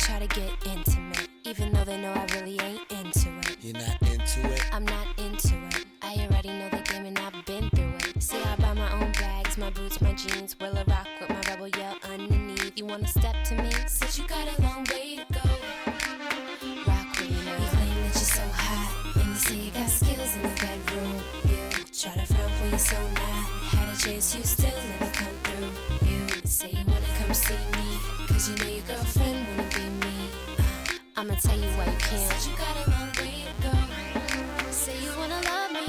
try to get intimate, even though they know I really ain't into it. You're not into it? I'm not into it. I already know the game and I've been through it. See, I buy my own bags, my boots, my jeans. Will I rock with my rebel yell underneath? You wanna step to me? Since you got a long way to go. Rock with me now. You claim that you're so hot, and you say you got skills in the bedroom. You try to front when you're so not. Had a chase, you still never come through. You say you wanna come see me, cause you know your girlfriend wanna be me. I'ma tell you why you can't. Since you got a long way to go. Say you wanna love me,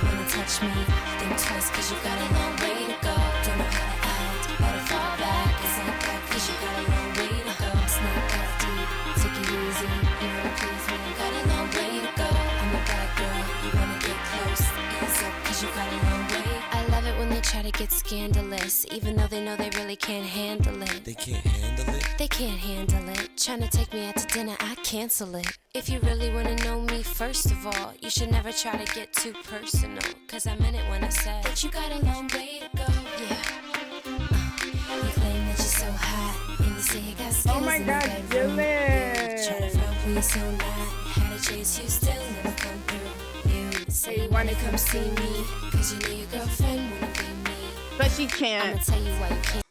wanna touch me. Think twice cause you got a long way to go. Don't know how to act, how to fall back. It's not that cause you got a long way to go. It's not that deep, take it easy. You wanna please me, got a long way to go. I'm a bad girl, you wanna get close. Ease up cause you got a long way. I love it when they try to get scandalous, even though they know they really can't handle it. They can't handle it? They can't handle it. Trying to take me out to dinner, I cancel it. If you really wanna know me, first of all, you should never try to get too personal. Cause I meant it when I said that you got a long way to go. Yeah. You claim that you're so hot, and you say you got skills. Oh my God, Dylan! Yeah. Try to front when you're so not. Had a chase, you still never come through. You say you wanna come see me, cause you know your girlfriend wanna be me. But she can't. I'ma tell you why you can't.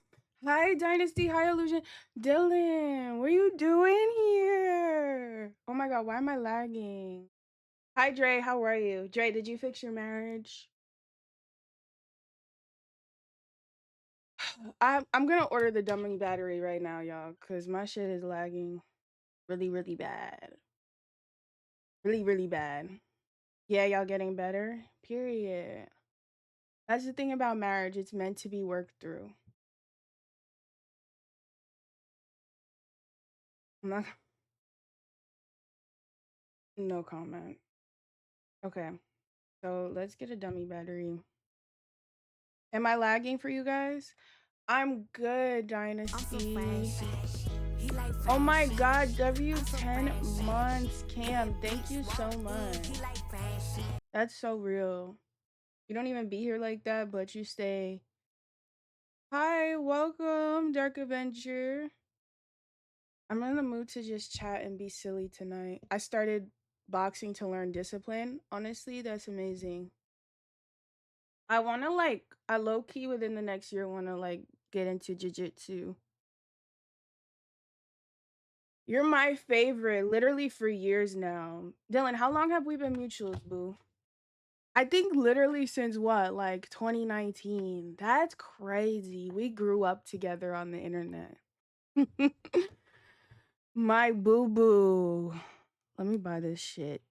Hi, Dynasty. Hi, Illusion. Dylan, what are you doing here? Oh my God, why am I lagging? Hi, Dre. How are you? Dre, did you fix your marriage? I'm gonna order the dumbing battery right now, y'all, because my shit is lagging really, really bad. Really, really bad. Yeah, y'all getting better? Period. That's the thing about marriage. It's meant to be worked through. I'm not... No comment. Okay. So let's get a dummy battery. Am I lagging for you guys? I'm good, Dynasty. Oh my God, W10 months, Cam. Thank you so much. That's so real. You don't even be here like that, but you stay. Hi, welcome, Dark Avenger. I'm in the mood to just chat and be silly tonight. I started boxing to learn discipline. Honestly, that's amazing. I want to I low-key within the next year want to get into jiu-jitsu. You're my favorite, literally for years now. Dylan, how long have we been mutuals, boo? I think literally since what, like 2019. That's crazy. We grew up together on the internet. My boo-boo. Let me buy this shit.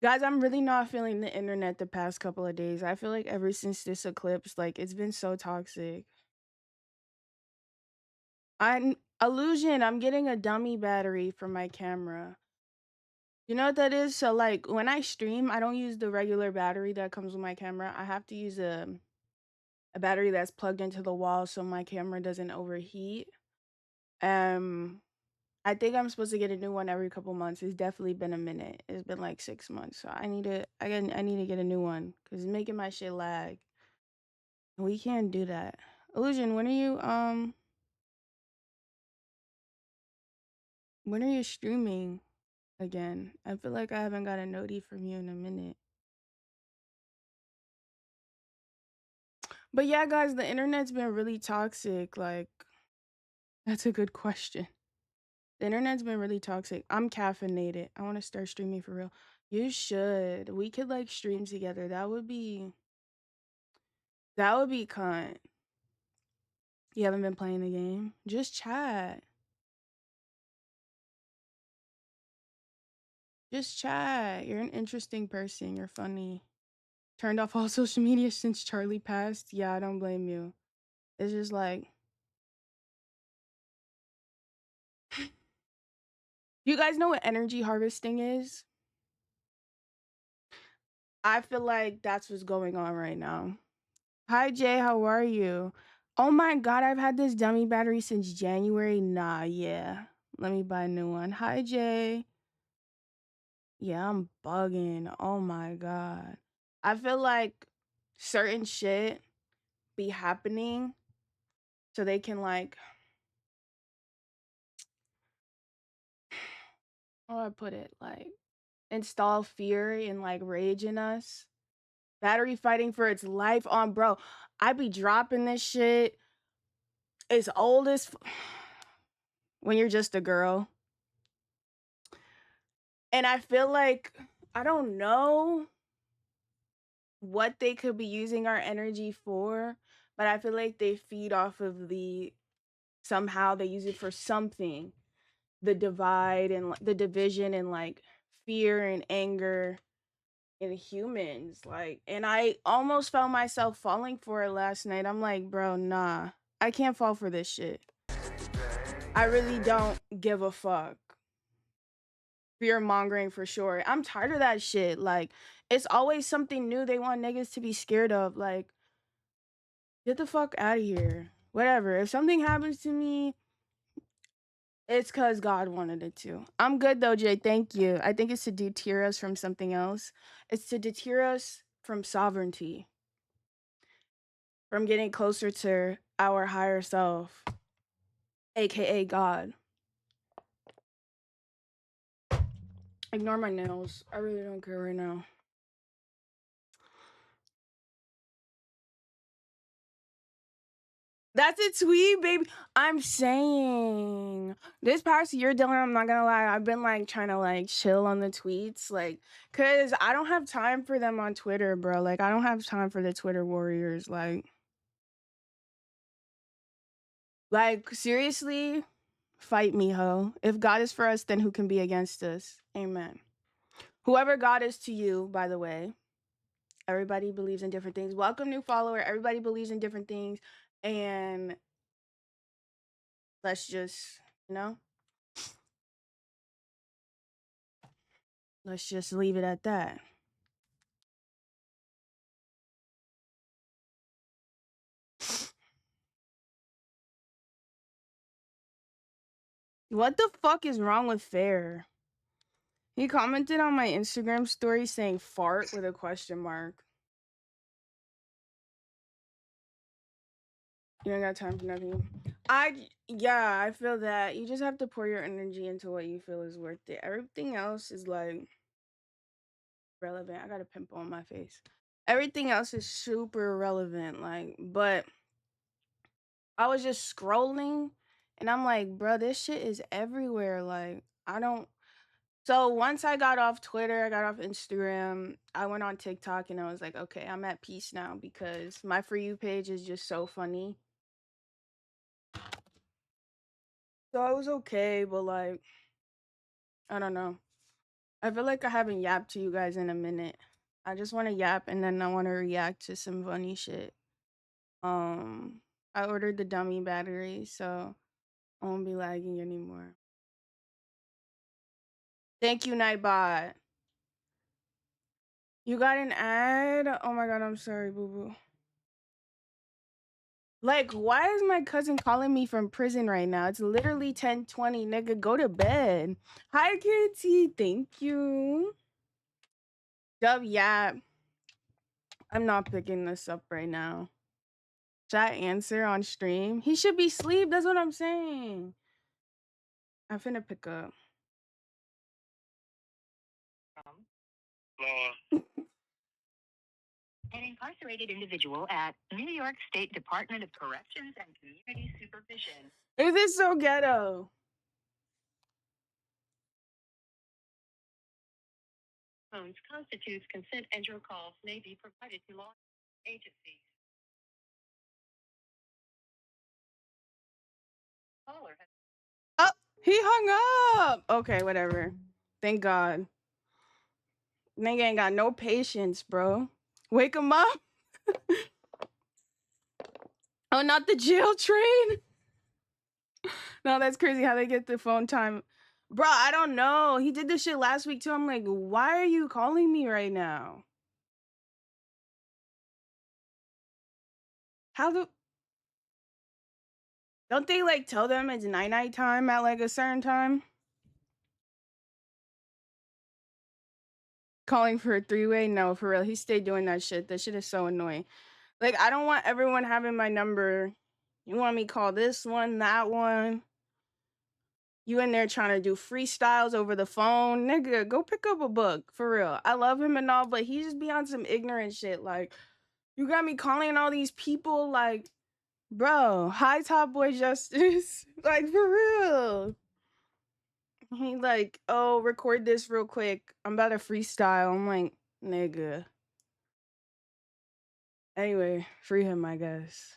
Guys, I'm really not feeling the internet the past couple of days. I feel like ever since this eclipse, it's been so toxic. Illusion, I'm getting a dummy battery for my camera. You know what that is? So when I stream, I don't use the regular battery that comes with my camera. I have to use a battery that's plugged into the wall so my camera doesn't overheat. I think I'm supposed to get a new one every couple months. It's definitely been a minute. It's been like 6 months. So I need to get a new one because it's making my shit lag. We can't do that. Illusion, when are you streaming again? I feel like I haven't got a noti from you in a minute. But yeah, guys, the internet's been really toxic. That's a good question. The internet's been really toxic. I'm caffeinated. I want to start streaming for real. You should. We could stream together. That would be cunt. You haven't been playing the game? Just chat. Just chat. You're an interesting person. You're funny. Turned off all social media since Charlie passed. Yeah, I don't blame you. It's just you guys know what energy harvesting is? I feel like that's what's going on right now. Hi, Jay. How are you? Oh my God, I've had this dummy battery since January. Nah, yeah. Let me buy a new one. Hi, Jay. Yeah, I'm bugging. Oh my God. I feel like certain shit be happening so they can like, how do I put it, like install fear and like rage in us. Battery fighting for its life on, bro. I be dropping this shit. It's old as when you're just a girl. And I feel like I don't know what they could be using our energy for, but I feel like they feed off of the somehow they use it for something. The divide and the division and like fear and anger in humans. Like, and I almost found myself falling for it last night. I'm like, bro, nah, I can't fall for this shit. I really don't give a fuck. Fear mongering for sure. I'm tired of that shit. Like, it's always something new they want niggas to be scared of. Like, get the fuck out of here. Whatever. If something happens to me, it's because God wanted it to. I'm good though, Jay. Thank you. I think it's to deter us from something else. It's to deter us from sovereignty, from getting closer to our higher self, aka God. Ignore my nails. I really don't care right now. That's a tweet, baby. I'm saying this past year, Dylan, I'm not gonna lie, I've been like trying to like chill on the tweets, like, cause I don't have time for them on Twitter, bro. Like, I don't have time for the Twitter warriors. Like seriously, fight me, ho. If God is for us, then who can be against us? Amen. Whoever God is to you, by the way, everybody believes in different things. Welcome, new follower. Everybody believes in different things, and let's just, you know. Let's just leave it at that. What the fuck is wrong with Fair? He commented on my Instagram story saying fart with a question mark. You don't got time for nothing. Yeah, I feel that. You just have to pour your energy into what you feel is worth it. Everything else is like relevant. I got a pimple on my face. Everything else is super irrelevant. Like, but I was just scrolling and I'm like, bro, this shit is everywhere. Like, I don't. So once I got off Twitter, I got off Instagram, I went on TikTok and I was like, okay, I'm at peace now because my For You page is just so funny. So I was okay, but like, I don't know. I feel like I haven't yapped to you guys in a minute. I just want to yap and then I want to react to some funny shit. I ordered the dummy battery, so I won't be lagging anymore. Thank you, Nightbot. You got an ad? Oh my god, I'm sorry, boo boo. Like, why is my cousin calling me from prison right now? It's literally 10:20, nigga. Go to bed. Hi, Kitty. Thank you. Dub, yeah. I'm not picking this up right now. Should I answer on stream? He should be asleep. That's what I'm saying. I'm finna pick up. An incarcerated individual at New York State Department of Corrections and Community Supervision. Is this so ghetto? Phones constitutes consent and your calls may be provided to law agencies. Caller has Oh, he hung up. Okay, whatever. Thank God. Nigga ain't got no patience, bro. Wake him up. Oh, not the jail train. No, that's crazy how they get the phone time. Bro, I don't know. He did this shit last week too. I'm like, why are you calling me right now? How the don't they like tell them it's night time at like a certain time? Calling for a three-way? No, for real. He stayed doing that shit. That shit is so annoying. Like, I don't want everyone having my number. You want me to call this one, that one. You in there trying to do freestyles over the phone. Nigga, go pick up a book. For real. I love him and all, but he just be on some ignorant shit. Like, you got me calling all these people, like, bro, hi Top Boy Justice. Like, for real. He like, oh, record this real quick. I'm about to freestyle. I'm like, nigga. Anyway, free him, I guess.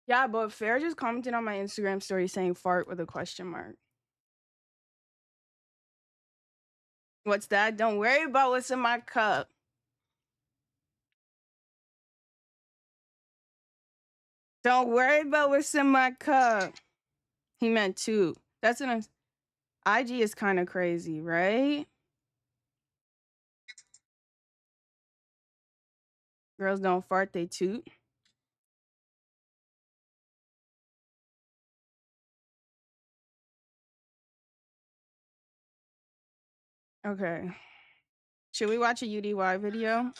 Yeah, but Fair just commented on my Instagram story saying fart with a question mark. What's that? Don't worry about what's in my cup. Don't worry about what's in my cup. He meant two. That's an IG is kind of crazy, right? Girls don't fart, they toot. Okay. Should we watch a UDY video?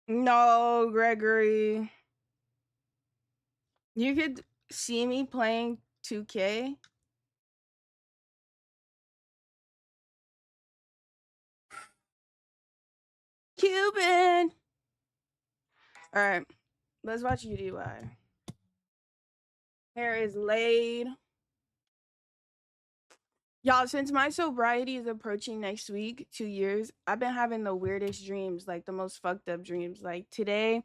No, Gregory. You could see me playing 2K. Cuban. All right, let's watch UDY. Hair is laid. Y'all, since my sobriety is approaching next week, 2 years, I've been having the weirdest dreams, like the most fucked up dreams. Like today,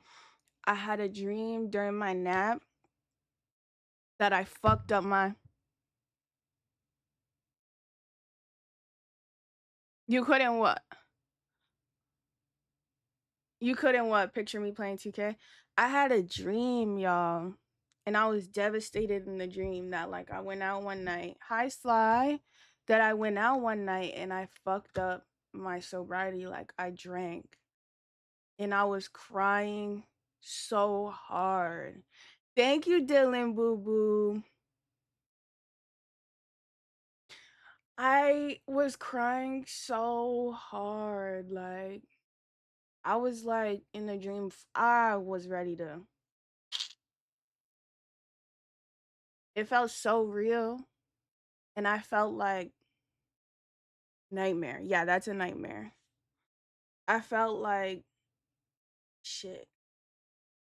I had a dream during my nap that I fucked up my. You couldn't what? You couldn't what? Picture me playing 2K? I had a dream, y'all. And I was devastated in the dream that like I went out one night. Hi Sly. That I went out one night and I fucked up my sobriety. Like I drank. And I was crying so hard. Thank you, Dylan Boo Boo. I was crying so hard. Like I was like in the dream. I was ready to. It felt so real. And I felt like nightmare. Yeah, that's a nightmare. I felt like shit.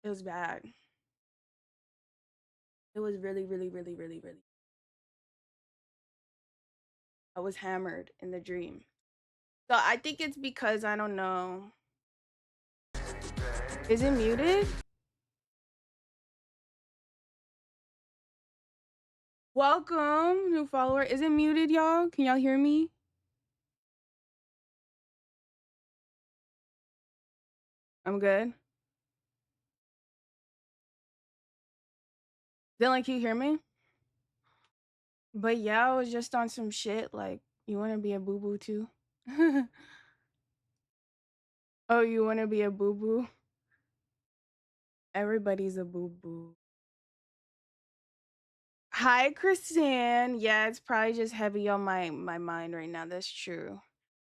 It was bad. It was really, really, really, really, really. I was hammered in the dream. So I think it's because I don't know. Is it muted? Welcome, new follower. Is it muted, y'all? Can y'all hear me? I'm good. Dylan, can you hear me? But yeah, I was just on some shit. Like, you want to be a boo boo too? Oh, you want to be a boo boo? Everybody's a boo boo. Hi, Christine. Yeah, it's probably just heavy on my mind right now. That's true.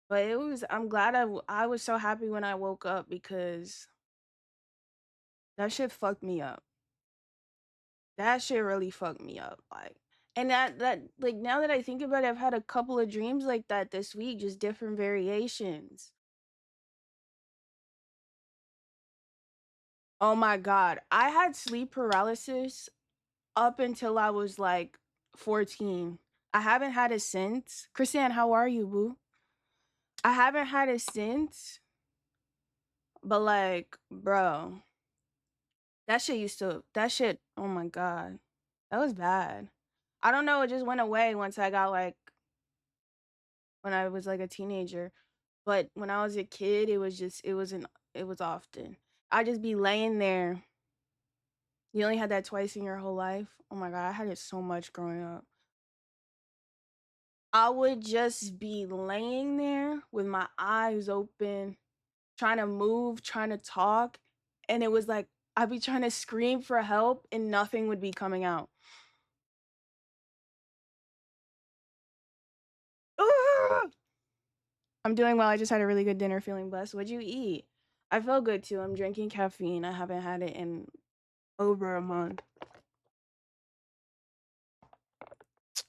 But it was. I'm glad I was so happy when I woke up because that shit fucked me up. That shit really fucked me up. Like, and that like now that I think about it, I've had a couple of dreams like that this week, just different variations. Oh my god, I had sleep paralysis up until I was like 14. I haven't had it since. Christiane, how are you, boo? I haven't had it since, but like, bro, that shit, oh my god. That was bad. I don't know, it just went away once I got like when I was like a teenager. But when I was a kid, it was just it was often. I just be laying there. You only had that twice in your whole life. Oh my god, I had it so much growing up. I would just be laying there with my eyes open trying to move, trying to talk, and it was like I'd be trying to scream for help and nothing would be coming out. I'm doing well. I just had a really good dinner, feeling blessed. What'd you eat? I feel good too. I'm drinking caffeine. I haven't had it in over a month.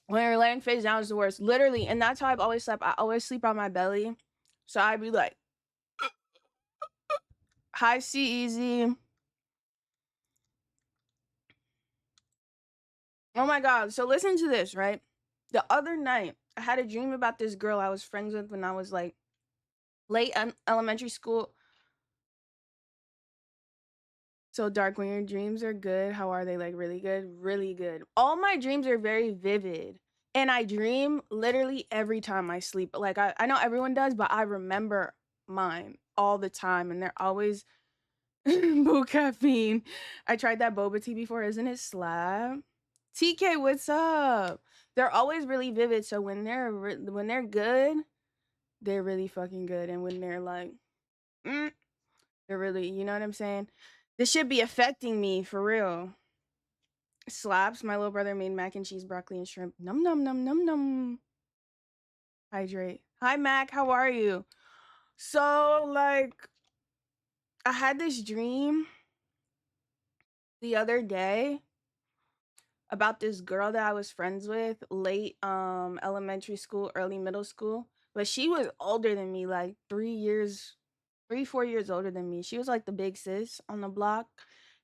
When you're laying face down is the worst. Literally, and that's how I've always slept. I always sleep on my belly. So I'd be like, hi, C Easy. Oh my God. So listen to this, right? The other night, I had a dream about this girl I was friends with when I was like late elementary school. So dark, when your dreams are good, how are they? Like really good? Really good. All my dreams are very vivid. And I dream literally every time I sleep. Like I know everyone does, but I remember mine all the time. And they're always boo caffeine. I tried that boba tea before. Isn't it slab? TK, what's up? They're always really vivid. So when they're good, they're really fucking good. And when they're like, they're really, you know what I'm saying? This should be affecting me for real. Slaps. My little brother made mac and cheese, broccoli, and shrimp. Num num num num num. Hydrate. Hi Mac, how are you? So like, I had this dream the other day about this girl that I was friends with late elementary school, early middle school. But she was older than me, like 4 years older than me. She was like the big sis on the block.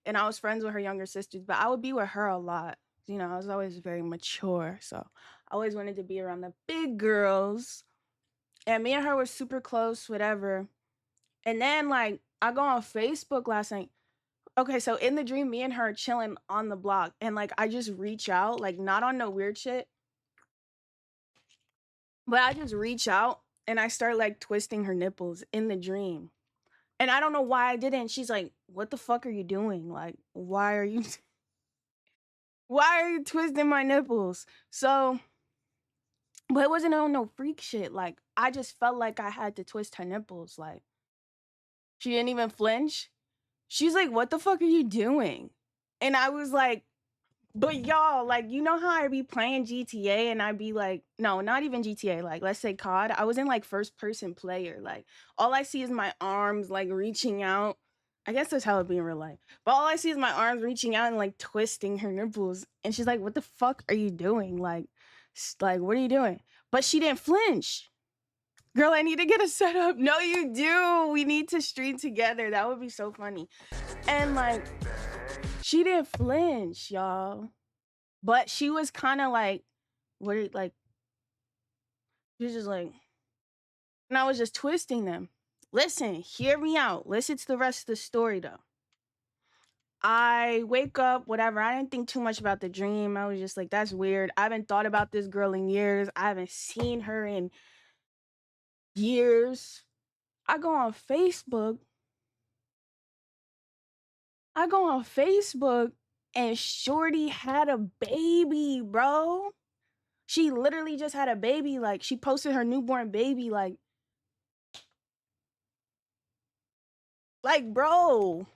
And I was friends with her younger sisters, but I would be with her a lot. You know, I was always very mature. So I always wanted to be around the big girls. And me and her were super close, whatever. And then like I go on Facebook last night. Okay, so in the dream, me and her are chilling on the block, and like I just reach out, like not on no weird shit, but I just reach out and I start like twisting her nipples in the dream. And I don't know why I didn't. She's like, "What the fuck are you doing? Like, why are you why are you twisting my nipples?" So, but it wasn't on no freak shit. Like, I just felt like I had to twist her nipples. Like, she didn't even flinch. She's like, "What the fuck are you doing?" And I was like, but y'all, like, you know how I be playing GTA and I'd be like, no, not even GTA, like, let's say COD. I was in like first person player. Like, all I see is my arms like reaching out. I guess that's how it be in real life. But all I see is my arms reaching out and like twisting her nipples. And she's like, what the fuck are you doing? Like, what are you doing? But she didn't flinch. Girl, I need to get a setup. No, you do. We need to stream together. That would be so funny. And like, she didn't flinch, y'all. But she was kind of like, what are like, she was just like, and I was just twisting them. Listen, hear me out. Listen to the rest of the story though. I wake up, whatever. I didn't think too much about the dream. I was just like, that's weird. I haven't thought about this girl in years. I haven't seen her in years. I go on Facebook. And Shorty had a baby, bro. She literally just had a baby. Like, she posted her newborn baby, like, bro.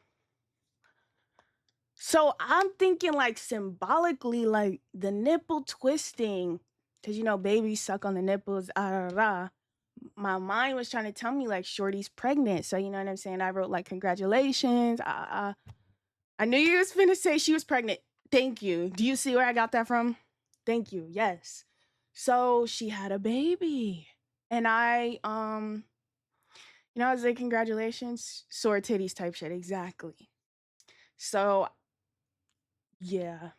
So I'm thinking like symbolically, like the nipple twisting, because you know, babies suck on the nipples. My mind was trying to tell me like Shorty's pregnant. So you know what I'm saying? I wrote like congratulations. I knew you was finna say she was pregnant. Thank you. Do you see where I got that from? Thank you. Yes. So she had a baby. And I I was like, congratulations, sore titties type shit. Exactly. So yeah.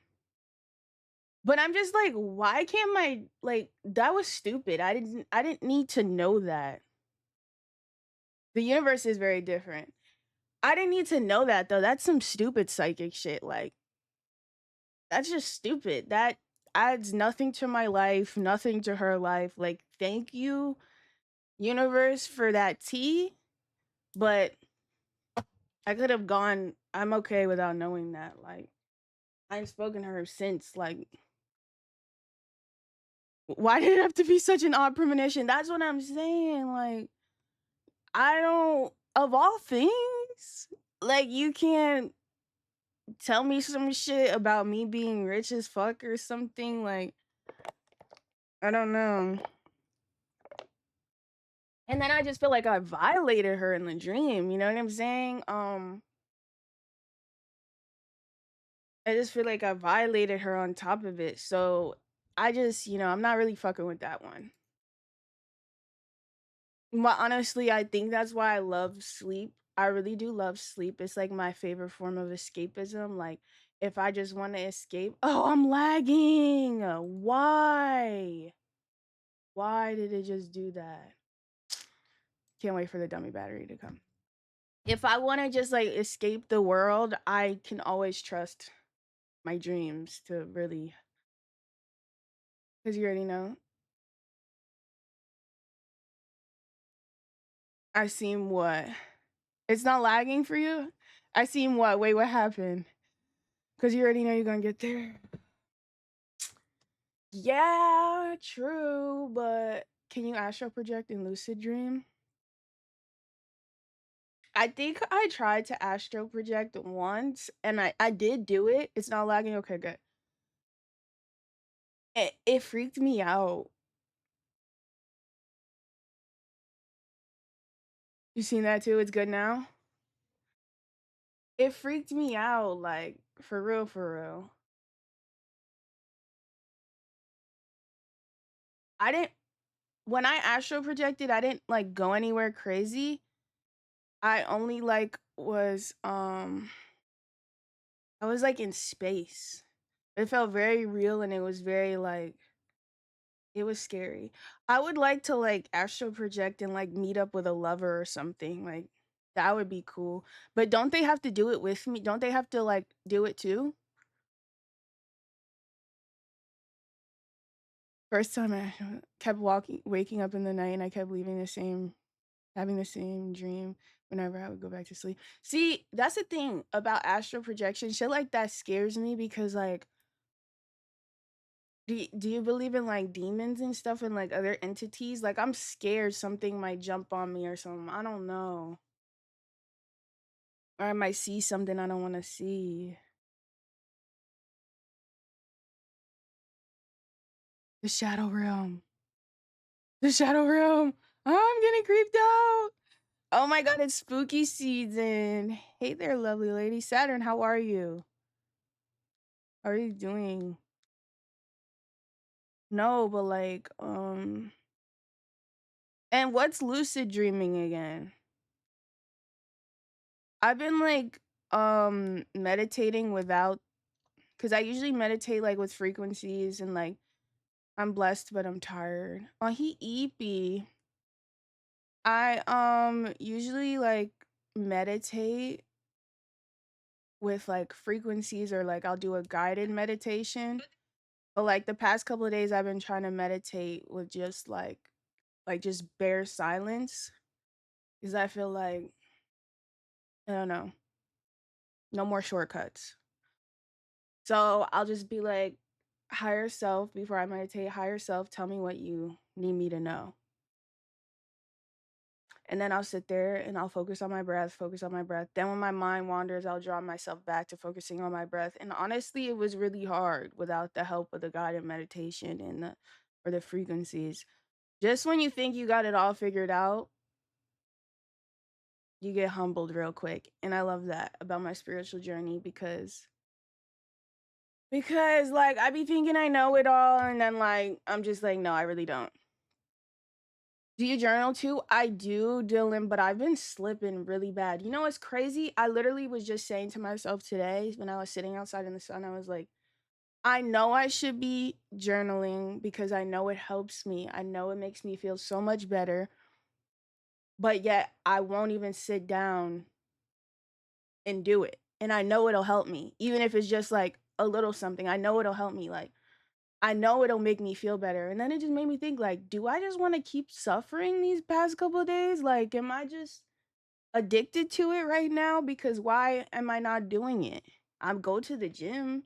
But I'm just like, why can't my like that was stupid. I didn't need to know that. The universe is very different. I didn't need to know that though. That's some stupid psychic shit. Like, that's just stupid. That adds nothing to my life, nothing to her life. Like, thank you, universe, for that tea. But I could have gone, I'm okay without knowing that. Like, I ain't spoken to her since. Like, why did it have to be such an odd premonition? That's what I'm saying. Like, I don't of all things, like you can't tell me some shit about me being rich as fuck or something. Like, I don't know. And then I just feel like I violated her in the dream. You know what I'm saying? I just feel like I violated her on top of it. So I just, I'm not really fucking with that one. But honestly, I think that's why I love sleep. I really do love sleep. It's like my favorite form of escapism. Like, if I just want to escape, oh, I'm lagging. Why? Why did it just do that? Can't wait for the dummy battery to come. If I want to just like escape the world, I can always trust my dreams to really, because you already know. I seem what? It's not lagging for you? I seem what? Wait, what happened? Because you already know you're going to get there. Yeah, true, but can you astral project in lucid dream? I think I tried to astral project once, and I did do it. It's not lagging. Okay, good. It freaked me out. You seen that too? It's good now? It freaked me out, like, for real, for real. I didn't when I astral projected, I didn't, like, go anywhere crazy. I only, like, I was, like, in space. It felt very real, and it was very, like it was scary. I would like to, like, astral project and, like, meet up with a lover or something, like, that would be cool. But don't they have to do it with me? Don't they have to, like, do it too? First time I kept waking up in the night, and I kept having the same dream whenever I would go back to sleep. See, that's the thing about astral projection. Shit like that scares me because, like, do you believe in like demons and stuff and like other entities? Like, I'm scared something might jump on me or something. I don't know. Or I might see something I don't want to see. The shadow realm. The shadow realm. Oh, I'm getting creeped out. Oh my god, it's spooky season. Hey there, lovely lady. Saturn, how are you? How are you doing? No, but like, and what's lucid dreaming again? I've been like, meditating without, because I usually meditate like with frequencies and like, I'm blessed, but I'm tired. Oh, he eepy. I, usually like meditate with like frequencies or like I'll do a guided meditation. But like the past couple of days, I've been trying to meditate with just like just bare silence. Because I feel like, I don't know, no more shortcuts. So I'll just be like, higher self, before I meditate, higher self, tell me what you need me to know. And then I'll sit there and I'll focus on my breath, focus on my breath. Then when my mind wanders, I'll draw myself back to focusing on my breath. And honestly, it was really hard without the help of the guided meditation and the frequencies. Just when you think you got it all figured out, you get humbled real quick. And I love that about my spiritual journey because like I be thinking I know it all and then like I'm just like, no, I really don't. Do you journal too? I do, Dylan, but I've been slipping really bad. You know what's crazy? I literally was just saying to myself today when I was sitting outside in the sun, I was like, I know I should be journaling because I know it helps me. I know it makes me feel so much better. But yet I won't even sit down and do it. And I know it'll help me, even if it's just like a little something. I know it'll help me. Like, I know it'll make me feel better. And then it just made me think, like, do I just want to keep suffering these past couple of days? Like, am I just addicted to it right now? Because why am I not doing it? I go to the gym.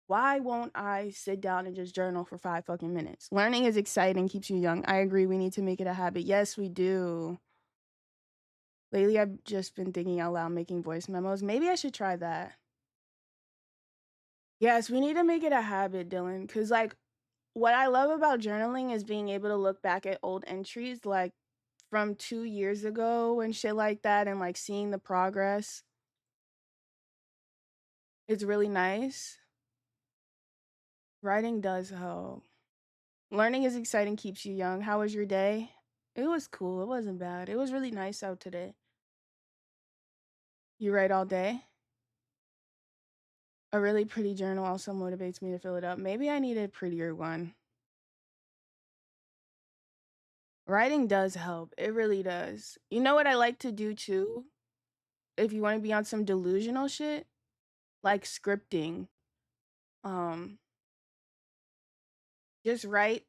Why won't I sit down and just journal for 5 fucking minutes? Learning is exciting, keeps you young. I agree. We need to make it a habit. Yes, we do. Lately, I've just been thinking out loud, making voice memos. Maybe I should try that. Yes, we need to make it a habit, Dylan. Because, like, what I love about journaling is being able to look back at old entries, like, from 2 years ago and shit like that, and, like, seeing the progress. It's really nice. Writing does help. Learning is exciting, keeps you young. How was your day? It was cool. It wasn't bad. It was really nice out today. You write all day? A really pretty journal also motivates me to fill it up. Maybe I need a prettier one. Writing does help. It really does. You know what I like to do too? If you want to be on some delusional shit, like scripting. Um, just write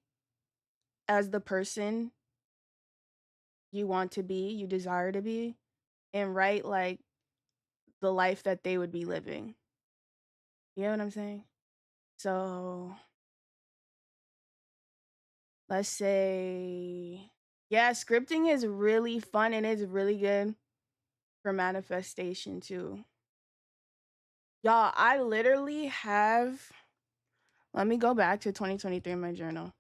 as the person you want to be, you desire to be, and write like the life that they would be living. You know what I'm saying? So let's say, yeah, scripting is really fun and it's really good for manifestation too. Y'all, I literally have, let me go back to 2023 in my journal.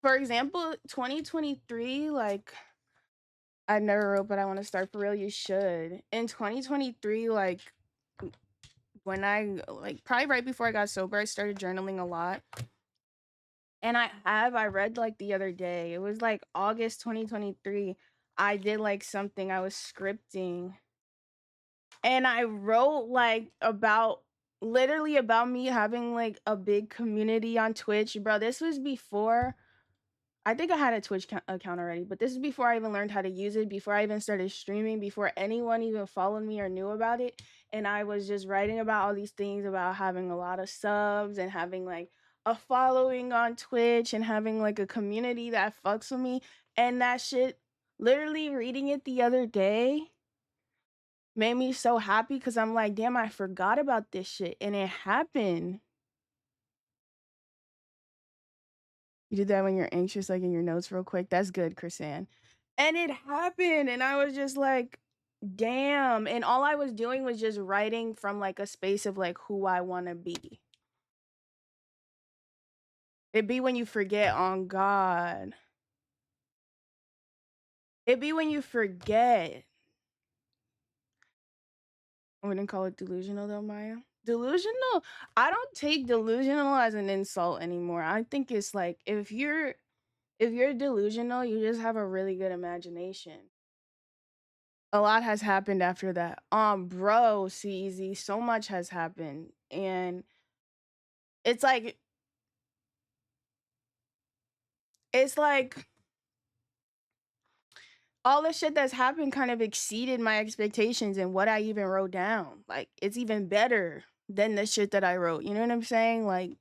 For example, 2023, like, I never wrote, but I want to start for real. You should. In 2023, like, when I, like, probably right before I got sober, I started journaling a lot. And I read like the other day, it was like August 2023. I did like something, I was scripting. And I wrote like about literally about me having like a big community on Twitch. Bro, this was before I think I had a Twitch account already, but this is before I even learned how to use it, before I even started streaming, before anyone even followed me or knew about it. And I was just writing about all these things about having a lot of subs and having like a following on Twitch and having like a community that fucks with me. And that shit, literally reading it the other day made me so happy because I'm like, damn, I forgot about this shit. And it happened. You did that when you're anxious, like in your notes real quick. That's good, Chrisanne. And it happened. And I was just like, damn. And all I was doing was just writing from like a space of like who I want to be. It be when you forget on God. It be when you forget. I wouldn't call it delusional though, Maya. Delusional? I don't take delusional as an insult anymore. I think it's like if you're delusional, you just have a really good imagination. A lot has happened after that. Bro, CZ, so much has happened. And it's like all the shit that's happened kind of exceeded my expectations and what I even wrote down. Like it's even better than the shit that I wrote. You know what I'm saying? Like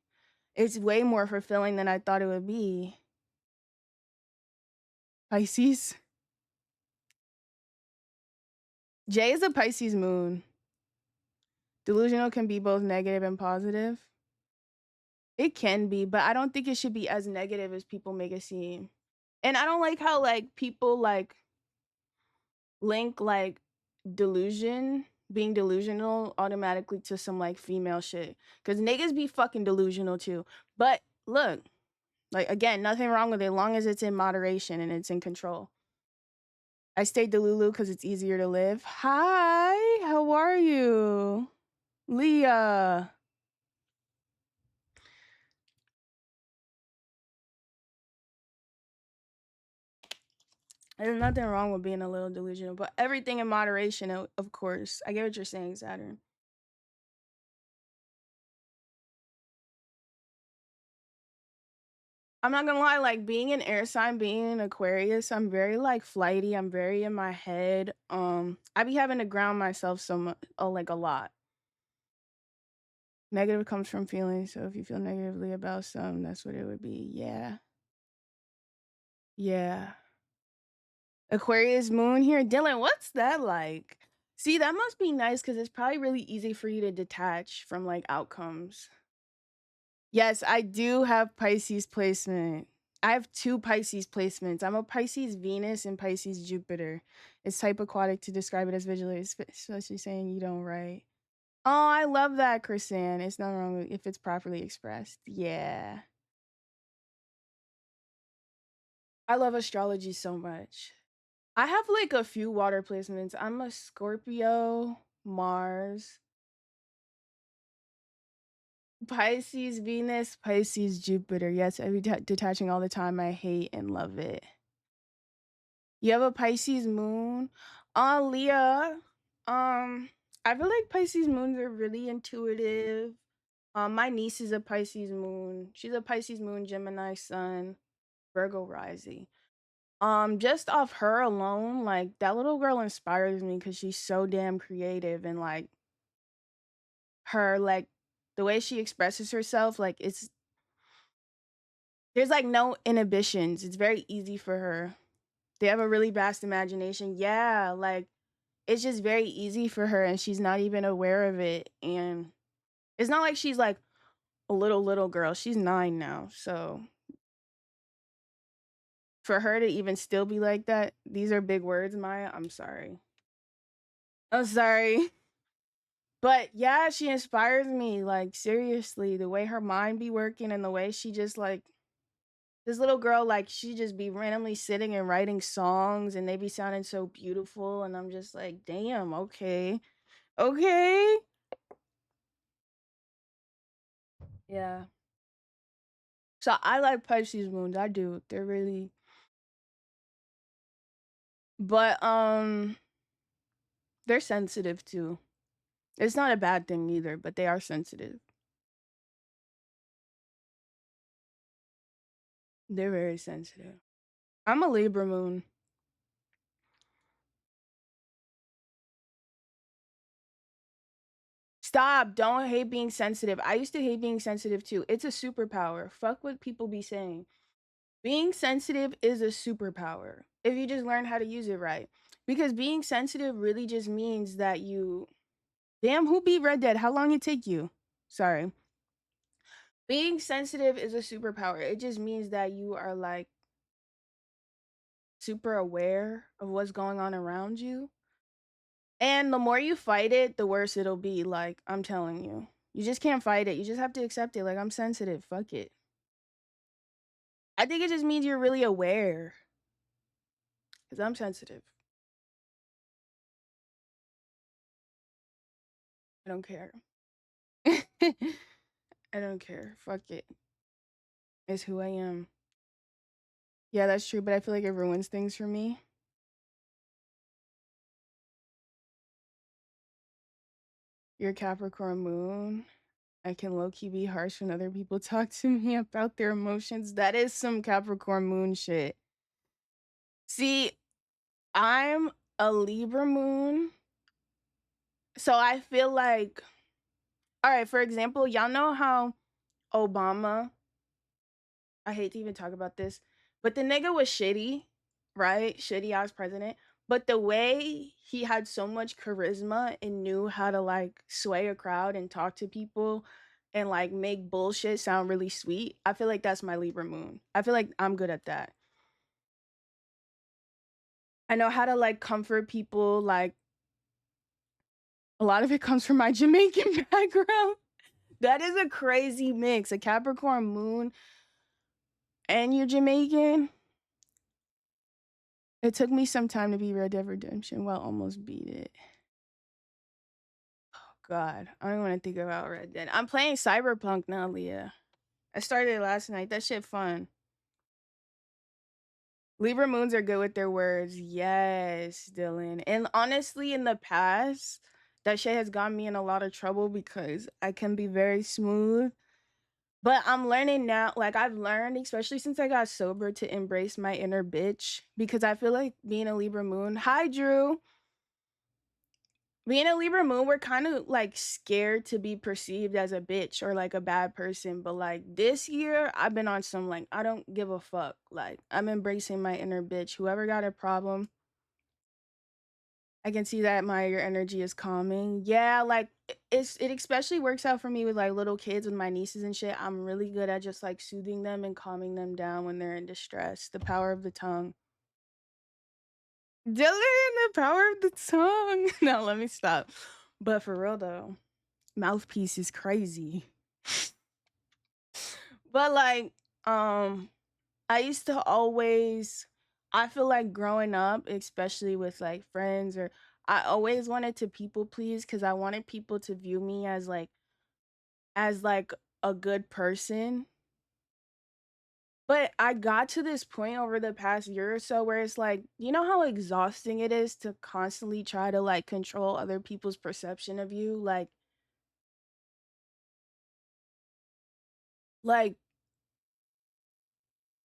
it's way more fulfilling than I thought it would be. Pisces. Jay is a Pisces moon. Delusional can be both negative and positive. It can be, but I don't think it should be as negative as people make it seem. And I don't like how like people like link like being delusional automatically to some like female shit. Cause niggas be fucking delusional too. But look, like again, nothing wrong with it, long as it's in moderation and it's in control. I stayed Delulu because it's easier to live. Hi, how are you? Leah. There's nothing wrong with being a little delusional, but everything in moderation, of course. I get what you're saying, Saturn. I'm not gonna lie, like being an air sign, being an Aquarius, I'm very like flighty. I'm very in my head. I be having to ground myself so much, like a lot. Negative comes from feelings, so if you feel negatively about something, that's what it would be. Yeah. Yeah. Aquarius moon here. Dylan, what's that like? See, that must be nice because it's probably really easy for you to detach from like outcomes. Yes, I do have Pisces placement. I have 2 Pisces placements. I'm a Pisces Venus and Pisces Jupiter. It's type aquatic to describe it as visually, especially saying you don't write. Oh, I love that, Chrisanne. It's not wrong if it's properly expressed. Yeah. I love astrology so much. I have like a few water placements. I'm a Scorpio, Mars, Pisces, Venus, Pisces, Jupiter. Yes, I be detaching all the time. I hate and love it. You have a Pisces moon. Leah. I feel like Pisces moons are really intuitive. My niece is a Pisces moon. She's a Pisces moon, Gemini sun, Virgo rising. Just off her alone, like that little girl inspires me because she's so damn creative and like her like the way she expresses herself, like there's like no inhibitions. It's very easy for her. They have a really vast imagination. Yeah, like it's just very easy for her and she's not even aware of it. And it's not like she's like a little girl. She's 9 now. So for her to even still be like that, these are big words, Maya. I'm sorry. I'm sorry. But yeah, she inspires me, like seriously, the way her mind be working and the way she just like this little girl, like she just be randomly sitting and writing songs and they be sounding so beautiful. And I'm just like, damn, okay. Okay. Yeah. So I like Pisces moons. I do. They're really but they're sensitive too. It's not a bad thing either, but they are sensitive. They're very sensitive. I'm a Libra moon. Stop. Don't hate being sensitive. I used to hate being sensitive too. It's a superpower. Fuck what people be saying. Being sensitive is a superpower if you just learn how to use it right. Because being sensitive really just means that you. Damn, who beat Red Dead? How long it take you? Sorry. Being sensitive is a superpower. It just means that you are like super aware of what's going on around you. And the more you fight it, the worse it'll be. Like, I'm telling you. You just can't fight it. You just have to accept it. Like, I'm sensitive. Fuck it. I think it just means you're really aware. Because I'm sensitive. I don't care. I don't care. Fuck it. It's who I am. Yeah, that's true, but I feel like it ruins things for me. Your Capricorn moon. I can low key be harsh when other people talk to me about their emotions. That is some Capricorn moon shit. See, I'm a Libra moon. So I feel like, all right, for example, y'all know how Obama, I hate to even talk about this, but the nigga was shitty, right? Shitty ass president. But the way he had so much charisma and knew how to like sway a crowd and talk to people and like make bullshit sound really sweet, I feel like that's my Libra moon. I feel like I'm good at that. I know how to like comfort people. Like a lot of it comes from my Jamaican background. That is a crazy mix. A Capricorn moon and you're Jamaican. It took me some time to beat Red Dead Redemption. Well, almost beat it. Oh God, I don't want to think about Red Dead. I'm playing Cyberpunk now, Leah. I started it last night. That shit fun. Libra moons are good with their words. Yes, Dylan. And honestly, in the past, that shit has gotten me in a lot of trouble because I can be very smooth. But I'm learning now, like I've learned, especially since I got sober, to embrace my inner bitch because I feel like being a Libra moon. Hi, Drew. Being a Libra moon, we're kind of like scared to be perceived as a bitch or like a bad person. But like this year, I've been on some like, I don't give a fuck. Like, I'm embracing my inner bitch. Whoever got a problem, I can see that your energy is calming. Yeah, like it especially works out for me with like little kids with my nieces and shit. I'm really good at just like soothing them and calming them down when they're in distress. The power of the tongue. Dylan, the power of the tongue. No, let me stop. But for real though, mouthpiece is crazy. But like, I used to always, I feel like growing up, especially with like friends, or I always wanted to people please because I wanted people to view me as like a good person. But I got to this point over the past year or so where it's like, you know how exhausting it is to constantly try to like control other people's perception of you? Like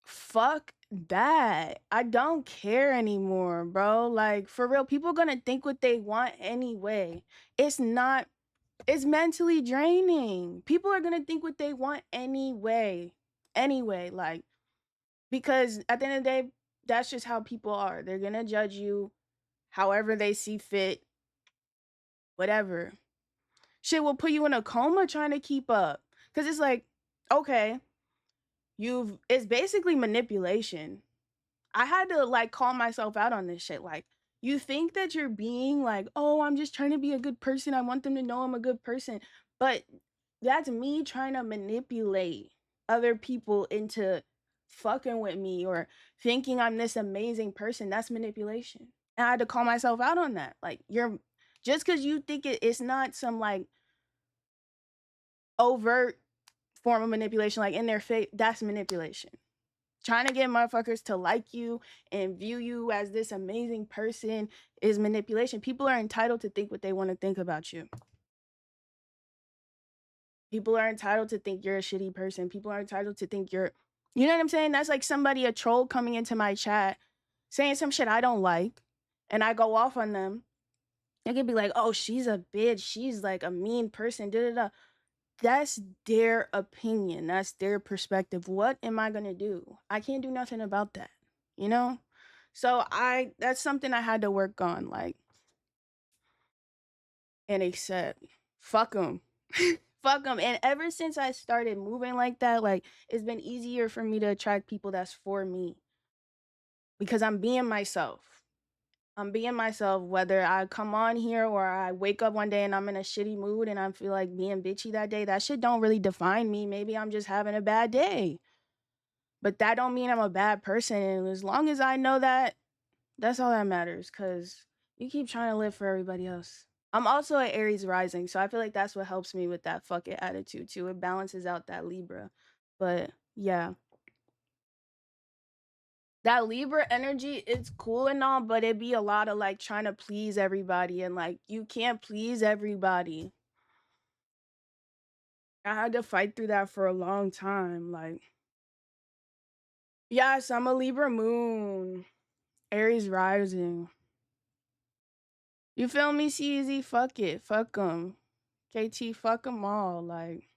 fuck that. I don't care anymore, bro. Like for real, people gonna think what they want anyway. It's not, it's mentally draining. People are gonna think what they want anyway. Anyway, like, because at the end of the day, that's just how people are. They're gonna judge you however they see fit, whatever. Shit will put you in a coma trying to keep up. Cause it's like, okay, it's basically manipulation. I had to like call myself out on this shit. Like, you think that you're being like, oh, I'm just trying to be a good person. I want them to know I'm a good person. But that's me trying to manipulate other people into fucking with me or thinking I'm this amazing person. That's manipulation. And I had to call myself out on that. Like, you're just because you think it's not some like overt form of manipulation, like in their face, that's manipulation. Trying to get motherfuckers to like you and view you as this amazing person is manipulation. People are entitled to think what they want to think about you. People are entitled to think you're a shitty person. People are entitled to think you're, you know what I'm saying? That's like somebody, a troll coming into my chat saying some shit I don't like, and I go off on them. They could be like, oh, she's a bitch. She's like a mean person. Da da da. That's their opinion. That's their perspective. What am I gonna do? I can't do nothing about that, you know? So that's something I had to work on, like, and accept. Fuck them. Fuck them. And ever since I started moving like that, like, it's been easier for me to attract people that's for me. Because I'm being myself. I'm being myself, whether I come on here or I wake up one day and I'm in a shitty mood and I feel like being bitchy that day. That shit don't really define me. Maybe I'm just having a bad day. But that don't mean I'm a bad person. And as long as I know that, that's all that matters. Cause you keep trying to live for everybody else. I'm also an Aries rising, so I feel like that's what helps me with that fuck it attitude too. It balances out that Libra. But yeah. That Libra energy, it's cool and all, but it be a lot of like trying to please everybody, and like you can't please everybody. I had to fight through that for a long time. Like, yes, I'm a Libra moon, Aries rising. You feel me, CZ? Fuck it. Fuck them. KT, fuck them all. Like,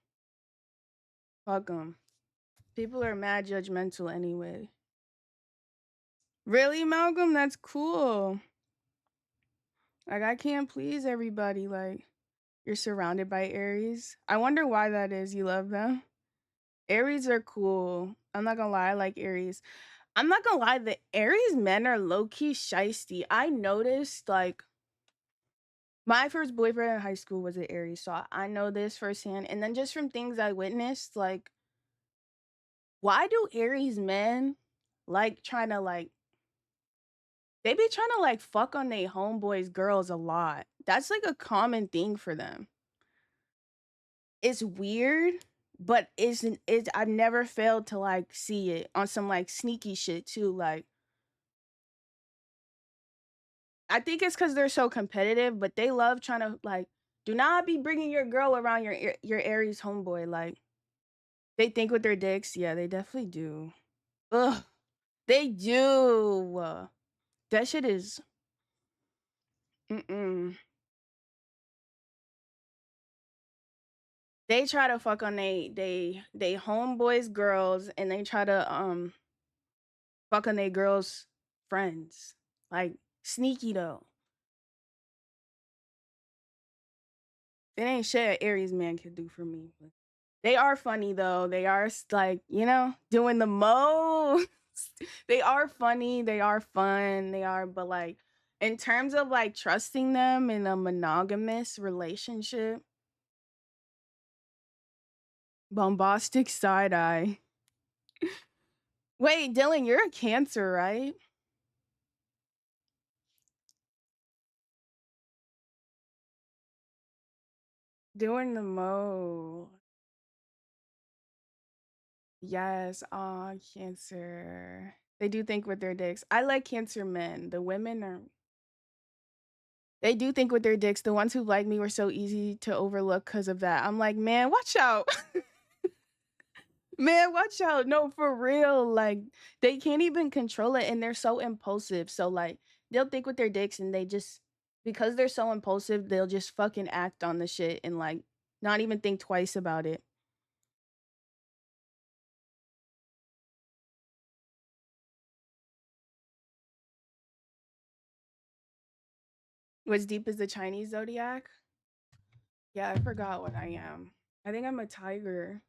fuck them. People are mad judgmental anyway. Really, Malcolm? That's cool. Like, I can't please everybody. Like, you're surrounded by Aries. I wonder why that is. You love them? Aries are cool. I'm not gonna lie, I like Aries. I'm not gonna lie, the Aries men are low-key shisty. I noticed, like, my first boyfriend in high school was an Aries, so I know this firsthand. And then just from things I witnessed, like, why do Aries men like trying to like they be trying to like fuck on they homeboys girls a lot. That's like a common thing for them. It's weird, but it's I've never failed to like see it on some like sneaky shit too. Like, I think it's because they're so competitive, but they love trying to like, do not be bringing your girl around your Aries homeboy. Like, they think with their dicks. Yeah, they definitely do. Ugh, they do. That shit is. Mm-mm. They try to fuck on they homeboys girls, and they try to fuck on they girls friends. Like, sneaky though. It ain't shit an Aries man could do for me. But they are funny though. They are like, you know, doing the most. They are funny. They are fun. They are, but like, In terms of like trusting them in a monogamous relationship, bombastic side eye. Wait, Dylan, you're a Cancer, right? Doing the most. Yes, aw, Cancer. They do think with their dicks. I like Cancer men. The women are. They do think with their dicks. The ones who like me were so easy to overlook because of that. I'm like, man, watch out. Man, watch out. No, for real. Like, they can't even control it and they're so impulsive. So, like, they'll think with their dicks and they just, because they're so impulsive, they'll just fucking act on the shit and, like, not even think twice about it. What's deep is the Chinese zodiac? Yeah, I forgot what I am. I think I'm a tiger.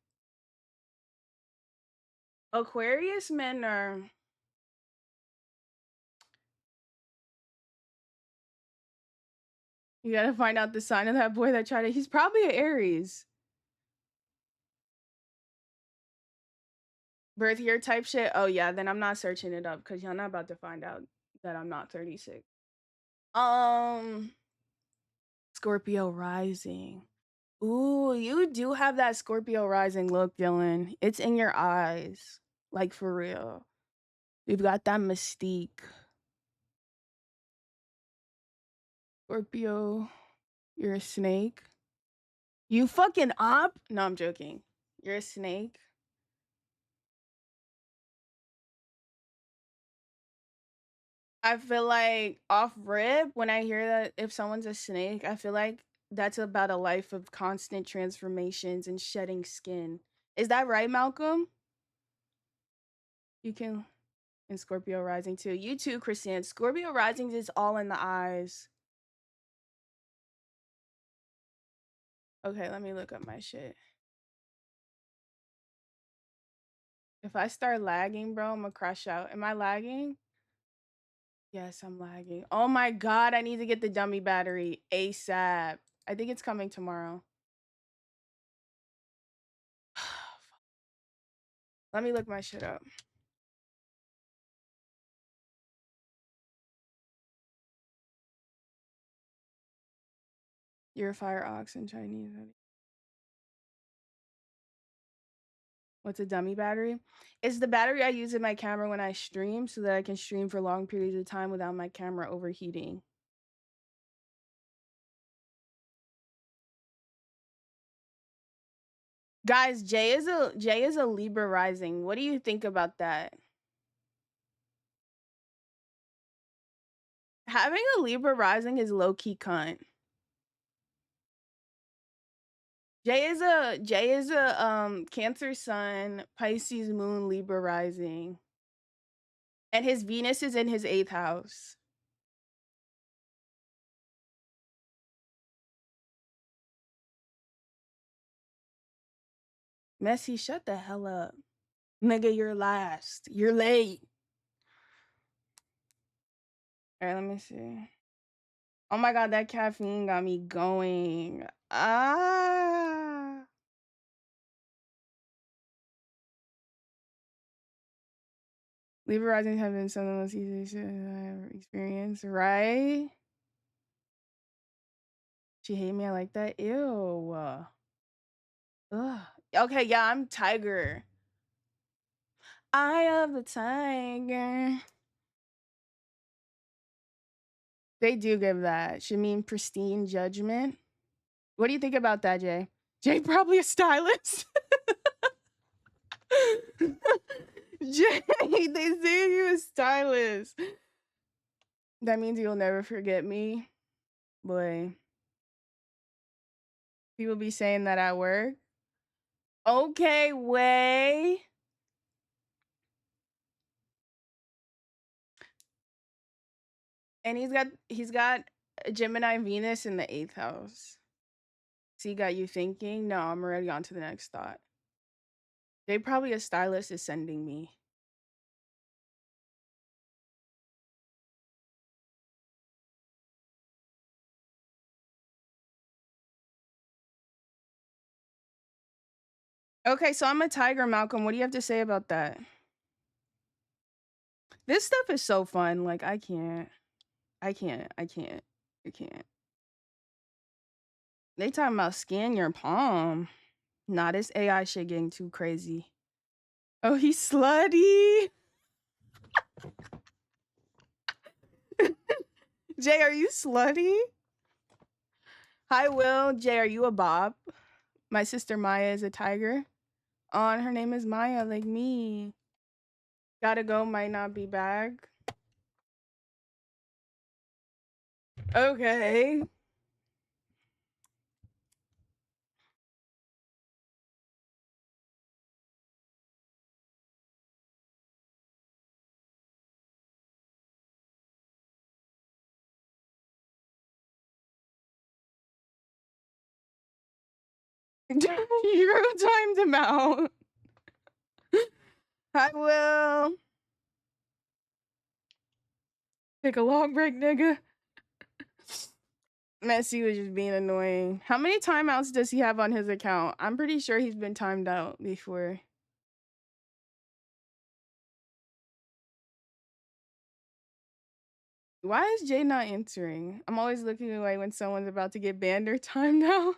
Aquarius men are. You gotta find out the sign of that boy that tried to. He's probably an Aries. Birth year type shit. Oh yeah, then I'm not searching it up because y'all not about to find out that I'm not 36. Scorpio rising. Ooh, you do have that Scorpio rising look, Dylan. It's in your eyes. Like for real. You've got that mystique. Scorpio, you're a snake. You fucking up? No, I'm joking. You're a snake. I feel like off rip, when I hear that if someone's a snake, I feel like that's about a life of constant transformations and shedding skin. Is that right, Malcolm? You can in Scorpio rising too. You too, Christian. Scorpio risings is all in the eyes. Okay, let me look up my shit. If I start lagging, bro, I'm gonna crash out. Am I lagging? Yes, I'm lagging. Oh my god, I need to get the dummy battery ASAP. I think it's coming tomorrow. Let me look my shit up. You're a fire ox in Chinese. What's a dummy battery? It's the battery I use in my camera when I stream so that I can stream for long periods of time without my camera overheating. Guys, Jay is a Libra rising. What do you think about that? Having a Libra rising is low-key cunt. Jay is a Cancer sun, Pisces moon, Libra rising. And his Venus is in his 8th house. Messi, shut the hell up. Nigga, you're last. You're late. All right, let me see. Oh my god, that caffeine got me going. Ah. Libra rising have been some of the most easy shit I ever experienced, right? She hate me, I like that. Ew. Ugh. Okay, yeah, I'm tiger. Eye of the tiger. They do give that. Should mean pristine judgment. What do you think about that, Jay? Jay probably a stylist. Jay, they say you're a stylist. That means you'll never forget me. Boy. People be saying that at work. Okay, way. And he's got a Gemini Venus in the 8th house. See, got you thinking? No, I'm already on to the next thought. They probably a stylist is sending me. Okay, so I'm a tiger, Malcolm. What do you have to say about that? This stuff is so fun. Like, I can't. I can't. I can't. I can't. They talking about scan your palm. Nah, this AI shit getting too crazy. Oh, he's slutty. Jay, are you slutty? Hi, Will. Jay, are you a Bob? My sister Maya is a tiger. Oh, and her name is Maya, like me. Gotta go, might not be back. Okay. You timed him out. Hi, Will. Take a long break, nigga. Messi was just being annoying. How many timeouts does he have on his account? I'm pretty sure he's been timed out before. Why is Jay not answering? I'm always looking away when someone's about to get banned or timed out.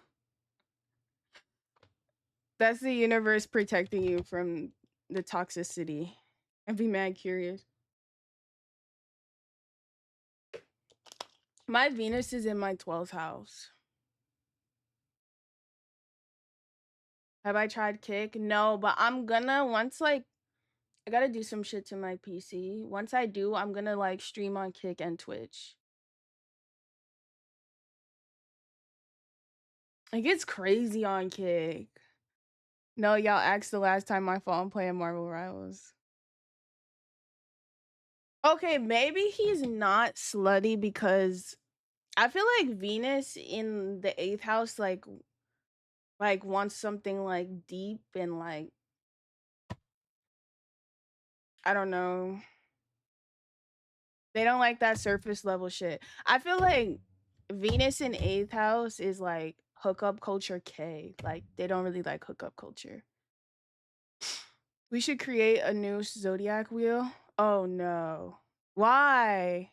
That's the universe protecting you from the toxicity. I'd be mad curious. My Venus is in my 12th house. Have I tried Kick? No, but I'm gonna once like I gotta do some shit to my PC. Once I do, I'm gonna like stream on Kick and Twitch. It gets crazy on Kick. No, y'all asked the last time my phone playing Marvel Rivals. Okay, maybe he's not slutty because I feel like Venus in the 8th house like wants something like deep and like I don't know. They don't like that surface level shit. I feel like Venus in 8th house is like hookup culture K. Like they don't really like hookup culture. We should create a new zodiac wheel. Oh no. Why?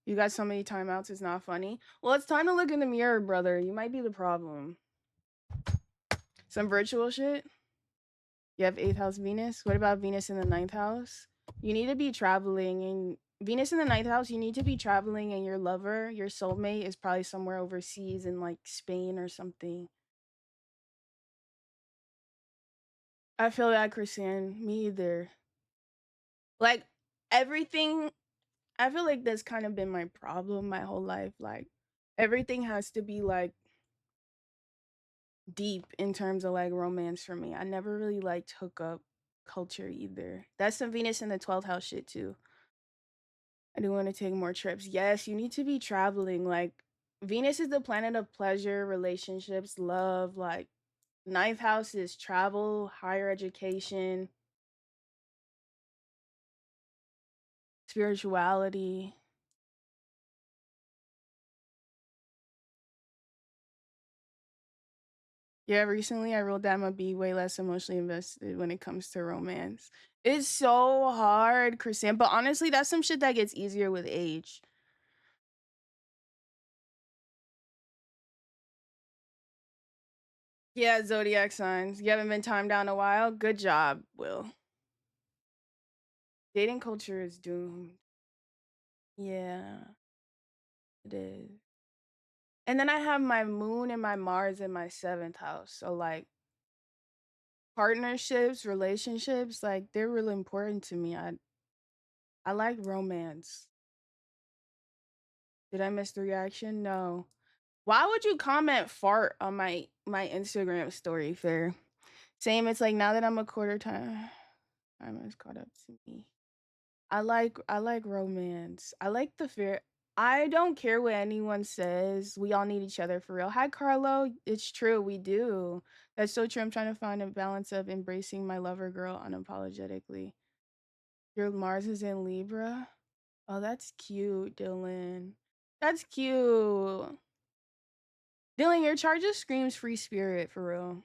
You got so many timeouts, it's not funny. Well, it's time to look in the mirror, brother. You might be the problem. Some virtual shit. You have 8th house Venus. What about Venus in the 9th house? You need to be traveling. And Venus in the 9th house, you need to be traveling, and your lover, your soulmate, is probably somewhere overseas in like Spain or something. I feel that, Christian. Me either. Like everything, I feel like that's kind of been my problem my whole life. Like everything has to be like deep in terms of like romance for me. I never really liked hookup culture either. That's some Venus in the 12th house shit too. I do want to take more trips. Yes, you need to be traveling. Like Venus is the planet of pleasure, relationships, love. Like ninth house is travel, higher education, spirituality. Yeah, recently I wrote that I'm gonna be way less emotionally invested when it comes to romance. It's so hard, Christian. But honestly, that's some shit that gets easier with age. Yeah, zodiac signs. You haven't been timed down in a while. Good job, Will. Dating culture is doomed. Yeah, it is. And then I have my moon and my Mars in my 7th house. So like partnerships, relationships, like they're really important to me. I like romance. Did I miss the reaction? No. Why would you comment fart on my Instagram story, Fair? Same, it's like now that I'm a quarter time has caught up to me. I like romance. I like the fear. I don't care what anyone says. We all need each other for real. Hi, Carlo. It's true. We do. That's so true. I'm trying to find a balance of embracing my lover girl unapologetically. Your Mars is in Libra. Oh, that's cute, Dylan. That's cute. Dylan, your chart just screams free spirit for real.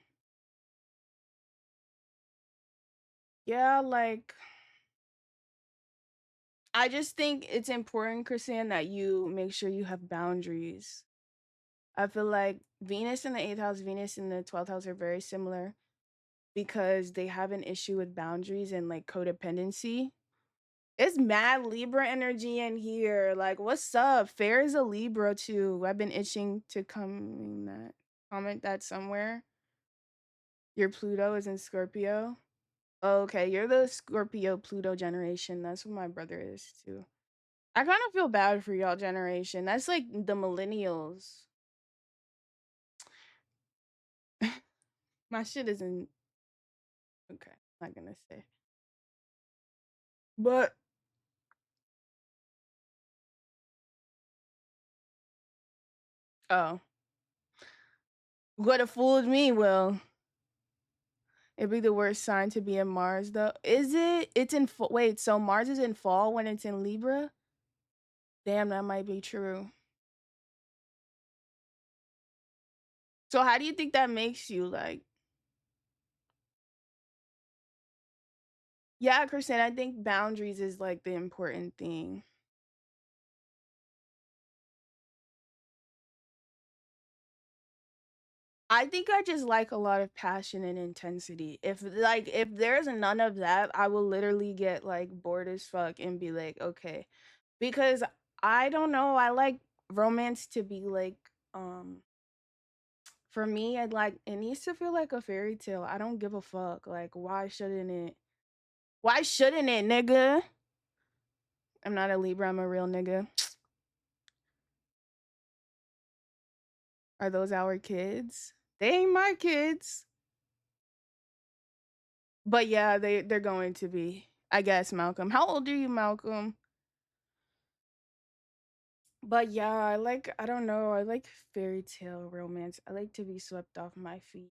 Yeah, like I just think it's important, Christian, that you make sure you have boundaries. I feel like Venus in the 8th house, Venus in the 12th house are very similar because they have an issue with boundaries and like codependency. It's mad Libra energy in here. Like, what's up? Fair is a Libra too. I've been itching to comment that somewhere. Your Pluto is in Scorpio. Okay, you're the Scorpio Pluto generation. That's what my brother is too. I kind of feel bad for y'all generation. That's like the millennials. My shit isn't okay. I'm not gonna say, but oh, would have fooled me. Will it'd be the worst sign to be in Mars though? Is it? It's in wait. So Mars is in fall when it's in Libra. Damn, that might be true. So how do you think that makes you like? Yeah, Kristen, I think boundaries is like the important thing. I think I just like a lot of passion and intensity. If there's none of that, I will literally get like bored as fuck and be like, okay. Because I don't know, I like romance to be like for me, I'd like it needs to feel like a fairy tale. I don't give a fuck. Like why shouldn't it? Why shouldn't it, nigga? I'm not a Libra, I'm a real nigga. Are those our kids? They ain't my kids. But yeah, they're going to be. I guess Malcolm. How old are you, Malcolm? But yeah, I don't know, I like fairy tale romance. I like to be swept off my feet.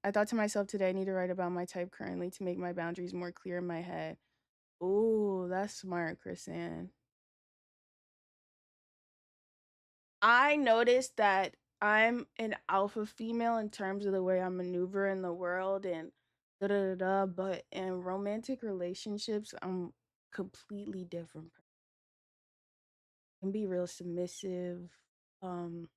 I thought to myself today I need to write about my type currently to make my boundaries more clear in my head. Ooh, that's smart, Chrisanne. I noticed that I'm an alpha female in terms of the way I maneuver in the world and da da da da, but in romantic relationships, I'm completely different. Can be real submissive. Um,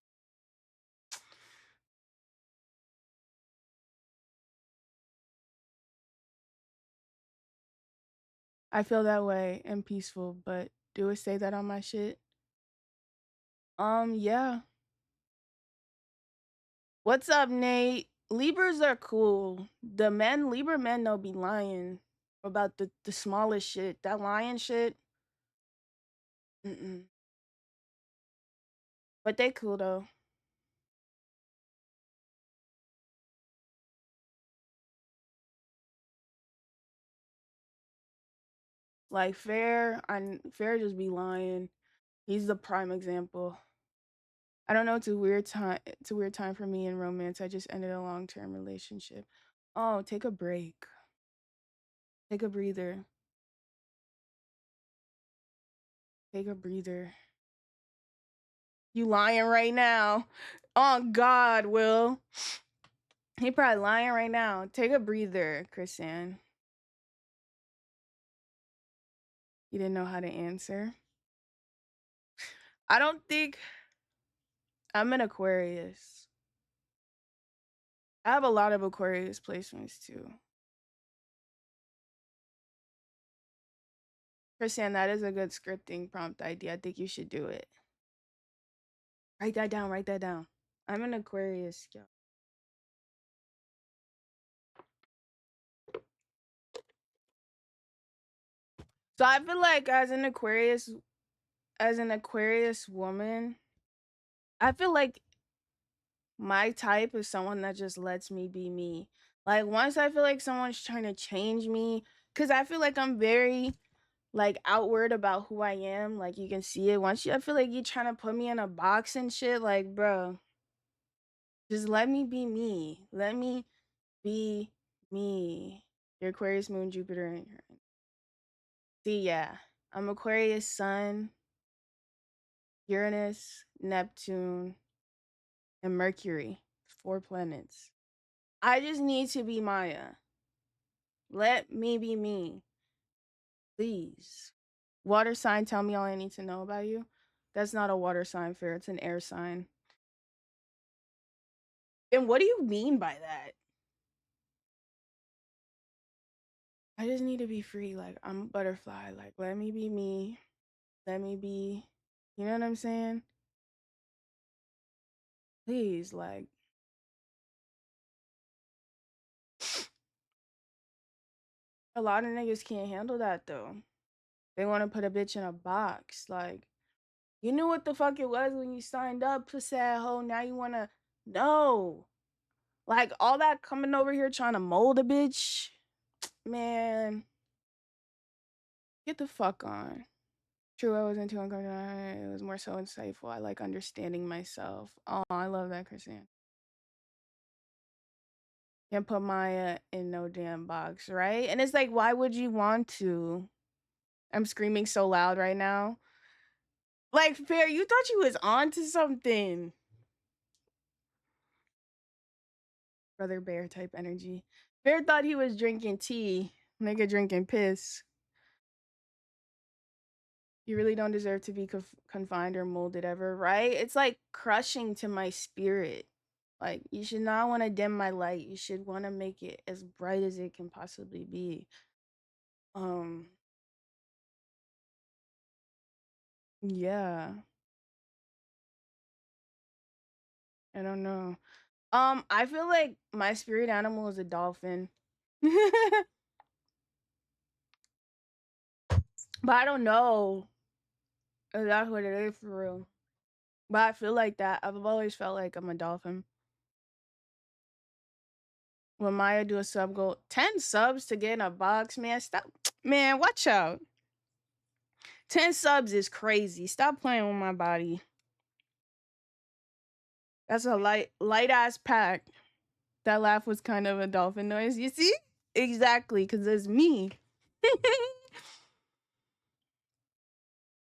I feel that way and peaceful, but do it say that on my shit? Yeah. What's up, Nate? Libras are cool. Libra men, they'll be lying about the smallest shit. That lion shit. Mm-mm. But they cool though. Like Fair just be lying. He's the prime example. I don't know. It's a weird time. It's a weird time for me in romance. I just ended a long-term relationship. Oh, take a break. Take a breather. Take a breather. You lying right now. Oh God, Will. He probably lying right now. Take a breather, Chrisanne. You didn't know how to answer. I don't think I'm an Aquarius. I have a lot of Aquarius placements too. Chrisanne, that is a good scripting prompt idea. I think you should do it. Write that down. Write that down. I'm an Aquarius, yo. So I feel like as an Aquarius woman, I feel like my type is someone that just lets me be me. Like once I feel like someone's trying to change me, cause I feel like I'm very like outward about who I am. Like you can see it. I feel like you're trying to put me in a box and shit. Like, bro, just let me be me. Let me be me. Your Aquarius moon, Jupiter, and your see, yeah. I'm Aquarius sun, Uranus, Neptune, and Mercury. 4 planets. I just need to be Maya. Let me be me. Please. Water sign, tell me all I need to know about you. That's not a water sign, Fair. It's an air sign. And what do you mean by that? I just need to be free. Like, I'm a butterfly. Like, let me be me. Let me be, you know what I'm saying? Please, like, a lot of niggas can't handle that though. They want to put a bitch in a box. Like, you knew what the fuck it was when you signed up, pussy hoe. Now you want to, no. Like, all that coming over here trying to mold a bitch. Man, get the fuck on. True, I wasn't too uncomfortable. It was more so insightful. I like understanding myself. Oh, I love that, Chrisanne. Can't put Maya in no damn box, right? And it's like, why would you want to? I'm screaming so loud right now. Like, Fair, you thought you was on to something. Brother Bear type energy. Fair thought he was drinking tea. Nigga drinking piss. You really don't deserve to be confined or molded ever, right? It's like crushing to my spirit. Like, you should not want to dim my light. You should want to make it as bright as it can possibly be. Yeah. I don't know. I feel like my spirit animal is a dolphin. But I don't know if that's what it is for real. But I feel like that. I've always felt like I'm a dolphin. When Maya do a sub goal, 10 subs to get in a box, man. Stop. Man, watch out. 10 subs is crazy. Stop playing with my body. That's a light ass pack. That laugh was kind of a dolphin noise. You see? Exactly, because it's me.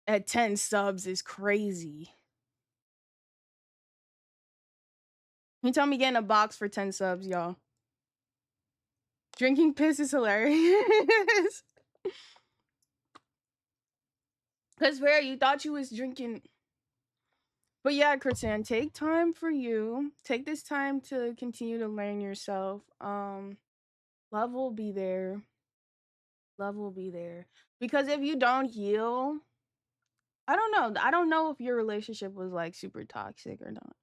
At 10 subs is crazy. You tell me getting a box for 10 subs, y'all. Drinking piss is hilarious. Cause Fair, you thought you was drinking. But yeah, Kristian, take time for you. Take this time to continue to learn yourself. Love will be there. Love will be there. Because if you don't heal, I don't know. I don't know if your relationship was like super toxic or not.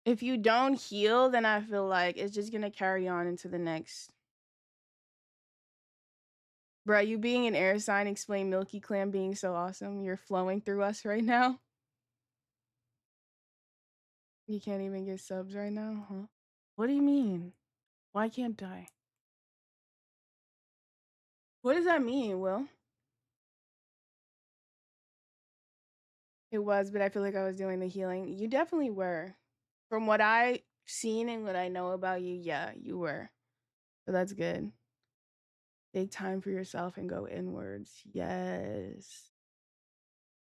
If you don't heal, then I feel like it's just gonna carry on into the next. Bruh, you being an air sign explain Milky Clam being so awesome. You're flowing through us right now. You can't even get subs right now, huh? What do you mean? Why can't I? What does that mean, Will? It was, but I feel like I was doing the healing. You definitely were. From what I've seen and what I know about you, yeah, you were. So that's good. Take time for yourself and go inwards. Yes.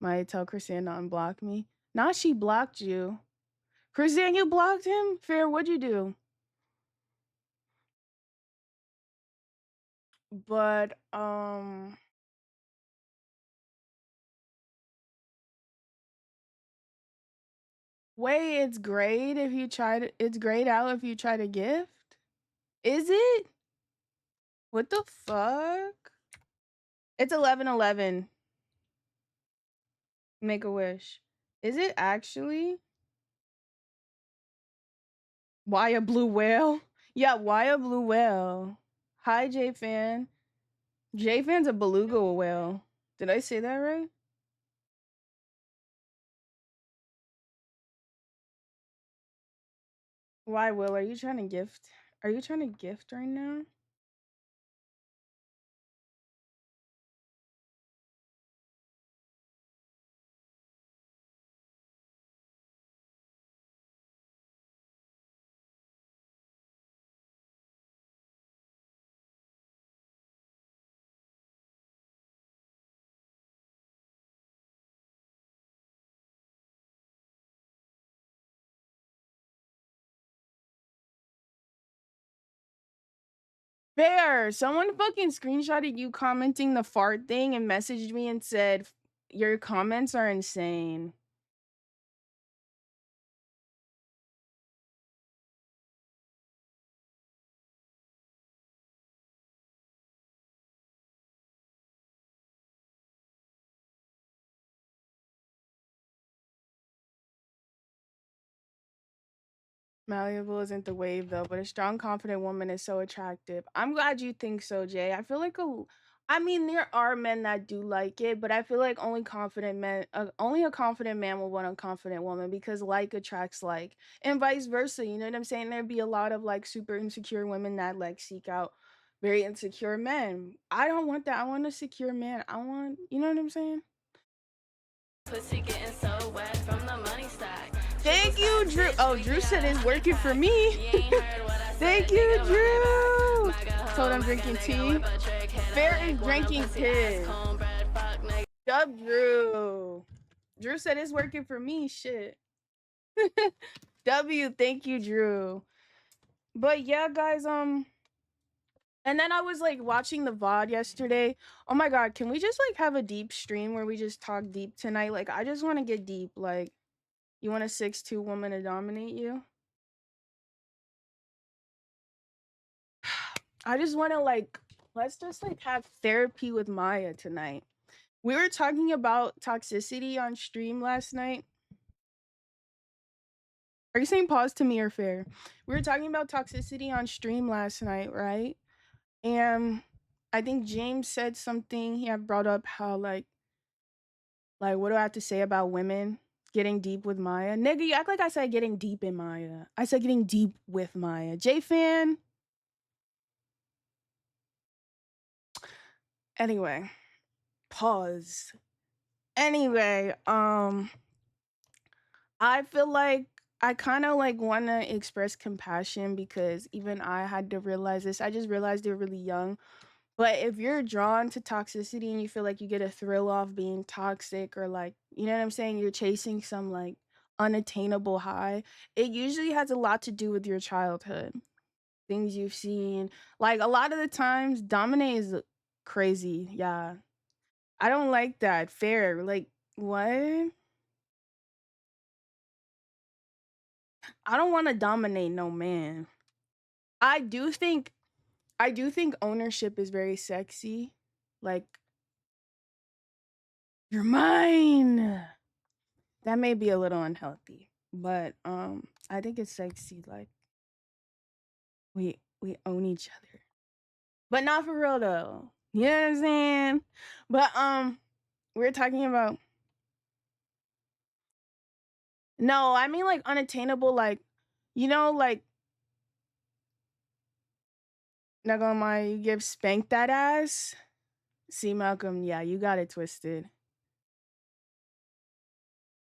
Might tell Chrisanne to unblock me. Nah, she blocked you. Chrisanne, you blocked him? Fair, what'd you do? But, wait, it's grayed if you try to, it's grayed out if you try to gift? Is it? What the fuck? It's 11/11. Make a wish. Is it actually? Why a blue whale? Yeah, why a blue whale? Hi, J Fan. J Fan's a beluga whale. Did I say that right? Why, Will? Are you trying to gift? Are you trying to gift right now? Fair. Someone fucking screenshotted you commenting the fart thing and messaged me and said, your comments are insane. Malleable isn't the wave though, but a strong, confident woman is so attractive. I'm glad you think so, Jay. I feel like I mean, there are men that do like it, but I feel like only confident men, only a confident man will want a confident woman because like attracts like, and vice versa. You know what I'm saying? There'd be a lot of like super insecure women that like seek out very insecure men. I don't want that. I want a secure man. I want, you know what I'm saying? Pussy getting so wet from the money stack. Thank you, Drew. Oh, Drew said it's working for me. Thank you, Drew. Told I'm drinking tea. Fair is drinking piss. Dub Drew. Drew said it's working for me. Shit. W. Thank you, Drew. But yeah, guys. And then I was like watching the VOD yesterday. Oh my god, can we just like have a deep stream where we just talk deep tonight? Like, I just want to get deep. Like, you want a 6'2" woman to dominate you? I just want to like, let's just like have therapy with Maya tonight. We were talking about toxicity on stream last night. Are you saying pause to me or fair? We were talking about toxicity on stream last night, right? And I think James said something. He had brought up how like what do I have to say about women getting deep with Maya? Nigga, you act like I said getting deep in Maya. I said getting deep with Maya. J-Fan. Anyway, pause. Anyway, I feel like I kind of like want to express compassion because even I had to realize this. I just realized they're really young. But if you're drawn to toxicity and you feel like you get a thrill off being toxic or like, you know what I'm saying, you're chasing some like unattainable high, it usually has a lot to do with your childhood. Things you've seen. Like a lot of the times, dominate is crazy. Yeah. I don't like that. Fair. Like, what? I don't want to dominate no man. I do think ownership is very sexy. Like, you're mine. That may be a little unhealthy, but I think it's sexy. Like, we own each other, but not for real though. You know what I'm saying? But we're talking about no, I mean like unattainable, like, you know, like, not gonna lie, you give Spank that ass. See, Malcolm, yeah, you got it twisted.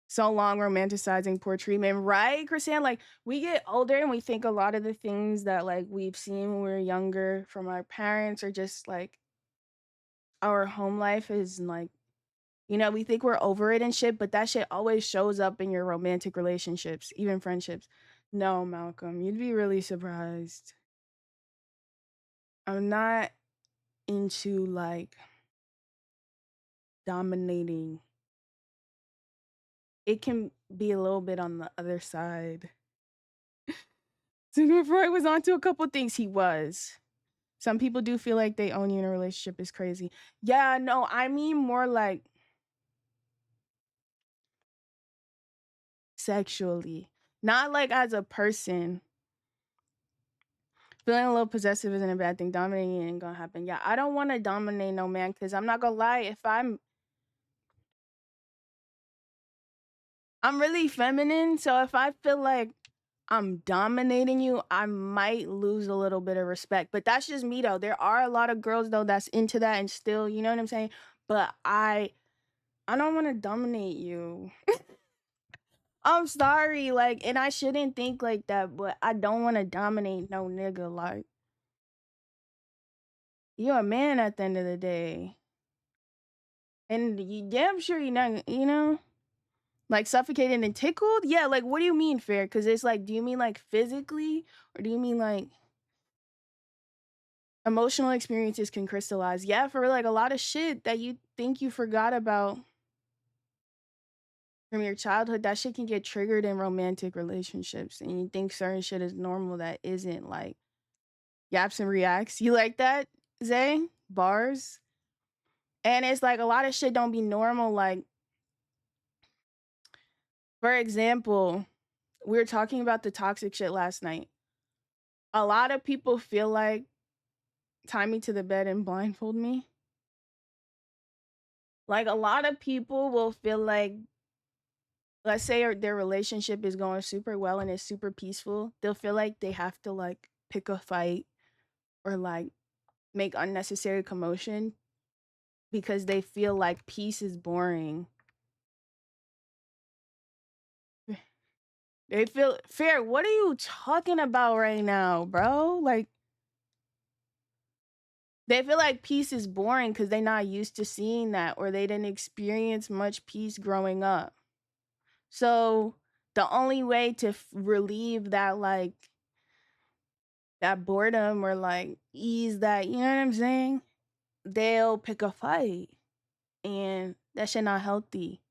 So long romanticizing poor treatment, right, Chrisanne? Like, we get older and we think a lot of the things that like we've seen when we were younger from our parents or just like our home life is like, you know, we think we're over it and shit, but that shit always shows up in your romantic relationships, even friendships. No, Malcolm, you'd be really surprised. I'm not into like dominating. It can be a little bit on the other side. Sigmund Freud was onto a couple things. He was. Some people do feel like they own you in a relationship is crazy. Yeah, no, I mean more like sexually, not like as a person. Feeling a little possessive isn't a bad thing. Dominating ain't gonna happen. Yeah, I don't want to dominate no man because I'm not gonna lie. If I'm really feminine, so if I feel like I'm dominating you, I might lose a little bit of respect. But that's just me though. There are a lot of girls though that's into that and still, you know what I'm saying? But I don't want to dominate you. I'm sorry, like, and I shouldn't think like that, but I don't want to dominate no nigga. Like, you're a man at the end of the day. And you damn sure you're not, you know? Like suffocated and tickled? Yeah, like what do you mean fair? Because it's like, do you mean like physically? Or do you mean like Emotional experiences can crystallize. Yeah, for like a lot of shit that you think you forgot about from your childhood, that shit can get triggered in romantic relationships, and you think certain shit is normal that isn't. Like yaps and reacts. You like that, Zay? Bars. And it's like a lot of shit don't be normal. Like, for example, we were talking about the toxic shit last night. A lot of people feel like tie me to the bed and blindfold me. Like a lot of people will feel like, let's say their relationship is going super well and it's super peaceful. They'll feel like they have to like pick a fight or like make unnecessary commotion because they feel like peace is boring. They feel fair. What are you talking about right now, bro? Like they feel like peace is boring because they're not used to seeing that or they didn't experience much peace growing up. So the only way to relieve that like that boredom or like ease that, you know what I'm saying? They'll pick a fight. And that shit not healthy.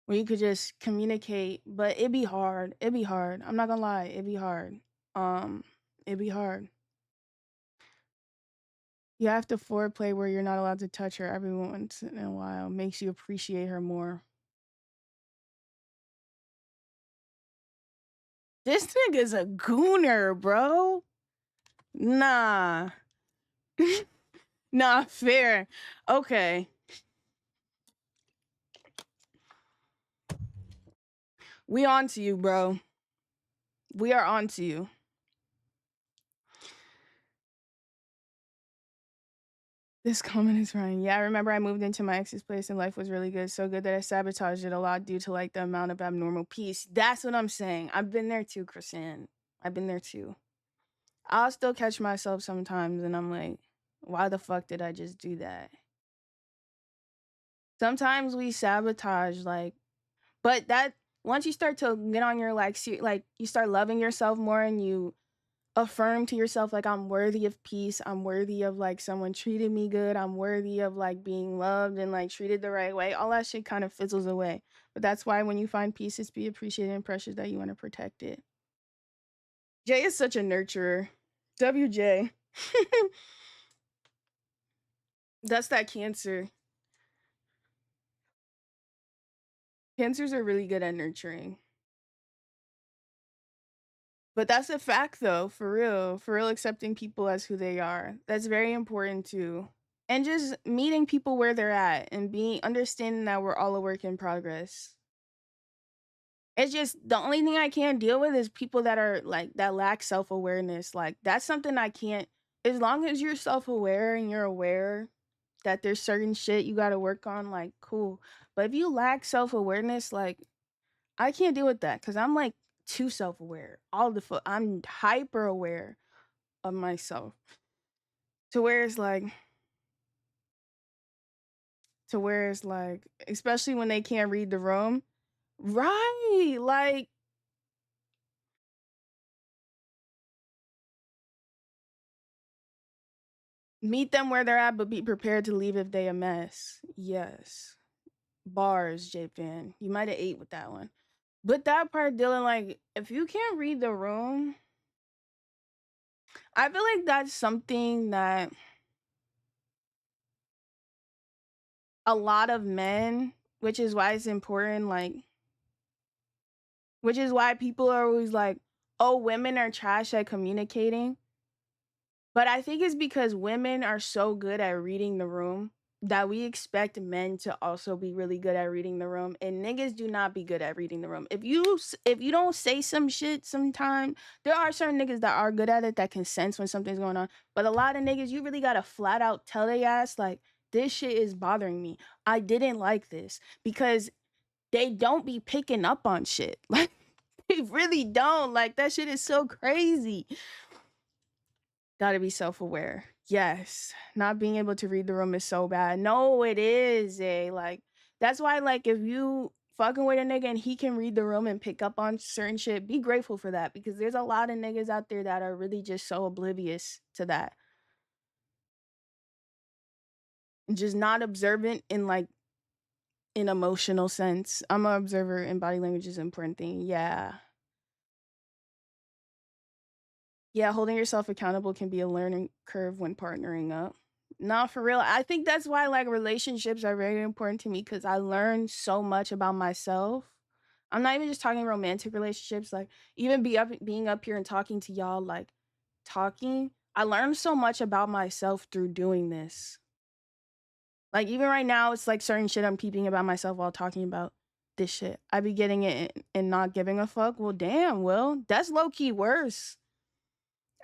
Where you could just communicate, but it'd be hard. It'd be hard. I'm not gonna lie, it'd be hard. Um, it'd be hard. You have to foreplay where you're not allowed to touch her every once in a while. Makes you appreciate her more. This nigga's a gooner, bro. Nah. Nah, fair. Okay. We on to you, bro. We are on to you. This comment is Ryan. Yeah, I remember I moved into my ex's place and life was really good. So good that I sabotaged it a lot due to like the amount of abnormal peace. That's what I'm saying. I've been there too, Chrisanne. I've been there too. I'll still catch myself sometimes and I'm like, why the fuck did I just do that? Sometimes we sabotage like, but that once you start to get on your like you start loving yourself more and you affirm to yourself like I'm worthy of peace, I'm worthy of like someone treating me good, I'm worthy of like being loved and like treated the right way. All that shit kind of fizzles away. But that's why when you find peace, it's be appreciated and precious that you want to protect it. Jay is such a nurturer. WJ. That's that Cancer. Cancers are really good at nurturing. But that's a fact though, for real. For real, accepting people as who they are. That's very important too. And just meeting people where they're at and being understanding that we're all a work in progress. It's just the only thing I can't deal with is people that are like that lack self-awareness. Like that's something I can't, as long as you're self-aware and you're aware that there's certain shit you got to work on, like cool. But if you lack self-awareness, like I can't deal with that cuz I'm like too self-aware. I'm hyper aware of myself. To where it's like especially when they can't read the room. Right. Like meet them where they're at, but be prepared to leave if they a mess. Yes. Bars, J Fan. You might have ate with that one. But that part, Dylan, like, if you can't read the room, I feel like that's something that a lot of men, which is why it's important, like, which is why people are always like, oh, women are trash at communicating. But I think it's because women are so good at reading the room that we expect men to also be really good at reading the room, and niggas do not be good at reading the room. If you don't say some shit sometime, there are certain niggas that are good at it that can sense when something's going on. But a lot of niggas, you really gotta flat out tell they ass like this shit is bothering me. I didn't like this because they don't be picking up on shit. Like they really don't. Like that shit is so crazy. Gotta be self-aware. Yes. Not being able to read the room is so bad. No, it is, like that's why like if you fucking with a nigga and he can read the room and pick up on certain shit, be grateful for that because there's a lot of niggas out there that are really just so oblivious to that. just not observant in like in emotional sense. I'm an observer and body language is an important thing. Yeah. Yeah, holding yourself accountable can be a learning curve when partnering up. Not for real. I think that's why like relationships are very important to me because I learned so much about myself. I'm not even just talking romantic relationships, like even being up here and talking to y'all, like talking. I learned so much about myself through doing this. Like even right now, it's like certain shit I'm keeping about myself while talking about this shit. I be getting it and not giving a fuck. Well, damn, Will, that's low key worse.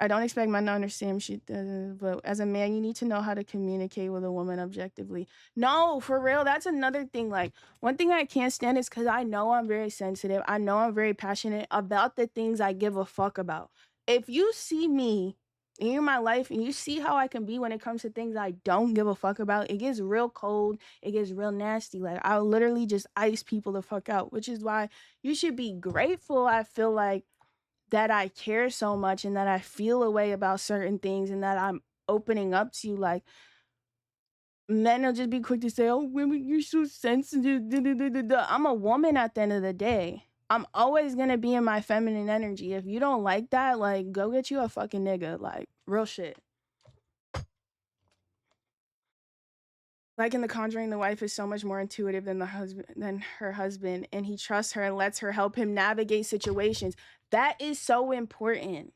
I don't expect men to understand shit, but as a man, you need to know how to communicate with a woman objectively. No, for real, that's another thing. Like, one thing I can't stand is because I know I'm very sensitive. I know I'm very passionate about the things I give a fuck about. If you see me in my life and you see how I can be when it comes to things I don't give a fuck about, it gets real cold. It gets real nasty. Like, I'll literally just ice people the fuck out, which is why you should be grateful. I feel like that I care so much and that I feel a way about certain things and that I'm opening up to you. Like, men will just be quick to say, oh, women, you're so sensitive. Da, da, da, da, da. I'm a woman at the end of the day. I'm always going to be in my feminine energy. If you don't like that, like, go get you a fucking nigga. Like, real shit. Like in The Conjuring, the wife is so much more intuitive than her husband, and he trusts her and lets her help him navigate situations. That is so important.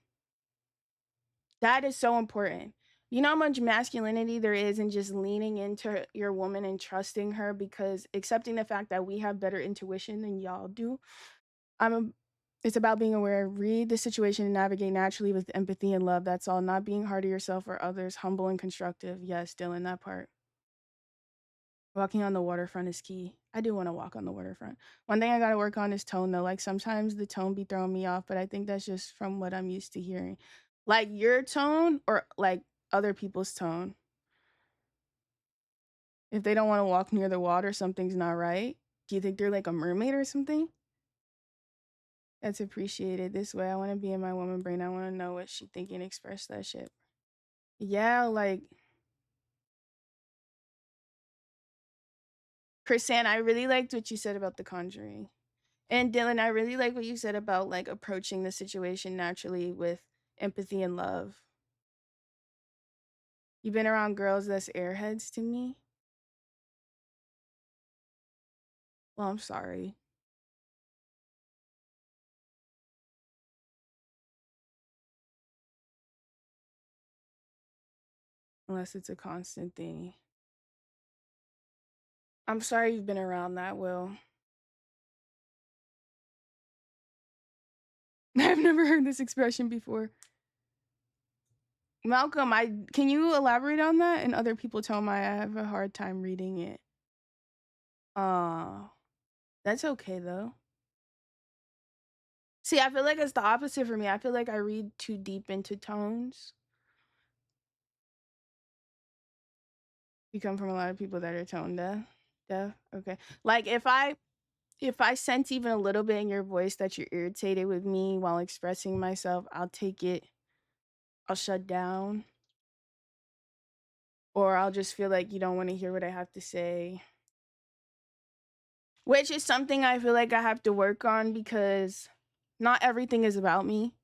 That is so important. You know how much masculinity there is in just leaning into your woman and trusting her because accepting the fact that we have better intuition than y'all do. It's about being aware, read the situation and navigate naturally with empathy and love. That's all. Not being hard to yourself or others, humble and constructive. Yes, Dylan, that part. Walking on the waterfront is key. I do want to walk on the waterfront. One thing I got to work on is tone though. Like sometimes the tone be throwing me off, but I think that's just from what I'm used to hearing. Like your tone or like other people's tone. If they don't want to walk near the water, something's not right. Do you think they're like a mermaid or something? That's appreciated. This way I want to be in my woman brain. I want to know what she thinking and express that shit. Yeah, like Chrisanne, I really liked what you said about The Conjuring. And Dylan, I really like what you said about like approaching the situation naturally with empathy and love. You've been around girls that's airheads to me. Well, I'm sorry. Unless it's a constant thing. I'm sorry you've been around that, Will. I've never heard this expression before. Malcolm, can you elaborate on that? And other people tell me I have a hard time reading it. That's okay though. See, I feel like it's the opposite for me. I feel like I read too deep into tones. You come from a lot of people that are tone deaf. Okay. Like if I sense even a little bit in your voice that you're irritated with me while expressing myself, I'll take it. I'll shut down. Or I'll just feel like you don't want to hear what I have to say. Which is something I feel like I have to work on because not everything is about me.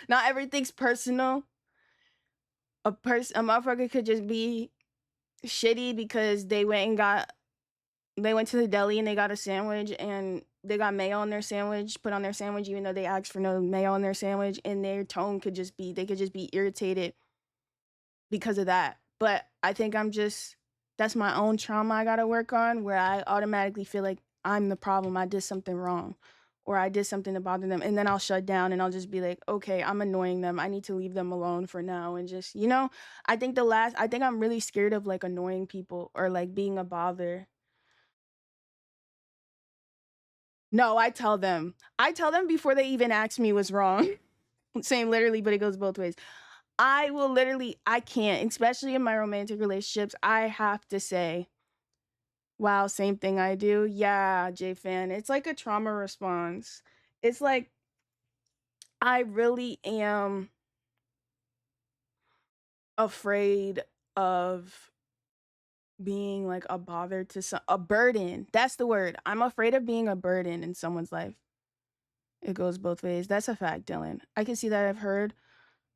Not everything's personal. A motherfucker could just be shitty because they went to the deli and they got a sandwich and they got mayo on their sandwich, put on their sandwich, even though they asked for no mayo on their sandwich, and their tone could just be, they could just be irritated because of that. But I think that's my own trauma I gotta work on, where I automatically feel like I'm the problem. I did something wrong or I did something to bother them. And then I'll shut down and I'll just be like, okay, I'm annoying them. I need to leave them alone for now. And just, I think I'm really scared of like annoying people or like being a bother. No, I tell them. I tell them before they even ask me what's wrong. Same literally, but it goes both ways. I can't, especially in my romantic relationships, I have to say, wow, same thing I do. Yeah, J fan. It's like a trauma response. It's like I really am afraid of being like a bother to a burden. That's the word. I'm afraid of being a burden in someone's life. It goes both ways. That's a fact, Dylan. I can see that. I've heard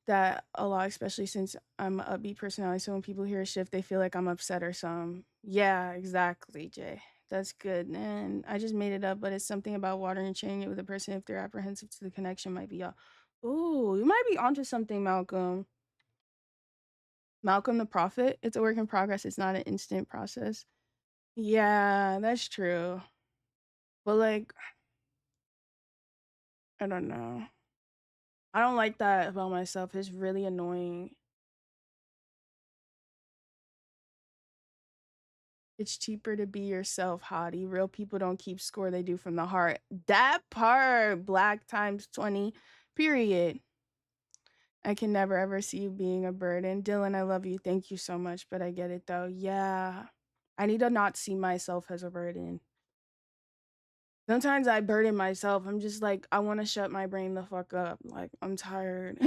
that a lot, especially since I'm an upbeat personality. So when people hear a shift, they feel like I'm upset or something. Yeah, exactly, Jay. That's good. And I just made it up, but it's something about water and sharing it with a person if they're apprehensive to the connection might be off. Ooh, you might be onto something, Malcolm. Malcolm the Prophet. It's a work in progress. It's not an instant process. Yeah, that's true. But like, I don't know. I don't like that about myself. It's really annoying. It's cheaper to be yourself, hottie. Real people don't keep score, they do from the heart. That part, black times 20, period. I can never ever see you being a burden. Dylan, I love you. Thank you so much, but I get it though. Yeah. I need to not see myself as a burden. Sometimes I burden myself. I'm just like, I want to shut my brain the fuck up. Like, I'm tired.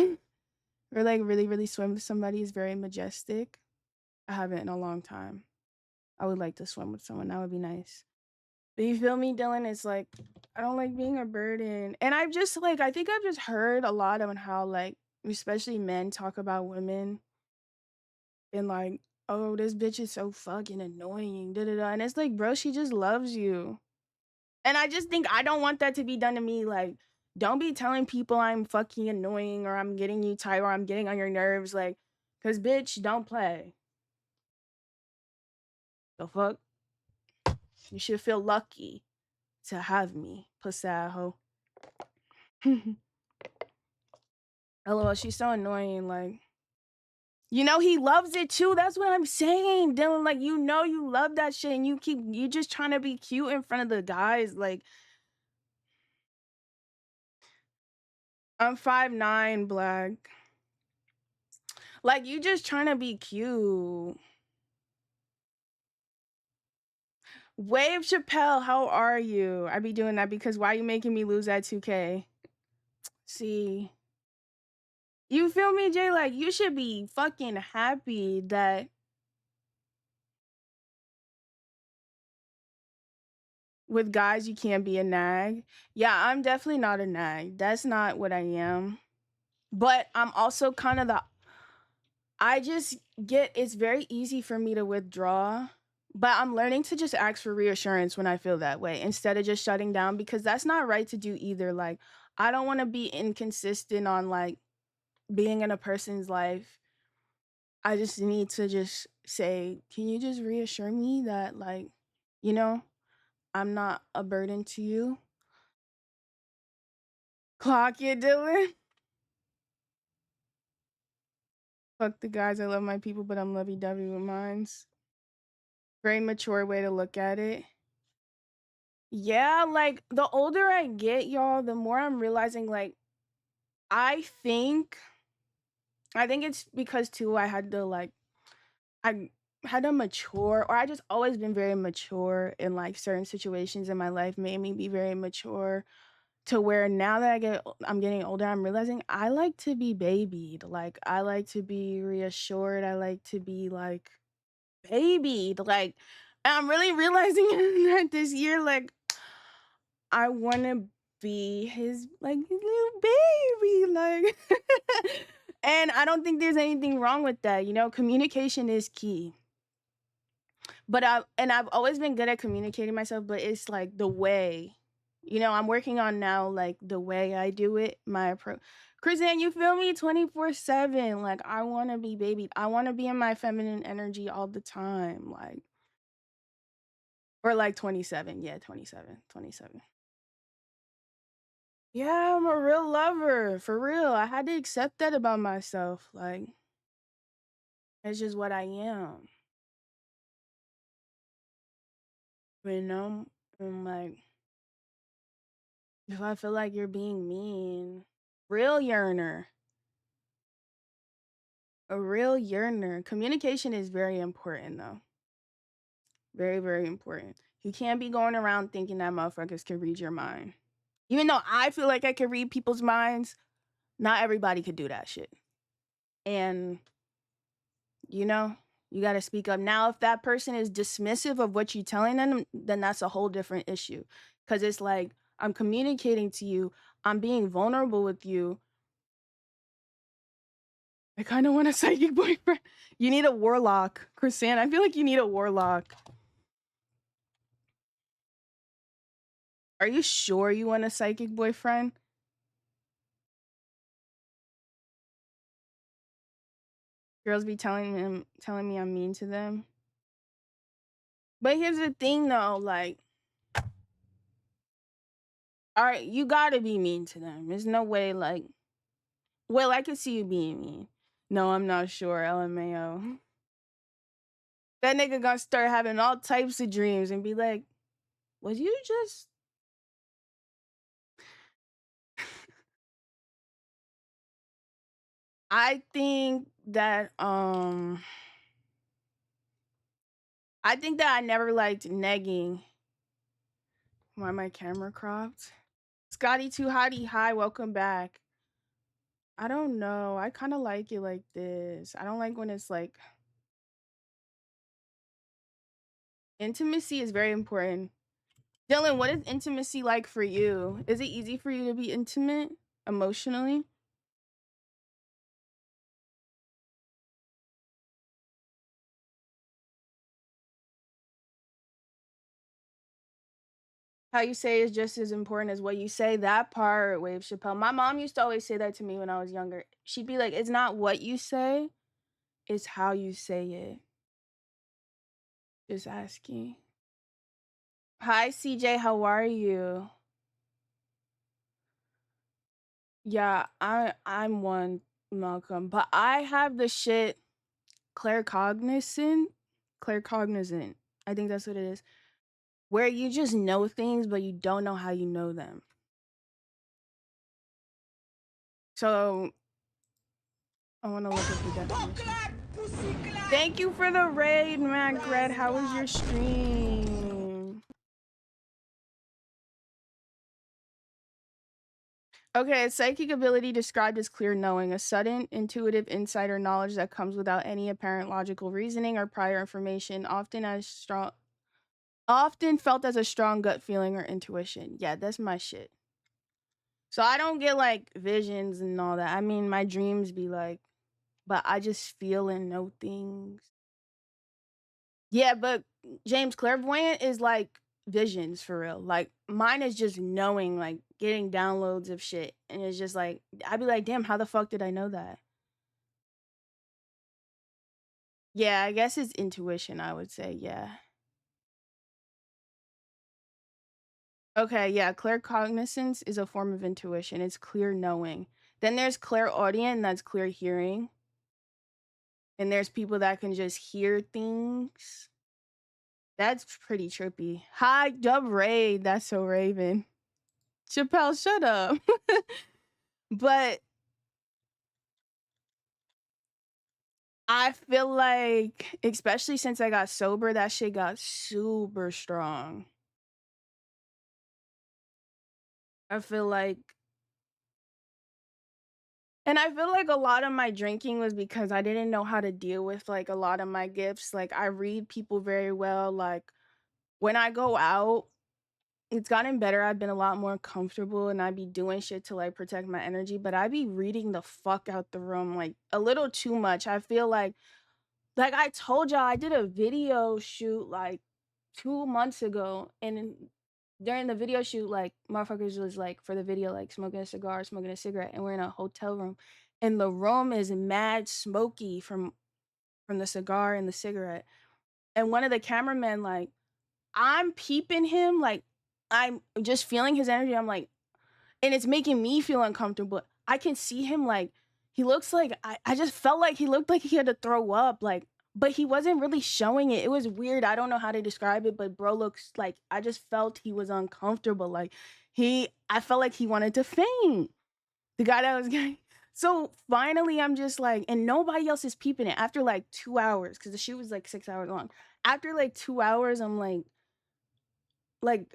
Or like really, really swim with somebody is very majestic. I haven't in a long time. I would like to swim with someone. That would be nice. But you feel me, Dylan? It's like, I don't like being a burden. And I've just like, I think I've just heard a lot on how like, especially men talk about women and like, oh, this bitch is so fucking annoying. Da da da. And it's like, bro, she just loves you. And I just think I don't want that to be done to me. Like, don't be telling people I'm fucking annoying or I'm getting you tired or I'm getting on your nerves. Like, cause bitch, don't play. The fuck? You should feel lucky to have me, pussy hoe. LOL, she's so annoying. Like, you know, he loves it too. That's what I'm saying, Dylan. Like, you know, you love that shit and you just trying to be cute in front of the guys. Like, I'm 5'9", black. Like, you just trying to be cute. Wave Chappelle, how are you? I be doing that because why you making me lose that 2K? See, you feel me, Jay? Like, you should be fucking happy that with guys you can't be a nag. Yeah, I'm definitely not a nag. That's not what I am. But I'm also kind of I just get, it's very easy for me to withdraw. But I'm learning to just ask for reassurance when I feel that way instead of just shutting down because that's not right to do either. Like, I don't want to be inconsistent on like being in a person's life. I just need to just say, can you just reassure me that like, you know, I'm not a burden to you? Clock it, Dylan. Fuck the guys. I love my people, but I'm lovey-dovey with mines. Very mature way to look at it. Yeah, like the older I get, y'all, the more I'm realizing like I think it's because too I had to like I had to mature or I just always been very mature in like certain situations in my life made me be very mature to where now that I'm getting older, I'm realizing I like to be babied. Like I like to be reassured. I like to be like babied. Like I'm really realizing that this year, like I want to be his like his little baby, like. And I don't think there's anything wrong with that. You know, communication is key. But I've always been good at communicating myself, but it's like the way, you know, I'm working on now, like the way I do it, my approach. Chrisanne, you feel me? 24/7. Like I want to be babied. I want to be in my feminine energy all the time. Like, or like 27. Yeah, 27. 27. Yeah, I'm a real lover. For real. I had to accept that about myself. Like, it's just what I am. You know? And like, if I feel like you're being mean, real yearner. A real yearner. Communication is very important though. Very, very important. You can't be going around thinking that motherfuckers can read your mind. Even though I feel like I can read people's minds, not everybody could do that shit. And You know, you got to speak up. Now, if that person is dismissive of what you're telling them, then that's a whole different issue. Because it's like, I'm communicating to you, I'm being vulnerable with you. I kind of want a psychic boyfriend. You need a warlock, Chrisanne. I feel like you need a warlock. Are you sure you want a psychic boyfriend? Girls be telling me I'm mean to them. But here's the thing though, like, all right, you gotta be mean to them. There's no way, like, well, I can see you being mean. No, I'm not sure, LMAO. That nigga gonna start having all types of dreams and be like, was you just... I think that I never liked negging. Why my camera cropped? Scotty Too Hottie, hi, welcome back. I don't know. I kind of like it like this. I don't like when it's like... Intimacy is very important. Dylan, what is intimacy like for you? Is it easy for you to be intimate emotionally? How you say is just as important as what you say. That part, Wave Chappelle. My mom used to always say that to me when I was younger. She'd be like, it's not what you say, it's how you say it. Just asking. Hi, CJ, how are you? Yeah, I'm one, Malcolm. But I have the shit claircognizant. Claircognizant. I think that's what it is. Where you just know things, but you don't know how you know them. So I want to look at the definition. Thank you for the raid, Magret. How was your stream? Okay, psychic ability described as clear knowing, a sudden, intuitive insight or knowledge that comes without any apparent logical reasoning or prior information, often felt as a strong gut feeling or intuition. Yeah, that's my shit. So I don't get like visions and all that. I mean, my dreams be like, but I just feel and know things. Yeah, but James, clairvoyant is like visions for real. Like mine is just knowing, like getting downloads of shit. And it's just like, I'd be like, damn, how the fuck did I know that? Yeah, I guess it's intuition, I would say. Yeah. Okay, yeah, claircognizance is a form of intuition. It's clear knowing. Then there's clairaudient, that's clear hearing. And there's people that can just hear things. That's pretty trippy. Hi, Dub Raid. That's so Raven. Chappelle, shut up. But I feel like, especially since I got sober, that shit got super strong. I feel like... And I feel like a lot of my drinking was because I didn't know how to deal with like a lot of my gifts. Like I read people very well. Like when I go out, it's gotten better. I've been a lot more comfortable and I be doing shit to like protect my energy, but I be reading the fuck out the room like a little too much. I feel like I told y'all, I did a video shoot like 2 months ago, and during the video shoot, like motherfuckers was like for the video, like smoking a cigar, smoking a cigarette, and we're in a hotel room, and the room is mad smoky from the cigar and the cigarette. And one of the cameramen, like, I'm peeping him, like I'm just feeling his energy. I'm like, and it's making me feel uncomfortable. I can see him like he looks like I just felt like he looked like he had to throw up, like, but he wasn't really showing it. It was weird. I don't know how to describe it, but bro looks like, I just felt he was uncomfortable. Like I felt like he wanted to faint. The guy that was getting... So finally I'm just like, and nobody else is peeping it after like 2 hours, because the shoot was like 6 hours long. After like 2 hours, I'm like,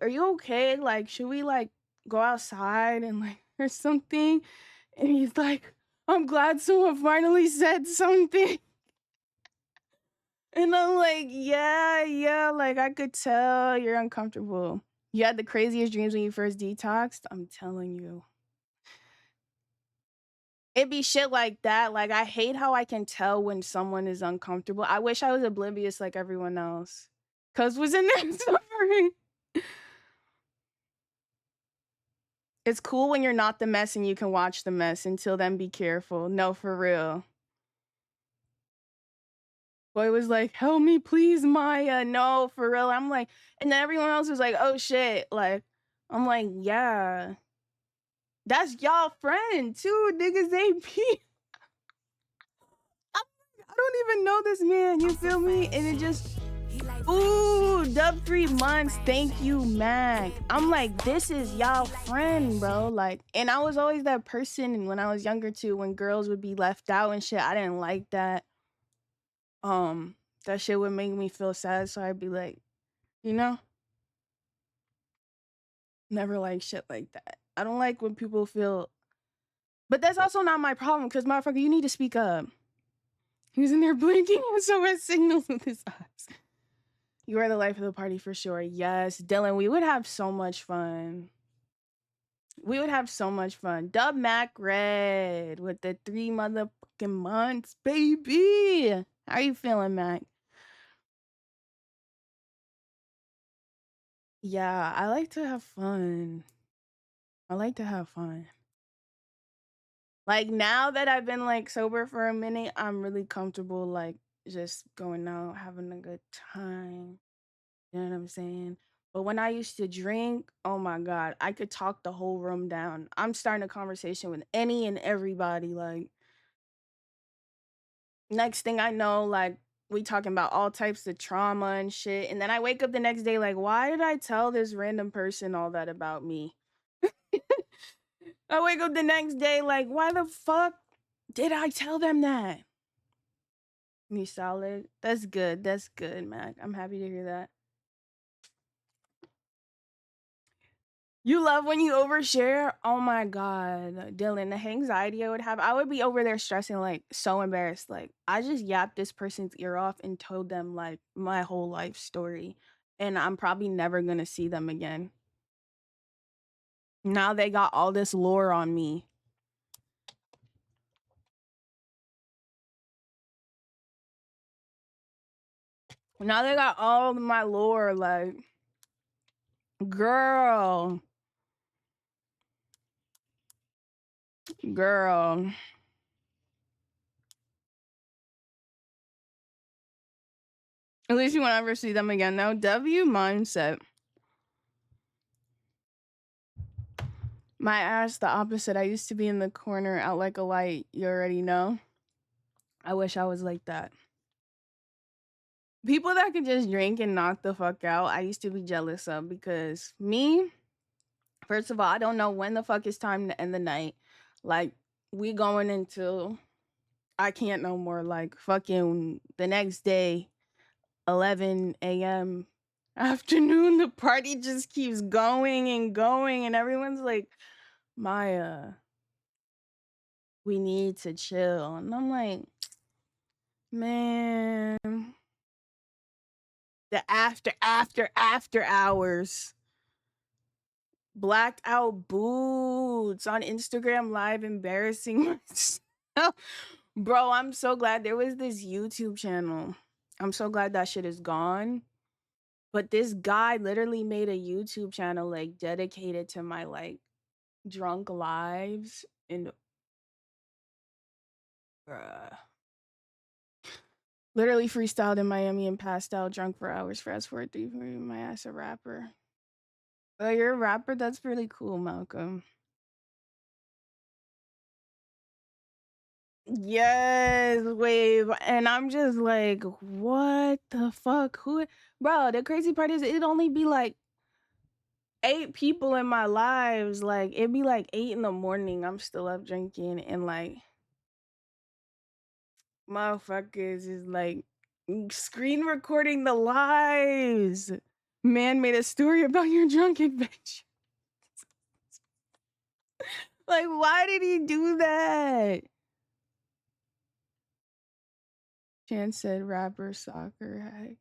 are you okay? Like, should we like go outside and like or something? And he's like, I'm glad someone finally said something. And I'm like, yeah, like I could tell you're uncomfortable. You had the craziest dreams when you first detoxed. I'm telling you. It be shit like that. Like, I hate how I can tell when someone is uncomfortable. I wish I was oblivious like everyone else. Cause was in there suffering. It's cool when you're not the mess and you can watch the mess. Until then, be careful. No, for real. Boy was like, help me, please, Maya. No, for real. I'm like, and then everyone else was like, oh shit. Like, I'm like, yeah. That's y'all friend too, niggas. They be. I don't even know this man. You feel me? And it just. Ooh, dub 3 months. Thank you, Mac. I'm like, this is y'all friend, bro. Like, and I was always that person when I was younger too, when girls would be left out and shit. I didn't like that. That shit would make me feel sad. So I'd be like, you know, never like shit like that. I don't like when people feel, but that's also not my problem because motherfucker, you need to speak up. He was in there blinking so much signals with his eyes. You are the life of the party for sure. Yes, Dylan, we would have so much fun. We would have so much fun. Dub Mac Red with the 3 motherfucking months, baby. How you feeling, Mac? Yeah, I like to have fun. I like to have fun. Like now that I've been like sober for a minute, I'm really comfortable like just going out, having a good time. You know what I'm saying? But when I used to drink, oh my God, I could talk the whole room down. I'm starting a conversation with any and everybody. Like, next thing I know, like, we talking about all types of trauma and shit. And then I wake up the next day, like, why did I tell this random person all that about me? I wake up the next day, like, why the fuck did I tell them that? Me solid. That's good. That's good, Mac. I'm happy to hear that. You love when you overshare? Oh my God. Dylan, the anxiety I would have, I would be over there stressing, like, so embarrassed. Like, I just yapped this person's ear off and told them, like, my whole life story. And I'm probably never gonna see them again. Now they got all this lore on me. Now they got all my lore, like, girl. Girl. At least you won't ever see them again, though. W mindset. My ass, the opposite. I used to be in the corner out like a light. You already know. I wish I was like that. People that could just drink and knock the fuck out, I used to be jealous of because me, first of all, I don't know when the fuck it's time to end the night. Like, we going into, I can't no more. Like, fucking the next day, 11 a.m. afternoon, the party just keeps going and going, and everyone's like, Maya, we need to chill. And I'm like, man, the after hours. Blacked out boots on Instagram live embarrassing myself. Bro, I'm so glad there was this YouTube channel. I'm so glad that shit is gone. But this guy literally made a YouTube channel like dedicated to my like drunk lives and literally freestyled in Miami and passed out drunk for hours. Fast forward 3 my ass a rapper. Oh, you're a rapper? That's pretty cool, Malcolm. Yes, wave. And I'm just like, what the fuck? Who, bro, the crazy part is it'd only be like 8 people in my lives. Like, it'd be like 8 in the morning. I'm still up drinking and like motherfuckers is like screen recording the lives. Man made a story about your drunk adventure. Like, why did he do that? Chance said rapper soccer hack.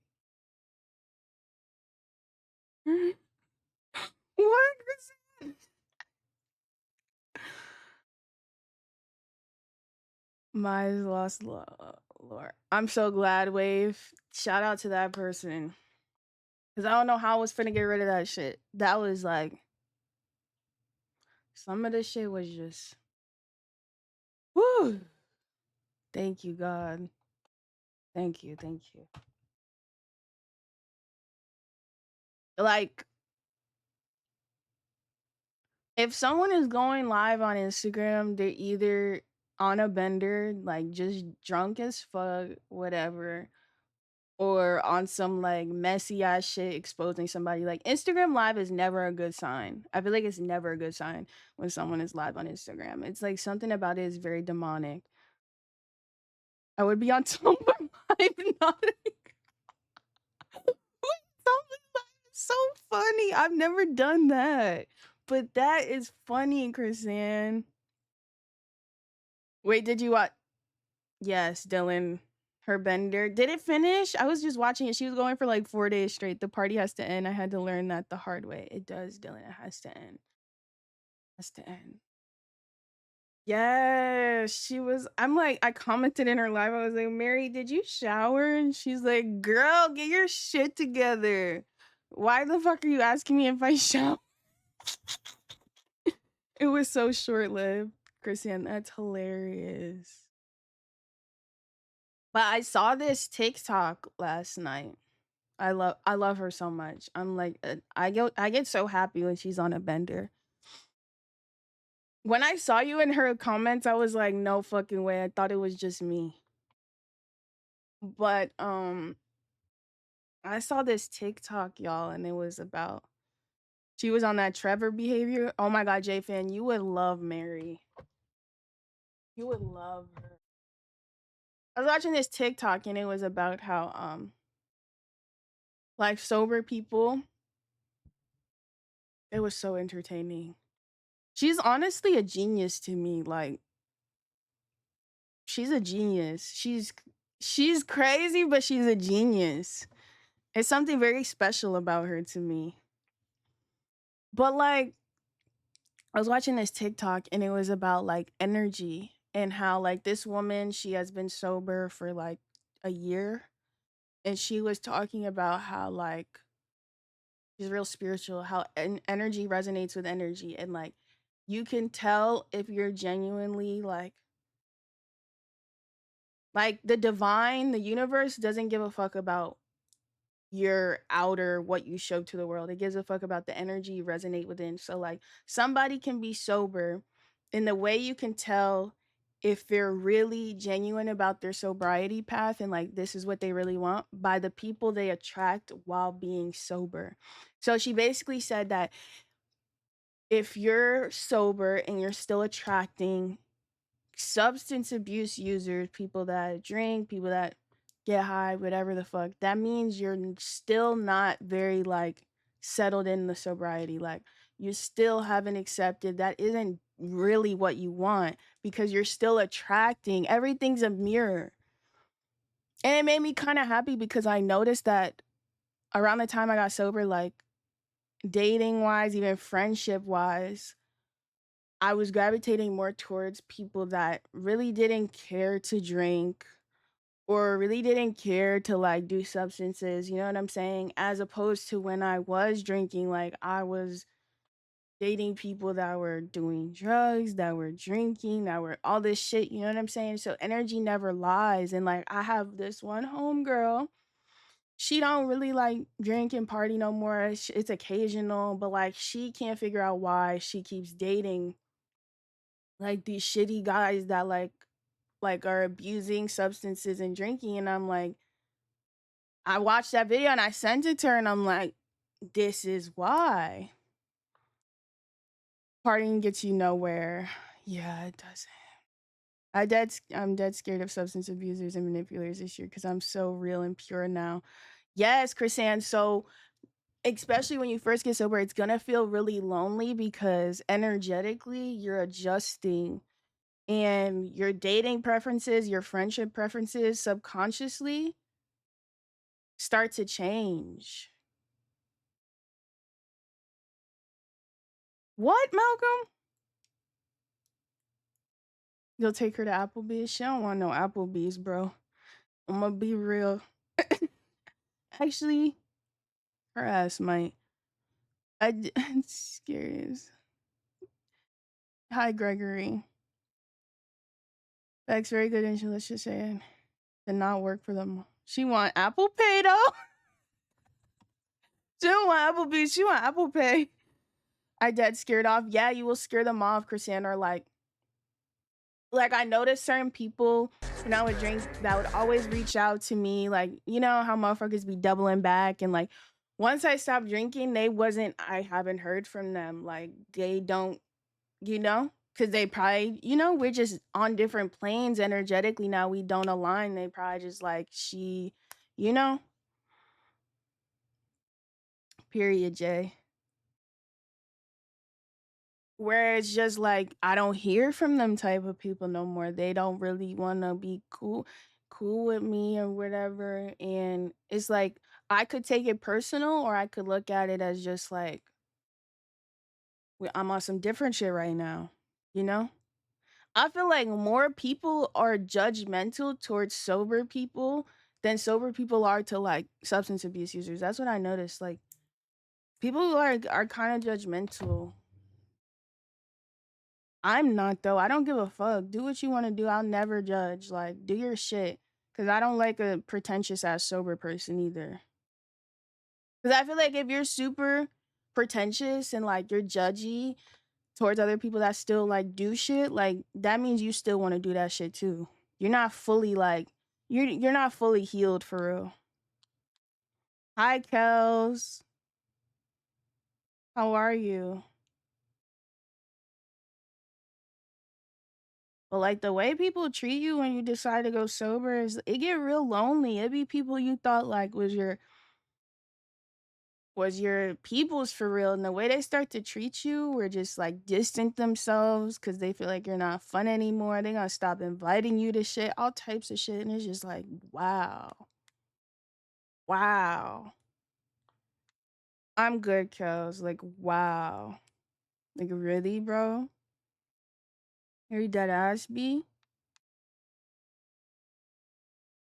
What? My lost lore. I'm so glad, Wave. Shout out to that person. Cause I don't know how I was finna get rid of that shit. That was like some of this shit was just whoo. Thank you, God. Thank you, thank you. Like if someone is going live on Instagram, they're either on a bender, like just drunk as fuck, whatever, or on some like messy ass shit exposing somebody. Like Instagram live is never a good sign. I feel like it's never a good sign when someone is live on Instagram. It's like something about it is very demonic. I would be on Tumblr live, not Tumblr live is so funny. I've never done that. But that is funny, Chrisanne. Wait, did you watch? Yes, Dylan. Her bender. Did it finish? I was just watching it. She was going for like 4 days straight. The party has to end. I had to learn that the hard way. It does, Dylan. It has to end. Has to end. Yes, she was. I'm like, I commented in her live. I was like, Mary, did you shower? And she's like, girl, get your shit together. Why the fuck are you asking me if I shower? It was so short lived. Christian, that's hilarious. But I saw this TikTok last night. I love her so much. I'm like I get so happy when she's on a bender. When I saw you in her comments, I was like, no fucking way. I thought it was just me. But I saw this TikTok, y'all, and it was about she was on that Trevor behavior. Oh my god, J Fan, you would love Mary. You would love her. I was watching this TikTok and it was about how like sober people. It was so entertaining. She's honestly a genius to me. Like she's a genius. She's crazy, but she's a genius. It's something very special about her to me. But like I was watching this TikTok and it was about like energy and how like this woman, she has been sober for like a year and she was talking about how like she's real spiritual, how energy resonates with energy and like you can tell if you're genuinely like the divine, the universe doesn't give a fuck about your outer what you show to the world. It gives a fuck about the energy you resonate within. So like somebody can be sober and the way you can tell if they're really genuine about their sobriety path and like this is what they really want by the people they attract while being sober. So she basically said that if you're sober and you're still attracting substance abuse users, people that drink, people that get high, whatever the fuck, that means you're still not very like settled in the sobriety. Like you still haven't accepted that isn't really what you want because you're still attracting. Everything's a mirror. And it made me kind of happy because I noticed that around the time I got sober, like dating wise, even friendship wise, I was gravitating more towards people that really didn't care to drink or really didn't care to like do substances, you know what I'm saying? As opposed to when I was drinking, like I was dating people that were doing drugs, that were drinking, that were all this shit, you know what I'm saying? So energy never lies. And like I have this one homegirl, she don't really like drink and party no more. It's occasional, but like she can't figure out why she keeps dating like these shitty guys that like are abusing substances and drinking. And I'm like, I watched that video and I sent it to her and I'm like, this is why partying gets you nowhere. Yeah, it doesn't. I'm dead scared of substance abusers and manipulators this year because I'm so real and pure now. Yes, Chrisanne. So especially when you first get sober, it's gonna feel really lonely because energetically you're adjusting and your dating preferences, your friendship preferences subconsciously start to change. What, Malcolm? You'll take her to Applebee's? She don't want no Applebee's, bro. I'm gonna be real. Actually, her ass might. I'm scared. Hi, Gregory. That's very good, and let's just say it did not work for them. She want Apple Pay though. She don't want Applebee's. She want Apple Pay. I dead scared off. Yeah, you will scare them off, Christiana. Like I noticed certain people when I would drink that would always reach out to me, like, you know how motherfuckers be doubling back, and like once I stopped drinking, I haven't heard from them. Like they don't, because they probably, we're just on different planes energetically now. We don't align. They probably just like you know, period, Jay. Where it's just like I don't hear from them type of people no more. They don't really want to be cool with me or whatever. And it's like I could take it personal or I could look at it as just like I'm on some different shit right now, you know? I feel like more people are judgmental towards sober people than sober people are to like substance abuse users. That's what I noticed. Like people are kind of judgmental. I'm not though. I don't give a fuck. Do what you want to do. I'll never judge. Like, do your shit. Cause I don't like a pretentious ass sober person either. Cause I feel like if you're super pretentious and like you're judgy towards other people that still like do shit, like that means you still want to do that shit too. You're not fully like you're not fully healed for real. Hi, Kels. How are you? But like the way people treat you when you decide to go sober is it get real lonely. It be people you thought like was your peoples for real, and the way they start to treat you or just like distant themselves because they feel like you're not fun anymore. They gonna stop inviting you to shit, all types of shit, and it's just like wow. I'm good, Kels. Like wow, like really, bro? Are you dead ass, B?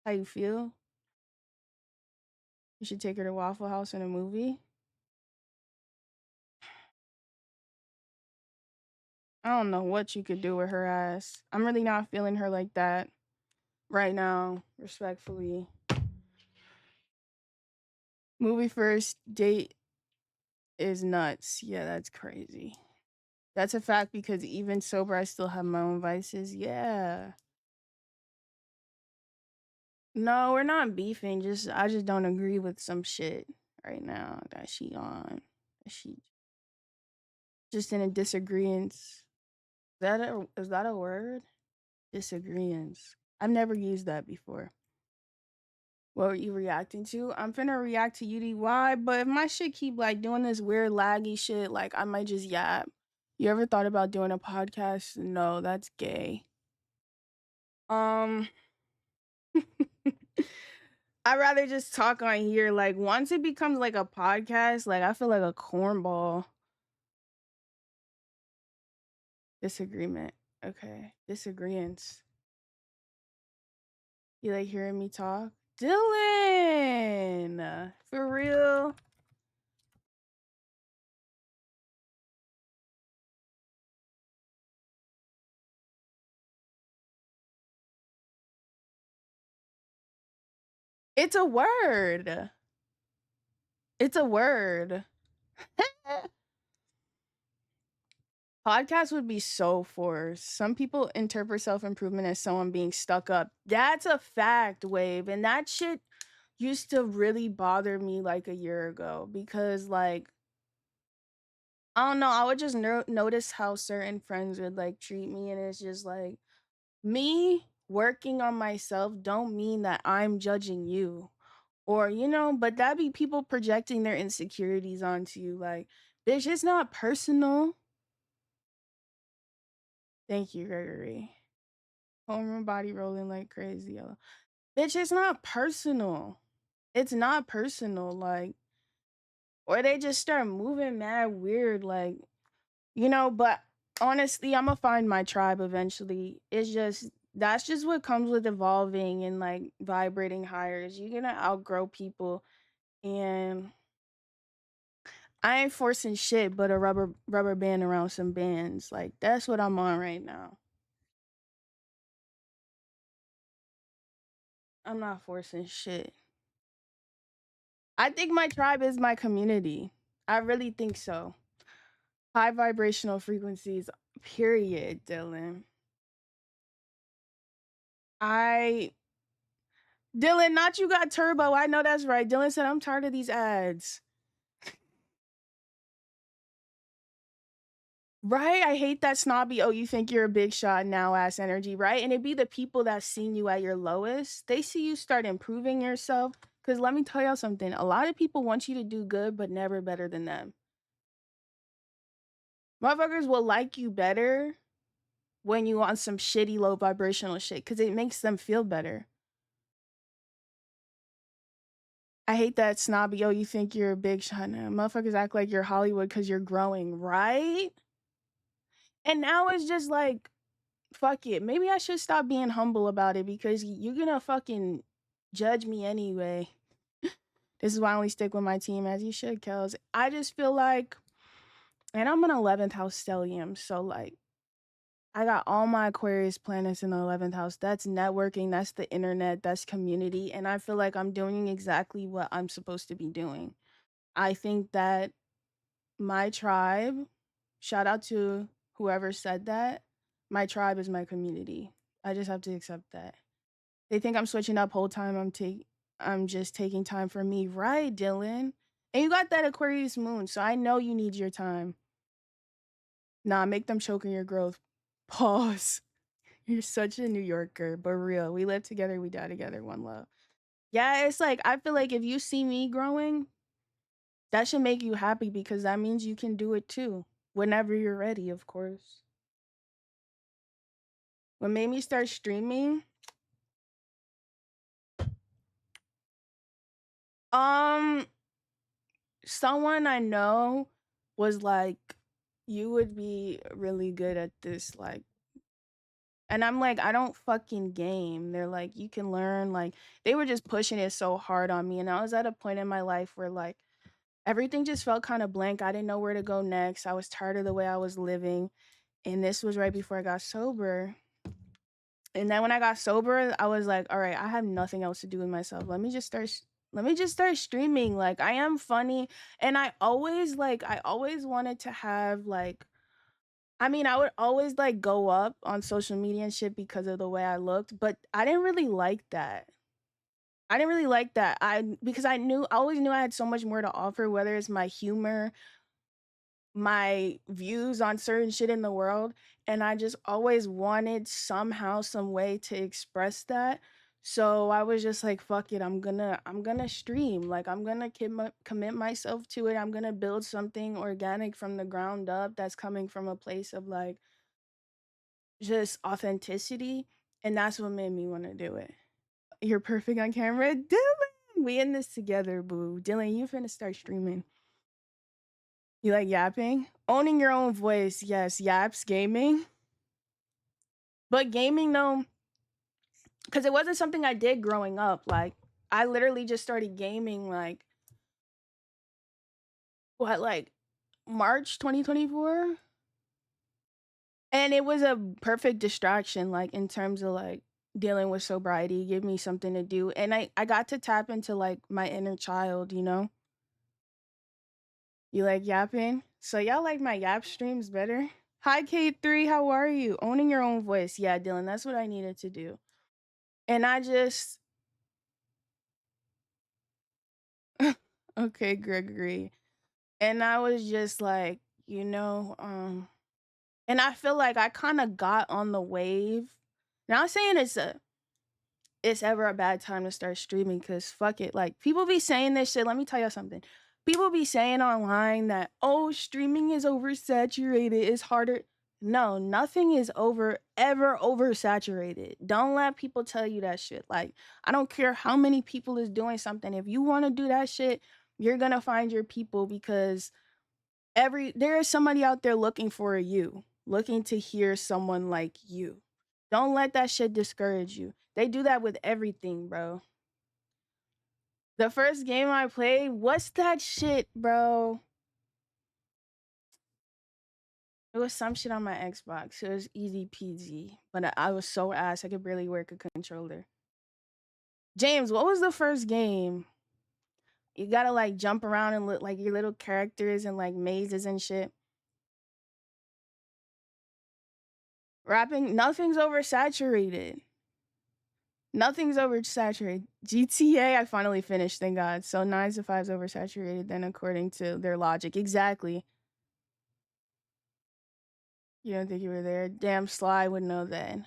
How you feel? You should take her to Waffle House in a movie. I don't know what you could do with her ass. I'm really not feeling her like that right now, respectfully. Movie first date is nuts. Yeah, that's crazy. That's a fact because even sober, I still have my own vices. Yeah. No, we're not beefing. I just don't agree with some shit right now that she on. That she just in a disagreement. Is that a word? Disagreements. I've never used that before. What were you reacting to? I'm finna react to UDY, but if my shit keep like doing this weird laggy shit, like I might just yap. You ever thought about doing a podcast? No, that's gay. Um I'd rather just talk on here. Like once it becomes like a podcast, like I feel like a cornball. Disagreement. Okay. Disagreements. You like hearing me talk? Dylan! For real? It's a word. It's a word. Podcast would be so forced. Some people interpret self-improvement as someone being stuck up. That's a fact, Wave. And that shit used to really bother me like a year ago because like I don't know, I would just notice how certain friends would like treat me, and it's just like me working on myself don't mean that I'm judging you. Or, but that'd be people projecting their insecurities onto you. Like, bitch, it's not personal. Thank you, Gregory. Homer body rolling like crazy. Yellow. Bitch, it's not personal. It's not personal. Like, or they just start moving mad weird. Like, but honestly, I'm gonna find my tribe eventually. It's just, that's just what comes with evolving and like vibrating higher. Is you're gonna outgrow people, and I ain't forcing shit but a rubber band around some bands. Like, that's what I'm on right now. I'm not forcing shit. I think my tribe is my community. I really think so. High vibrational frequencies, period, Dylan. I Dylan, not you got turbo. I know that's right. Dylan said I'm tired of these ads. Right? I hate that snobby, oh, you think you're a big shot now ass energy, right? And it'd be the people that seen you at your lowest. They see you start improving yourself. Cause let me tell y'all something. A lot of people want you to do good, but never better than them. Motherfuckers will like you better when you on some shitty low vibrational shit, because it makes them feel better. I hate that snobby, oh, you think you're a big shot now. Motherfuckers act like you're Hollywood because you're growing, right? And now it's just like, fuck it. Maybe I should stop being humble about it because you're gonna fucking judge me anyway. This is why I only stick with my team, as you should, Kels. I just feel like, and I'm an 11th house stellium, so like, I got all my Aquarius planets in the 11th house. That's networking, that's the internet, that's community. And I feel like I'm doing exactly what I'm supposed to be doing. I think that my tribe, shout out to whoever said that, my tribe is my community. I just have to accept that. They think I'm switching up whole time. I'm just taking time for me. Right, Dylan? And you got that Aquarius moon, so I know you need your time. Nah, make them choke in your growth. Pause. You're such a New Yorker, but real. We live together, we die together, one love. Yeah, it's like, I feel like if you see me growing, that should make you happy because that means you can do it too. Whenever you're ready, of course. What made me start streaming? Um, Someone I know was like, you would be really good at this, like, and I'm like, I don't fucking game. They're like, you can learn. Like, they were just pushing it so hard on me. And I was at a point in my life where, like, everything just felt kind of blank. I didn't know where to go next. I was tired of the way I was living. And this was right before I got sober. And then when I got sober, I was like, all right, I have nothing else to do with myself. Let me just start streaming. Like, I am funny. And I always wanted to have like, I mean, I would always like go up on social media and shit because of the way I looked, but I didn't really like that. I didn't really like that. Because I always knew I had so much more to offer, whether it's my humor, my views on certain shit in the world, and I just always wanted somehow, some way to express that. So I was just like, fuck it, I'm gonna stream. Like, I'm gonna commit myself to it. I'm gonna build something organic from the ground up that's coming from a place of like just authenticity, and that's what made me want to do it. You're perfect on camera, Dylan. We in this together, boo. Dylan, you finna start streaming. You like yapping? Owning your own voice, yes. Yaps, gaming. But gaming, though, because it wasn't something I did growing up. Like, I literally just started gaming, like, what, like, March 2024? And it was a perfect distraction, like, in terms of, like, dealing with sobriety, give me something to do. And I got to tap into, like, my inner child, you know? You like yapping? So y'all like my yap streams better? Hi, K3, how are you? Owning your own voice. Yeah, Dylan, that's what I needed to do. And I just... Okay, Gregory. And I was just like, and I feel like I kind of got on the wave. Now I'm saying it's ever a bad time to start streaming because fuck it. Like, people be saying this shit. Let me tell you something. People be saying online that, oh, streaming is oversaturated. It's harder. No, nothing is ever oversaturated. Don't let people tell you that shit. Like, I don't care how many people is doing something. If you want to do that shit, you're gonna find your people, because there is somebody out there looking for you, looking to hear someone like you. Don't let that shit discourage you. They do that with everything, bro. The first game I played, what's that shit, bro? It was some shit on my Xbox. It was easy peasy, but I was so ass I could barely work a controller. James, what was the first game? You gotta like jump around and look like your little characters and like mazes and shit. Rapping, nothing's oversaturated. Nothing's oversaturated. GTA, I finally finished, thank God. So 9 to 5's oversaturated then, according to their logic. Exactly. You don't think you were there? Damn, Sly would know that.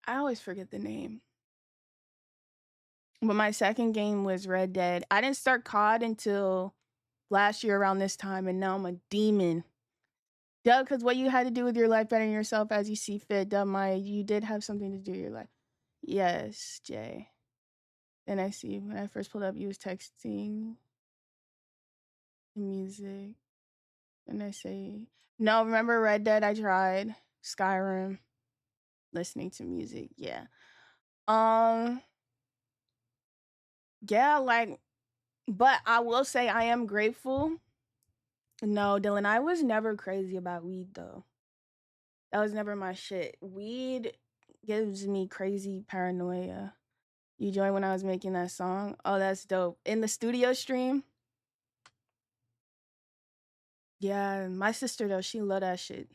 I always forget the name. But my second game was Red Dead. I didn't start COD until last year around this time, and now I'm a demon. Duh, because what you had to do with your life, bettering yourself as you see fit. Duh, you did have something to do with your life. Yes, Jay. Then I see when I first pulled up, you was texting music. And I say, no, remember Red Dead? I tried Skyrim, listening to music. Yeah. Yeah, like, but I will say I am grateful. No, Dylan, I was never crazy about weed though. That was never my shit. Weed gives me crazy paranoia. You joined when I was making that song? Oh, that's dope. In the studio stream? Yeah, my sister though, she love that shit.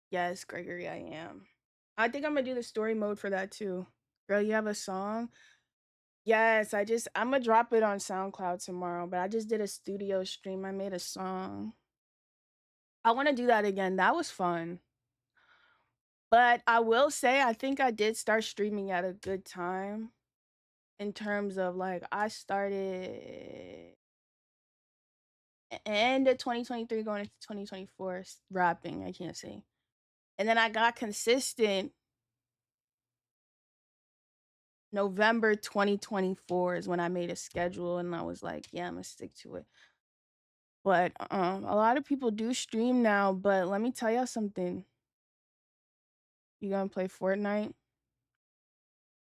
Yes, Gregory, I am. I think I'm gonna do the story mode for that too. Girl, you have a song? Yes, I'm gonna drop it on SoundCloud tomorrow, but I just did a studio stream. I made a song. I want to do that again. That was fun. But I will say, I think I did start streaming at a good time in terms of like, I started end of 2023 going into 2024 rapping, I can't say. And then I got consistent November 2024 is when I made a schedule and I was like, yeah, I'm gonna stick to it. But a lot of people do stream now, but let me tell y'all something. You gonna play Fortnite?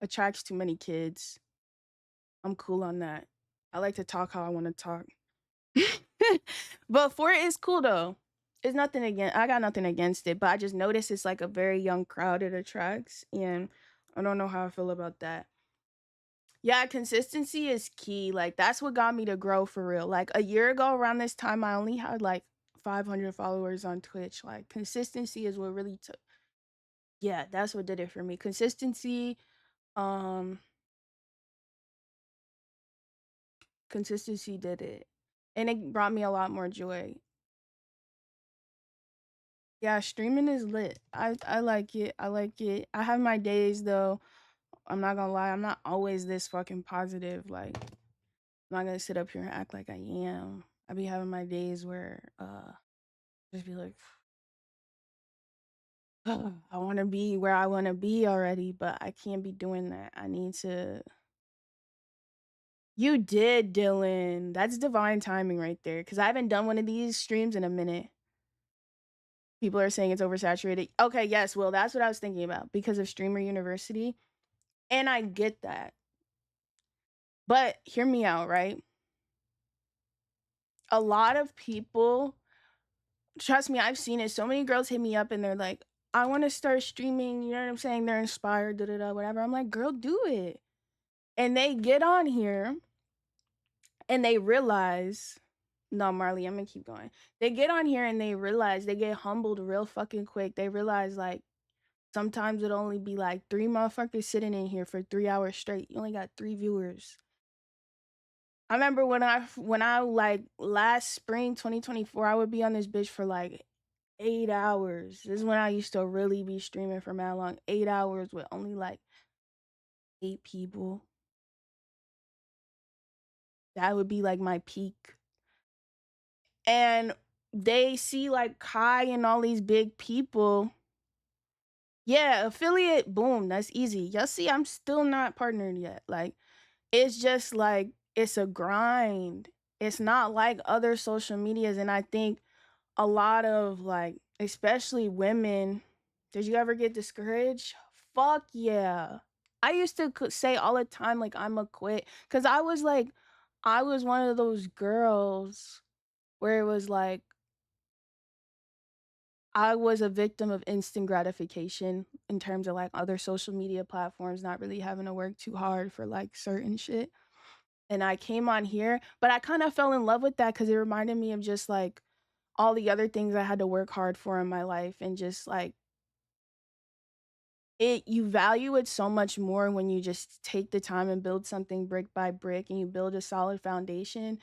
Attracts too many kids. I'm cool on that. I like to talk how I want to talk. But Fort is cool though. It's nothing against. I got nothing against it, but I just noticed it's like a very young crowd it attracts, and I don't know how I feel about that. Yeah, consistency is key. Like that's what got me to grow for real. Like a year ago around this time, I only had like 500 followers on Twitch. Like consistency is what really took. Yeah, that's what did it for me. Consistency. Um, consistency did it, and it brought me a lot more joy. Yeah, streaming is lit. I like it. I like it. I have my days though. I'm not gonna lie. I'm not always this fucking positive. Like I'm not gonna sit up here and act like I am. I be having my days where just be like I want to be where I want to be already, but I can't be doing that. I need to. You did, Dylan. That's divine timing right there. Cause I haven't done one of these streams in a minute. People are saying it's oversaturated. Okay, yes, well, that's what I was thinking about because of Streamer University. And I get that. But hear me out, right? A lot of people, trust me, I've seen it. So many girls hit me up and they're like, I want to start streaming. You know what I'm saying? They're inspired, da da da, whatever. I'm like, girl, do it. And they get on here and they realize, no, Marley, I'm gonna keep going. They get on here and they realize they get humbled real fucking quick. They realize, like, sometimes it'll only be like 3 motherfuckers sitting in here for 3 hours straight. You only got 3 viewers. I remember when I like last spring 2024, I would be on this bitch for like 8 hours. This is when I used to really be streaming for mad long. 8 hours with only like 8 people. That would be like my peak. And they see like Kai and all these big people. Yeah, affiliate, boom, that's easy. Y'all see, I'm still not partnered yet. Like, it's just like, it's a grind. It's not like other social medias. And I think a lot of like, especially women, did you ever get discouraged? Fuck yeah. I used to say all the time, like, I'm a quit. Cause I was like, I was one of those girls where it was like, I was a victim of instant gratification in terms of like other social media platforms, not really having to work too hard for like certain shit. And I came on here, but I kind of fell in love with that because it reminded me of just like all the other things I had to work hard for in my life, and just like you value it so much more when you just take the time and build something brick by brick and you build a solid foundation.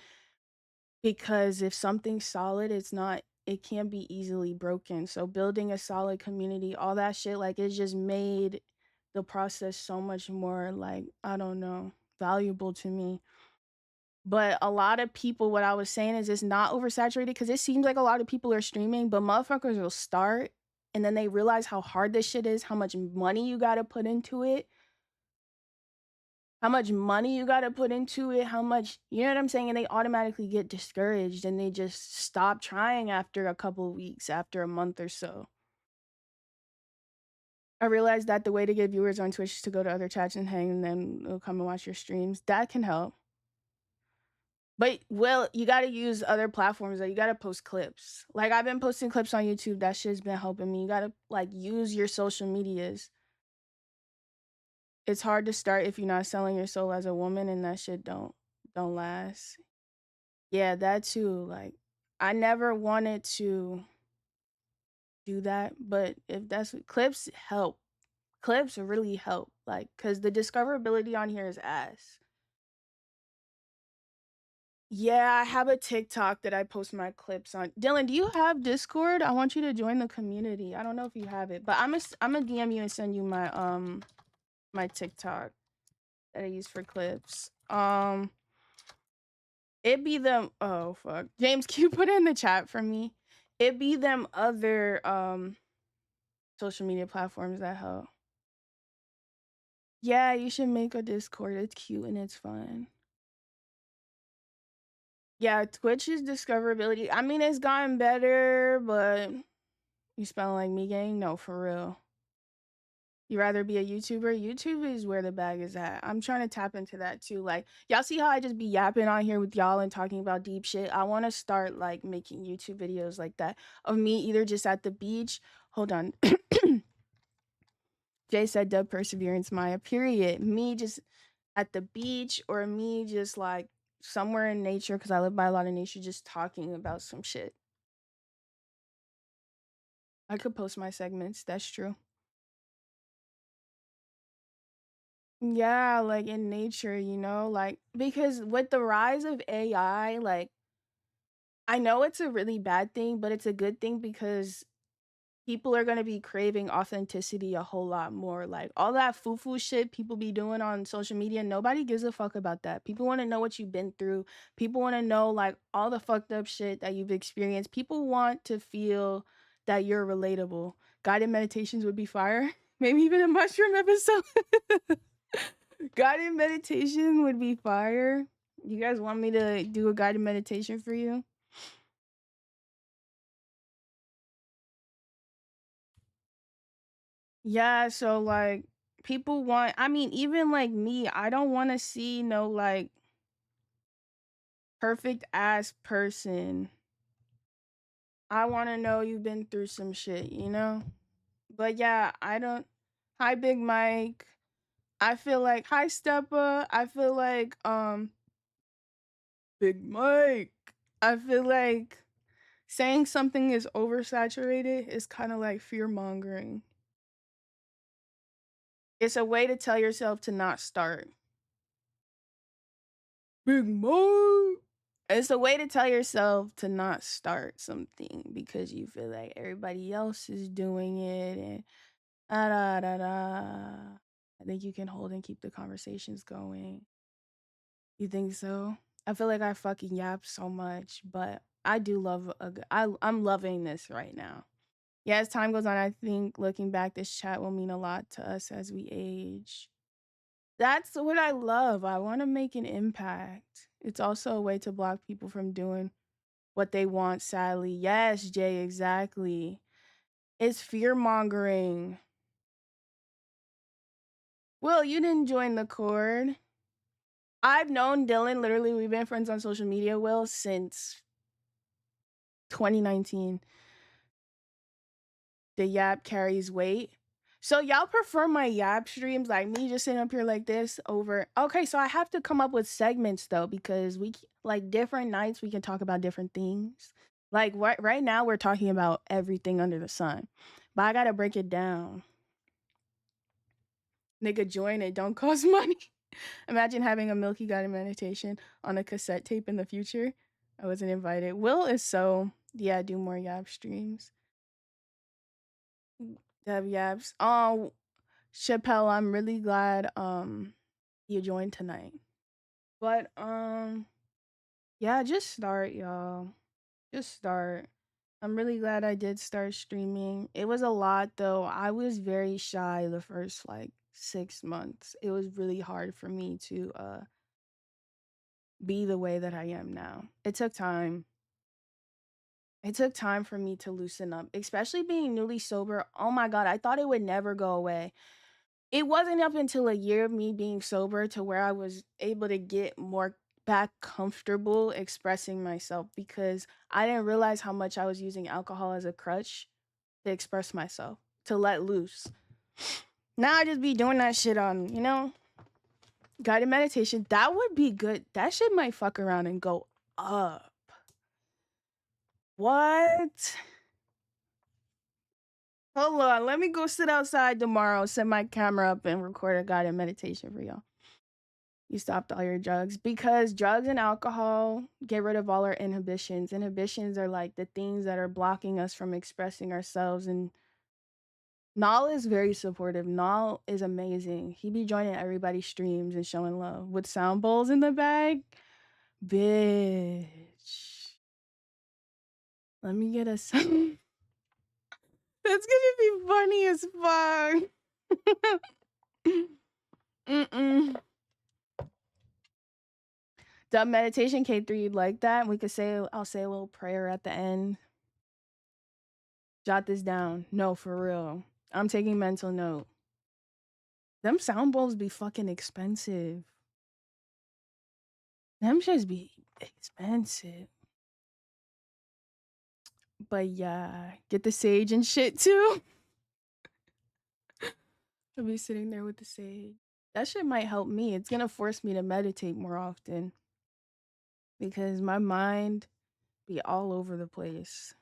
Because if something's solid, it can't be easily broken. So building a solid community, all that shit, like, it just made the process so much more, like, I don't know, valuable to me. But a lot of people, what I was saying is, it's not oversaturated, because it seems like a lot of people are streaming, but motherfuckers will start and then they realize how hard this shit is, how much money you gotta put into it, how much money you got to put into it, how much, you know what I'm saying? And they automatically get discouraged and they just stop trying after a couple of weeks, after a month or so. I realized that the way to get viewers on Twitch is to go to other chats and hang, and then they'll come and watch your streams. That can help. But, well, you got to use other platforms. Like, you got to post clips. Like, I've been posting clips on YouTube. That shit's been helping me. You got to, like, use your social medias. It's hard to start if you're not selling your soul as a woman, and that shit don't last. Yeah, that too. Like, I never wanted to do that, but if that's what clips help. Clips really help. Like, cause the discoverability on here is ass. Yeah, I have a TikTok that I post my clips on. Dylan, do you have Discord? I want you to join the community. I don't know if you have it, but I'm a DM you and send you my TikTok that I use for clips. It be them. Oh fuck, James, can you put it in the chat for me? It be them other social media platforms that help. Yeah, you should make a Discord. It's cute and it's fun. Yeah, Twitch's discoverability. I mean, it's gotten better, but you spell like me, gang? No, for real. You rather be a YouTuber? YouTube is where the bag is at. I'm trying to tap into that too. Like, y'all see how I just be yapping on here with y'all and talking about deep shit? I want to start like making YouTube videos like that of me either just at the beach. Hold on. Jay said dub perseverance, Maya, period. Me just at the beach, or me just like somewhere in nature, because I live by a lot of nature, just talking about some shit. I could post my segments, that's true. Yeah, like in nature, you know, like, because with the rise of AI, like, I know it's a really bad thing, but it's a good thing because people are going to be craving authenticity a whole lot more. Like, all that foo-foo shit people be doing on social media, nobody gives a fuck about that. People want to know what you've been through. People want to know like all the fucked up shit that you've experienced. People want to feel that you're relatable. Guided meditations would be fire. Maybe even a mushroom episode. Guided meditation would be fire. You guys want me to do a guided meditation for you? Yeah, so like people want, I mean, even like me, I don't want to see no like perfect ass person. I want to know you've been through some shit, you know? But yeah, I don't. Hi, Big Mike. I feel like, hi, Steppa. I feel like, Big Mike. I feel like saying something is oversaturated is kind of like fear mongering. It's a way to tell yourself to not start. Big Mike. It's a way to tell yourself to not start something because you feel like everybody else is doing it, and da da da. I think you can hold and keep the conversations going. You think so? I feel like I fucking yap so much, but I do love I'm loving this right now. Yeah, as time goes on, I think looking back, this chat will mean a lot to us as we age. That's what I love. I want to make an impact. It's also a way to block people from doing what they want, sadly. Yes, Jay, exactly. It's fear mongering. Will, you didn't join the Cord. I've known Dylan, literally, we've been friends on social media, Will, since 2019. The yap carries weight. So y'all prefer my yap streams, like me just sitting up here like this over. Okay, so I have to come up with segments though, because like different nights we can talk about different things. Like right now we're talking about everything under the sun, but I gotta break it down. Nigga, join it. Don't cost money. Imagine having a Milky Guided Meditation on a cassette tape in the future. I wasn't invited. Will is so yeah. Do more yap streams. Dev yaps. Oh, Chappelle, I'm really glad you joined tonight. But yeah, just start, y'all. Just start. I'm really glad I did start streaming. It was a lot though. I was very shy the first like 6 months. It was really hard for me to be the way that I am now. It took time. It took time for me to loosen up, especially being newly sober. Oh my god, I thought it would never go away. It wasn't up until a year of me being sober to where I was able to get more back comfortable expressing myself, because I didn't realize how much I was using alcohol as a crutch to express myself, to let loose. Now I just be doing that shit on, guided meditation. That would be good. That shit might fuck around and go up. What? Hold on, let me go sit outside tomorrow, set my camera up, and record a guided meditation for y'all. You stopped all your drugs, because drugs and alcohol get rid of all our inhibitions. Inhibitions are like the things that are blocking us from expressing ourselves. And Nal is very supportive. Nal is amazing. He be joining everybody's streams and showing love with sound bowls in the bag. Bitch. Let me get a sound. That's gonna be funny as fuck. Mm-mm. The meditation K3, you'd like that? We could say, I'll say a little prayer at the end. Jot this down. No, for real. I'm taking mental note. Them sound bowls be fucking expensive. Them shits be expensive. But yeah, get the sage and shit too. I'll be sitting there with the sage. That shit might help me. It's gonna force me to meditate more often, because my mind be all over the place.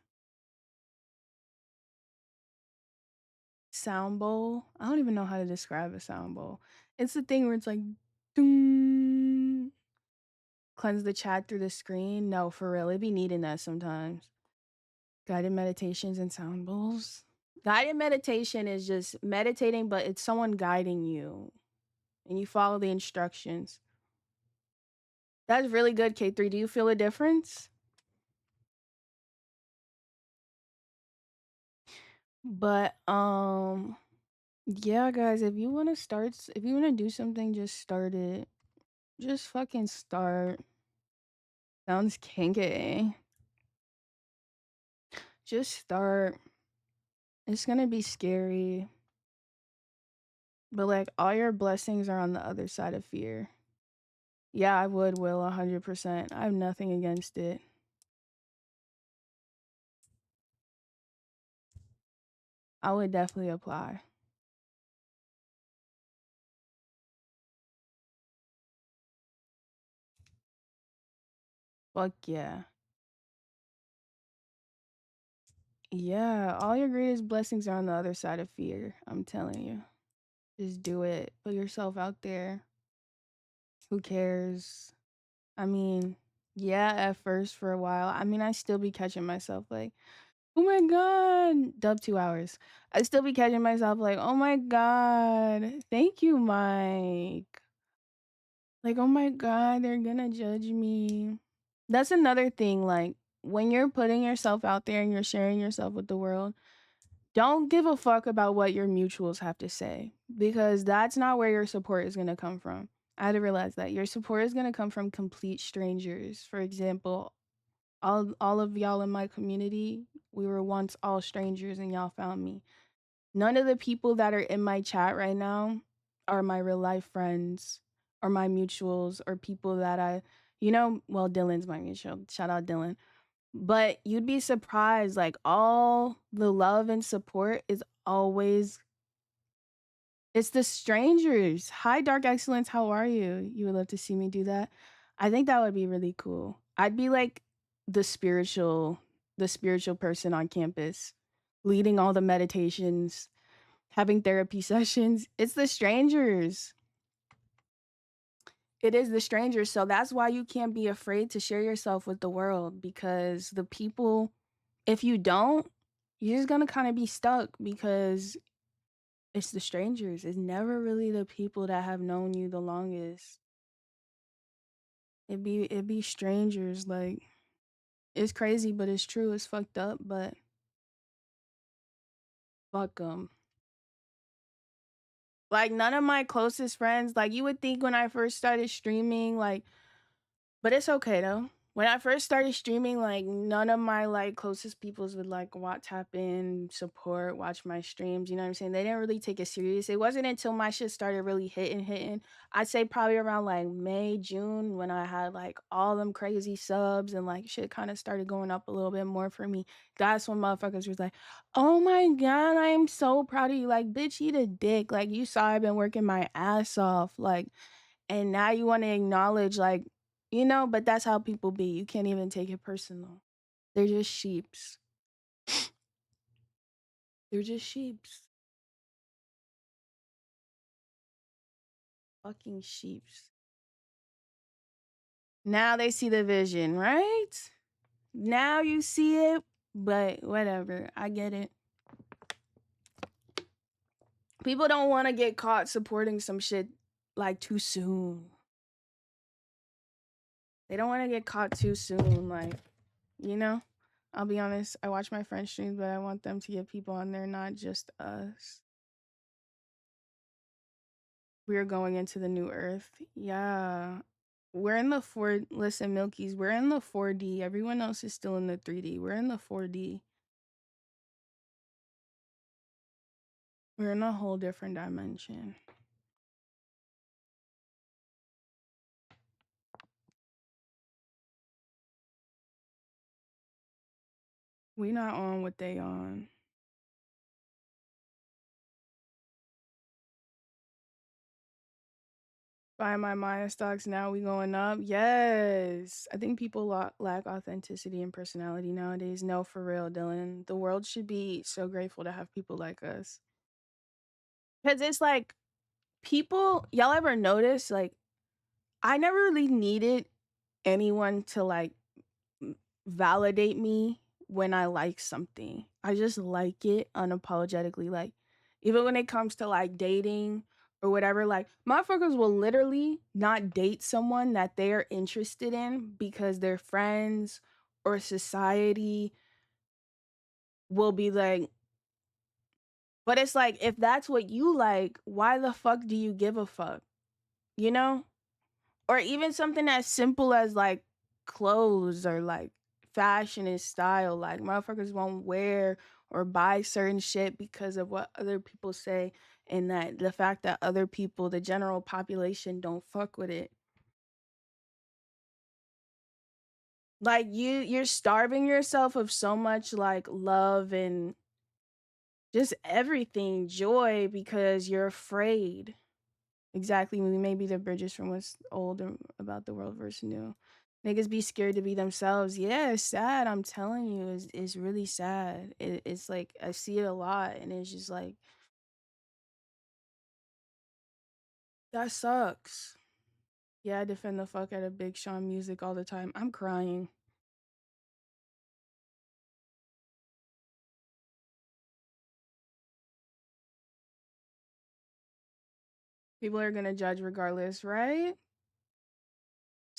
Sound bowl. I don't even know how to describe a sound bowl. It's the thing where it's like, doom, cleanse the chat through the screen. No, for real, it be needing that sometimes. Guided meditations and sound bowls. Guided meditation is just meditating, but it's someone guiding you, and you follow the instructions. That's really good, K3. Do you feel a difference? But yeah, guys, if you want to do something, just start it. Just fucking start. Sounds kinky. Just start. It's gonna be scary, but like all your blessings are on the other side of fear. Yeah, I would, Will, 100%. I have nothing against it. I would definitely apply. Fuck yeah. Yeah, all your greatest blessings are on the other side of fear. I'm telling you. Just do it. Put yourself out there. Who cares? I mean, yeah, at first for a while. I mean, I still be catching myself like, oh my god, dub 2 hours. I still be catching myself like, oh my god, thank you, Mike. Like, oh my god, they're gonna judge me. That's another thing, like, when you're putting yourself out there and you're sharing yourself with the world, don't give a fuck about what your mutuals have to say, because that's not where your support is going to come from. I had to realize that your support is going to come from complete strangers. For example, all of y'all in my community, we were once all strangers and y'all found me. None of the people that are in my chat right now are my real life friends or my mutuals or people that well, Dylan's my mutual. Shout out Dylan. But you'd be surprised, like, all the love and support is always, it's the strangers. Hi, Dark Excellence, how are you? You would love to see me do that? I think that would be really cool. I'd be like the spiritual person on campus, leading all the meditations, having therapy sessions. It's the strangers. It is the strangers. So that's why you can't be afraid to share yourself with the world, because the people, if you don't, you're just gonna kind of be stuck, because it's the strangers. It's never really the people that have known you the longest. It'd be strangers. Like, it's crazy, but it's true. It's fucked up, but fuck them. Like, none of my closest friends, like, you would think when I first started streaming, like, but it's okay though. When I first started streaming, like, none of my like closest peoples would like tap in, support, watch my streams. You know what I'm saying? They didn't really take it serious. It wasn't until my shit started really hitting. I'd say probably around like May, June, when I had like all them crazy subs and like shit kind of started going up a little bit more for me. That's when motherfuckers was like, "Oh my god, I am so proud of you." Like, bitch, eat a dick. Like, you saw I've been working my ass off. Like, and now you want to acknowledge, like, but that's how people be. You can't even take it personal. They're just sheeps. They're just sheeps. Fucking sheeps. Now they see the vision, right? Now you see it, but whatever. I get it. People don't want to get caught supporting some shit like too soon. They don't want to get caught too soon. Like, I'll be honest. I watch my friends streams, but I want them to get people on there, not just us. We're going into the new earth. Yeah. We're in the listen, Milkies, we're in the 4D. Everyone else is still in the 3D. We're in the 4D. We're in a whole different dimension. We not on what they on. Buy my Maya stocks now, we going up. Yes. I think people lack authenticity and personality nowadays. No, for real, Dylan. The world should be so grateful to have people like us. Because it's like, people, y'all ever notice, like, I never really needed anyone to like validate me when I like something. I just like it unapologetically. Like, even when it comes to like dating or whatever, like, motherfuckers will literally not date someone that they're interested in because their friends or society will be like, but it's like, if that's what you like, why the fuck do you give a fuck? You know? Or even something as simple as like clothes or like fashion and style. Like, motherfuckers won't wear or buy certain shit because of what other people say, and that the fact that other people, the general population, don't fuck with it. Like, you're starving yourself of so much like love and just everything, joy, because you're afraid. Exactly. We may be the bridges from what's old about the world versus new. Niggas be scared to be themselves. Yeah, it's sad. I'm telling you, it's really sad. It's like, I see it a lot, and it's just like, that sucks. Yeah, I defend the fuck out of Big Sean music all the time. I'm crying. People are gonna judge regardless, right?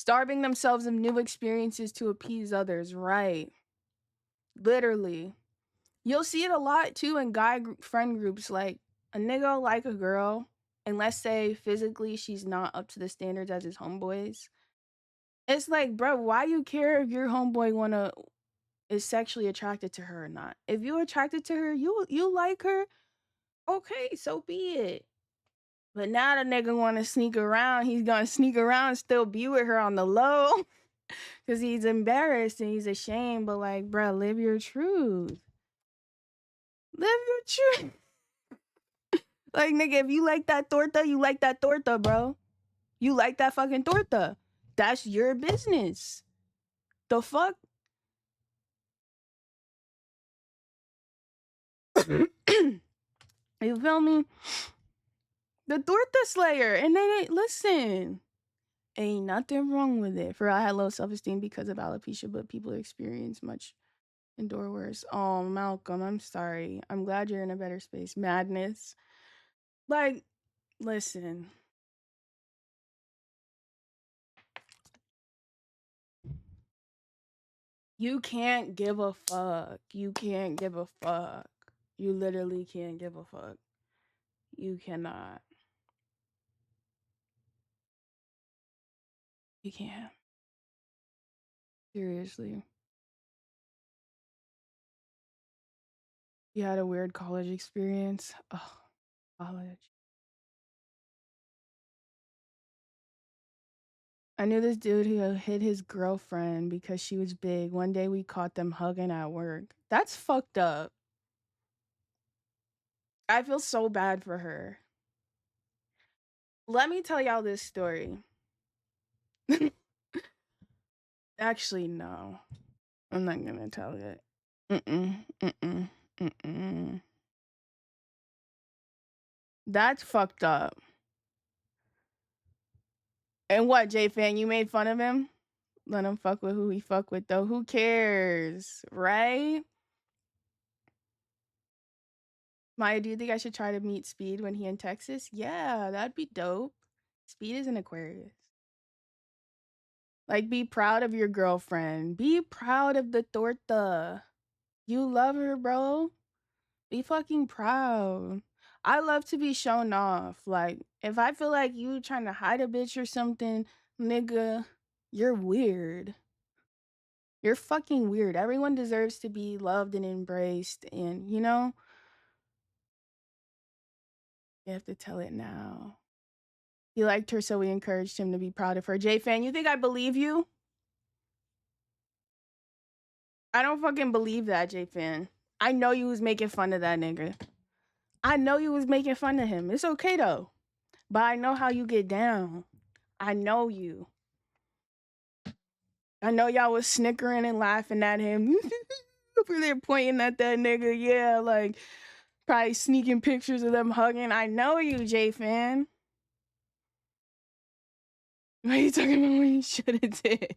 Starving themselves of new experiences to appease others, right? Literally. You'll see it a lot too in friend groups. Like a nigga will like a girl, and let's say physically she's not up to the standards as his homeboys. It's like, bro, why you care if your homeboy is sexually attracted to her or not? If you're attracted to her, you like her, okay, so be it. But now the nigga want to sneak around. He's gonna sneak around and still be with her on the low, cause he's embarrassed and he's ashamed. But like, bro, live your truth. Live your truth. Like, nigga, if you like that torta, you like that torta, bro. You like that fucking torta. That's your business. The fuck? You feel me? The torta slayer. And they listen. Ain't nothing wrong with it. For I had low self-esteem because of alopecia, but people experience much endure worse. Oh, Malcolm, I'm sorry. I'm glad you're in a better space. Madness. Like, listen. You can't give a fuck. You can't give a fuck. You literally can't give a fuck. You cannot. You can't. Seriously. You had a weird college experience? Oh, college. I knew this dude who hit his girlfriend because she was big. One day we caught them hugging at work. That's fucked up. I feel so bad for her. Let me tell y'all this story. Actually, no. I'm not gonna tell it. Mm-mm. That's fucked up. And what, J-Fan, you made fun of him? Let him fuck with who he fuck with, though. Who cares, right? Maya, do you think I should try to meet Speed when he in Texas? Yeah, that'd be dope. Speed is an Aquarius. Like, be proud of your girlfriend. Be proud of the torta. You love her, bro. Be fucking proud. I love to be shown off. Like, if I feel like you trying to hide a bitch or something, nigga, you're weird. You're fucking weird. Everyone deserves to be loved and embraced, and you know, you have to tell it now. He liked her, so we encouraged him to be proud of her. J-Fan, you think I believe you? I don't fucking believe that, J-Fan. I know you was making fun of that nigga. I know you was making fun of him. It's okay, though. But I know how you get down. I know you. I know y'all was snickering and laughing at him. Over there pointing at that nigga. Yeah, like, probably sneaking pictures of them hugging. I know you, J-Fan. What are you talking about when you should have did?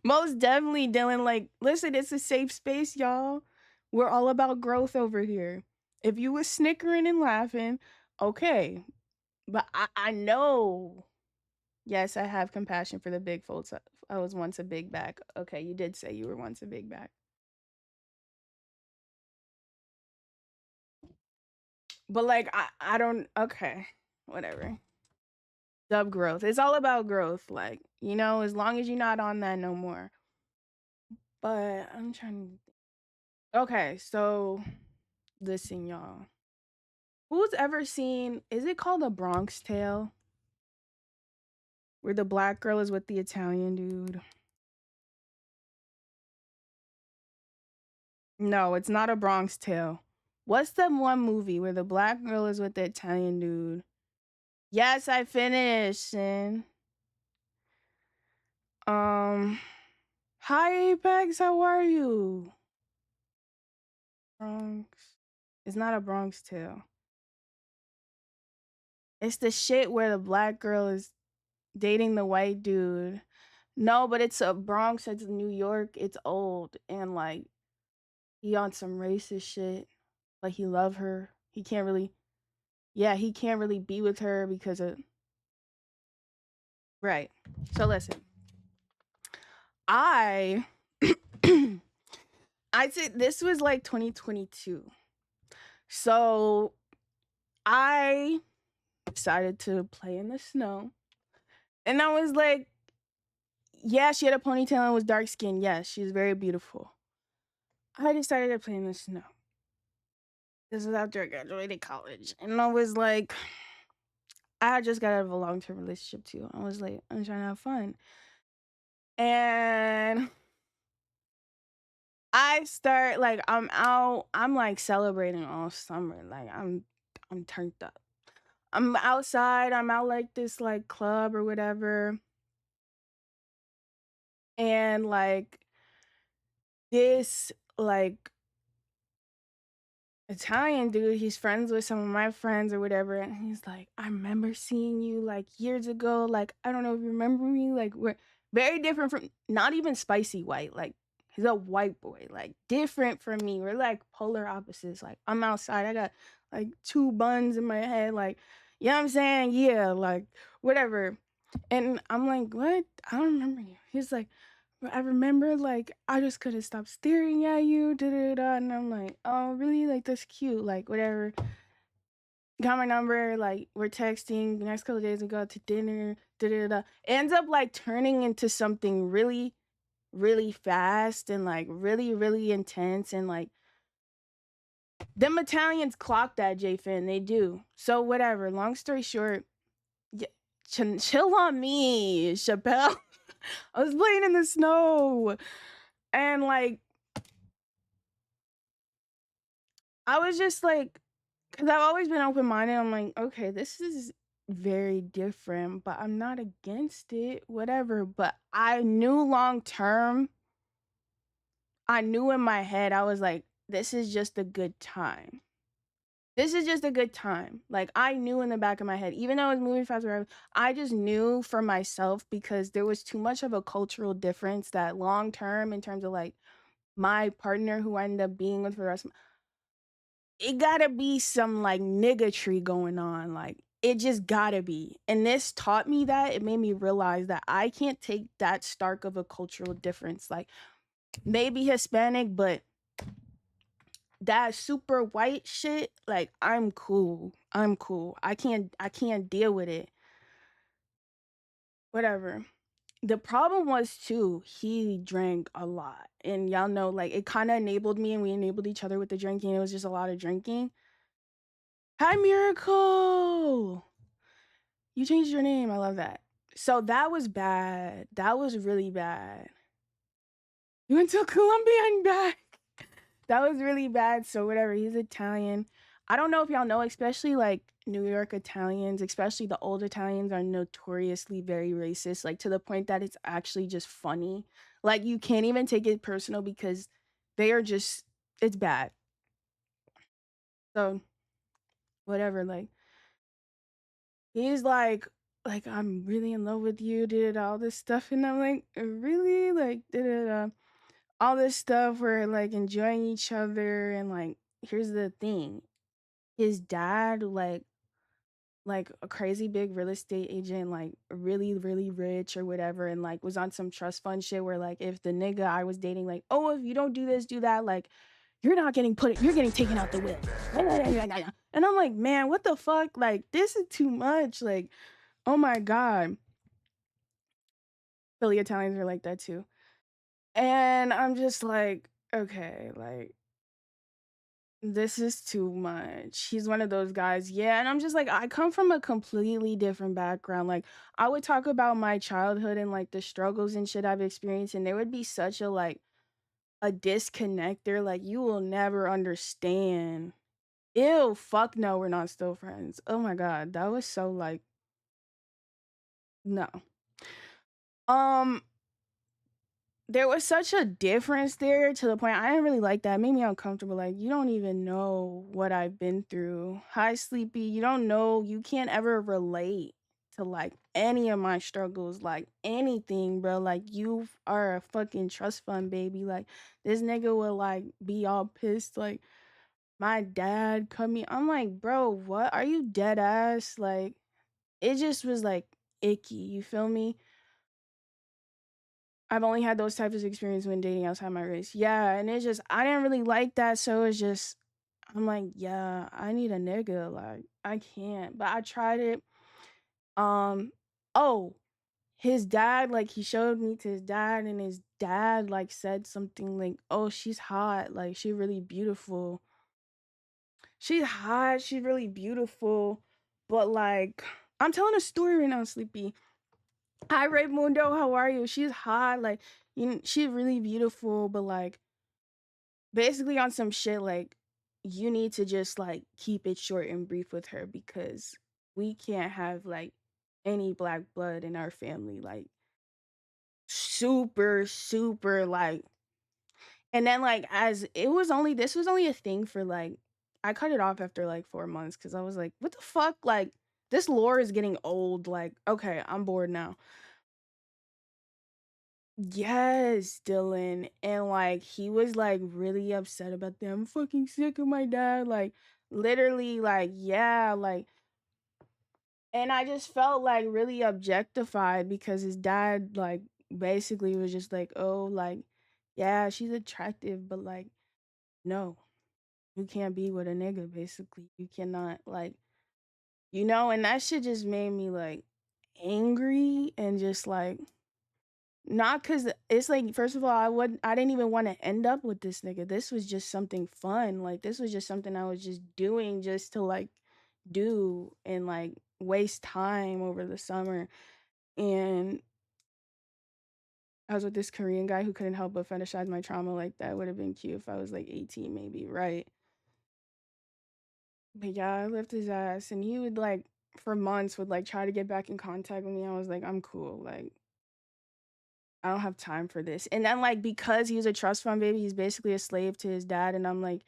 Most definitely, Dylan. Like, listen, it's a safe space, y'all. We're all about growth over here. If you was snickering and laughing, okay. But I know. Yes, I have compassion for the big folks. I was once a big back. Okay, you did say you were once a big back. But like, I don't. Okay, whatever. Dub growth. It's all about growth. Like, you know, as long as you're not on that no more. But I'm trying to. Okay, so listen, y'all. Who's ever seen? Is it called a Bronx Tale? Where the black girl is with the Italian dude. No, it's not a Bronx Tale. What's the one movie where the black girl is with the Italian dude? Yes, I finished. And hi Apex, how are you? Bronx. It's not a Bronx Tale. It's the shit where the black girl is dating the white dude. No, but it's a Bronx, it's New York, it's old, and like he on some racist shit. Like he love her. He can't really he can't really be with her because of right. So listen. I I'd say this was like 2022. So I decided to play in the snow. And I was like, yeah, she had a ponytail and was dark skinned. Yes, she's very beautiful. I decided to play in the snow. This was after I graduated college. And I was like, I just got out of a long term relationship too. I was like, I'm trying to have fun. And I start like I'm out, I'm like celebrating all summer. Like I'm turned up. I'm outside, I'm out like this like club or whatever. And like this like Italian dude, he's friends with some of my friends or whatever, and he's like, I remember seeing you like years ago. Like, I don't know if you remember me. Like, we're very different from not even spicy white. Like, he's a white boy, like different from me. We're like polar opposites. Like, I'm outside, I got like two buns in my head, like, you know what I'm saying? Yeah, like whatever. And I'm like, what? I don't remember you. He's like, I remember, like, I just couldn't stop staring at you, da da da. And I'm like, oh, really? Like, that's cute. Like, whatever. Got my number. Like, we're texting. The next couple of days, we go out to dinner, da da da. Ends up, like, turning into something really, really fast and, like, really, really intense. And, like, them Italians clock that, J-Fin. They do. So, whatever. Long story short, yeah, chill on me, Chappelle. I was playing in the snow. And, like, I was just like, because I've always been open minded. I'm like, okay, this is very different, but I'm not against it, whatever. But I knew long term, I knew in my head, I was like, this is just a good time. This is just a good time. Like, I knew in the back of my head, even though it was moving fast, whatever, I just knew for myself because there was too much of a cultural difference that long term, in terms of like my partner who I ended up being with for the rest of it gotta be some like niggatry going on. Like it just gotta be. And this taught me that. It made me realize that I can't take that stark of a cultural difference. Like maybe Hispanic, but that super white shit, like I'm cool. I'm cool. I can't deal with it. Whatever. The problem was too, he drank a lot. And y'all know, like it kind of enabled me and we enabled each other with the drinking. It was just a lot of drinking. Hi, Miracle. You changed your name. I love that. So that was bad. That was really bad. You went to Colombia and back. That was really bad. So whatever. He's Italian. I don't know if y'all know, especially like New York Italians, especially the old Italians, are notoriously very racist, like to the point that it's actually just funny. Like you can't even take it personal because they are just, it's bad. So whatever. Like he's like I'm really in love with you, did all this stuff, and I'm like, really, like did all this stuff. We're like enjoying each other, and like here's the thing, his dad like a crazy big real estate agent, like really really rich or whatever, and like was on some trust fund shit where like if the nigga I was dating like, oh, if you don't do this do that, like you're not getting put, you're getting taken out the will. And I'm like, man, what the fuck, like this is too much, like oh my god. Philly Italians are like that too. And I'm just like, okay, like this is too much. He's one of those guys. Yeah, and I'm just like, I come from a completely different background. Like I would talk about my childhood and like the struggles and shit I've experienced, and there would be such a like a disconnect there. Like you will never understand. Ew, fuck no, we're not still friends. Oh my god, that was so like no. Um there was such a difference there to the point I didn't really like that. It made me uncomfortable. Like, you don't even know what I've been through. Hi, Sleepy. You don't know. You can't ever relate to like any of my struggles, like anything, bro. Like, you are a fucking trust fund baby. Like, this nigga will like be all pissed. Like, my dad cut me. I'm like, bro, what? Are you dead ass? Like, it just was like icky. You feel me? I've only had those types of experience when dating outside my race. Yeah, and it's just I didn't really like that, so it's just I'm like, yeah, I need a nigga. Like I can't. But I tried it. Oh, his dad, like he showed me to his dad, and his dad like said something like, "Oh, she's hot. Like she's really beautiful. She's hot. She's really beautiful." But like, I'm telling a story right now, Sleepy. Hi, Raymundo. How are you? She's hot. Like, she's really beautiful. But like, basically on some shit like, you need to just like keep it short and brief with her because we can't have like any black blood in our family. Like, super, super like. And then like, as it was only this was only a thing for like, I cut it off after like 4 months because I was like, what the fuck? Like, this lore is getting old. Like, okay, I'm bored now. Yes, Dylan. And like he was like really upset about that. I'm fucking sick of my dad. Like literally, like, yeah, like, and I just felt like really objectified because his dad like basically was just like, oh, like, yeah, she's attractive, but like, no, you can't be with a nigga, basically. You cannot, like, and that shit just made me like angry and just like not because it's like, first of all, I didn't even want to end up with this nigga. This was just something fun. Like, this was just something I was just doing just to like do and like waste time over the summer. And I was with this Korean guy who couldn't help but fetishize my trauma. Like, that would have been cute if I was like 18, maybe, right? But yeah, I left his ass and he would like, for months, would like try to get back in contact with me. I was like, I'm cool. Like, I don't have time for this. And then like because he was a trust fund baby, he's basically a slave to his dad. And I'm like,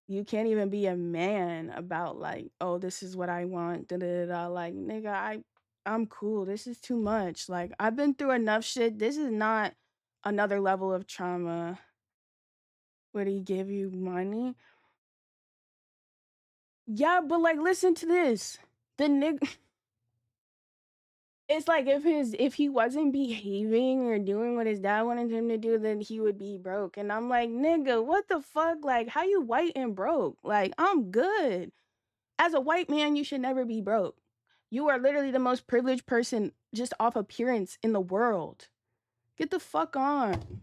you can't even be a man about like, oh, this is what I want. Da, da, da, da. Like, nigga, I'm cool. This is too much. Like, I've been through enough shit. This is not another level of trauma. Would he give you money? Yeah, but like, listen to this. The nigga. It's like if he wasn't behaving or doing what his dad wanted him to do, then he would be broke. And I'm like, nigga, what the fuck? Like, how you white and broke? Like, I'm good. As a white man, you should never be broke. You are literally the most privileged person just off appearance in the world. Get the fuck on.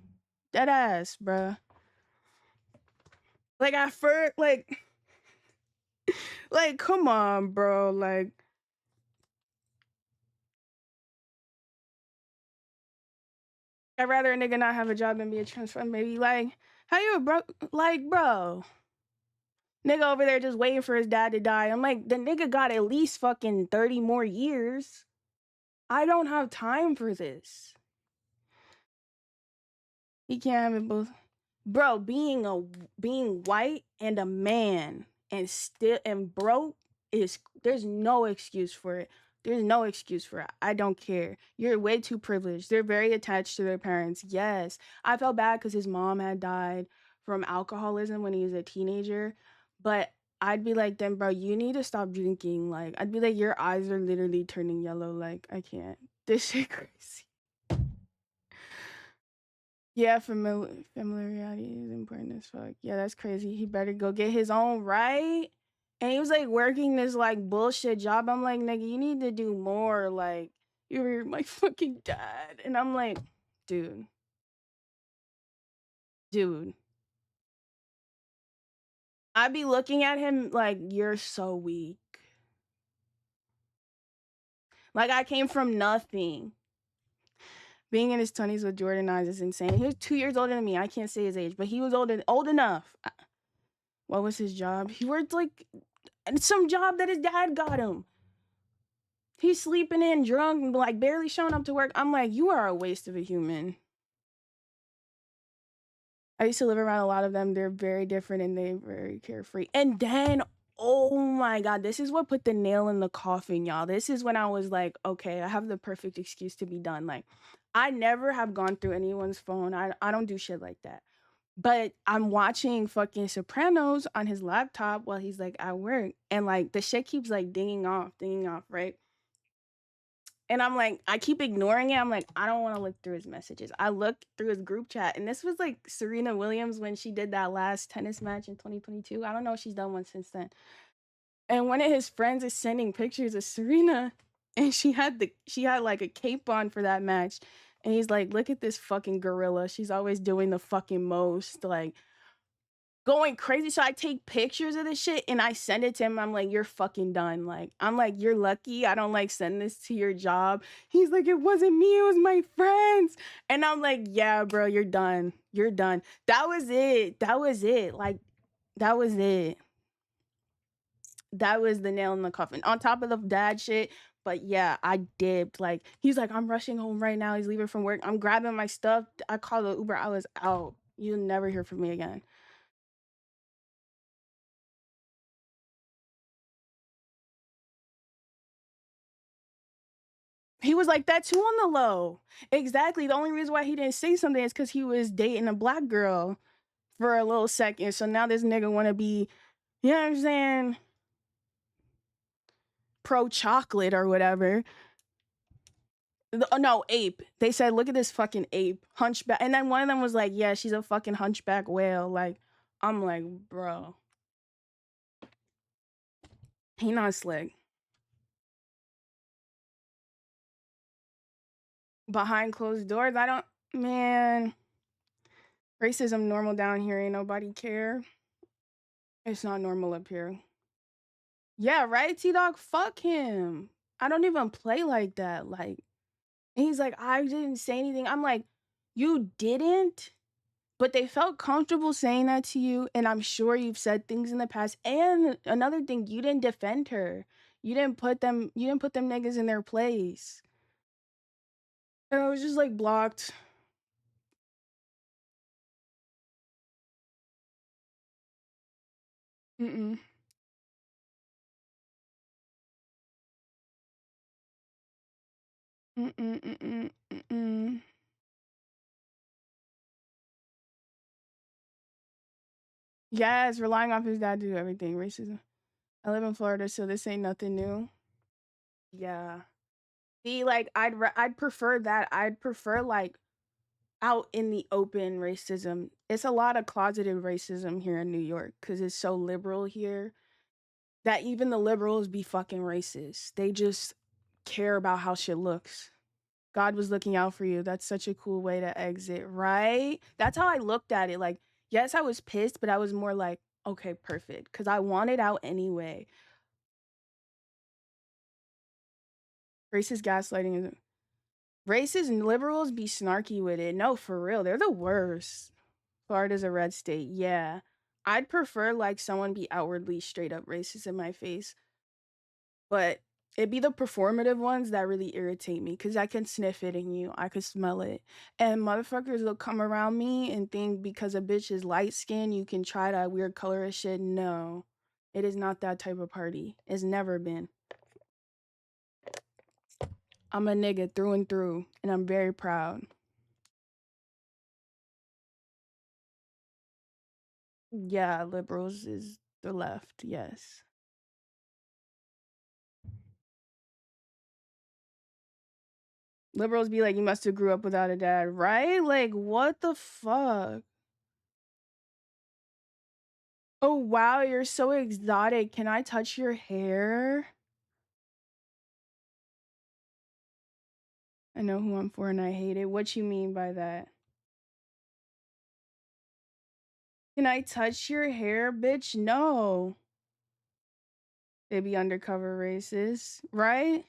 Dead ass, bruh. Like I first like come on, bro. Like I'd rather a nigga not have a job than be a trans fund baby. Like, how you a bro? Like, bro. Nigga over there just waiting for his dad to die. I'm like, the nigga got at least fucking 30 more years. I don't have time for this. He can't have it both. Bro, being white and a man and still and broke is there's no excuse for it. There's no excuse for it. I don't care. You're way too privileged. They're very attached to their parents. Yes. I felt bad because his mom had died from alcoholism when he was a teenager. But I'd be like, then bro, you need to stop drinking. Like, I'd be like, your eyes are literally turning yellow. Like, I can't. This shit crazy. Yeah, familiarity is important as fuck. Yeah, that's crazy. He better go get his own right. And he was like working this like bullshit job. I'm like, nigga, you need to do more. Like, you're my fucking dad. And I'm like, dude, dude. I'd be looking at him like, you're so weak. Like, I came from nothing. Being in his 20s with Jordan eyes is insane. He was 2 years older than me. I can't say his age, but he was old enough. What was his job? He worked like some job that his dad got him. He's sleeping in, drunk, like barely showing up to work. I'm like, you are a waste of a human. I used to live around a lot of them. They're very different and they're very carefree. And then, oh my God, this is what put the nail in the coffin, y'all. This is when I was like, okay, I have the perfect excuse to be done. Like, I never have gone through anyone's phone. I don't do shit like that. But I'm watching fucking Sopranos on his laptop while he's like at work. And like the shit keeps like dinging off, right? And I'm like, I keep ignoring it. I'm like, I don't want to look through his messages. I looked through his group chat, and this was like Serena Williams when she did that last tennis match in 2022. I don't know if she's done one since then. And one of his friends is sending pictures of Serena, and she had like a cape on for that match. And he's like, look at this fucking gorilla. She's always doing the fucking most, like going crazy. So I take pictures of this shit and I send it to him. I'm like, you're fucking done. Like, I'm like, you're lucky I don't like send this to your job. He's like, it wasn't me, it was my friends. And I'm like, yeah, bro, you're done. You're done. That was it. That was it. Like, that was it. That was the nail in the coffin. On top of the dad shit. But yeah, I dipped. Like, he's like, I'm rushing home right now. He's leaving from work. I'm grabbing my stuff. I called the Uber. I was out. You'll never hear from me again. He was like that too on the low. Exactly. The only reason why he didn't say something is because he was dating a black girl for a little second. So now this nigga want to be, you know what I'm saying, pro chocolate or whatever. No, ape. They said, look at this fucking ape, hunchback. And then one of them was like, yeah, she's a fucking hunchback whale. Like, I'm like, bro, he not slick. Behind closed doors, I don't, man, racism normal down here. Ain't nobody care. It's not normal up here. Yeah, right, T-Dog? Fuck him. I don't even play like that. Like, and he's like, I didn't say anything. I'm like, you didn't? But they felt comfortable saying that to you, and I'm sure you've said things in the past. And another thing, you didn't defend her. You didn't put them niggas in their place. And I was just like blocked. Mm-mm. Mm-mm, mm-mm, mm-mm. Yes, relying off his dad to do everything. Racism. I live in Florida, so this ain't nothing new. Yeah. See, like I'd prefer that. I'd prefer like out in the open racism. It's a lot of closeted racism here in New York because it's so liberal here that even the liberals be fucking racist. They just care about how shit looks. God was looking out for you. That's such a cool way to exit, right? That's how I looked at it. Like, yes, I was pissed, but I was more like, okay, perfect, because I wanted out anyway. Racist gaslighting is racist and liberals be snarky with it. No, for real, they're the worst. Florida's a red state. Yeah. I'd prefer like someone be outwardly straight up racist in my face. But it'd be the performative ones that really irritate me because I can sniff it in you. I could smell it. And motherfuckers will come around me and think because a bitch is light skinned, you can try that weird color of shit. No. It is not that type of party. It's never been. I'm a nigga through and through, and I'm very proud. Yeah, liberals is the left, yes. Liberals be like, you must have grew up without a dad, right? Like, what the fuck? Oh, wow, you're so exotic. Can I touch your hair? I know who I'm for and I hate it. What you mean by that? Can I touch your hair, bitch? No. They be undercover racist, right?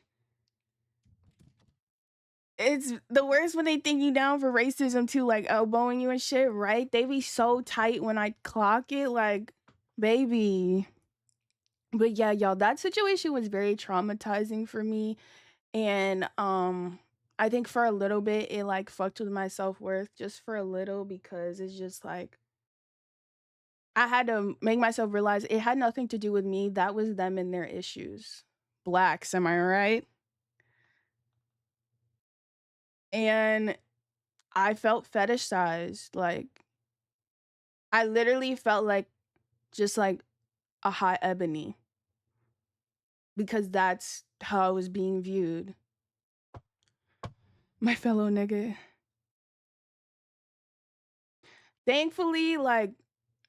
It's the worst when they think you down for racism too, like elbowing you and shit, right? They be so tight when I clock it, like, baby. But yeah, y'all, that situation was very traumatizing for me. And I think for a little bit it like fucked with my self-worth just for a little because it's just like I had to make myself realize it had nothing to do with me. That was them and their issues. Blacks, am I right? And I felt fetishized. Like I literally felt like just like a hot ebony because that's how I was being viewed. My fellow nigga. Thankfully, like,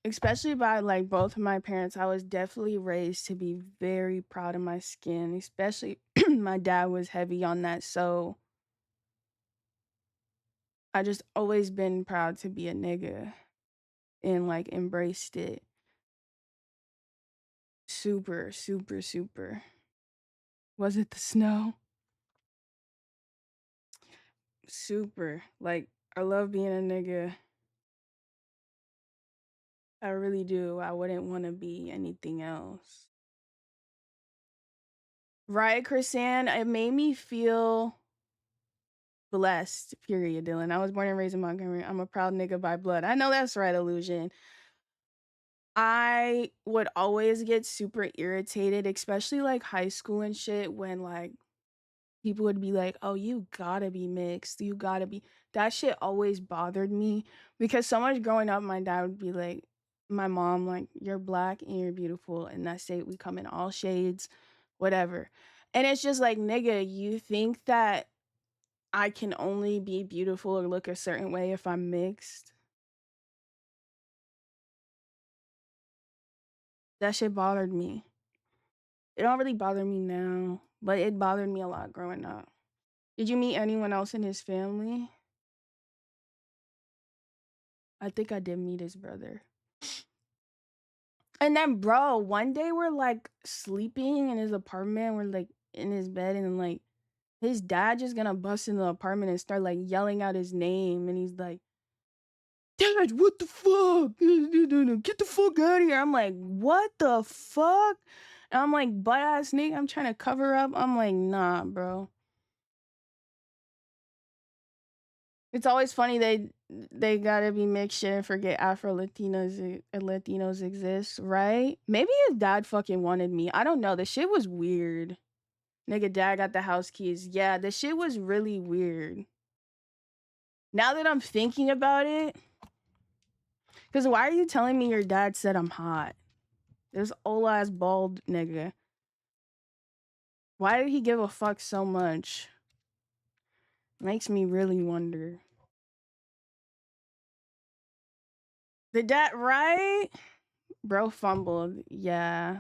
especially by like both of my parents, I was definitely raised to be very proud of my skin. Especially my dad was heavy on that, so I just always been proud to be a nigga and like embraced it. Super, super, super. Was it the snow? Super. Like, I love being a nigga. I really do. I wouldn't want to be anything else. Right, Chrisanne? It made me feel blessed, period, Dylan. I was born and raised in Montgomery. I'm a proud nigga by blood. I know that's right, Illusion. I would always get super irritated, especially like high school and shit, when like people would be like, oh, you gotta be mixed. You gotta be. That shit always bothered me because so much growing up, my dad would be like, my mom, like, you're black and you're beautiful. And that's it. We come in all shades, whatever. And it's just like, nigga, you think that I can only be beautiful or look a certain way if I'm mixed? That shit bothered me. It don't really bother me now, but it bothered me a lot growing up. Did you meet anyone else in his family? I think I did meet his brother. And then, bro, one day we're like sleeping in his apartment. We're like in his bed, and like his dad just gonna bust in the apartment and start like yelling out his name. And he's like, Dad, what the fuck? Get the fuck out of here. I'm like, what the fuck? And I'm like, butt ass nigga, I'm trying to cover up. I'm like, nah, bro. It's always funny they gotta be mixed shit and forget Latinos exist, right? Maybe his dad fucking wanted me. I don't know. The shit was weird. Nigga, dad got the house keys. Yeah, the shit was really weird. Now that I'm thinking about it, because why are you telling me your dad said I'm hot? This old ass bald nigga. Why did he give a fuck so much? Makes me really wonder. The dad, right? Bro fumbled. Yeah.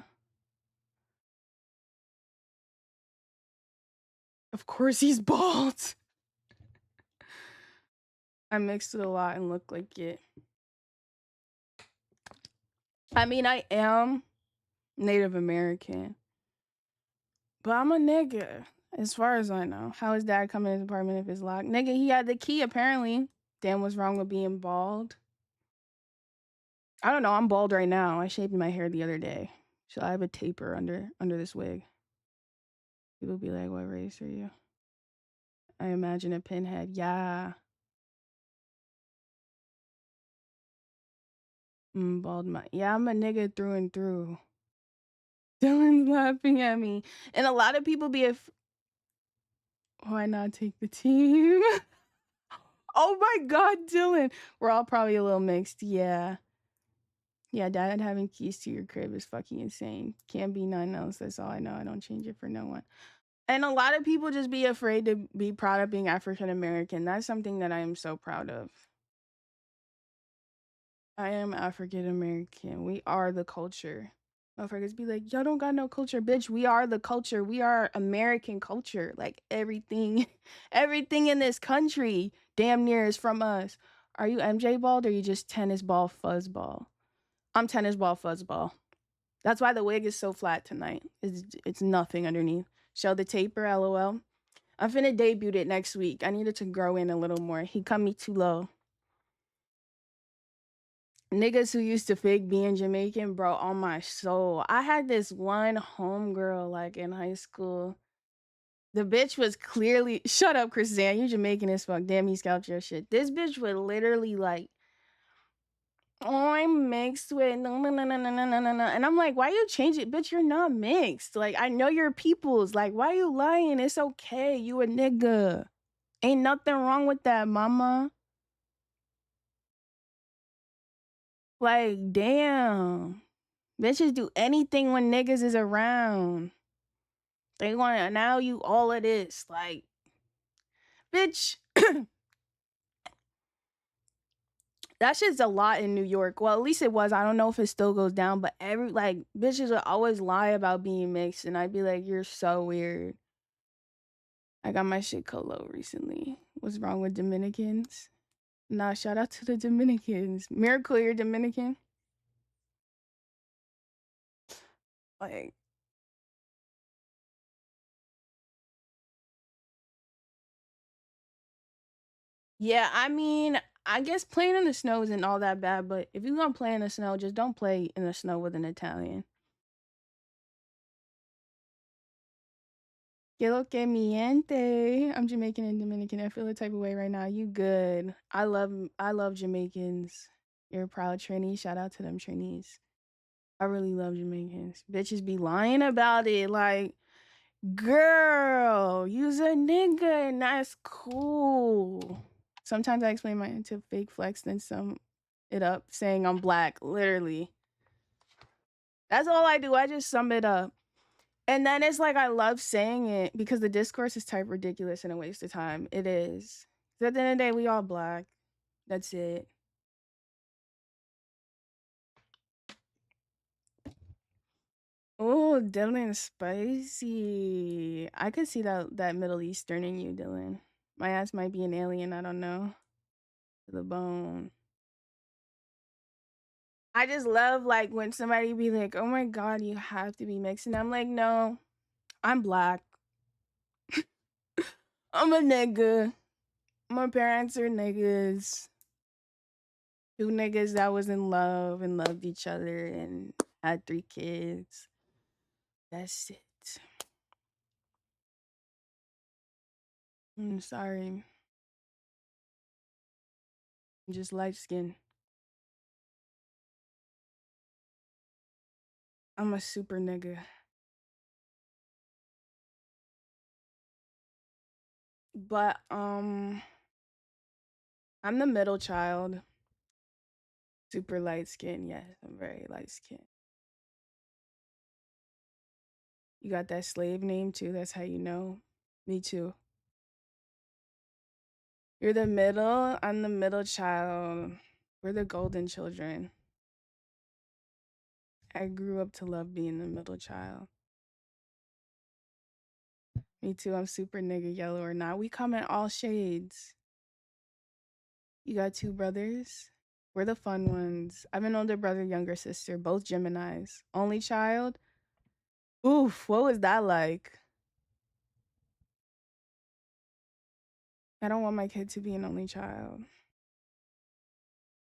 Of course he's bald. I mixed it a lot and look like it. I mean, I am Native American, but I'm a nigga, as far as I know. How is dad coming in his apartment if it's locked? Nigga, he had the key, apparently. Damn, what's wrong with being bald? I don't know, I'm bald right now. I shaved my hair the other day. So I have a taper under this wig. People be like, what race are you? I imagine a pinhead. Yeah. Bald my. Yeah, I'm a nigga through and through. Dylan's laughing at me. And a lot of people be why not take the team? Oh my god, Dylan. We're all probably a little mixed. Yeah. Yeah, dad having keys to your crib is fucking insane. Can't be nothing else. That's all I know. I don't change it for no one. And a lot of people just be afraid to be proud of being African American. That's something that I am so proud of. I am African American. We are the culture. Motherfuckers be like, y'all don't got no culture, bitch. We are the culture. We are American culture. Like everything, everything in this country damn near is from us. Are you MJ bald or are you just tennis ball fuzzball? I'm tennis ball fuzzball. That's why the wig is so flat tonight. It's nothing underneath. Show the taper, lol. I'm finna debut it next week. I need it to grow in a little more. He cut me too low. Niggas who used to fake being Jamaican, bro, on my soul. I had this one homegirl, like, in high school. The bitch was clearly... Shut up, Chrisanne. You Jamaican as fuck. Damn, he scalped your shit. This bitch would literally, like... Oh, I'm mixed with... No. And I'm like, why you change it? Bitch, you're not mixed. Like, I know your peoples. Like, why you lying? It's okay. You a nigga. Ain't nothing wrong with that, mama. Like, damn. Bitches do anything when niggas is around. They want to now you all of this. Like, bitch, That shit's a lot in New York. Well, at least it was. I don't know if it still goes down, but every like bitches would always lie about being mixed, and I'd be like, "You're so weird." I got my shit colo recently. What's wrong with Dominicans? Nah, shout out to the Dominicans. Miracle, you're Dominican. Like, yeah, I mean, I guess playing in the snow isn't all that bad, but if you're gonna play in the snow, just don't play in the snow with an Italian. Que lo que miente. I'm Jamaican and Dominican. I feel the type of way right now. You good. I love Jamaicans. You're a proud Trini. Shout out to them Trinis. I really love Jamaicans. Bitches be lying about it. Like, girl, you's a nigga and that's cool. Sometimes I explain my into fake flex, then sum it up saying I'm black. Literally. That's all I do. I just sum it up. And then it's like I love saying it because the discourse is type ridiculous and a waste of time. It is. 'Cause at the end of the day, we all black. That's it. Oh, Dylan spicy. I could see that Middle Eastern in you, Dylan. My ass might be an alien, I don't know. To the bone. I just love like when somebody be like, "Oh my god, you have to be mixed," and I'm like, "No, I'm black. I'm a nigga. My parents are niggas. Two niggas that was in love and loved each other and had 3 kids. That's it. I'm sorry. I'm just light skinned. I'm a super nigga. But I'm the middle child. Super light skin. Yes, I'm very light skinned. You got that slave name too. That's how you know. Me too. You're the middle. I'm the middle child. We're the golden children. I grew up to love being the middle child. Me too. I'm super nigga, yellow or not. We come in all shades. You got 2 brothers. We're the fun ones. I have an older brother, younger sister, both Geminis. Only child. Oof, what was that like? I don't want my kid to be an only child.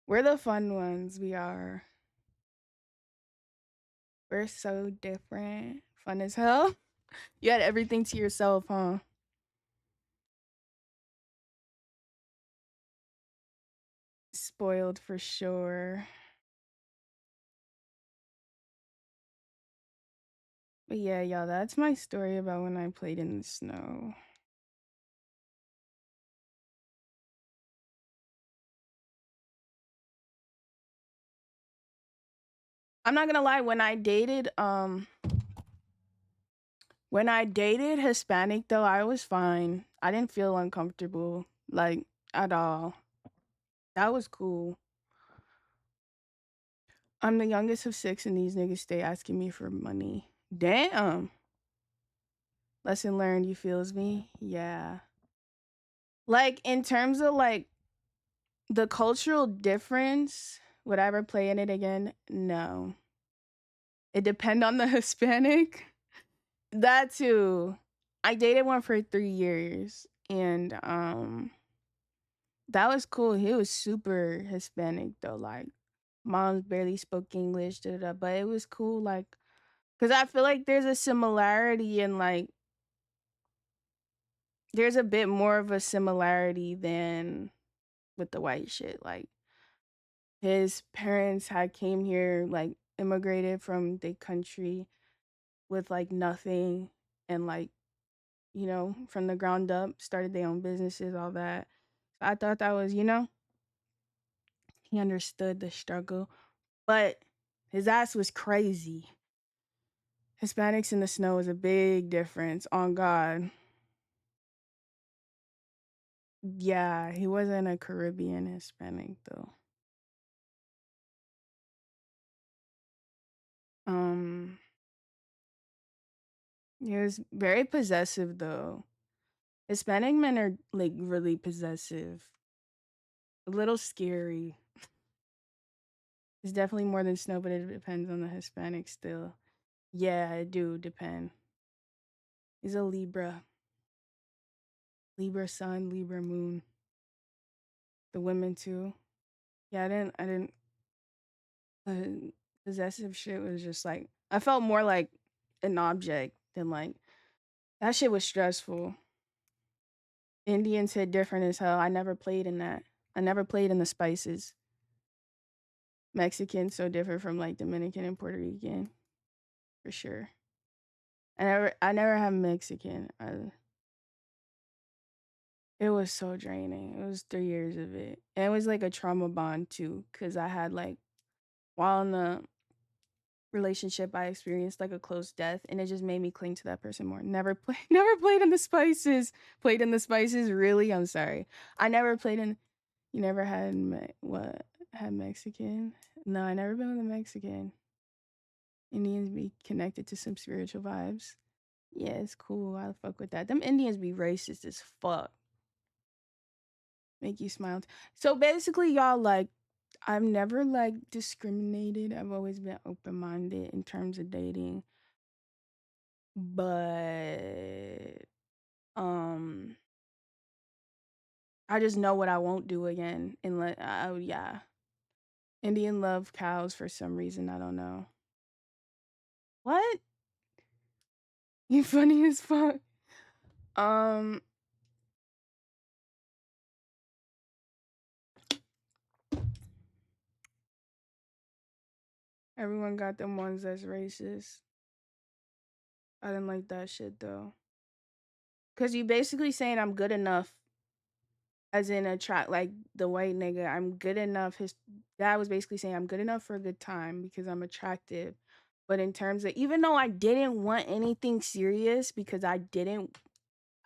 We're the fun ones. We are. We're so different. Fun as hell. You had everything to yourself, huh? Spoiled for sure. But yeah, y'all, that's my story about when I played in the snow. I'm not gonna lie, when I dated Hispanic though, I was fine. I didn't feel uncomfortable, like, at all. That was cool. I'm the youngest of 6 and these niggas stay asking me for money. Damn. Lesson learned, you feels me? Yeah. Like in terms of like the cultural difference, would I ever play in it again? No. It depend on the Hispanic. That too. I dated one for 3 years and that was cool. He was super Hispanic though. Like mom barely spoke English, da, da, da, but it was cool. Like, cause I feel like there's a similarity in like there's a bit more of a similarity than with the white shit. Like his parents had came here, like immigrated from the country with like nothing and like, you know, from the ground up, started their own businesses, all that. So I thought that was, you know, he understood the struggle. But his ass was crazy. Hispanics in the snow is a big difference, on God. Yeah, he wasn't a Caribbean Hispanic though. Um, he was very possessive though. Hispanic men are like really possessive. A little scary. It's definitely more than snow, but it depends on the Hispanic still. Yeah, it do depend. He's a Libra. Libra sun, Libra moon. The women too. Yeah, I didn't possessive shit was just like I felt more like an object than like that shit was stressful. Indians hit different as hell. I never played in that. I never played in the spices. Mexican so different from like Dominican and Puerto Rican for sure. I never had Mexican. It was so draining. It was 3 years of it. And it was like a trauma bond too, because I had like while in the relationship I experienced like a close death and it just made me cling to that person more. Never played in the spices. Played in the spices, really? I'm sorry. I never played in you never had what? Had Mexican? No, I never been with a Mexican. Indians be connected to some spiritual vibes. Yeah, it's cool. I fuck with that. Them Indians be racist as fuck. Make you smile. So basically, y'all like I've never like discriminated. I've always been open minded in terms of dating. But um I just know what I won't do again. And yeah. Indian love cows for some reason. I don't know. What? You funny as fuck. Um Everyone got them ones that's racist. I didn't like that shit though. Cause you basically saying I'm good enough as in attract like the white nigga. I'm good enough. His dad was basically saying I'm good enough for a good time because I'm attractive. But in terms of even though I didn't want anything serious because I didn't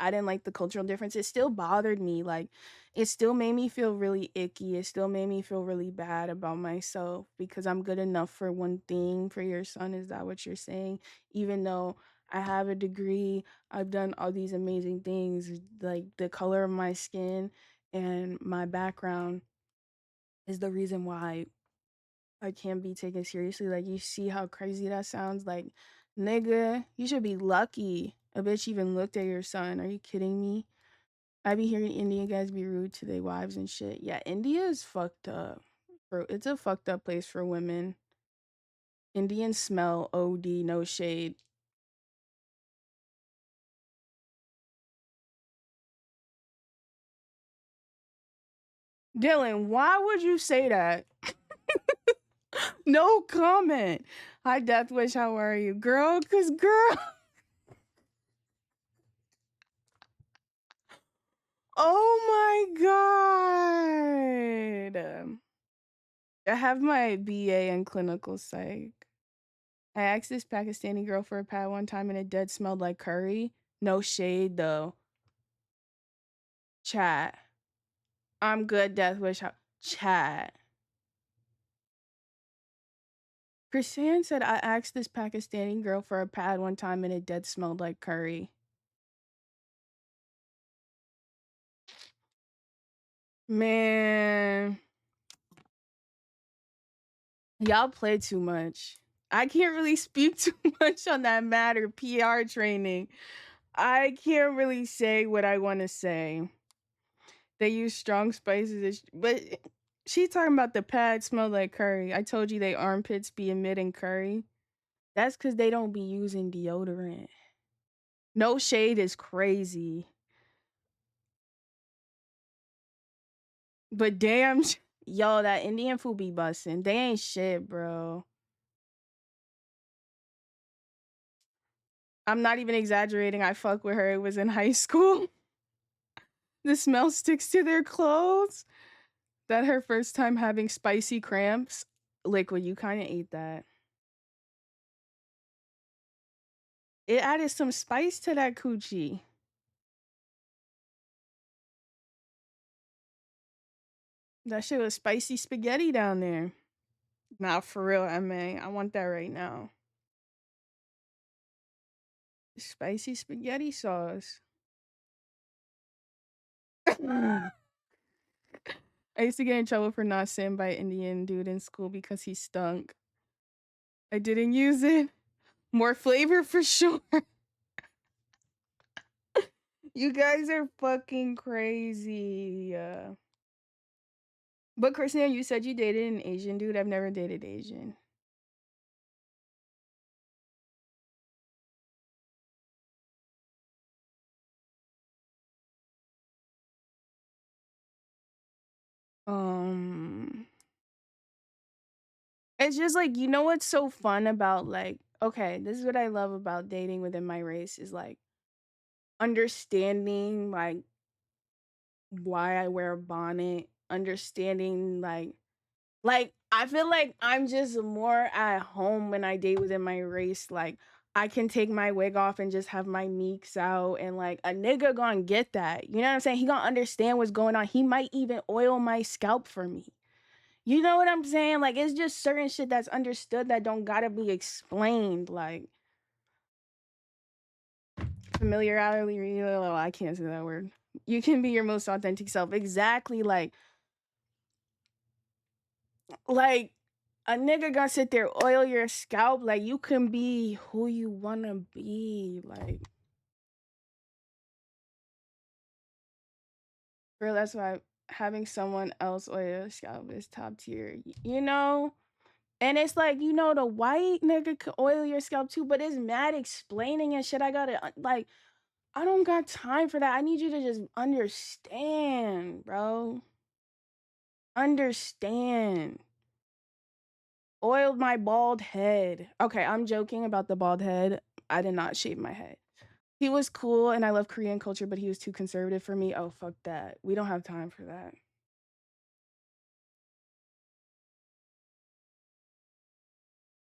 like the cultural difference. It still bothered me. Like, it still made me feel really icky. It still made me feel really bad about myself because I'm good enough for one thing for your son. Is that what you're saying? Even though I have a degree, I've done all these amazing things, like the color of my skin and my background is the reason why I can't be taken seriously. Like, you see how crazy that sounds? Like, nigga, you should be lucky a bitch even looked at your son. Are you kidding me? I be hearing Indian guys be rude to their wives and shit. Yeah, India is fucked up. Bro, it's a fucked up place for women. Indians smell OD, no shade. Dylan, why would you say that? No comment. Hi, Death Wish, how are you? Girl, cause girl. Oh my god. I have my BA in clinical psych. I asked this Pakistani girl for a pad one time and it dead smelled like curry. No shade though. Chat. I'm good, Death Wish. Chat. Chrisanne said I asked this Pakistani girl for a pad one time and it dead smelled like curry. Man, y'all play too much. I can't really speak too much on that matter. PR training. I can't really say what I want to say. They use strong spices, but she talking about the pad smell like curry. I told you they armpits be emitting curry. That's because they don't be using deodorant. No shade is crazy. But damn, yo, that Indian food be bussin'. They ain't shit, bro. I'm not even exaggerating. I fuck with her. It was in high school. The smell sticks to their clothes. That her first time having spicy cramps. Liquid, you kind of ate that. It added some spice to that coochie. That shit was spicy spaghetti down there. Nah, for real, MA. I want that right now. Spicy spaghetti sauce. I used to get in trouble for not sitting by an Indian dude in school because he stunk. I didn't use it. More flavor for sure. You guys are fucking crazy. But Christina, you said you dated an Asian dude. I've never dated Asian. Um, it's just like, you know what's so fun about, like, okay, this is what I love about dating within my race is like understanding like why I wear a bonnet, understanding like I feel like I'm just more at home when I date within my race. Like I can take my wig off and just have my meeks out, and like a nigga gonna get that. You know what I'm saying? He gonna understand what's going on. He might even oil my scalp for me. You know what I'm saying? Like it's just certain shit that's understood that don't gotta be explained. Like familiarity. I can't say that word. You can be your most authentic self. Exactly. Like a nigga gonna sit there oil your scalp. Like you can be who you wanna be. Like girl, that's why having someone else oil your scalp is top tier. You know? And it's like, you know, the white nigga could oil your scalp too, but it's mad explaining and shit. I gotta like I don't got time for that. I need you to just understand, bro. Understand. Oiled my bald head. Okay, I'm joking about the bald head. I did not shave my head. He was cool and I love Korean culture, but he was too conservative for me. Oh, fuck that. We don't have time for that.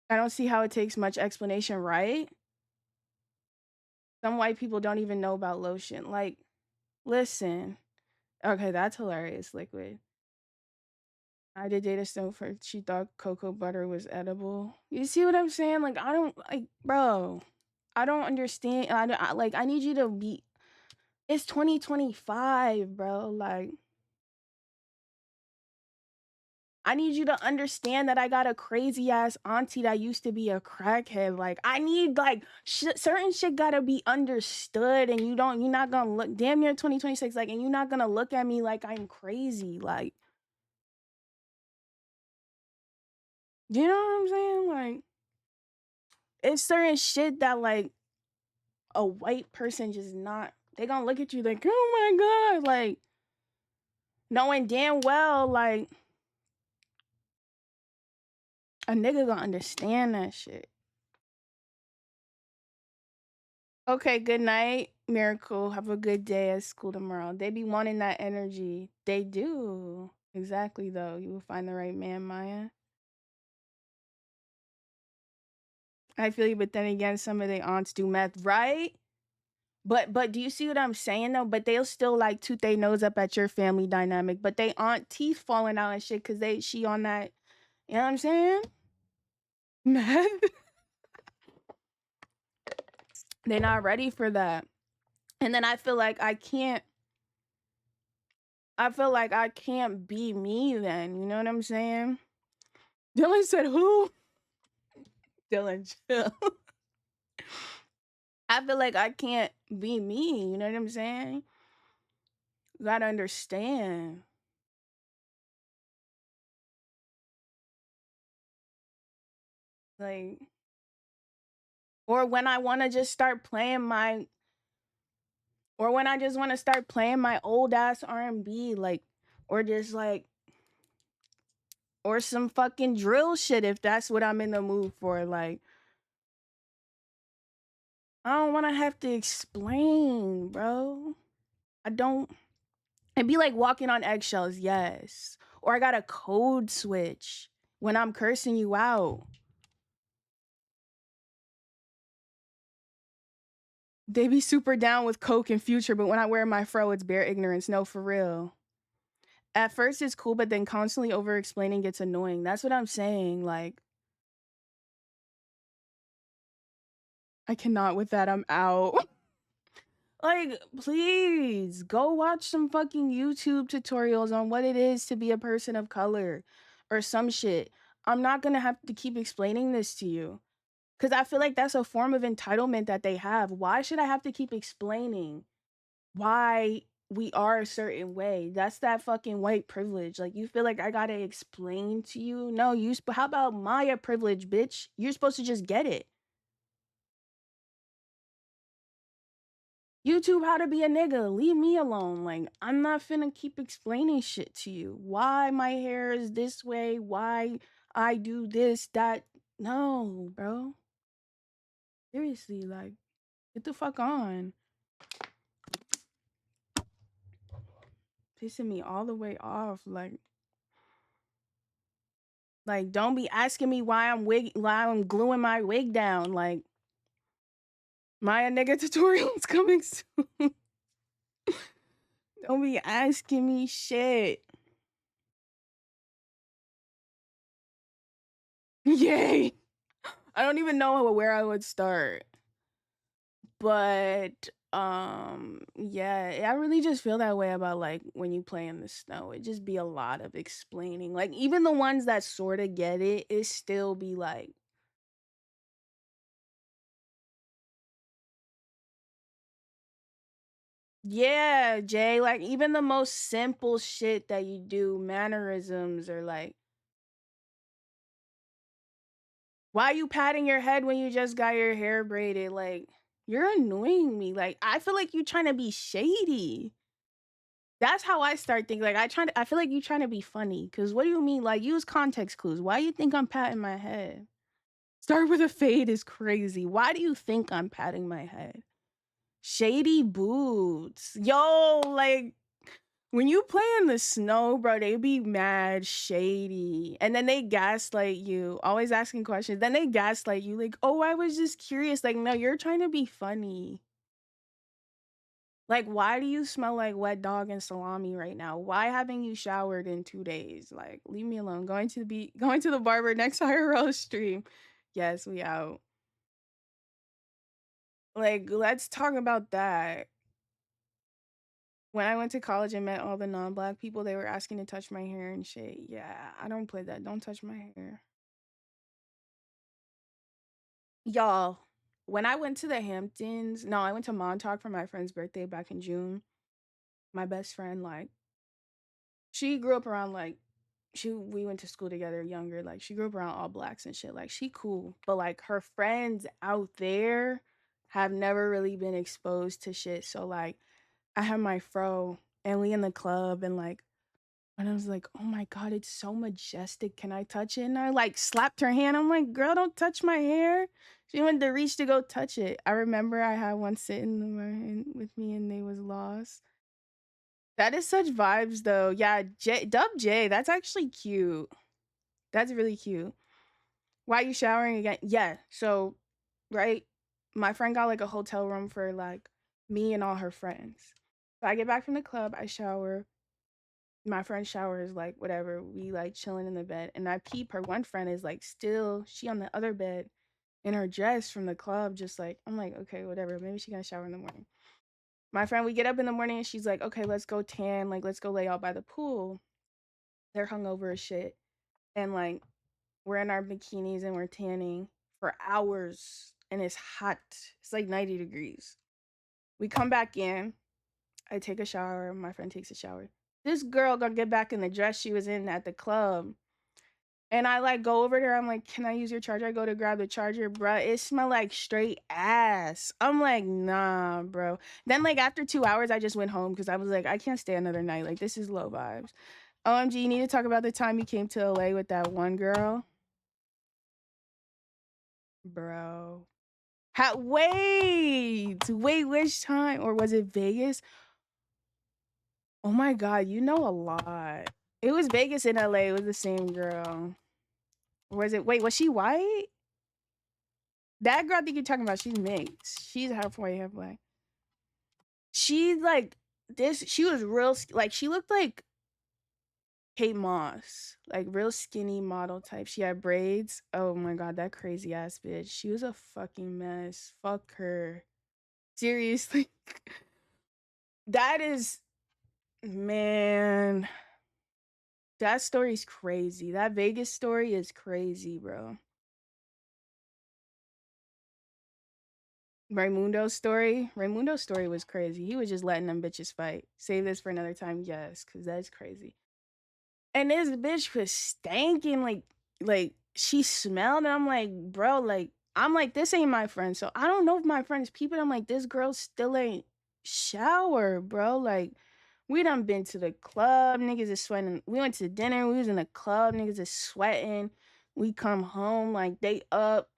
I don't see how it takes much explanation, right? Some white people don't even know about lotion. Like, listen. Okay, that's hilarious, Liquid. I did date a stone for she thought cocoa butter was edible. You see what I'm saying? Like, I don't like, bro. I don't understand. Like, I need you to be. It's 2025, bro. Like, I need you to understand that I got a crazy ass auntie that used to be a crackhead. Like, I need like certain shit gotta be understood, and you're not gonna look damn near 2026, like, and you're not gonna look at me like I'm crazy. Like, you know what I'm saying? Like, it's certain shit that like a white person just not. They gonna look at you like, oh my god, like knowing damn well like a nigga gonna understand that shit. Okay, good night, Miracle. Have a good day at school tomorrow. They be wanting that energy. They do. Exactly, though. You will find the right man, Maya. I feel you, but then again, some of their aunts do meth, right? But do you see what I'm saying though? But they'll still like toot their nose up at your family dynamic. But they aunt teeth falling out and shit because she on that. You know what I'm saying? Meth. They're not ready for that. And then I feel like I can't. I feel like I can't be me then. You know what I'm saying? Dylan said who? Dylan, chill. I feel like I can't be me. You know what I'm saying? You gotta understand. Like, or when I want to just start playing my, or when I just want to start playing my old ass R&B, like, or just like, or some fucking drill shit if that's what I'm in the mood for. Like, I don't want to have to explain, bro. I don't. It'd be like walking on eggshells, yes. Or I got a code switch when I'm cursing you out. They be super down with Coke and Future, but when I wear my fro, it's bare ignorance. No, for real. At first it's cool, but then constantly over explaining gets annoying. That's what I'm saying. Like, I cannot with that. I'm out. Like, please go watch some fucking YouTube tutorials on what it is to be a person of color or some shit. I'm not gonna have to keep explaining this to you because I feel like that's a form of entitlement that they have. Why should I have to keep explaining why we are a certain way? That's that fucking white privilege. Like, you feel like I gotta explain to you? No, how about Maya privilege, bitch? You're supposed to just get it. YouTube how to be a nigga. Leave me alone. Like, I'm not finna keep explaining shit to you. Why my hair is this way, why I do this, that. No, bro. Seriously, like, get the fuck on. Pissing me all the way off. Like, don't be asking me why I'm gluing my wig down. Like, Maya nigga tutorials coming soon. Don't be asking me shit. Yay. I don't even know where I would start. But yeah, I really just feel that way about like when you play in the snow. It just be a lot of explaining. Like even the ones that sort of get it still be like, yeah, Jay, like even the most simple shit that you do, mannerisms or like, why you patting your head when you just got your hair braided? Like, you're annoying me. Like, I feel like you trying to be shady. That's how I start thinking. Like, I feel like you trying to be funny. Cause what do you mean? Like, use context clues. Why you think I'm patting my head? Start with a fade is crazy. Why do you think I'm patting my head? Shady boots. Yo, like, when you play in the snow, bro, they be mad shady. And then they gaslight you, always asking questions. Then they gaslight you, like, oh, I was just curious. Like, no, you're trying to be funny. Like, why do you smell like wet dog and salami right now? Why haven't you showered in 2 days? Like, leave me alone. Going to the barber next IRL stream. Yes, we out. Like, let's talk about that. When I went to college and met all the non-black people, they were asking to touch my hair and shit. Yeah, I don't play that. Don't touch my hair. Y'all, when I went to the Hamptons, no, I went to Montauk for my friend's birthday back in June. My best friend, like, she grew up around like we went to school together younger. Like she grew up around all blacks and shit. Like she cool. But like her friends out there have never really been exposed to shit. So like I had my fro and we in the club and like and I was like, oh my God, it's so majestic. Can I touch it? And I like slapped her hand. I'm like, girl, don't touch my hair. She went to reach to go touch it. I remember I had one sitting with me and they was lost. That is such vibes though. Yeah, Dub J, that's actually cute. That's really cute. Why are you showering again? Yeah. So, right, my friend got like a hotel room for like me and all her friends. So I get back from the club, I shower. My friend showers, like whatever. We like chilling in the bed, and I peep. Her one friend is like still she on the other bed in her dress from the club. Just like I'm like okay, whatever. Maybe she gonna shower in the morning. My friend, we get up in the morning and she's like, okay, let's go tan. Like let's go lay out by the pool. They're hungover as shit, and like we're in our bikinis and we're tanning for hours and it's hot. It's like 90 degrees. We come back in. I take a shower. My friend takes a shower. This girl gonna get back in the dress she was in at the club. And I like go over there. I'm like, can I use your charger? I go to grab the charger, bruh. It smelled like straight ass. I'm like, nah, bro. Then like after 2 hours, I just went home because I was like, I can't stay another night. Like this is low vibes. OMG, you need to talk about the time you came to LA with that one girl. Bro. Wait, which time? Or was it Vegas? Oh my God, you know a lot. It was Vegas in LA. It was the same girl. Or was it? Wait, was she white? That girl I think you're talking about, she's mixed. She's half white, half black. She's like this. She was real. Like she looked like Kate Moss, like real skinny model type. She had braids. Oh my god, that crazy ass bitch. She was a fucking mess. Fuck her. Seriously. That is, man. That story's crazy. That Vegas story is crazy, bro. Raymundo's story was crazy. He was just letting them bitches fight. Save this for another time, yes, because that's crazy. And this bitch was stanking like she smelled, and I'm like, bro, like I'm like, this ain't my friend. So I don't know if my friend's peeping. I'm like, this girl still ain't shower, bro. Like, we done been to the club, niggas is sweating. We went to dinner, we was in the club, niggas is sweating. We come home, like they up,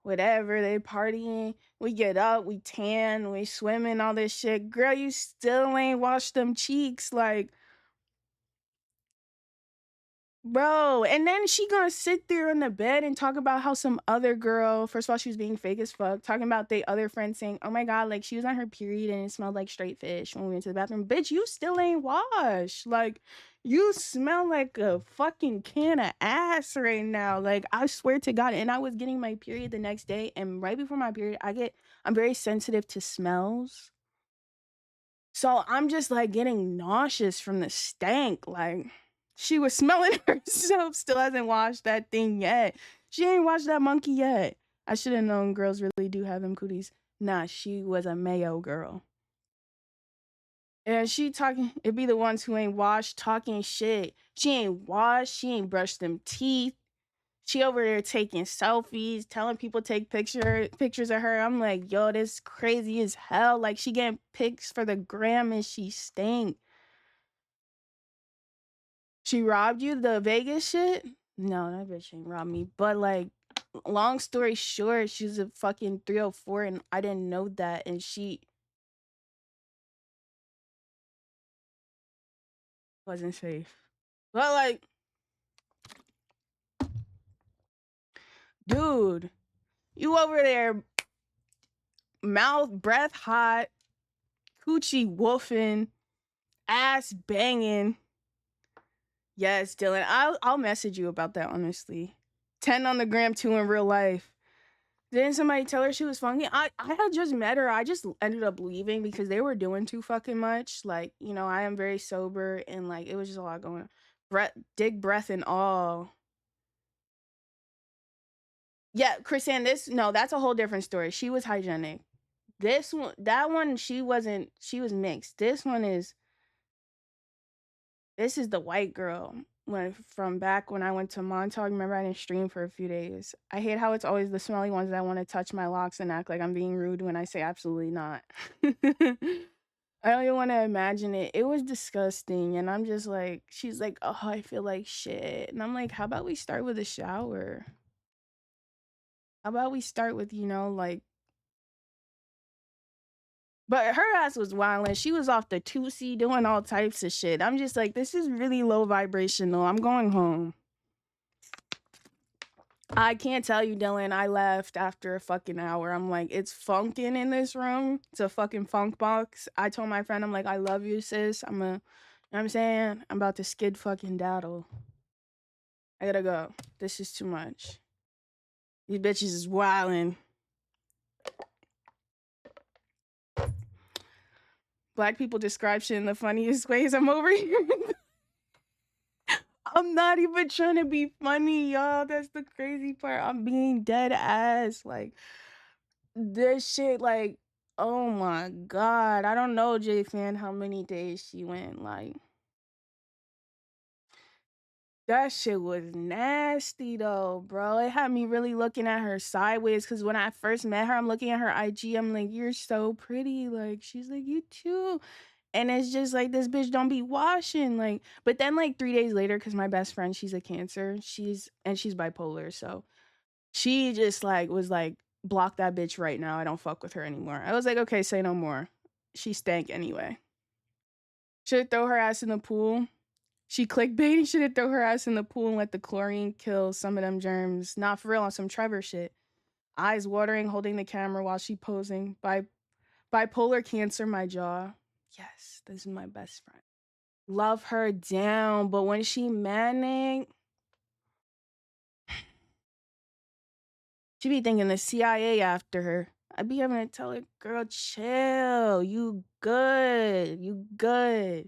whatever, they partying. We get up, we tan, we swimming, all this shit. Girl, you still ain't washed them cheeks, like, bro. And then she gonna sit there in the bed and talk about how some other girl, first of all, she was being fake as fuck, talking about they other friends saying, oh my god, like she was on her period and it smelled like straight fish when we went to the bathroom. Bitch, you still ain't washed. Like, you smell like a fucking can of ass right now. Like, I swear to God. And I was getting my period the next day, and right before my period, I'm very sensitive to smells. So I'm just like getting nauseous from the stank. Like, she was smelling herself, still hasn't washed that thing yet. She ain't washed that monkey yet. I should have known girls really do have them cooties. Nah, she was a mayo girl. And she talking, it be the ones who ain't washed talking shit. She ain't washed, she ain't brushed them teeth. She over there taking selfies, telling people take pictures of her. I'm like, yo, this crazy as hell. Like, she getting pics for the gram and she stink. She robbed you, the Vegas shit? No, that bitch ain't robbed me. But like, long story short, she's a fucking 304 and I didn't know that, and she wasn't safe. But like, dude, you over there, mouth breath hot, coochie woofing, ass banging. Yes, Dylan. I'll message you about that, honestly. 10 on the gram, 2 in real life. Didn't somebody tell her she was funky? I had just met her. I just ended up leaving because they were doing too fucking much. Like, you know, I am very sober and like it was just a lot going on. Dig breath and all. Yeah, Chrisanne, that's a whole different story. She was hygienic. That one, she wasn't, she was mixed. This is the white girl from back when I went to Montauk. Remember, I didn't stream for a few days. I hate how it's always the smelly ones that want to touch my locks and act like I'm being rude when I say absolutely not. I don't even want to imagine it. It was disgusting. And I'm just like, she's like, oh, I feel like shit. And I'm like, how about we start with a shower? How about we start with, like, but her ass was wildin'. She was off the 2C doing all types of shit. I'm just like, this is really low vibrational. I'm going home. I can't tell you, Dylan. I left after a fucking hour. I'm like, it's funkin' in this room. It's a fucking funk box. I told my friend, I'm like, I love you, sis. You know what I'm saying? I'm about to skid fucking daddle. I gotta go. This is too much. These bitches is wildin'. Black people describe shit in the funniest ways. I'm over here. I'm not even trying to be funny, y'all. That's the crazy part. I'm being dead ass. Like, this shit, like, oh my god. I don't know, J Fan, how many days she went. Like, that shit was nasty though, bro. It had me really looking at her sideways because when I first met her, I'm looking at her IG. I'm like, you're so pretty. Like, she's like, you too. And it's just like, this bitch don't be washing. Like, but then like 3 days later, because my best friend, she's a Cancer. She's bipolar. So she just like was like, block that bitch right now. I don't fuck with her anymore. I was like, okay, say no more. She stank anyway. Should throw her ass in the pool. She clickbait. Should throw her ass in the pool and let the chlorine kill some of them germs. Not for real, on some Trevor shit. Eyes watering, holding the camera while she posing. Bipolar Cancer, my jaw. Yes, this is my best friend. love her down. But when she manic, she be thinking the CIA after her. I be having to tell her, girl, chill. You good. You good.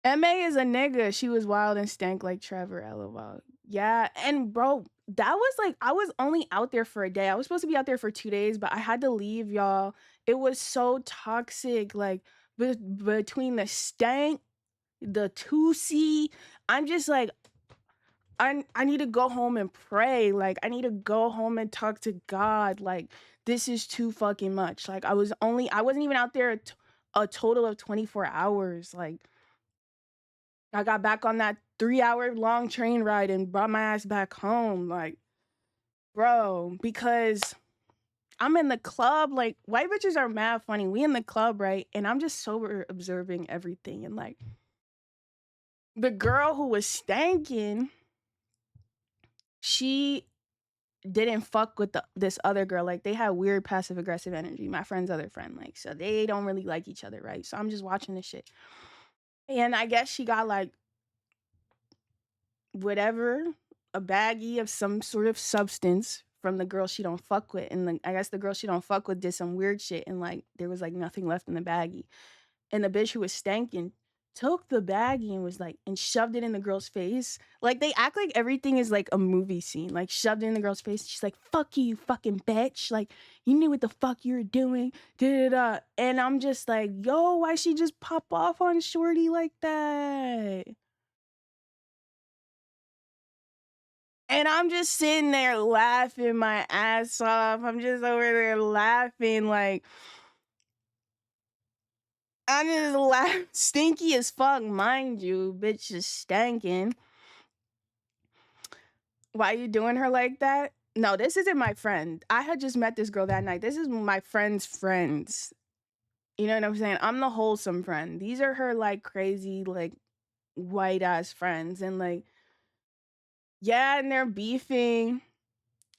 MA is a nigga. She was wild and stank like Trevor. LOL. Yeah. And bro, that was like, I was only out there for a day. I was supposed to be out there for 2 days, but I had to leave, y'all. It was so toxic. Like, between the stank, the 2C, I'm just like, I need to go home and pray. Like, I need to go home and talk to God. Like, this is too fucking much. Like, I wasn't even out there a total of 24 hours. Like, I got back on that 3-hour long train ride and brought my ass back home. Like, bro, because I'm in the club. Like, white bitches are mad funny. We in the club, right? And I'm just sober observing everything. And like, the girl who was stanking, she didn't fuck with this other girl. Like, they had weird passive aggressive energy. My friend's other friend, like, so they don't really like each other, right? So I'm just watching this shit, and I guess she got like whatever, a baggie of some sort of substance from the girl she don't fuck with, and I guess the girl she don't fuck with did some weird shit, and like there was like nothing left in the baggie. And the bitch who was stanking took the baggie and was like, and shoved it in the girl's face. Like, they act like everything is like a movie scene. Like, shoved it in the girl's face. She's like, fuck you, fucking bitch. Like, you knew what the fuck you were doing. Da da da. And I'm just like, yo, why she just pop off on shorty like that? And I'm just sitting there laughing my ass off. I'm just over there laughing like, I'm just laughing. Stinky as fuck, mind you. Bitch is stanking. Why you doing her like that? No, this isn't my friend. I had just met this girl that night. This is my friend's friends. You know what I'm saying? I'm the wholesome friend. These are her like crazy, like white ass friends. And like, yeah, and they're beefing.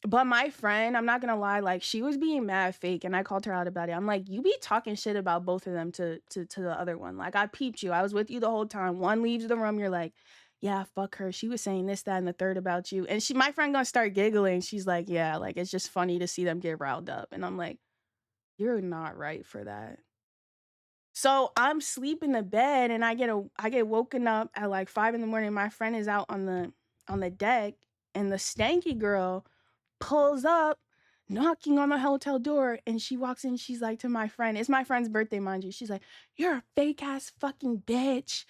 But my friend, I'm not gonna lie, like she was being mad fake, and I called her out about it. I'm like, you be talking shit about both of them to the other one. Like, I peeped you. I was with you the whole time. One leaves the room, you're like, yeah, fuck her. She was saying this, that, and the third about you. And my friend gonna start giggling. She's like, yeah, like it's just funny to see them get riled up. And I'm like, you're not right for that. So I'm sleeping in the bed, and I get woken up at like 5 in the morning. My friend is out on the deck, and the stanky girl pulls up, knocking on the hotel door, and she walks in. She's like to my friend, it's my friend's birthday, mind you. She's like, you're a fake ass fucking bitch.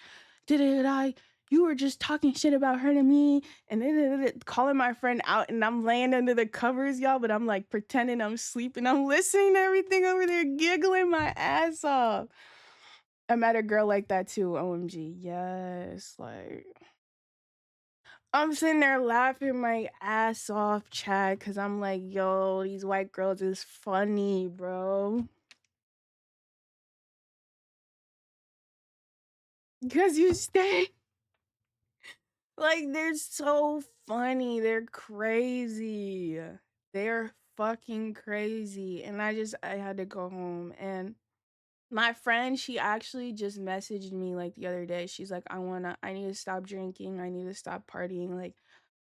Did I? You were just talking shit about her to me, and calling my friend out, and I'm laying under the covers, y'all, but I'm like pretending I'm sleeping. I'm listening to everything over there, giggling my ass off. I met a girl like that too. OMG. Yes. Like, I'm sitting there laughing my ass off, Chad, because I'm like, yo, these white girls is funny, bro. Because you stay. Like, they're so funny. They're crazy. They're fucking crazy. And I had to go home. And my friend, she actually just messaged me like the other day. She's like, I need to stop drinking. I need to stop partying. Like,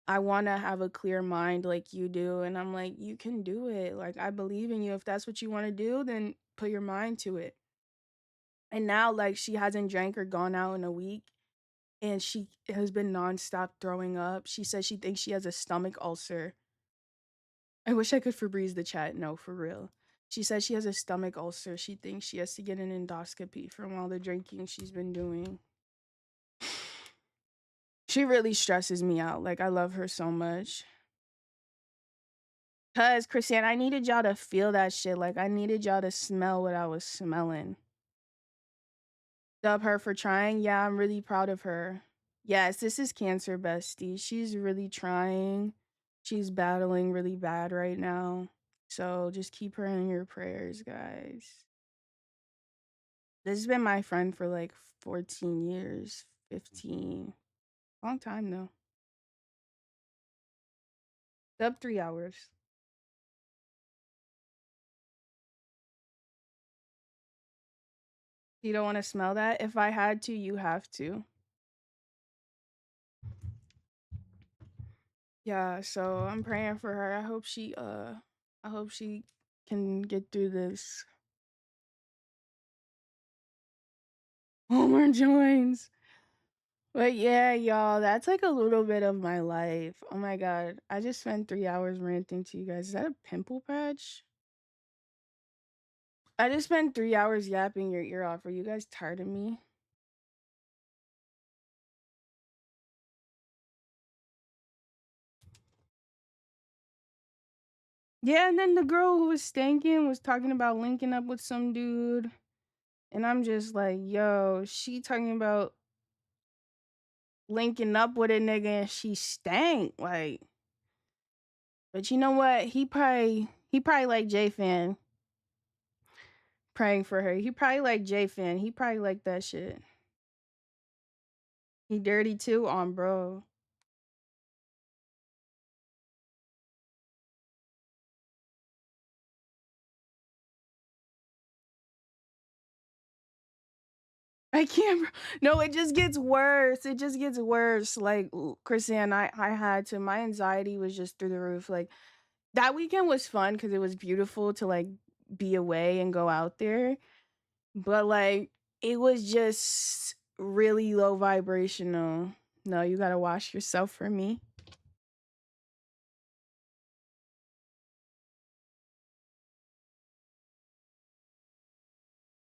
I want to have a clear mind like you do. And I'm like, you can do it. Like, I believe in you. If that's what you want to do, then put your mind to it. And now, like, she hasn't drank or gone out in a week. And she has been nonstop throwing up. She says she thinks she has a stomach ulcer. I wish I could Febreze the chat. No, for real. She says she has a stomach ulcer. She thinks she has to get an endoscopy from all the drinking she's been doing. She really stresses me out. Like, I love her so much. Cause Christiane, I needed y'all to feel that shit. Like, I needed y'all to smell what I was smelling. Dub her for trying. Yeah, I'm really proud of her. Yes, this is Cancer Bestie. She's really trying. She's battling really bad right now. So just keep her in your prayers, guys. This has been my friend for like 14 years, 15. Long time though. Dub 3 hours. You don't want to smell that? If I had to, you have to. Yeah, so I'm praying for her. I hope she can get through this. Homer joins. But yeah, y'all, that's like a little bit of my life. Oh my god. I just spent 3 hours ranting to you guys. Is that a pimple patch? I just spent 3 hours yapping your ear off. Are you guys tired of me? Yeah, and then the girl who was stanking was talking about linking up with some dude. And I'm just like, yo, she talking about linking up with a nigga and she stank. Like, but you know what? He probably like J Fan. Praying for her. He probably like J Fan. He probably like that shit. He dirty too on bro. I can't. No, it just gets worse. It just gets worse. Like Chrisanne, I had to. My anxiety was just through the roof. Like that weekend was fun because it was beautiful to like be away and go out there. But like it was just really low vibrational. No, you gotta wash yourself for me.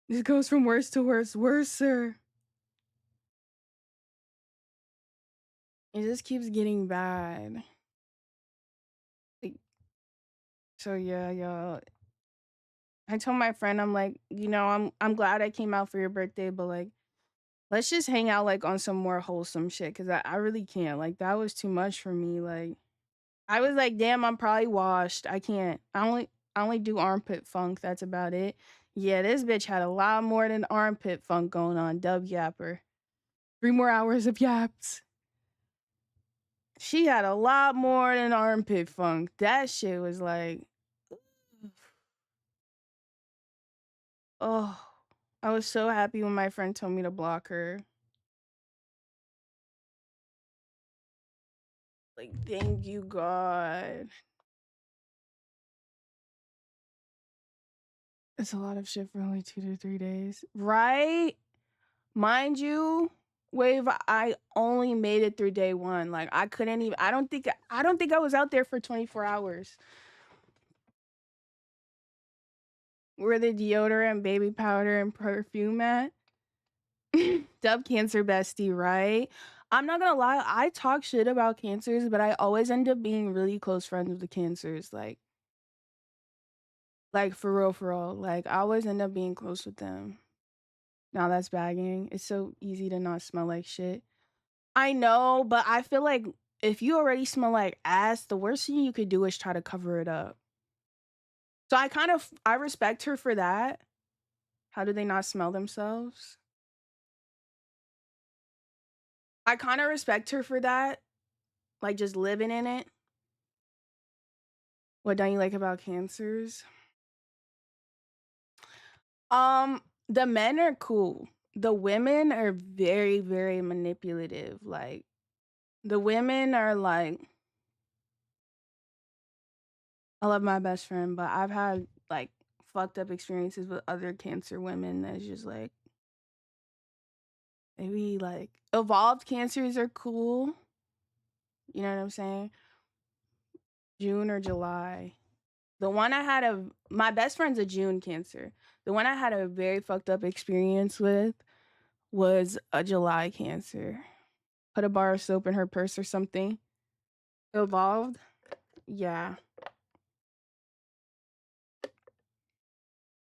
This goes from worse to worse, worser. It just keeps getting bad. Like, so yeah, y'all. I told my friend, I'm like, I'm glad I came out for your birthday, but like, let's just hang out like on some more wholesome shit, cause I really can't. Like, that was too much for me. Like, I was like, damn, I'm probably washed. I can't. I only do armpit funk. That's about it. Yeah, this bitch had a lot more than armpit funk going on. Dub yapper. 3 more hours of yaps. She had a lot more than armpit funk. That shit was like, oh, I was so happy when my friend told me to block her. Like, thank you, God. It's a lot of shit for only 2 to 3 days. Right? Mind you, Wave, I only made it through day one. Like I couldn't even I don't think I was out there for 24 hours. Where the deodorant, baby powder, and perfume at? Dub cancer bestie, right? I'm not gonna lie, I talk shit about cancers, but I always end up being really close friends with the cancers. Like for real, for real. Like I always end up being close with them. Now that's bagging. It's so easy to not smell like shit. I know, but I feel like if you already smell like ass, the worst thing you could do is try to cover it up. So I respect her for that. How do they not smell themselves? I kind of respect her for that. Like just living in it. What don't you like about cancers? Um, the men are cool. The women are very, very manipulative. Like the women are like, I love my best friend, but I've had like fucked up experiences with other cancer women that's just like maybe like evolved cancers are cool. You know what I'm saying? June or July. The one I had my best friend's a June cancer. The one I had a very fucked up experience with was a July cancer. Put a bar of soap in her purse or something. Evolved. Yeah.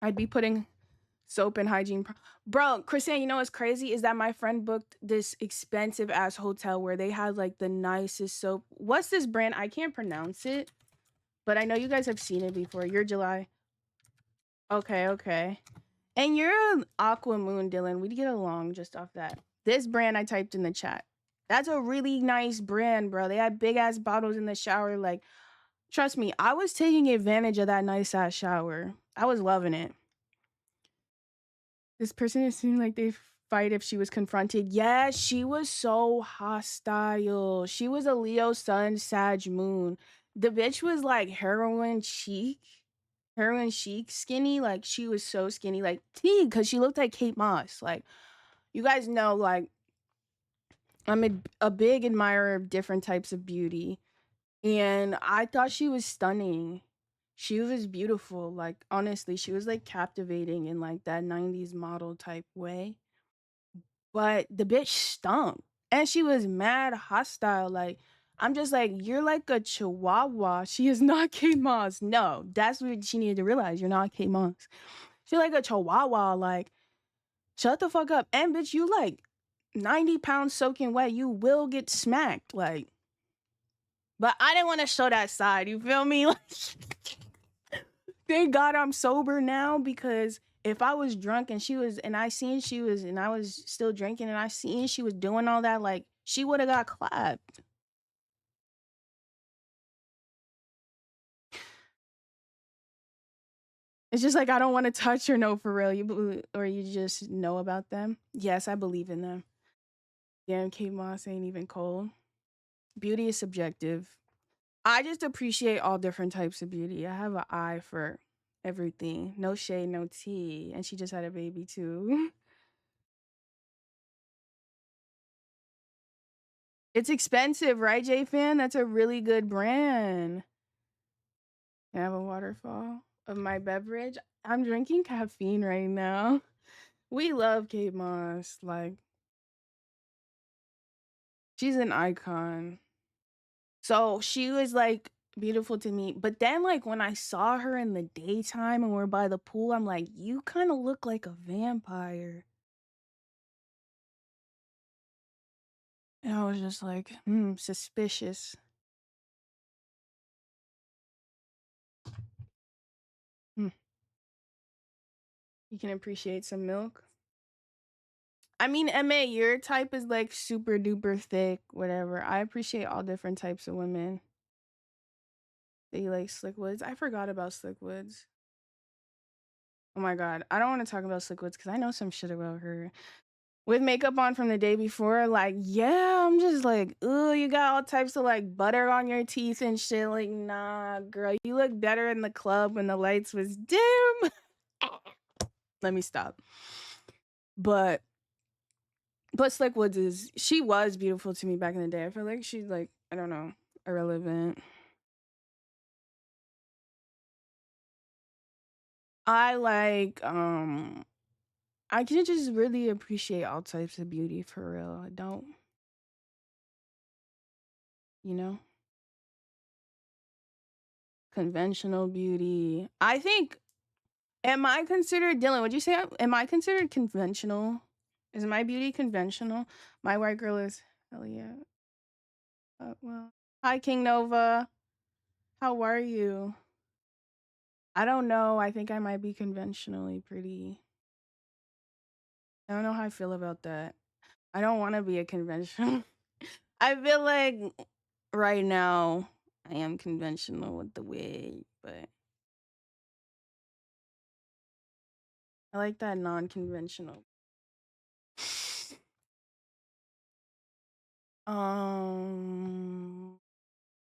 I'd be putting soap and hygiene. Bro, Christian, you know what's crazy is that my friend booked this expensive ass hotel where they had like the nicest soap. What's this brand? I can't pronounce it, but I know you guys have seen it before. You're July. Okay, okay. And you're an Aqua Moon, Dylan. We'd get along just off that. This brand I typed in the chat. That's a really nice brand, bro. They had big ass bottles in the shower. Like, trust me, I was taking advantage of that nice ass shower. I was loving it. This person is seeming like they fight if she was confronted. Yeah, she was so hostile. She was a Leo sun, Sag moon. The bitch was like heroin chic skinny. Like she was so skinny, like T, because she looked like Kate Moss. Like you guys know, like I'm a big admirer of different types of beauty. And I thought she was stunning. She was beautiful. Like honestly, she was like captivating in like that 90s model type way. But the bitch stunk. And she was mad hostile. Like, I'm just like, you're like a chihuahua. She is not Kate Moss. No, that's what she needed to realize. You're not Kate Moss. She's like a chihuahua. Like, shut the fuck up. And bitch, you like 90 pounds soaking wet. You will get smacked. Like, but I didn't want to show that side. You feel me? Like, thank God I'm sober now, because if I was drunk and I was still drinking and I seen she was doing all that, like she would have got clapped. It's just like I don't want to touch or know for real. Or you just know about them. Yes, I believe in them. Damn, Kate Moss ain't even cold. Beauty is subjective. I just appreciate all different types of beauty. I have an eye for everything. No shade, no tea. And she just had a baby too. It's expensive, right, J-Fan? That's a really good brand. I have a waterfall of my beverage. I'm drinking caffeine right now. We love Kate Moss. Like, she's an icon. So she was like beautiful to me. But then, like, when I saw her in the daytime and we're by the pool, I'm like, you kind of look like a vampire. And I was just like, suspicious. Hmm. You can appreciate some milk. I mean, MA, your type is like super duper thick, whatever. I appreciate all different types of women. That you like slick woods. I forgot about slick woods. Oh my god. I don't want to talk about slick woods because I know some shit about her. With makeup on from the day before, like, yeah, I'm just like, ooh, you got all types of like butter on your teeth and shit. Like, nah, girl, you look better in the club when the lights was dim. Let me stop. But Slick Woods she was beautiful to me back in the day. I feel like she's like, I don't know, irrelevant. I like I can just really appreciate all types of beauty for real. I don't, you know, conventional beauty. I think, am I considered, Dylan, would you say am I considered conventional? Is my beauty conventional? My white girl is, hell yeah. Well, hi King Nova. How are you? I don't know. I think I might be conventionally pretty. I don't know how I feel about that. I don't want to be a conventional. I feel like right now I am conventional with the wig, but I like that non-conventional.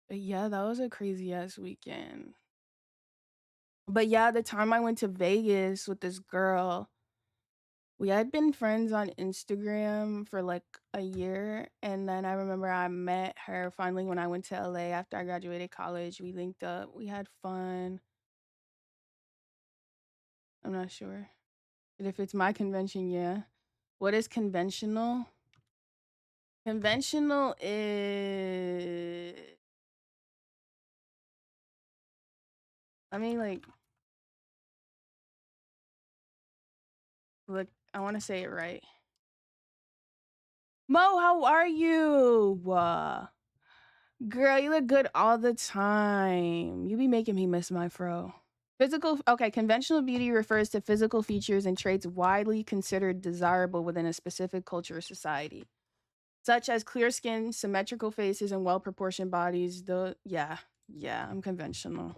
Yeah, that was a crazy ass weekend. But yeah, the time I went to Vegas with this girl, we had been friends on Instagram for like a year. And then I remember I met her finally when I went to LA after I graduated college. We linked up, we had fun. I'm not sure. But if it's my convention, yeah. What is conventional? Conventional is. Let me like look. I want to say it right. Mo, how are you? Girl, you look good all the time. You be making me miss my fro. Conventional beauty refers to physical features and traits widely considered desirable within a specific culture or society, such as clear skin, symmetrical faces, and well-proportioned bodies. Yeah, I'm conventional.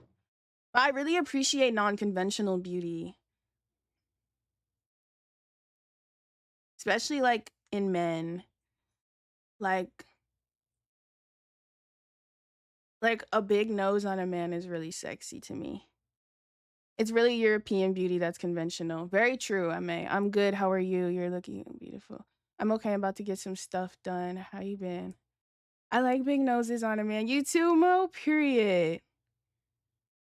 But I really appreciate non-conventional beauty. especially like in men. Like a big nose on a man is really sexy to me. It's really European beauty that's conventional. Very true, MA. I'm good. How are you? You're looking beautiful. I'm okay. I'm about to get some stuff done. How you been? I like big noses on a man. You too, Mo? Period.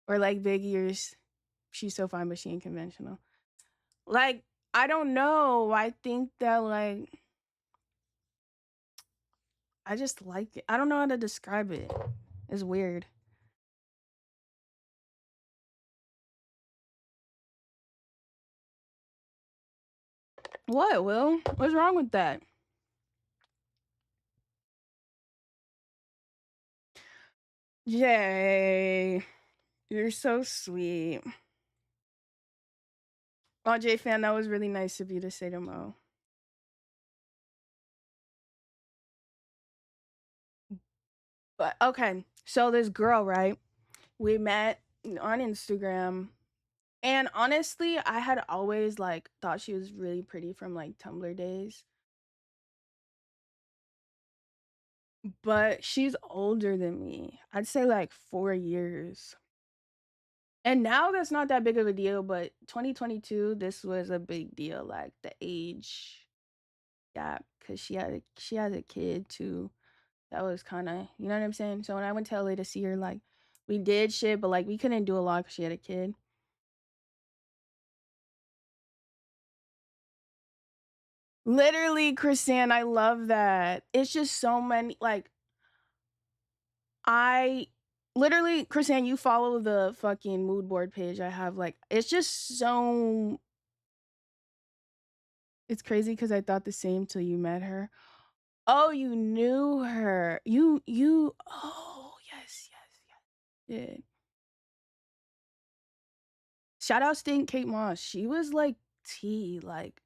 Or like big ears. She's so fine, but she ain't conventional. Like, I don't know. I think that like I just like it. I don't know how to describe it. It's weird. What, Will? What's wrong with that? Jay, you're so sweet. Oh, Jay fan, that was really nice of you to say to Mo. But okay, so this girl, right? We met on Instagram. And honestly, I had always like thought she was really pretty from like Tumblr days. But she's older than me. I'd say like 4 years. And now that's not that big of a deal, but 2022 this was a big deal, like the age gap, cuz she had a kid too. That was kind of, you know what I'm saying? So when I went to LA to see her, like we did shit, but like we couldn't do a lot cuz she had a kid. Literally, Chrisanne, I love that. It's just so many like I literally, Chrisanne, you follow the fucking mood board page I have. Like, it's just so. It's crazy because I thought the same till you met her. Oh, you knew her. You. Oh, yes, yes, yes. Did. Shout out Stink Kate Moss. She was like tea, like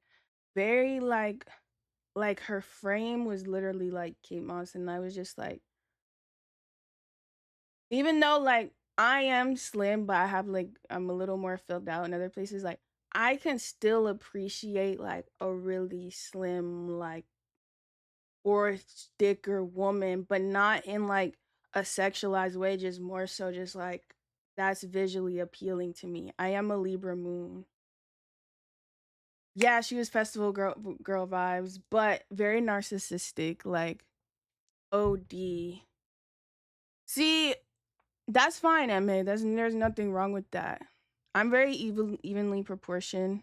very like her frame was literally like Kate Moss, and I was just like, even though like I am slim, but I have like I'm a little more filled out in other places, like I can still appreciate like a really slim like or thicker woman, but not in like a sexualized way, just more so just like that's visually appealing to me. I am a Libra moon. Yeah, she was festival girl vibes, but very narcissistic, like OD. See, that's fine, MA. There's nothing wrong with that. I'm very evenly proportioned.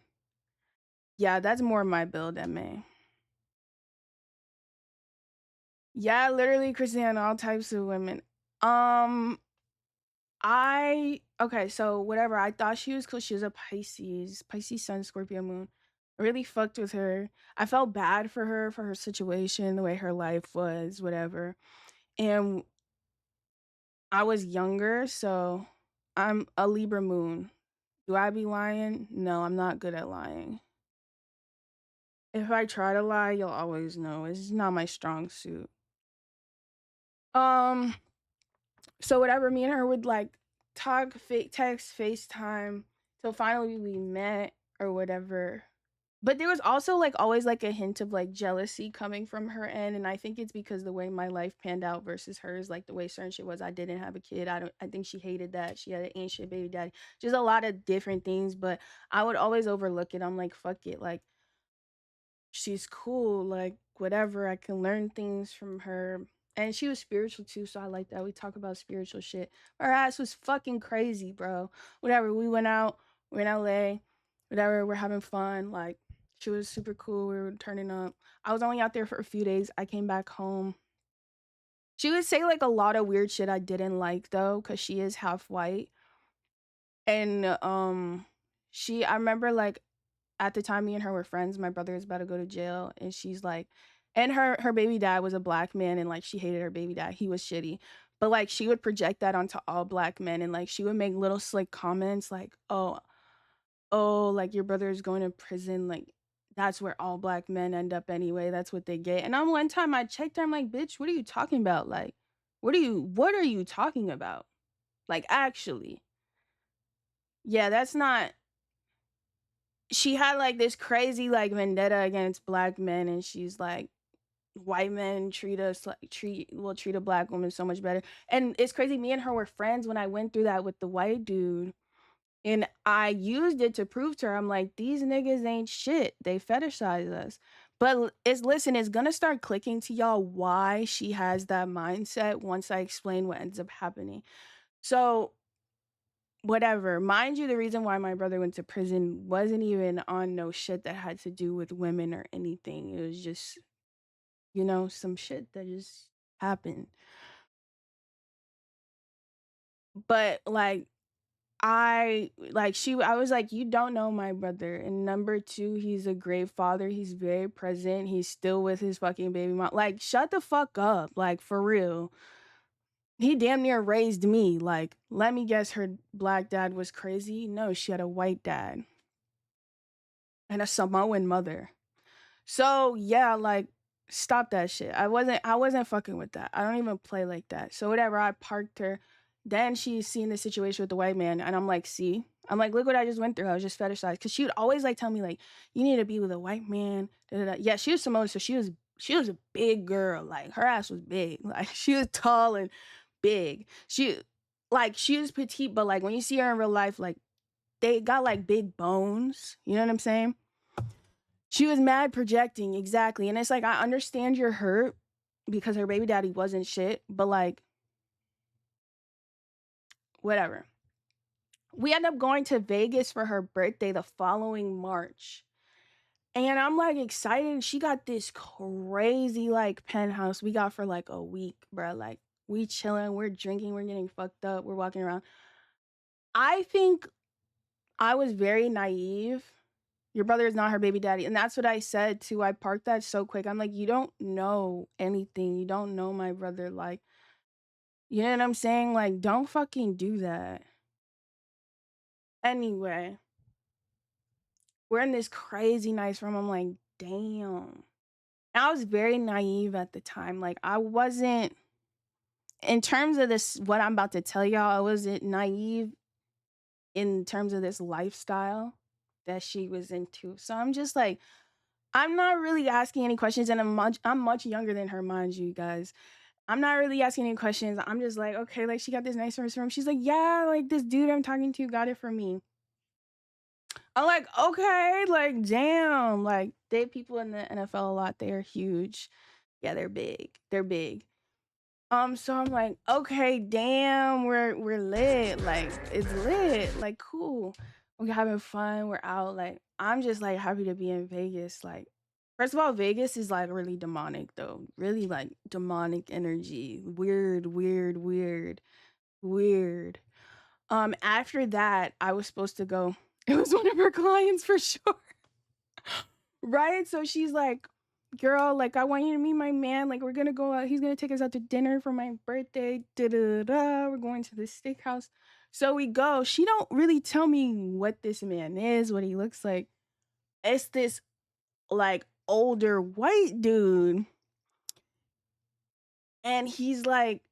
Yeah, that's more my build, MA. Yeah, literally, Christiane, all types of women. Um, I okay, so whatever. I thought she was cool. She was a Pisces Sun, Scorpio Moon. I really fucked with her. I felt bad for her situation, the way her life was, whatever. And I was younger, so I'm a Libra Moon. Do I be lying? No, I'm not good at lying. If I try to lie, you'll always know. It's not my strong suit. Um, so whatever, me and her would like talk, text, FaceTime till finally we met or whatever. But there was also like always like a hint of like jealousy coming from her end, and I think it's because the way my life panned out versus hers, like the way certain shit was. I didn't have a kid. I think she hated that she had an ancient baby daddy. Just a lot of different things, but I would always overlook it. I'm like, fuck it, like she's cool, like whatever. I can learn things from her. And she was spiritual too, so I like that. We talk about spiritual shit. Her ass was fucking crazy, bro. Whatever. We went out, we're in LA, whatever, we're having fun. Like, she was super cool. We were turning up. I was only out there for a few days. I came back home. She would say like a lot of weird shit I didn't like though, because she is half white. And I remember like at the time me and her were friends, my brother was about to go to jail, and she's like, and her baby dad was a black man, and like she hated her baby dad. He was shitty. But like she would project that onto all black men, and like she would make little slick comments like, oh, like your brother is going to prison, like that's where all black men end up anyway. That's what they get. And one time I checked her, I'm like, bitch, what are you talking about? Like, what are you talking about? Like actually. Yeah, that's not she had like this crazy like vendetta against black men, and she's like, white men treat us like treat a black woman so much better. And it's crazy, me and her were friends when I went through that with the white dude. And I used it to prove to her, I'm like, these niggas ain't shit. They fetishize us. But it's gonna start clicking to y'all why she has that mindset once I explain what ends up happening. So whatever. Mind you, the reason why my brother went to prison wasn't even on no shit that had to do with women or anything. It was just, some shit that just happened. But like I was like, you don't know my brother. And number two, he's a great father. He's very present. He's still with his fucking baby mom. Like, shut the fuck up. Like, for real. He damn near raised me. Like, let me guess, her black dad was crazy. No, she had a white dad and a Samoan mother. So yeah, like, stop that shit. I wasn't fucking with that. I don't even play like that. So whatever, I parked her. Then she's seen the situation with the white man, and I'm like, see? I'm like, look what I just went through. I was just fetishized. Cause she would always like tell me, like, you need to be with a white man. Da, da, da. Yeah, she was Samoan, so she was a big girl. Like, her ass was big. Like, she was tall and big. She was petite, but like when you see her in real life, like, they got like big bones. You know what I'm saying? She was mad projecting, exactly. And it's like, I understand you're hurt because her baby daddy wasn't shit, but like, whatever. We end up going to Vegas for her birthday the following March. And I'm like excited. She got this crazy like penthouse we got for like a week, bro. Like, we chilling, we're drinking, we're getting fucked up, we're walking around. I think I was very naive. Your brother is not her baby daddy. And that's what I said too. I parked that so quick. I'm like, you don't know anything. You don't know my brother. Like, you know what I'm saying? Like, don't fucking do that. Anyway, we're in this crazy nice room. I'm like, damn. I was very naive at the time. Like, I wasn't, in terms of this, what I'm about to tell y'all, I wasn't naive in terms of this lifestyle that she was into. So I'm just like, I'm not really asking any questions, and I'm much younger than her, mind you guys. I'm not really asking any questions. I'm just like, okay, like, she got this nice room. She's like, yeah, like, this dude I'm talking to got it for me. I'm like, okay, like, damn. Like, they people in the NFL a lot. They are huge. Yeah, they're big. They're big. So I'm like, okay, damn, we're lit. Like, it's lit. Like, cool. We're having fun. We're out. Like, I'm just like happy to be in Vegas. Like, first of all, Vegas is like really demonic though. Really like demonic energy. Weird, weird, weird, weird. After that, I was supposed to go. It was one of her clients for sure. Right? So she's like, girl, like, I want you to meet my man. Like, we're gonna go out. He's gonna take us out to dinner for my birthday. Da da da. We're going to the steakhouse. So we go. She don't really tell me what this man is, what he looks like. It's this like older white dude. And he's like,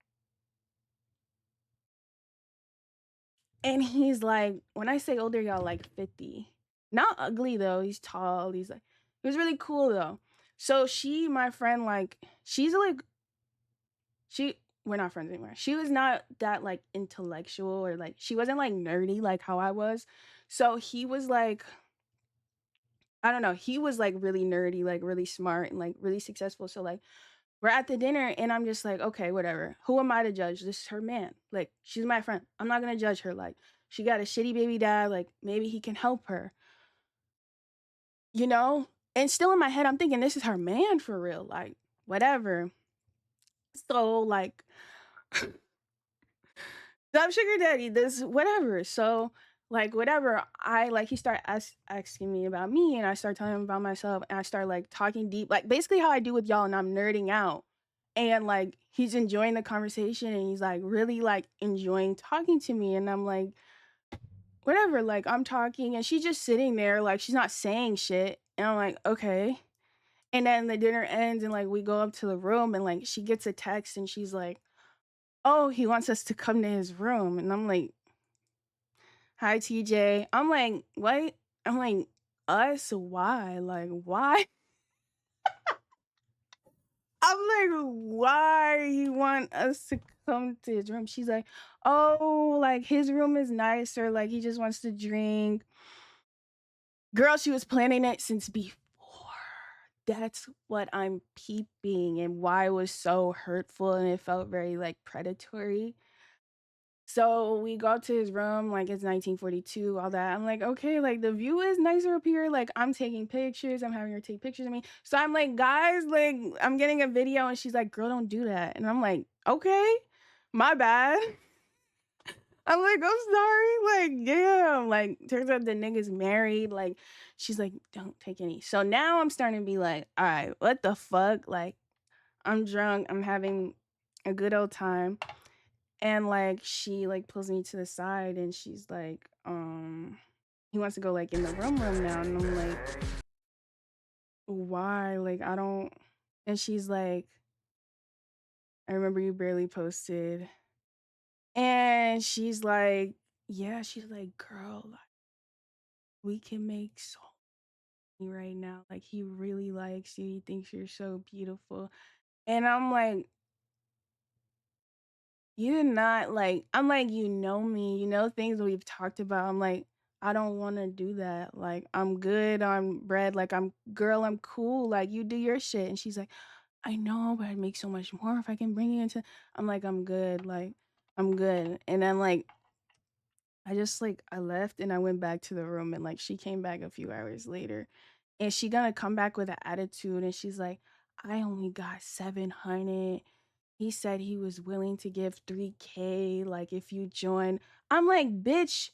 when I say older, y'all, like 50. Not ugly though. He's tall. He was really cool though. So my friend, like, she's like, we're not friends anymore. She was not that like intellectual, or like, she wasn't like nerdy like how I was. So he was like, I don't know, he was like really nerdy, like really smart and like really successful. So like, we're at the dinner and I'm just like, okay, whatever. Who am I to judge? This is her man. Like, she's my friend. I'm not gonna judge her. Like, she got a shitty baby dad. Like, maybe he can help her. You know? And still in my head, I'm thinking this is her man for real. Like, whatever. So like, I'm sugar daddy, this whatever. So like, whatever, he started asking me about me, and I started telling him about myself, and I started like talking deep, like basically how I do with y'all, and I'm nerding out. And like, he's enjoying the conversation, and he's like really like enjoying talking to me. And I'm like, whatever, like, I'm talking and she's just sitting there, like, she's not saying shit. And I'm like, okay. And then the dinner ends, and like, we go up to the room, and like, she gets a text and she's like, oh, he wants us to come to his room. And I'm like, hi, TJ. I'm like, what? I'm like, us? Why? Like, why? I'm like, why you want us to come to his room? She's like, oh, like his room is nicer. Like he just wants to drink. Girl, she was planning it since before. That's what I'm peeping and why it was so hurtful and it felt very like predatory. So we go to his room, like it's 1942, all that. I'm like, okay, like the view is nicer up here. Like I'm taking pictures, I'm having her take pictures of me. So I'm like, guys, like I'm getting a video, and she's like, girl, don't do that. And I'm like, okay, my bad. I'm like, I'm sorry. Like, damn. Like, turns out the nigga's married. Like, she's like, don't take any. So now I'm starting to be like, all right, what the fuck? Like, I'm drunk. I'm having a good old time. And like she like pulls me to the side and she's like, he wants to go like in the room now. And I'm like, why? Like I don't. And she's like, I remember you barely posted. And she's like, yeah, she's like, girl, like, we can make so many right now. Like he really likes you. He thinks you're so beautiful. And I'm like, you did not like, I'm like, you know me, you know things that we've talked about. I'm like, I don't want to do that. Like, I'm good on bread. Like, girl, I'm cool. Like, you do your shit. And she's like, I know, but I'd make so much more if I can bring you into. I'm like, I'm good. Like, I'm good. And then, like, I just, like, I left and I went back to the room. And, like, she came back a few hours later. And she gonna come back with an attitude. And she's like, I only got 700. He said he was willing to give 3K, like if you join. I'm like, bitch,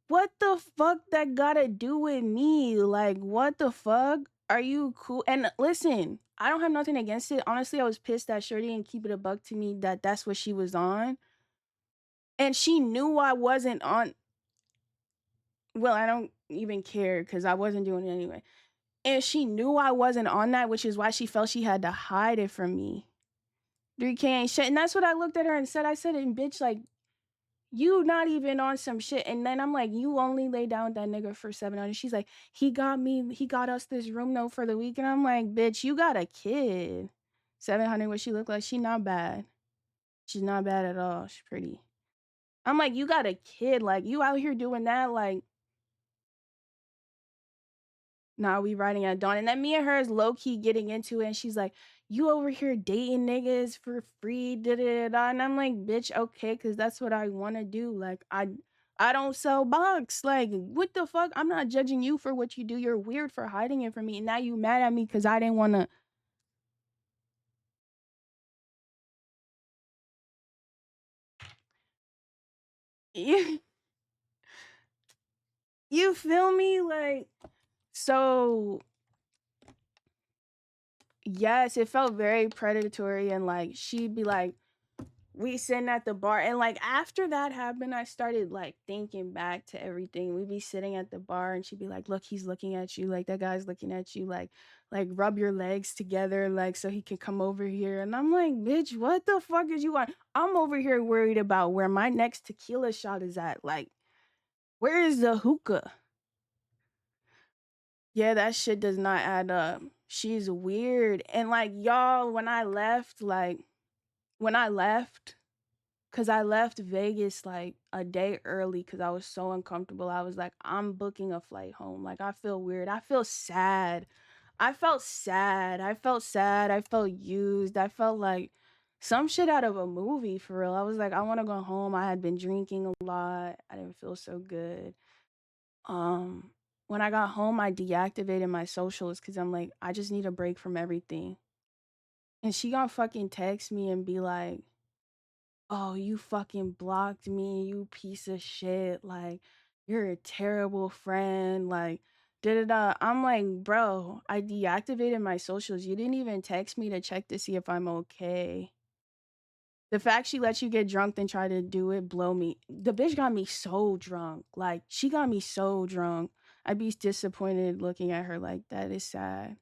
what the fuck that gotta do with me? Like, what the fuck? Are you cool? And listen, I don't have nothing against it. Honestly, I was pissed that Shorty didn't keep it a buck to me that that's what she was on. And she knew I wasn't on. Well, I don't even care because I wasn't doing it anyway. And she knew I wasn't on that, which is why she felt she had to hide it from me. 3K ain't shit. And that's what I looked at her and said. I said, and bitch, like, you not even on some shit. And then I'm like, you only lay down with that nigga for 700. She's like, he got us this room note for the week. And I'm like, bitch, you got a kid. 700, what she look like? She not bad. She's not bad at all. She's pretty. I'm like, you got a kid. Like, you out here doing that. Like, nah, we riding at dawn. And then me and her is low-key getting into it. And she's like, you over here dating niggas for free, da-da-da-da. And I'm like, bitch, okay, because that's what I want to do. Like, I don't sell box. Like, what the fuck? I'm not judging you for what you do. You're weird for hiding it from me. And now you mad at me because I didn't want to. You feel me? Like, so yes, it felt very predatory. And like, she'd be like, we sitting at the bar, and like after that happened, I started like thinking back to everything. We'd be sitting at the bar and she'd be like, look, he's looking at you, like that guy's looking at you, like rub your legs together, like so he can come over here. And I'm like, bitch, what the fuck is you want? I'm over here worried about where my next tequila shot is at. Like, where is the hookah? Yeah, that shit does not add up. She's weird. And like, y'all, when I left, because I left Vegas like a day early because I was so uncomfortable. I was like, I'm booking a flight home. Like, I feel weird. I feel sad. I felt sad. I felt sad. I felt used. I felt like some shit out of a movie for real. I was like, I want to go home. I had been drinking a lot. I didn't feel so good. Um, when I got home, I deactivated my socials because I'm like, I just need a break from everything. And she gonna fucking text me and be like, oh, you fucking blocked me, you piece of shit. Like, you're a terrible friend. Like, da da da. I'm like, bro, I deactivated my socials. You didn't even text me to check to see if I'm okay. The fact she let you get drunk then try to do it, blow me. The bitch got me so drunk. Like, she got me so drunk. I'd be disappointed looking at her like that. Is sad.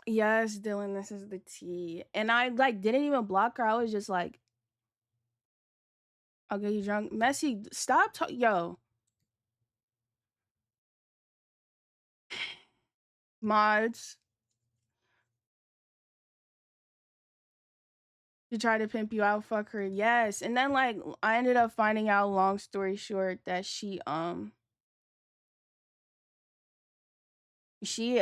Yes, Dylan, this is the tea. And I like didn't even block her. I was just like, I'll get you drunk. Messy, stop yo. Mods. She tried to pimp you out, fuck her. Yes. And then like I ended up finding out, long story short, that she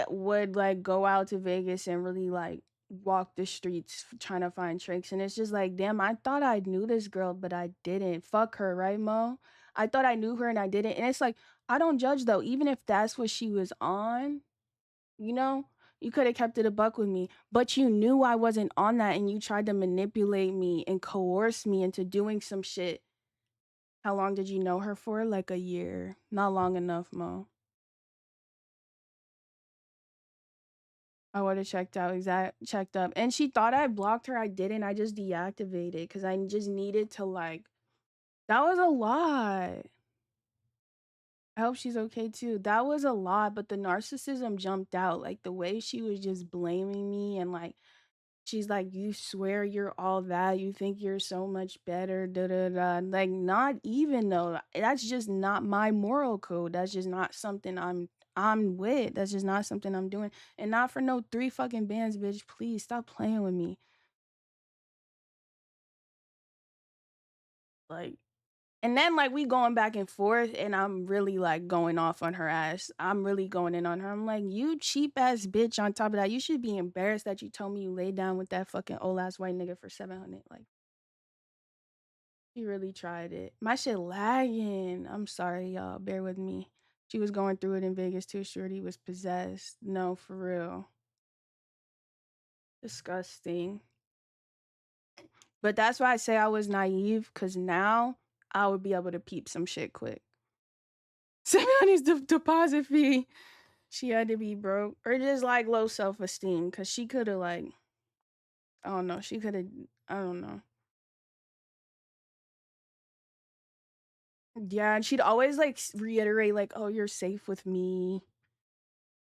would like go out to Vegas and really like walk the streets trying to find tricks. And it's just like, damn, I thought I knew this girl, but I didn't. Fuck her, right, Mo? I thought I knew her and I didn't. And it's like, I don't judge though, even if that's what she was on, you know? You could have kept it a buck with me, but you knew I wasn't on that and you tried to manipulate me and coerce me into doing some shit. How long did you know her for? Like a year. Not long enough, Mo. I would have checked up. And she thought I blocked her. I didn't. I just deactivated because I just needed to like, that was a lot. I hope she's okay too. That was a lot, but the narcissism jumped out. Like the way she was just blaming me and like she's like, you swear you're all that. You think you're so much better. Da da da. Like, not even though. That's just not my moral code. That's just not something I'm with. That's just not something I'm doing. And not for no 3 fucking bands, bitch. Please stop playing with me. Like, and then like we going back and forth, and I'm really like going off on her ass. I'm really going in on her. I'm like, you cheap ass bitch. On top of that, you should be embarrassed that you told me you laid down with that fucking old ass white nigga for 700. Like, she really tried it. My shit lagging. I'm sorry, y'all. Bear with me. She was going through it in Vegas too. Shorty was possessed. No, for real. Disgusting. But that's why I say I was naive, because now I would be able to peep some shit quick. 700's deposit fee. She had to be broke. Or just like low self-esteem, because she could have like, I don't know. She could have, I don't know. Yeah, and she'd always like reiterate like, oh, you're safe with me.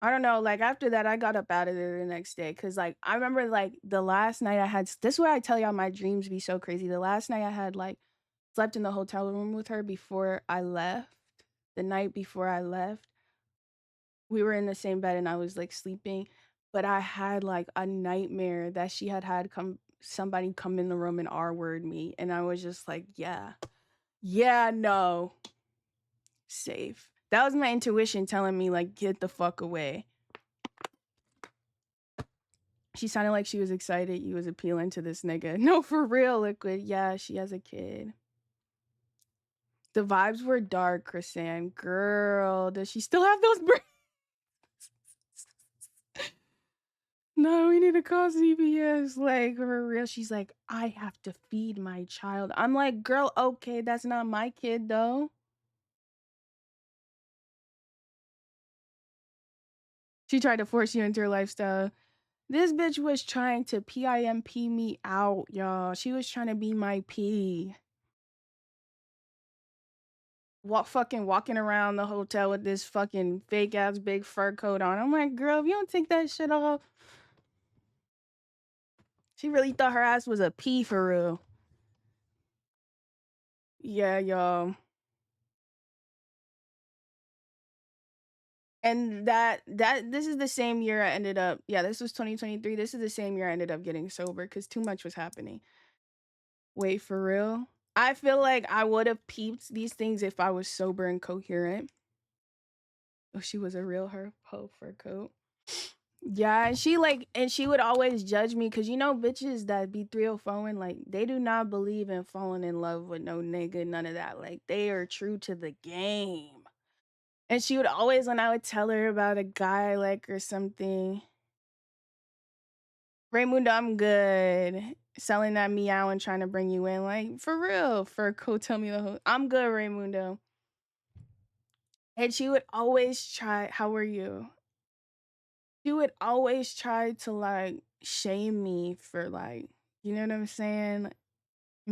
I don't know, like after that I got up out of there the next day, cuz like I remember like the last night I had, this is where I tell y'all my dreams be so crazy. The last night I had like slept in the hotel room with her before I left. The night before I left, we were in the same bed and I was like sleeping, but I had like a nightmare that she had somebody come in the room and R-word me, and I was just like, yeah. Yeah, no. Safe. That was my intuition telling me like, get the fuck away. She sounded like she was excited you was appealing to this nigga. No, for real, Liquid. Yeah, she has a kid. The vibes were dark, Chrisanne. Girl, does she still have those braids? No, we need to call CBS. Like, for real. She's like, I have to feed my child. I'm like, girl, okay, that's not my kid, though. She tried to force you into her lifestyle. This bitch was trying to PIMP me out, y'all. She was trying to be my P. Fucking walking around the hotel with this fucking fake ass big fur coat on. I'm like, girl, if you don't take that shit off. She really thought her ass was a P for real. Yeah, y'all. And this is the same year I ended up, yeah, this was 2023. This is the same year I ended up getting sober because too much was happening. Wait, for real? I feel like I would have peeped these things if I was sober and coherent. Oh, she was a real hoe fur coat. Yeah, and she would always judge me because you know bitches that be 304 and like they do not believe in falling in love with no nigga, none of that. Like they are true to the game. And she would always, when I would tell her about a guy like or something, Raymundo, I'm good. Selling that meow and trying to bring you in, like for real. For coat, tell me the whole. I'm good, Raymundo. And she would always try. How are you? She would always try to like shame me for like, you know what I'm saying?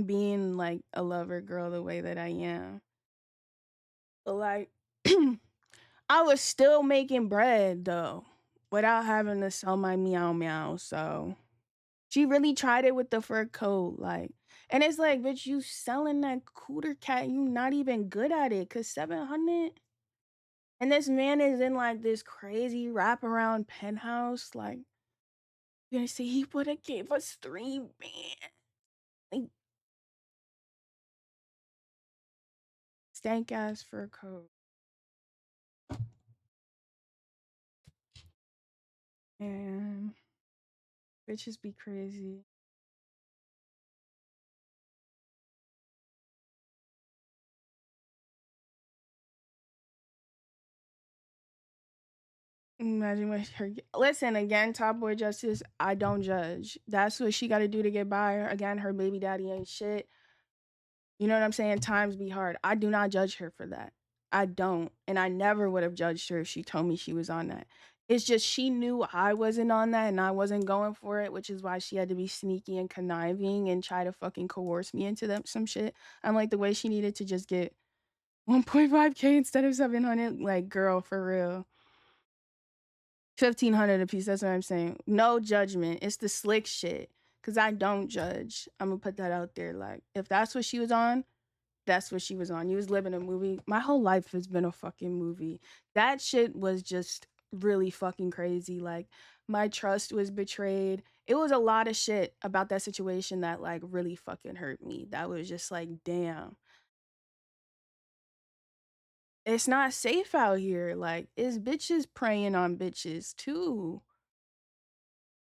Being like a lover girl the way that I am. But like I was still making bread though, without having to sell my meow meow. So she really tried it with the fur coat, like, and it's like, bitch, you selling that cooter cat, you not even good at it, cause 700. And this man is in like this crazy wraparound penthouse. Like, you're gonna say he would have gave us 3 bands. Like, stank ass fur coat. And bitches be crazy. Imagine what her. Listen again, Top Boy Justice. I don't judge. That's what she got to do to get by. Again, her baby daddy ain't shit. You know what I'm saying? Times be hard. I do not judge her for that. I don't. And I never would have judged her if she told me she was on that. It's just she knew I wasn't on that and I wasn't going for it, which is why she had to be sneaky and conniving and try to fucking coerce me into some shit. I'm like, the way she needed to just get 1.5K instead of 700. Like, girl, for real. 1,500 a piece. That's what I'm saying. No judgment. It's the slick shit. Cause I don't judge. I'm gonna put that out there. Like, if that's what she was on, that's what she was on. You was living a movie. My whole life has been a fucking movie. That shit was just really fucking crazy. Like, my trust was betrayed. It was a lot of shit about that situation that like really fucking hurt me. That was just like, damn. It's not safe out here. Like, it's bitches preying on bitches too.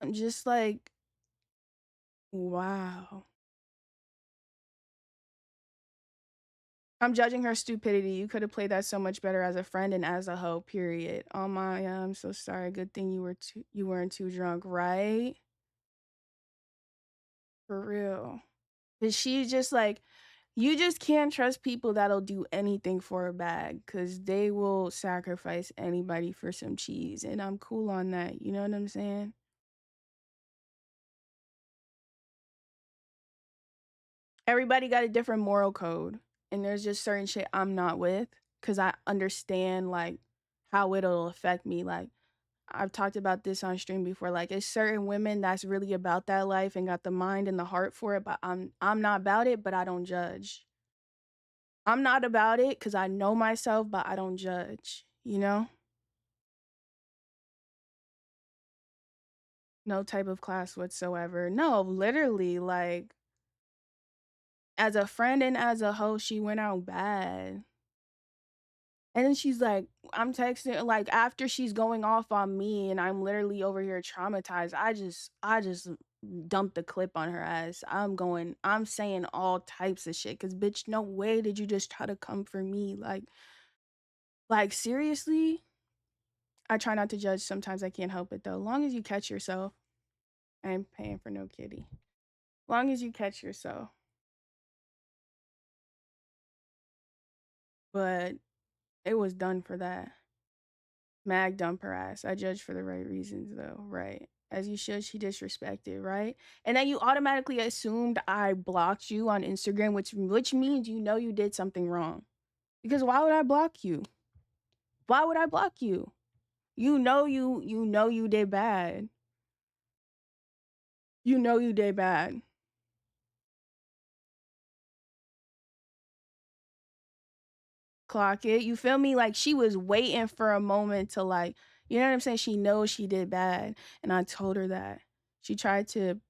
I'm just like, wow. I'm judging her stupidity. You could have played that so much better as a friend and as a hoe, period. Oh my, I'm so sorry. Good thing you weren't too drunk, right? For real. Cause she just like, you just can't trust people that'll do anything for a bag, cause they will sacrifice anybody for some cheese. And I'm cool on that. You know what I'm saying? Everybody got a different moral code. And there's just certain shit I'm not with. Cause I understand like how it'll affect me. Like, I've talked about this on stream before. Like, it's certain women that's really about that life and got the mind and the heart for it, but I'm not about it, but I don't judge. I'm not about it because I know myself, but I don't judge, you know? No type of class whatsoever. No, literally, like, as a friend and as a host, she went out bad. And then she's like, I'm texting like after she's going off on me and I'm literally over here traumatized. I just dumped the clip on her ass. I'm saying all types of shit. Cause bitch, no way did you just try to come for me. Like seriously? I try not to judge. Sometimes I can't help it though. Long as you catch yourself, I ain't paying for no kitty. Long as you catch yourself. But it was done for that. Mag dump her ass. I judge for the right reasons though, right? As you should, she disrespected, right? And then you automatically assumed I blocked you on Instagram, which means you know you did something wrong. Because why would I block you? Why would I block you? You know you did bad. You know you did bad. Clock it. You feel me? Like she was waiting for a moment to like, you know what I'm saying? She knows she did bad. And I told her that. She tried to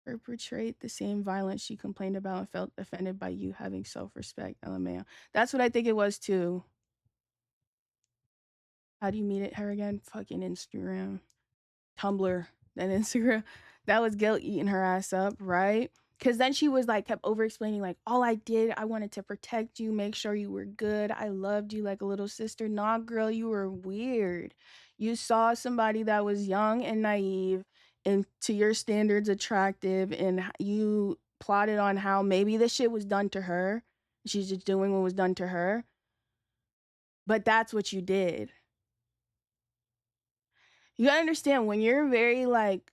perpetrate the same violence she complained about and felt offended by you having self-respect. LMAO. That's what I think it was too. How do you meet her again? Fucking Instagram. Tumblr, then Instagram. That was guilt eating her ass up, right? Because then she was like, kept over explaining, like, all I did, I wanted to protect you, make sure you were good. I loved you like a little sister. Nah, girl, you were weird. You saw somebody that was young and naive and to your standards attractive, and you plotted on how maybe this shit was done to her. She's just doing what was done to her. But that's what you did. You gotta understand when you're very like,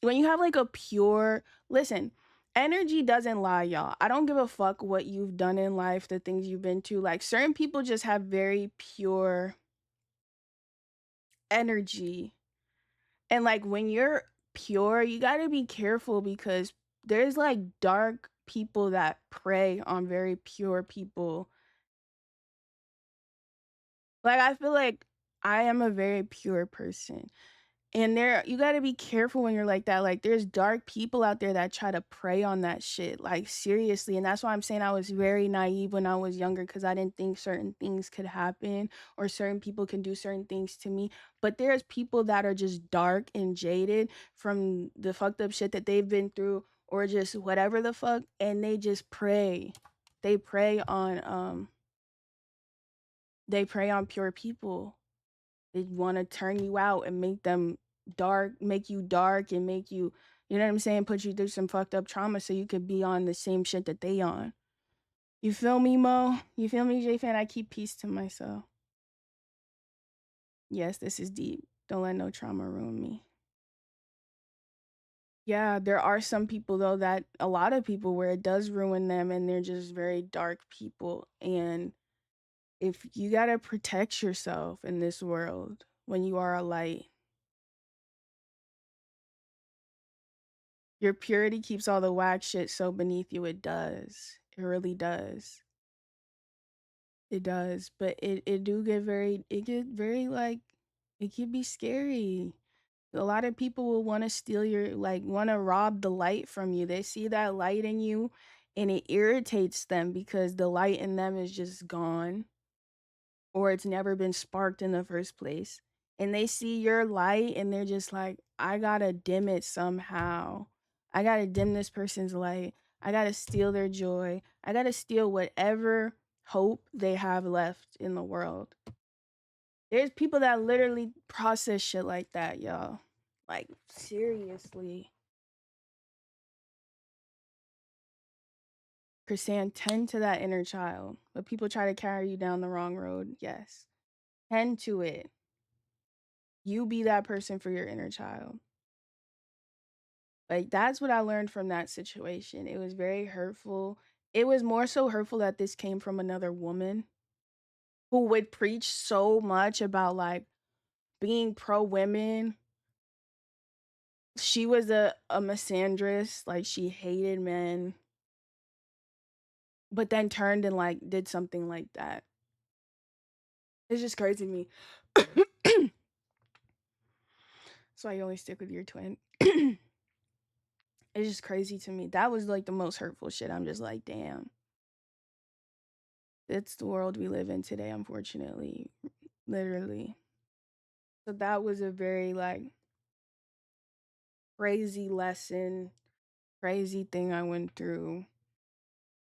when you have like a pure, listen, energy doesn't lie, y'all. I don't give a fuck what you've done in life, the things you've been to. Like, certain people just have very pure energy. And like, when you're pure, you got to be careful because there's like dark people that prey on very pure people. Like, I feel like I am a very pure person. And you got to be careful when you're like that. Like, there's dark people out there that try to prey on that shit. Like, seriously. And that's why I'm saying I was very naive when I was younger, because I didn't think certain things could happen or certain people can do certain things to me. But there's people that are just dark and jaded from the fucked up shit that they've been through or just whatever the fuck. And they just prey. They prey on, pure people. They want to turn you out and make them dark, make you dark and make you, you know what I'm saying, put you through some fucked up trauma so you could be on the same shit that they on. You feel me, Mo? You feel me, J-Fan? I keep peace to myself. Yes, this is deep. Don't let no trauma ruin me. Yeah, there are some people though, that a lot of people where it does ruin them and they're just very dark people. And if you gotta protect yourself in this world when you are a light, your purity keeps all the whack shit so beneath you. It does. It really does. It does. But it do get very, like, it can be scary. A lot of people will want to steal your, like, want to rob the light from you. They see that light in you and it irritates them because the light in them is just gone or it's never been sparked in the first place. And they see your light and they're just like, I gotta dim it somehow. I gotta dim this person's light. I gotta steal their joy. I gotta steal whatever hope they have left in the world. There's people that literally process shit like that, y'all. Like, seriously. Chrisanne, tend to that inner child. But people try to carry you down the wrong road. Yes. Tend to it. You be that person for your inner child. Like, that's what I learned from that situation. It was very hurtful. It was more so hurtful that this came from another woman who would preach so much about, like, being pro women. She was a misandrist. Like, she hated men. But then turned and, like, did something like that. It's just crazy to me. That's why you only stick with your twin. It's just crazy to me. That was, like, the most hurtful shit. I'm just like, damn. It's the world we live in today, unfortunately. Literally. So that was a very, like, crazy lesson, crazy thing I went through.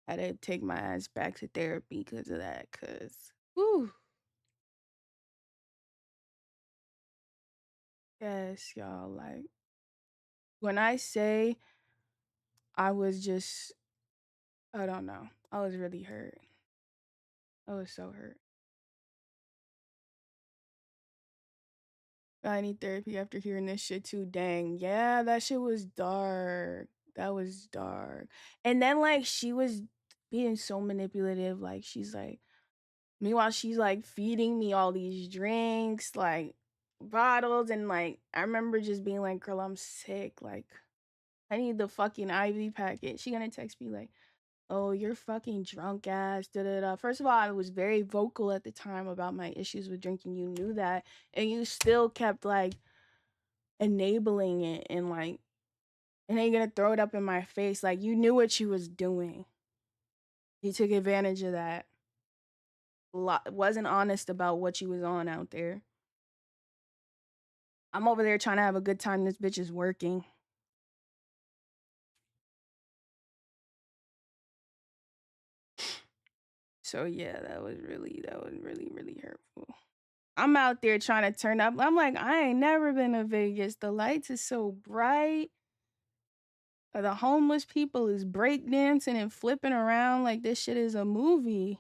I had to take my ass back to therapy because of that, because, whew. Yes, y'all, like, when I say I was just, I don't know. I was really hurt. I was so hurt. I need therapy after hearing this shit too. Dang. Yeah, that shit was dark. That was dark. And then, like, she was being so manipulative. Like, she's like, meanwhile, she's like feeding me all these drinks, like bottles. And like, I remember just being like, girl, I'm sick. Like, I need the fucking IV packet. She gonna text me like, oh, you're fucking drunk ass. Da da da. First of all, I was very vocal at the time about my issues with drinking. You knew that. And you still kept like enabling it and like, and then you're gonna throw it up in my face. Like, you knew what you was doing. You took advantage of that. Wasn't honest about what you was on out there. I'm over there trying to have a good time. This bitch is working. So yeah, that was really, really hurtful. I'm out there trying to turn up. I'm like, I ain't never been to Vegas. The lights is so bright. The homeless people is breakdancing and flipping around like this shit is a movie.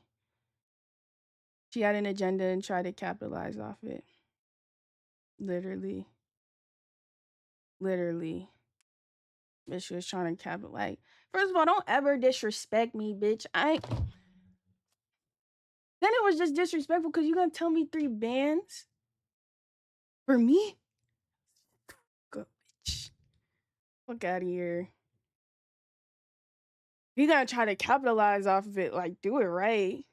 She had an agenda and tried to capitalize off it. Literally. Bitch was trying to capitalize. Like, first of all, don't ever disrespect me, bitch. Then it was just disrespectful because you gonna tell me 3 bands for me? Go, bitch. Fuck out of here. You gotta try to capitalize off of it. Like, do it right.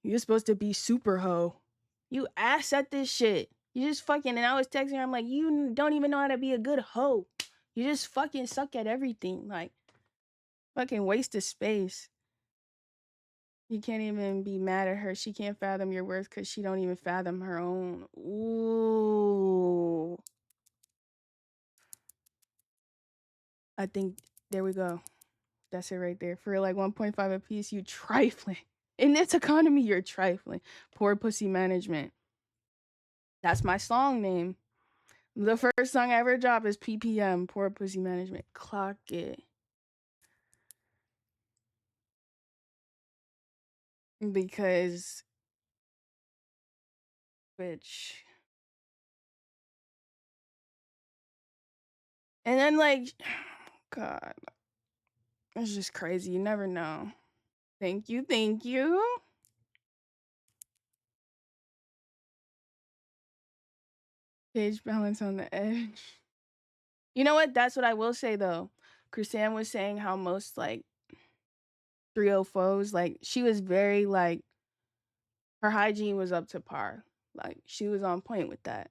You're supposed to be super hoe. You ass at this shit. You just fucking, and I was texting her, I'm like, you don't even know how to be a good hoe. You just fucking suck at everything. Like, fucking waste of space. You can't even be mad at her. She can't fathom your worth because she don't even fathom her own. Ooh. I think, there we go. That's it right there. For like 1.5 a piece, you trifling. In this economy, you're trifling. Poor pussy management. That's my song name. The first song I ever dropped is PPM, Poor Pussy Management. Clock it. Because, bitch. And then, like, God, it's just crazy. You never know. Thank you, thank you. Page balance on the edge. You know what? That's what I will say, though. Chrisanne was saying how most, like, 304s, like, she was very, like, her hygiene was up to par. Like, she was on point with that.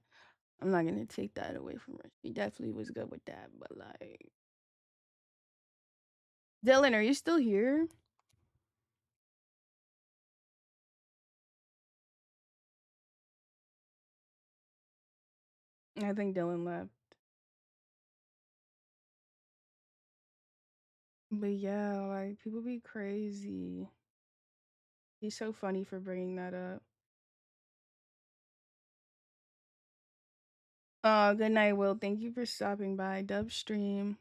I'm not gonna take that away from her. She definitely was good with that, but like, Dylan, are you still here? I think Dylan left. But yeah, like, people be crazy. He's so funny for bringing that up. Oh, good night, Will. Thank you for stopping by. Dub stream.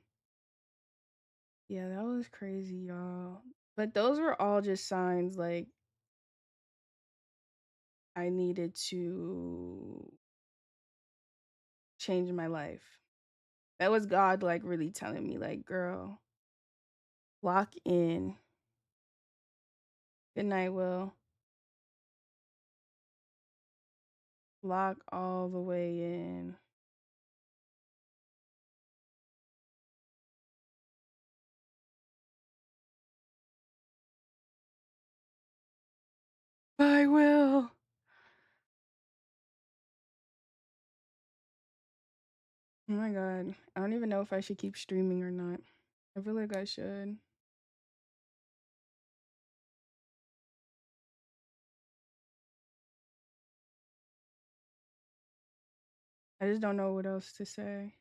Yeah, that was crazy, y'all. But those were all just signs, like, I needed to change my life. That was God, like, really telling me, like, girl, lock in. Good night, Will. Lock all the way in. I will. Oh my god. I don't even know if I should keep streaming or not. I feel like I should. I just don't know what else to say.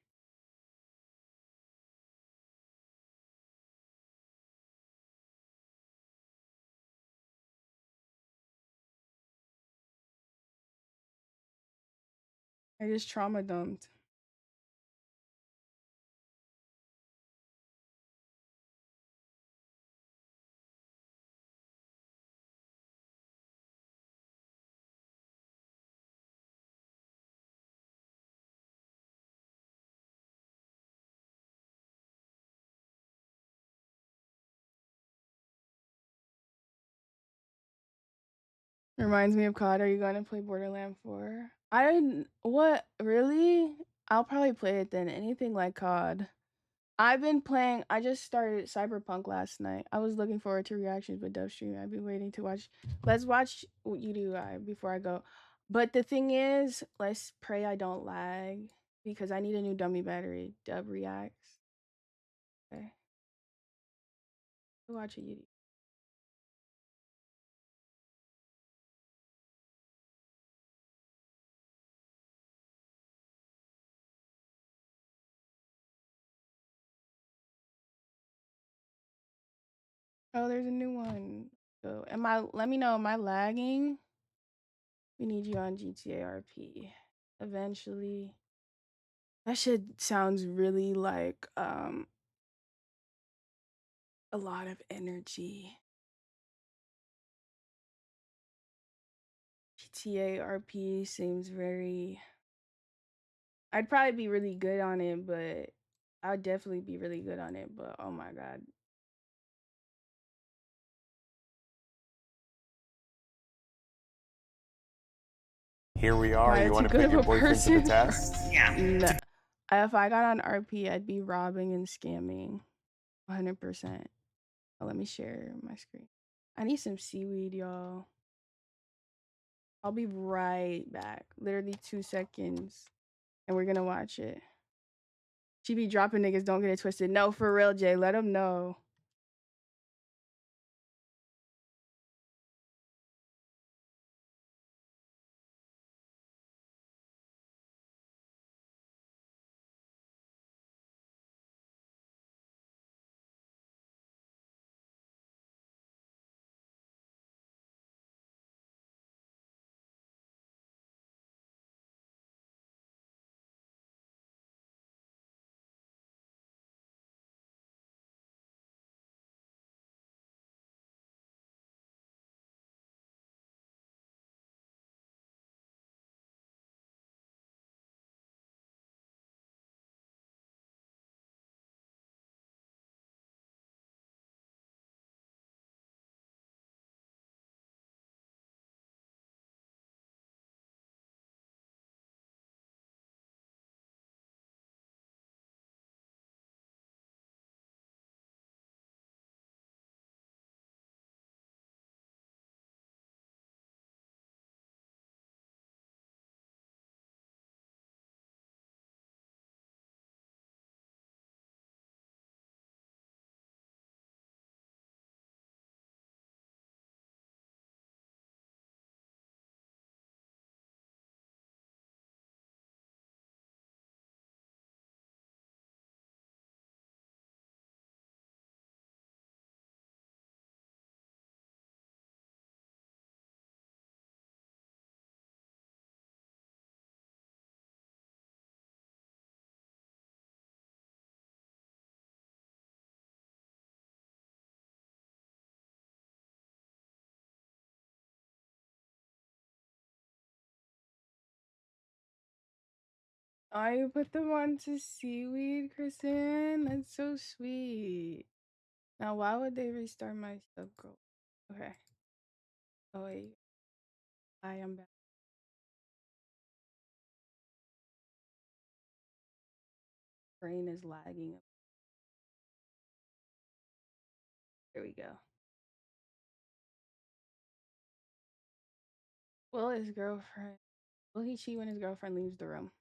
I just trauma dumped. Reminds me of COD. Are you gonna play Borderland 4? I didn't. What? Really? I'll probably play it then. Anything like COD. I've been playing. I just started Cyberpunk last night. I was looking forward to reactions with Dub Stream. I've been waiting to watch. Let's watch what you do before I go. But the thing is, let's pray I don't lag because I need a new dummy battery. Dub reacts. Okay. Watch it, you. Oh, there's a new one. So, let me know, am I lagging? We need you on GTA RP. Eventually. That shit sounds really like a lot of energy. GTA RP seems very. I'd probably be really good on it, but I'd definitely be really good on it, but oh my god. Here we are. Am I You too want to good put of your a boyfriend to the person? test? Yeah. No. If I got on RP, I'd be robbing and scamming. 100%. Oh, let me share my screen. I need some seaweed, y'all. I'll be right back. Literally 2 seconds. And we're gonna watch it. She be dropping niggas, don't get it twisted. No, for real, Jay. Let them know. Oh, you put them onto seaweed, Kristen? That's so sweet. Now, why would they restart my stuff, girl? Okay. Oh, wait. I am back. Brain is lagging. There we go. Will his girlfriend... Will he cheat when his girlfriend leaves the room?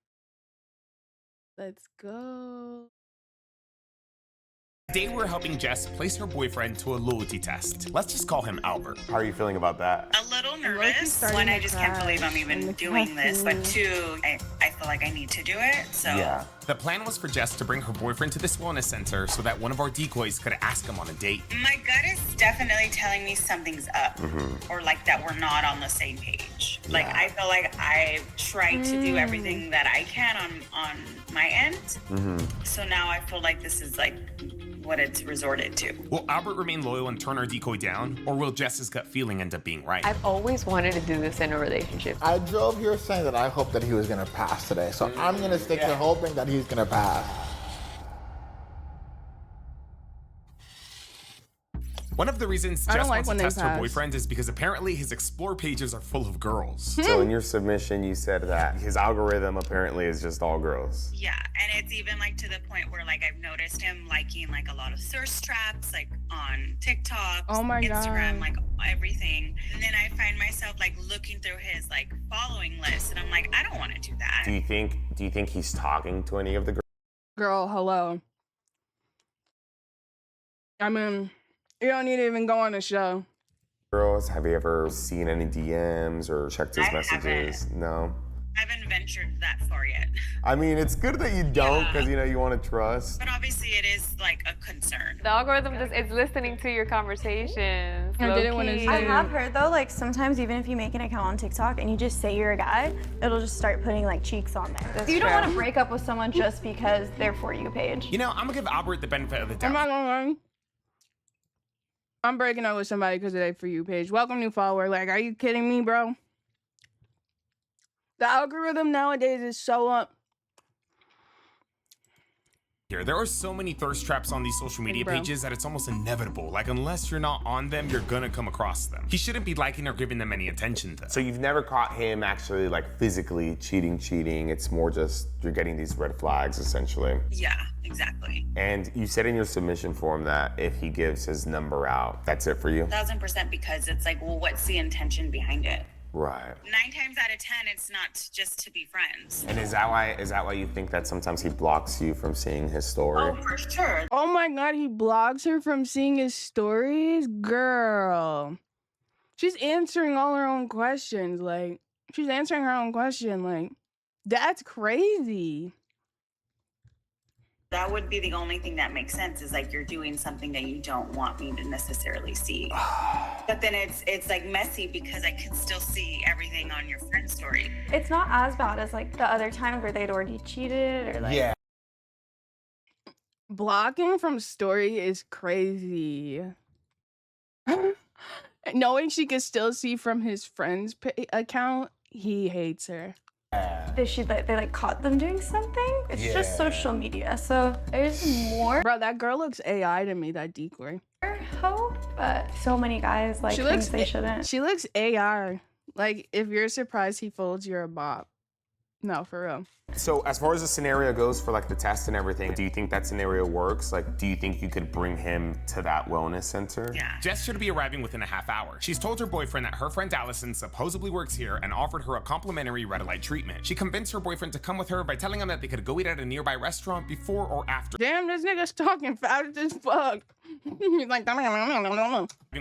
Let's go. Today we're helping Jess place her boyfriend to a loyalty test. Let's just call him Albert. How are you feeling about that? A little nervous. One, I just can't believe I'm even doing this. But two, I feel like I need to do it. So Yeah. The plan was for Jess to bring her boyfriend to this wellness center so that one of our decoys could ask him on a date. my gut is definitely telling me something's up, or like that we're not on the same page. Like I feel like I've tried to do everything that I can on my end. So now I feel like this is like what it's resorted to. Will Albert remain loyal and turn our decoy down, or will Jess's gut feeling end up being right? I've always wanted to do this in a relationship. I drove here saying that I hope that he was gonna pass today, so I'm gonna stick to hoping that he's gonna pass. One of the reasons I don't Jess like wants when to they test her pass. boyfriend is because apparently his explore pages are full of girls. So in your submission, you said that his algorithm apparently is just all girls. Yeah, and it's even like to the point where like I've noticed him liking like a lot of thirst traps, like on TikTok, Oh my Instagram, God. like everything. And then I find myself like looking through his like following list, and I'm like, I don't want to do that. Do you think he's talking to any of the Girl, hello. I mean, you don't need to even go on the show. girls? Have you ever seen any DMs or checked his I messages? No. I haven't ventured that far yet. I mean, it's good that you don't, because you want to trust. But obviously it is like a concern. The algorithm just it's listening to your conversations. I did it when low-key. it's I have heard though, like sometimes even if you make an account on TikTok and you just say you're a guy, it'll just start putting like cheeks on there. That's So you don't true. want to break up with someone just because they're for you page. You know, I'm gonna give Albert the benefit of the I'm not doubt. gonna lie. I'm breaking up with somebody because of their For You page. Welcome, new follower. Like, are you kidding me, bro? The algorithm nowadays is so up. There are so many thirst traps on these social media Bro. pages that it's almost inevitable. Like, unless you're not on them, you're gonna come across them. He shouldn't be liking or giving them any attention, though. So you've never caught him actually like physically cheating. It's more just you're getting these red flags essentially. Yeah, exactly. And you said in your submission form that if he gives his number out, that's it for you. 1000%, because it's like, well, what's the intention behind it? Right. 9 times out of 10, it's not just to be friends. And is that why you think that sometimes he blocks you from seeing his story? Oh, for sure. Oh my God, he blocks her from seeing his stories? Girl. She's answering all her own questions. Like, she's answering her own question. Like, that's crazy. That would be the only thing that makes sense is like you're doing something that you don't want me to necessarily see. But then it's like messy because I can still see everything on your friend story. It's not as bad as like the other times where they'd already cheated or like. Yeah. Blocking from story is crazy. Knowing she could still see from his friend's account, he hates her. They like caught them doing something. It's just social media, so there's more Bro, that girl looks AI to me, that decoy. hope, but so many guys like think they shouldn't. She looks AI. Like, if you're surprised he folds, you're a bop. No, for real. So as far as the scenario goes for like the test and everything, do you think that scenario works? Like, do you think you could bring him to that wellness center? Yeah. Jess should be arriving within a half hour. She's told her boyfriend that her friend Allison supposedly works here and offered her a complimentary red light treatment. She convinced her boyfriend to come with her by telling him that they could go eat at a nearby restaurant before or after. Damn, this nigga's talking fast as fuck. He's like,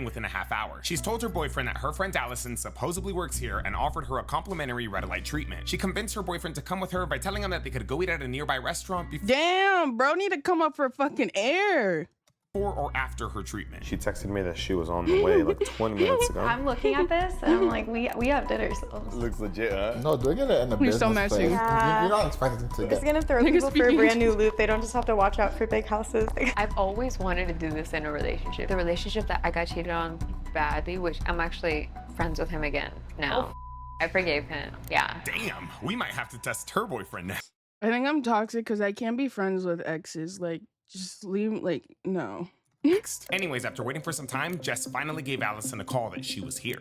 Within a half hour. She's told her boyfriend that her friend Allison supposedly works here and offered her a complimentary red light treatment. She convinced her boyfriend to come with her by telling him that they could go eat at a nearby restaurant before damn, bro, need to come up for fucking air. or after her treatment. She texted me that she was on the way like 20 minutes ago. I'm looking at this and I'm like, we have dinner ourselves. Looks legit, huh? No, doing it in a You're so business messy. place. Yeah. You're not expecting to It's get. gonna throw Niggas people for a speaking brand new loop. They don't just have to watch out for big houses. I've always wanted to do this in a relationship. The relationship that I got cheated on badly, which I'm actually friends with him again now. I forgave him. Yeah. Damn, we might have to test her boyfriend now. I think I'm toxic because I can't be friends with exes. Like, just leave, like, no. Next. Anyways, after waiting for some time, Jess finally gave Allison a call that she was here.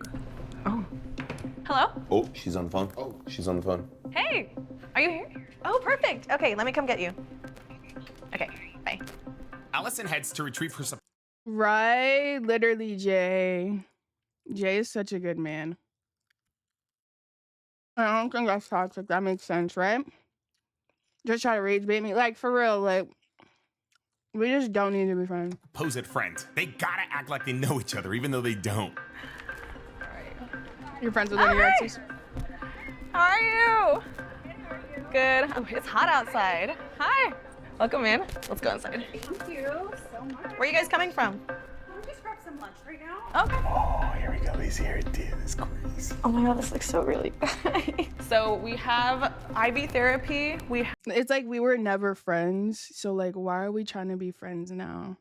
Hello? Oh, she's on the phone. Oh, she's on the phone. Hey, are you here? Oh, perfect. Okay, let me come get you. Okay, bye. Allison heads to retrieve her Right? Literally, Jay. Jay is such a good man. I don't think that's toxic. That makes sense, right? Just try to rage bait me. Like, for real, like, we just don't need to be friends. supposed friend. They gotta act like they know each other, even though they don't. You're friends with one of your exes? How are you? Good. Oh, it's hot outside. Hi. Welcome in. Let's go inside. Thank you so much. Where are you guys coming from? We'll just grab some lunch right now. Okay. Oh, here we go. He's here. Dude, it's crazy. Oh my God, this looks so really bad. So we have IV therapy. We It's like we were never friends. So, like, why are we trying to be friends now?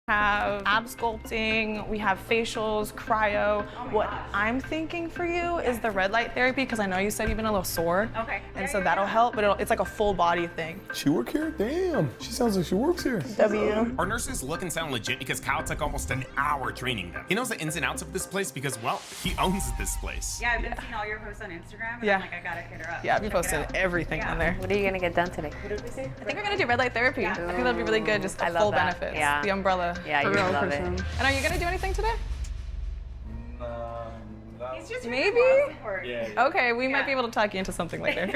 have ab sculpting, we have facials, cryo. What I'm thinking for you is the red light therapy, because I know you said you've been a little sore. Okay. And so that'll help, but it's like a full body thing. She work here? Damn. She sounds like she works here. W. Our nurses look and sound legit because Kyle took almost an hour training them. He knows the ins and outs of this place because, well, he owns this place. Yeah, I've been seeing all your posts on Instagram, and Yeah. I'm like, I gotta hit her up. Yeah, we posted everything on there. What are you gonna get done today? What did we say? I think we're gonna do red light therapy. I think that'd be really good, just I the love full that. benefits. Yeah. The umbrella. Yeah, For you real, love it. person. And are you gonna do anything today? He's just Maybe? Okay, we might be able to talk you into something later.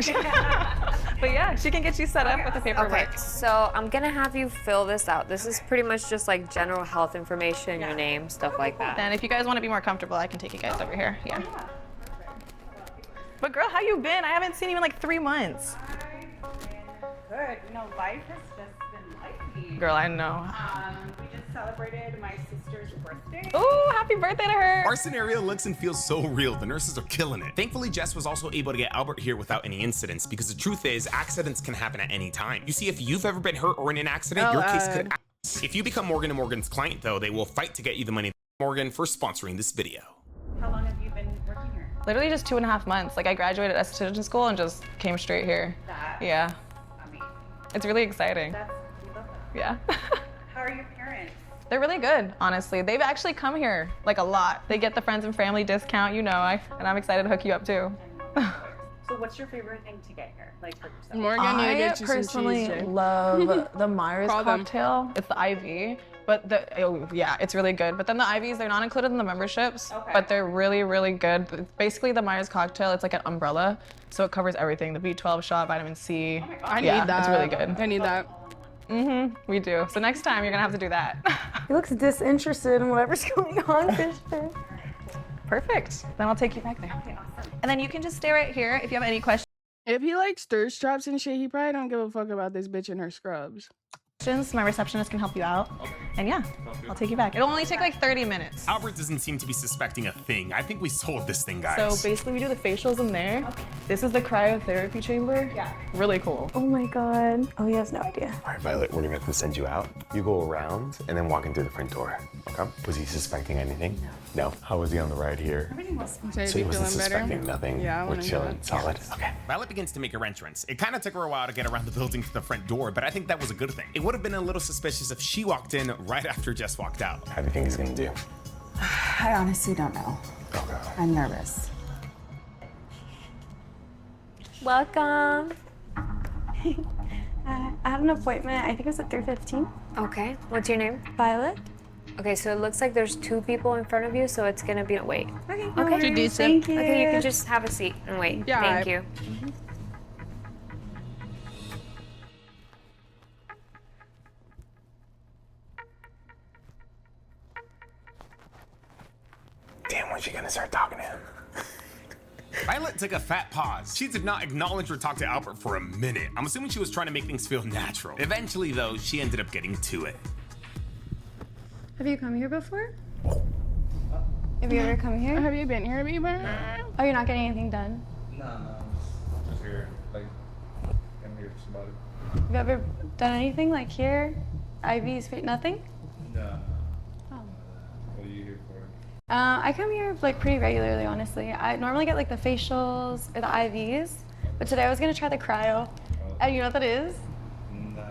But yeah, she can get you set up with the paperwork. Okay, so I'm gonna have you fill this out. This is pretty much just like general health information, your name, stuff like that. Then if you guys want to be more comfortable, I can take you guys over here. Yeah. But girl, how you been? I haven't seen you in like 3 months. Good. You know, life has just been lifey. Girl, I know. We just celebrated my sister's birthday. Ooh, happy birthday to her. Our scenario looks and feels so real. The nurses are killing it. Thankfully, Jess was also able to get Albert here without any incidents because the truth is, accidents can happen at any time. You see, if you've ever been hurt or in an accident, your case could. If you become Morgan & Morgan's client, though, they will fight to get you the money. Morgan for sponsoring this video. How long have you been working here? Literally just 2.5 months. Like I graduated esthetician school and just came straight here. Yeah. Amazing. It's really exciting. We love that. Yeah. How are your parents? They're really good, honestly. They've actually come here like a lot. They get the friends and family discount, you know, and I'm excited to hook you up too. So what's your favorite thing to get here? Like for yourself? Morgan, you I get you some personally cheese, Jay. love the Myers Call them. cocktail. It's the IV, But yeah, it's really good. But then the IVs, they're not included in the memberships, but they're really, really good. Basically, the Myers cocktail, it's like an umbrella, so it covers everything. The B12 shot, vitamin C. I need that. It's really good. I need that. We do. So next time, you're gonna have to do that. He looks disinterested in whatever's going on, Christian. Perfect. Then I'll take you back there. And then you can just stay right here if you have any questions. If he likes thirst traps and shit, he probably don't give a fuck about this bitch and her scrubs. My receptionist can help you out. And yeah, I'll take you back. It'll only take like 30 minutes. Albert doesn't seem to be suspecting a thing. I think we sold this thing, guys. So basically we do the facials in there. Okay. This is the cryotherapy chamber. Yeah. Really cool. Oh my God. Oh, he has no idea. All right, Violet, we're gonna send you out. You go around and then walk in through the front door, okay? Was he suspecting anything? No. How was he on the ride here? So he wasn't suspecting nothing? Yeah, we're chilling, solid, okay. Violet begins to make her entrance. It kind of took her a while to get around the building to the front door, but I think that was a good thing. It would have been a little suspicious if she walked in right after Jess walked out. How do you think he's gonna do? I honestly don't know. Okay. I'm nervous. Welcome. I had an appointment, I think it was at 3:15. Okay, what's your name? Violet. Okay, so it looks like there's 2 people in front of you, so it's gonna be a wait. Okay, Okay. Thank you. Okay, you can just have a seat and wait. Yeah, Thank you. Damn, when's she gonna start talking to him? Violet took a fat pause. She did not acknowledge or talk to Albert for a minute. I'm assuming she was trying to make things feel natural. Eventually, though, she ended up getting to it. Have you come here before? Have you ever come here? Have you been here before? Oh, you're not getting anything done? No, just here. Like, I'm here for somebody. Have you ever done anything like here? IVs, nothing? No. Oh. What are you here for? I come here like pretty regularly, honestly. I normally get like the facials or the IVs, but today I was gonna try the cryo. And you know what that is? No.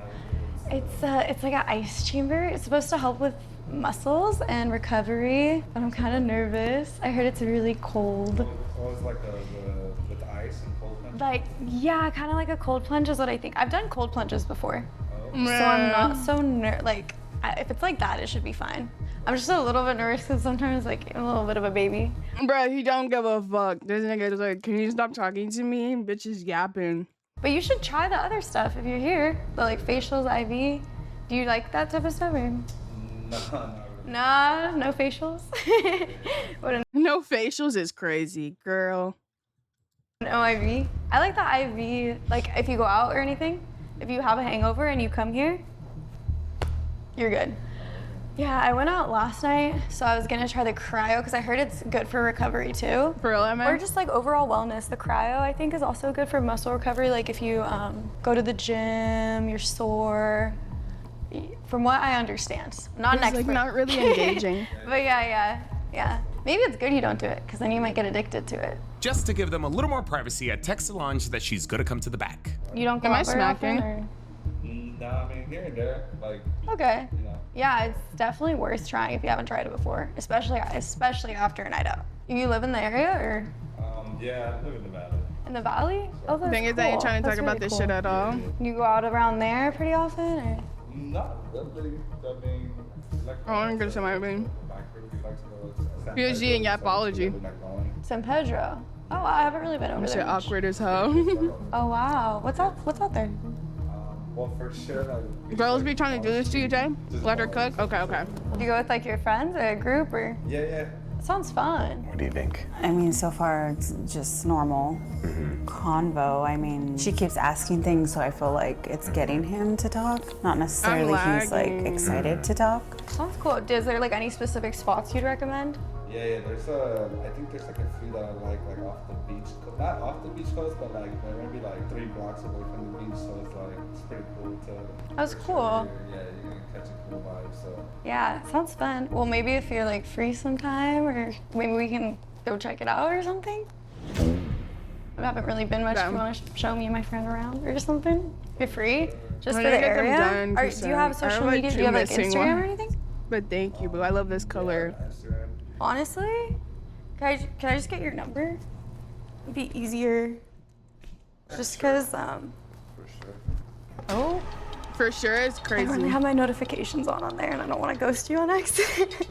It's like an ice chamber. It's supposed to help with muscles and recovery, but I'm kind of nervous. I heard it's really cold. Oh, it's like with ice and cold plunge? Like, yeah, kind of like a cold plunge is what I think. I've done cold plunges before, so I'm not so if it's like that, it should be fine. I'm just a little bit nervous because sometimes like I'm a little bit of a baby. Bruh, he don't give a fuck. This nigga is like, can you stop talking to me? Bitch is yapping. But you should try the other stuff if you're here. The like facials, IV. Do you like that type of stuff? Or? No, not really. Nah, no facials. No facials is crazy, girl. No IV. I like the IV. Like if you go out or anything, if you have a hangover and you come here, you're good. Yeah, I went out last night, so I was gonna try the cryo because I heard it's good for recovery too. For real, man? Or just like overall wellness. The cryo I think is also good for muscle recovery. Like if you go to the gym, you're sore. From what I understand, not an expert. Like not really engaging. But yeah. Maybe it's good you don't do it because then you might get addicted to it. Just to give them a little more privacy, I text Solange that she's gonna come to the back. You don't go Am I out very smacking? often, or? No, I mean, here and there. Like, Okay. you know. Yeah, it's definitely worth trying if you haven't tried it before, especially after a night out. You live in the area or Yeah, I live in the valley. in the valley? Oh, that's Thing is that you're trying to talk about this shit at all. You go out around there pretty often, or? Not really. I mean, like. Oh, I'm gonna say my opinion. Like, PhD in yapology. San Pedro. Oh, I haven't really been over Shit there. awkward as hell. Oh wow, what's out there? Well, for sure, like. Girls be trying to do this to you, Jay? Let her cook? Okay. Do you go with like your friends or a group or? Yeah. It sounds fun. What do you think? I mean, so far it's just normal convo. I mean, she keeps asking things, so I feel like it's getting him to talk. Not necessarily he's like excited to talk. Sounds cool. Is there like any specific spots you'd recommend? Yeah. I think there's like a few that I like off the beach. Not off the beach coast, but like they're maybe like 3 blocks away from the beach. So it's like it's pretty cool to. That's cool. Yeah, you're gonna catch a cool vibe. So. Yeah, it sounds fun. Well, maybe if you're like free sometime, or maybe we can go check it out or something. I haven't really been much. If you want to show me and my friend around or something? If you're free, just for the area. Do you have social media? Do you have like Instagram or anything? But thank you, boo. I love this color. Honestly, can I just get your number? It'd be easier. Just because, For sure. Oh, For sure, it's I crazy. don't really have my notifications on there, and I don't want to ghost you on accident.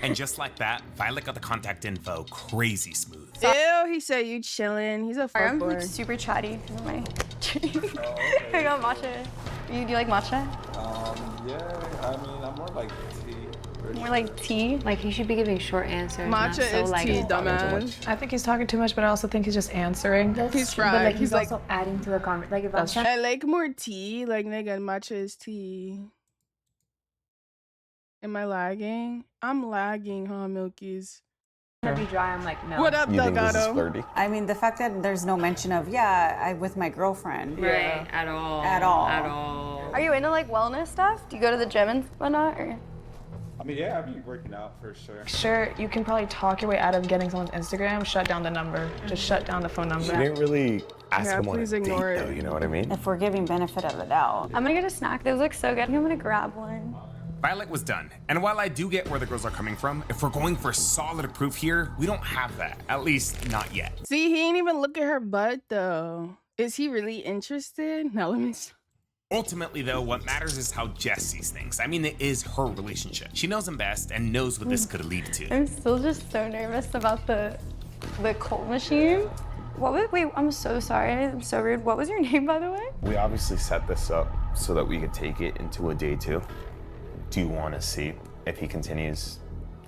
And just like that, Violet got the contact info crazy smooth. Ew, he said you chilling. He's a I'm like fuckboy. super chatty because of my drink. I got matcha. Do you like matcha? Yeah, I mean, I'm more like tea. More like tea? Like, he should be giving short answers. Matcha not so is like, tea, dumbass. I think he's talking too much, but I also think he's just answering. He's fried. But like, he's like, also adding to the conversation. Like, if I'm trying I like more tea. Like, nigga, matcha is tea. Am I lagging? I'm lagging, huh, Milkies? to be dry, I'm like, no. What up, You think this is Delgado? flirty? I mean, the fact that there's no mention of, with my girlfriend. Right, at all. At all. At all. Are you into like wellness stuff? Do you go to the gym and whatnot? Or? I mean, yeah, I've been working out for sure. Sure, you can probably talk your way out of getting someone's Instagram, shut down the number. Just shut down the phone number. She didn't really ask Yeah, him on a please date, ignore it. though, you know what I mean? If we're giving benefit of the doubt. I'm gonna get a snack. Those look so good. I think I'm gonna grab one. Violet was done. And while I do get where the girls are coming from, if we're going for solid proof here, we don't have that. At least not yet. See, he ain't even look at her butt, though. Is he really interested? Now, let me... Ultimately, though, what matters is how Jess sees things. I mean, it is her relationship. She knows him best and knows what this could lead to. I'm still just so nervous about the cold machine. Wait, I'm so sorry. I'm so rude. What was your name, by the way? We obviously set this up so that we could take it into a day 2. Do you want to see if he continues,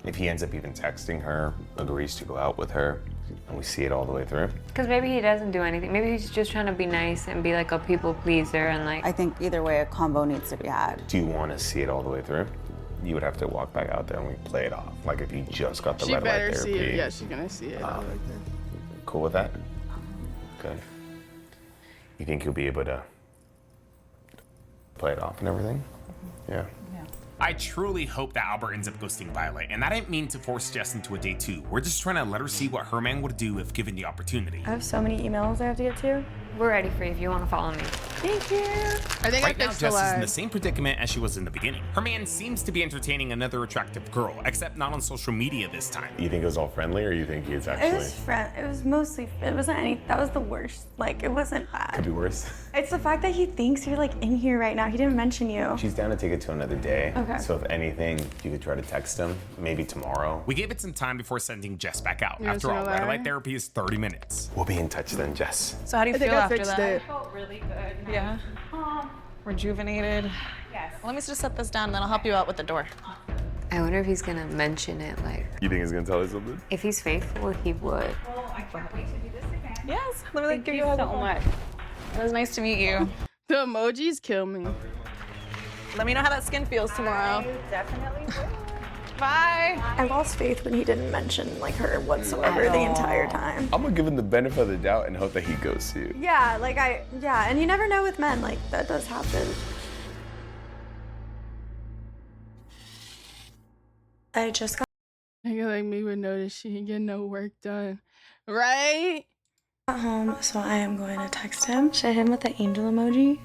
if he ends up even texting her, agrees to go out with her, and we see it all the way through? Because maybe he doesn't do anything. Maybe he's just trying to be nice and be like a people pleaser and like. I think either way, a combo needs to be had. Do you want to see it all the way through? You would have to walk back out there and we play it off. Like if you just got the She red light better therapy. see it. Yeah, she's gonna see it. Cool with that? Good. You think you'll be able to play it off and everything? Yeah. I truly hope that Albert ends up ghosting Violet, and I didn't mean to force Jess into a day 2. We're just trying to let her see what her man would do if given the opportunity. I have so many emails I have to get to. We're ready for you if you want to follow me. Thank you. I think Right I now, fixed the Jess is in the lag. same predicament as she was in the beginning. Her man seems to be entertaining another attractive girl, except not on social media this time. You think it was all friendly, or you think he's It actually was it was mostly, it wasn't any, that was the worst. Like, it wasn't could bad. be worse? It's the fact that he thinks you're like in here right now. He didn't mention you. She's down to take it to another day. Okay. So if anything, you could try to text him, maybe tomorrow. We gave it some time before sending Jess back out. You After all, wanna red lie? light therapy is 30 minutes. We'll be in touch then, Jess. So how do you I think feel I after fixed that? it. felt really good. Yeah. Rejuvenated. Yes. Well, let me just set this down, and then I'll help you out with the door. I wonder if he's gonna mention it. Like, You think he's gonna tell us something? if he's faithful, he would. Yes. Let me give you a hug. so much. It was nice to meet you. The emojis kill me. Let me know how that skin feels tomorrow. Definitely will. Bye. I lost faith when he didn't mention like her whatsoever the entire time. I'm gonna give him the benefit of the doubt and hope that he goes to you. Yeah, and you never know with men, like that does happen. I just got Nigga like me would notice she ain't getting no work done. Right? home, so I am going to text him. Should I hit him with the angel emoji?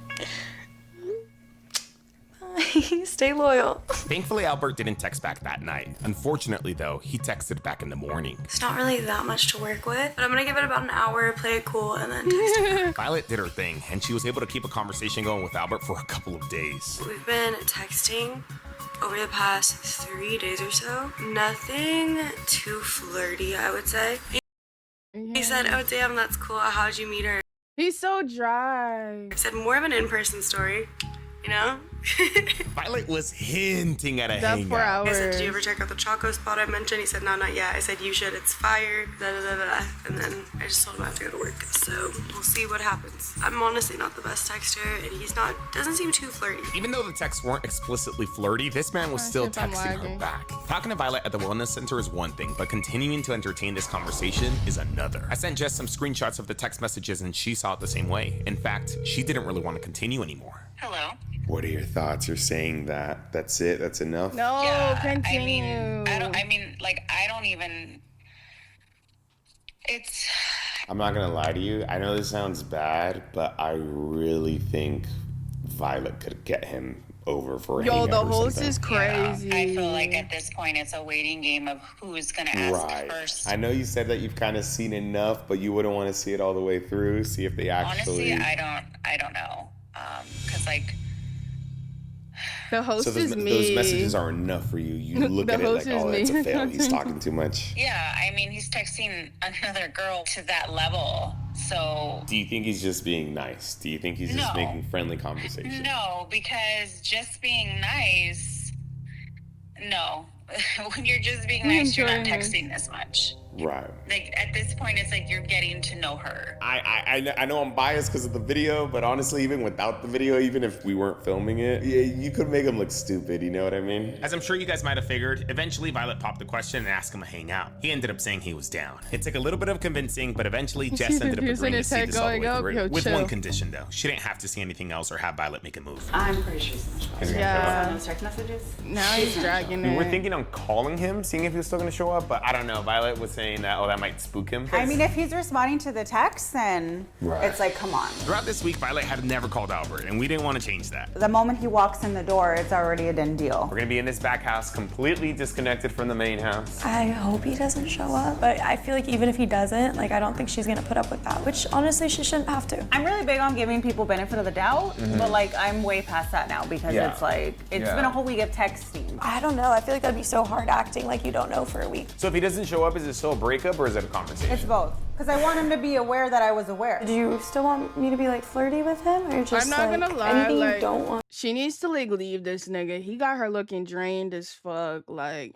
Bye. Stay loyal. Thankfully, Albert didn't text back that night. Unfortunately, though, he texted back in the morning. It's not really that much to work with, but I'm gonna give it about an hour, play it cool, and then text him. Violet did her thing, and she was able to keep a conversation going with Albert for a couple of days. We've been texting over the past 3 days or so. Nothing too flirty, I would say. He said, "Oh damn, that's cool. How'd you meet her?" He's so dry. I said more of an in-person story, you know? Violet was hinting at a That 4 hangout. I said, hours. "Did you ever check out the Choco spot I mentioned?" He said, "No, not yet." I said, "You should. It's fire." Da, da, da, da. And then I just told him I have to go to work. So we'll see what happens. I'm honestly not the best texter, and he's not. Doesn't seem too flirty. Even though the texts weren't explicitly flirty, this man was still see if I'm texting her lagging. back. Talking to Violet at the wellness center is one thing, but continuing to entertain this conversation is another. I sent Jess some screenshots of the text messages and she saw it the same way. In fact, she didn't really want to continue anymore. Hello. What are your thoughts? You're saying that that's it? That's enough? No, Yeah, continue. I don't even. It's. I'm not gonna lie to you. I know this sounds bad, but I really think Violet could get him over for a Yo, hangout the or host something. is crazy. I feel like at this point it's a waiting game of who's gonna ask Right. first. I know you said that you've kind of seen enough, but you wouldn't want to see it all the way through. See if they actually. Honestly, I don't know. Cause like The host So is me. those messages are enough for you. You look The at it like, host is oh, that's me. a fail. He's talking too much. Yeah, I mean, he's texting another girl to that level. So Do you think he's just being nice? Do you think he's just No. making friendly conversation? no, because just being nice, no. When you're just being nice, you're not texting this much. Right. Like at this point, it's like you're getting to know her. I know I'm biased because of the video, but honestly, even without the video, even if we weren't filming it, yeah, you could make him look stupid. You know what I mean? As I'm sure you guys might have figured, eventually Violet popped the question and asked him to hang out. He ended up saying he was down. It took a little bit of convincing, but eventually Jess ended up agreeing to see this all the way through. With one condition though, she didn't have to see anything else or have Violet make a move. I'm pretty sure he's gonna show up. Is he Yeah. gonna show up? No text messages? Now he's dragging We it. were thinking on calling him, seeing if he was still gonna show up, but I don't know. Violet was saying that, oh, that might spook him. I mean, if he's responding to the text, then it's like, come on. Throughout this week, Violet had never called Albert, and we didn't want to change that. The moment he walks in the door, it's already a done deal. We're gonna be in this back house, completely disconnected from the main house. I hope he doesn't show up, but I feel like even if he doesn't, like, I don't think she's gonna put up with that, which honestly she shouldn't have to. I'm really big on giving people benefit of the doubt, but like I'm way past that now because it's like, it's been a whole week of texting. I don't know, I feel like that'd be so hard acting like you don't know for a week. So if he doesn't show up, is it still a breakup or is it a conversation? It's both. Because I want him to be aware that I was aware. Do you still want me to be like flirty with him or just I'm not like, gonna lie, anything like you don't want? she needs to like leave this nigga. He got her looking drained as fuck. Like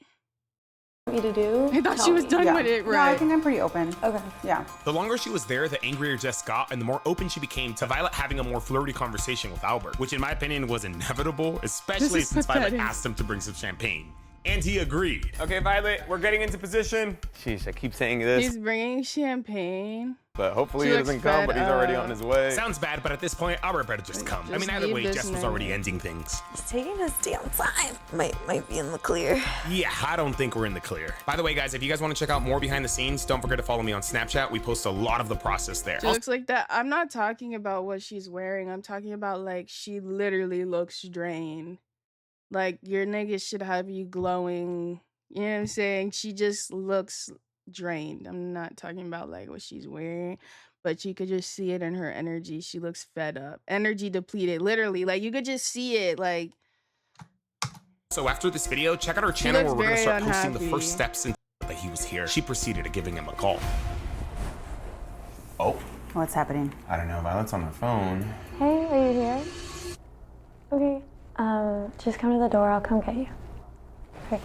Me to do? I thought Tell she was me. done with it, No, I right? think I'm pretty open. Okay. Yeah. The longer she was there, the angrier Jess got, and the more open she became to Violet having a more flirty conversation with Albert, which in my opinion was inevitable, especially is since Violet pathetic. asked him to bring some champagne. And he agreed. Okay, Violet, we're getting into position. Sheesh, I keep saying this, He's bringing champagne. but hopefully She he looks doesn't come, but he's fed already up. on his way. Sounds bad, but at this point, Albert better just come. I mean, either leave way, this Jess was nigga. already ending things. He's taking his damn time. Might be in the clear. Yeah, I don't think we're in the clear. By the way, guys, if you guys want to check out more behind the scenes, don't forget to follow me on Snapchat. We post a lot of the process there. She looks like that. I'm not talking about what she's wearing. I'm talking about like she literally looks drained. Like your nigga should have you glowing. You know what I'm saying? She just looks drained. I'm not talking about like what she's wearing, but you could just see it in her energy. She looks fed up, energy depleted, literally. Like you could just see it. Like So after this video, check out our channel looks where we're gonna very start posting the unhappy. first steps in that he was here. She proceeded to giving him a call. Oh, What's happening? I don't know. Violet's on her phone. Hey, are you here? Okay. Just come to the door. I'll come get you. Okay.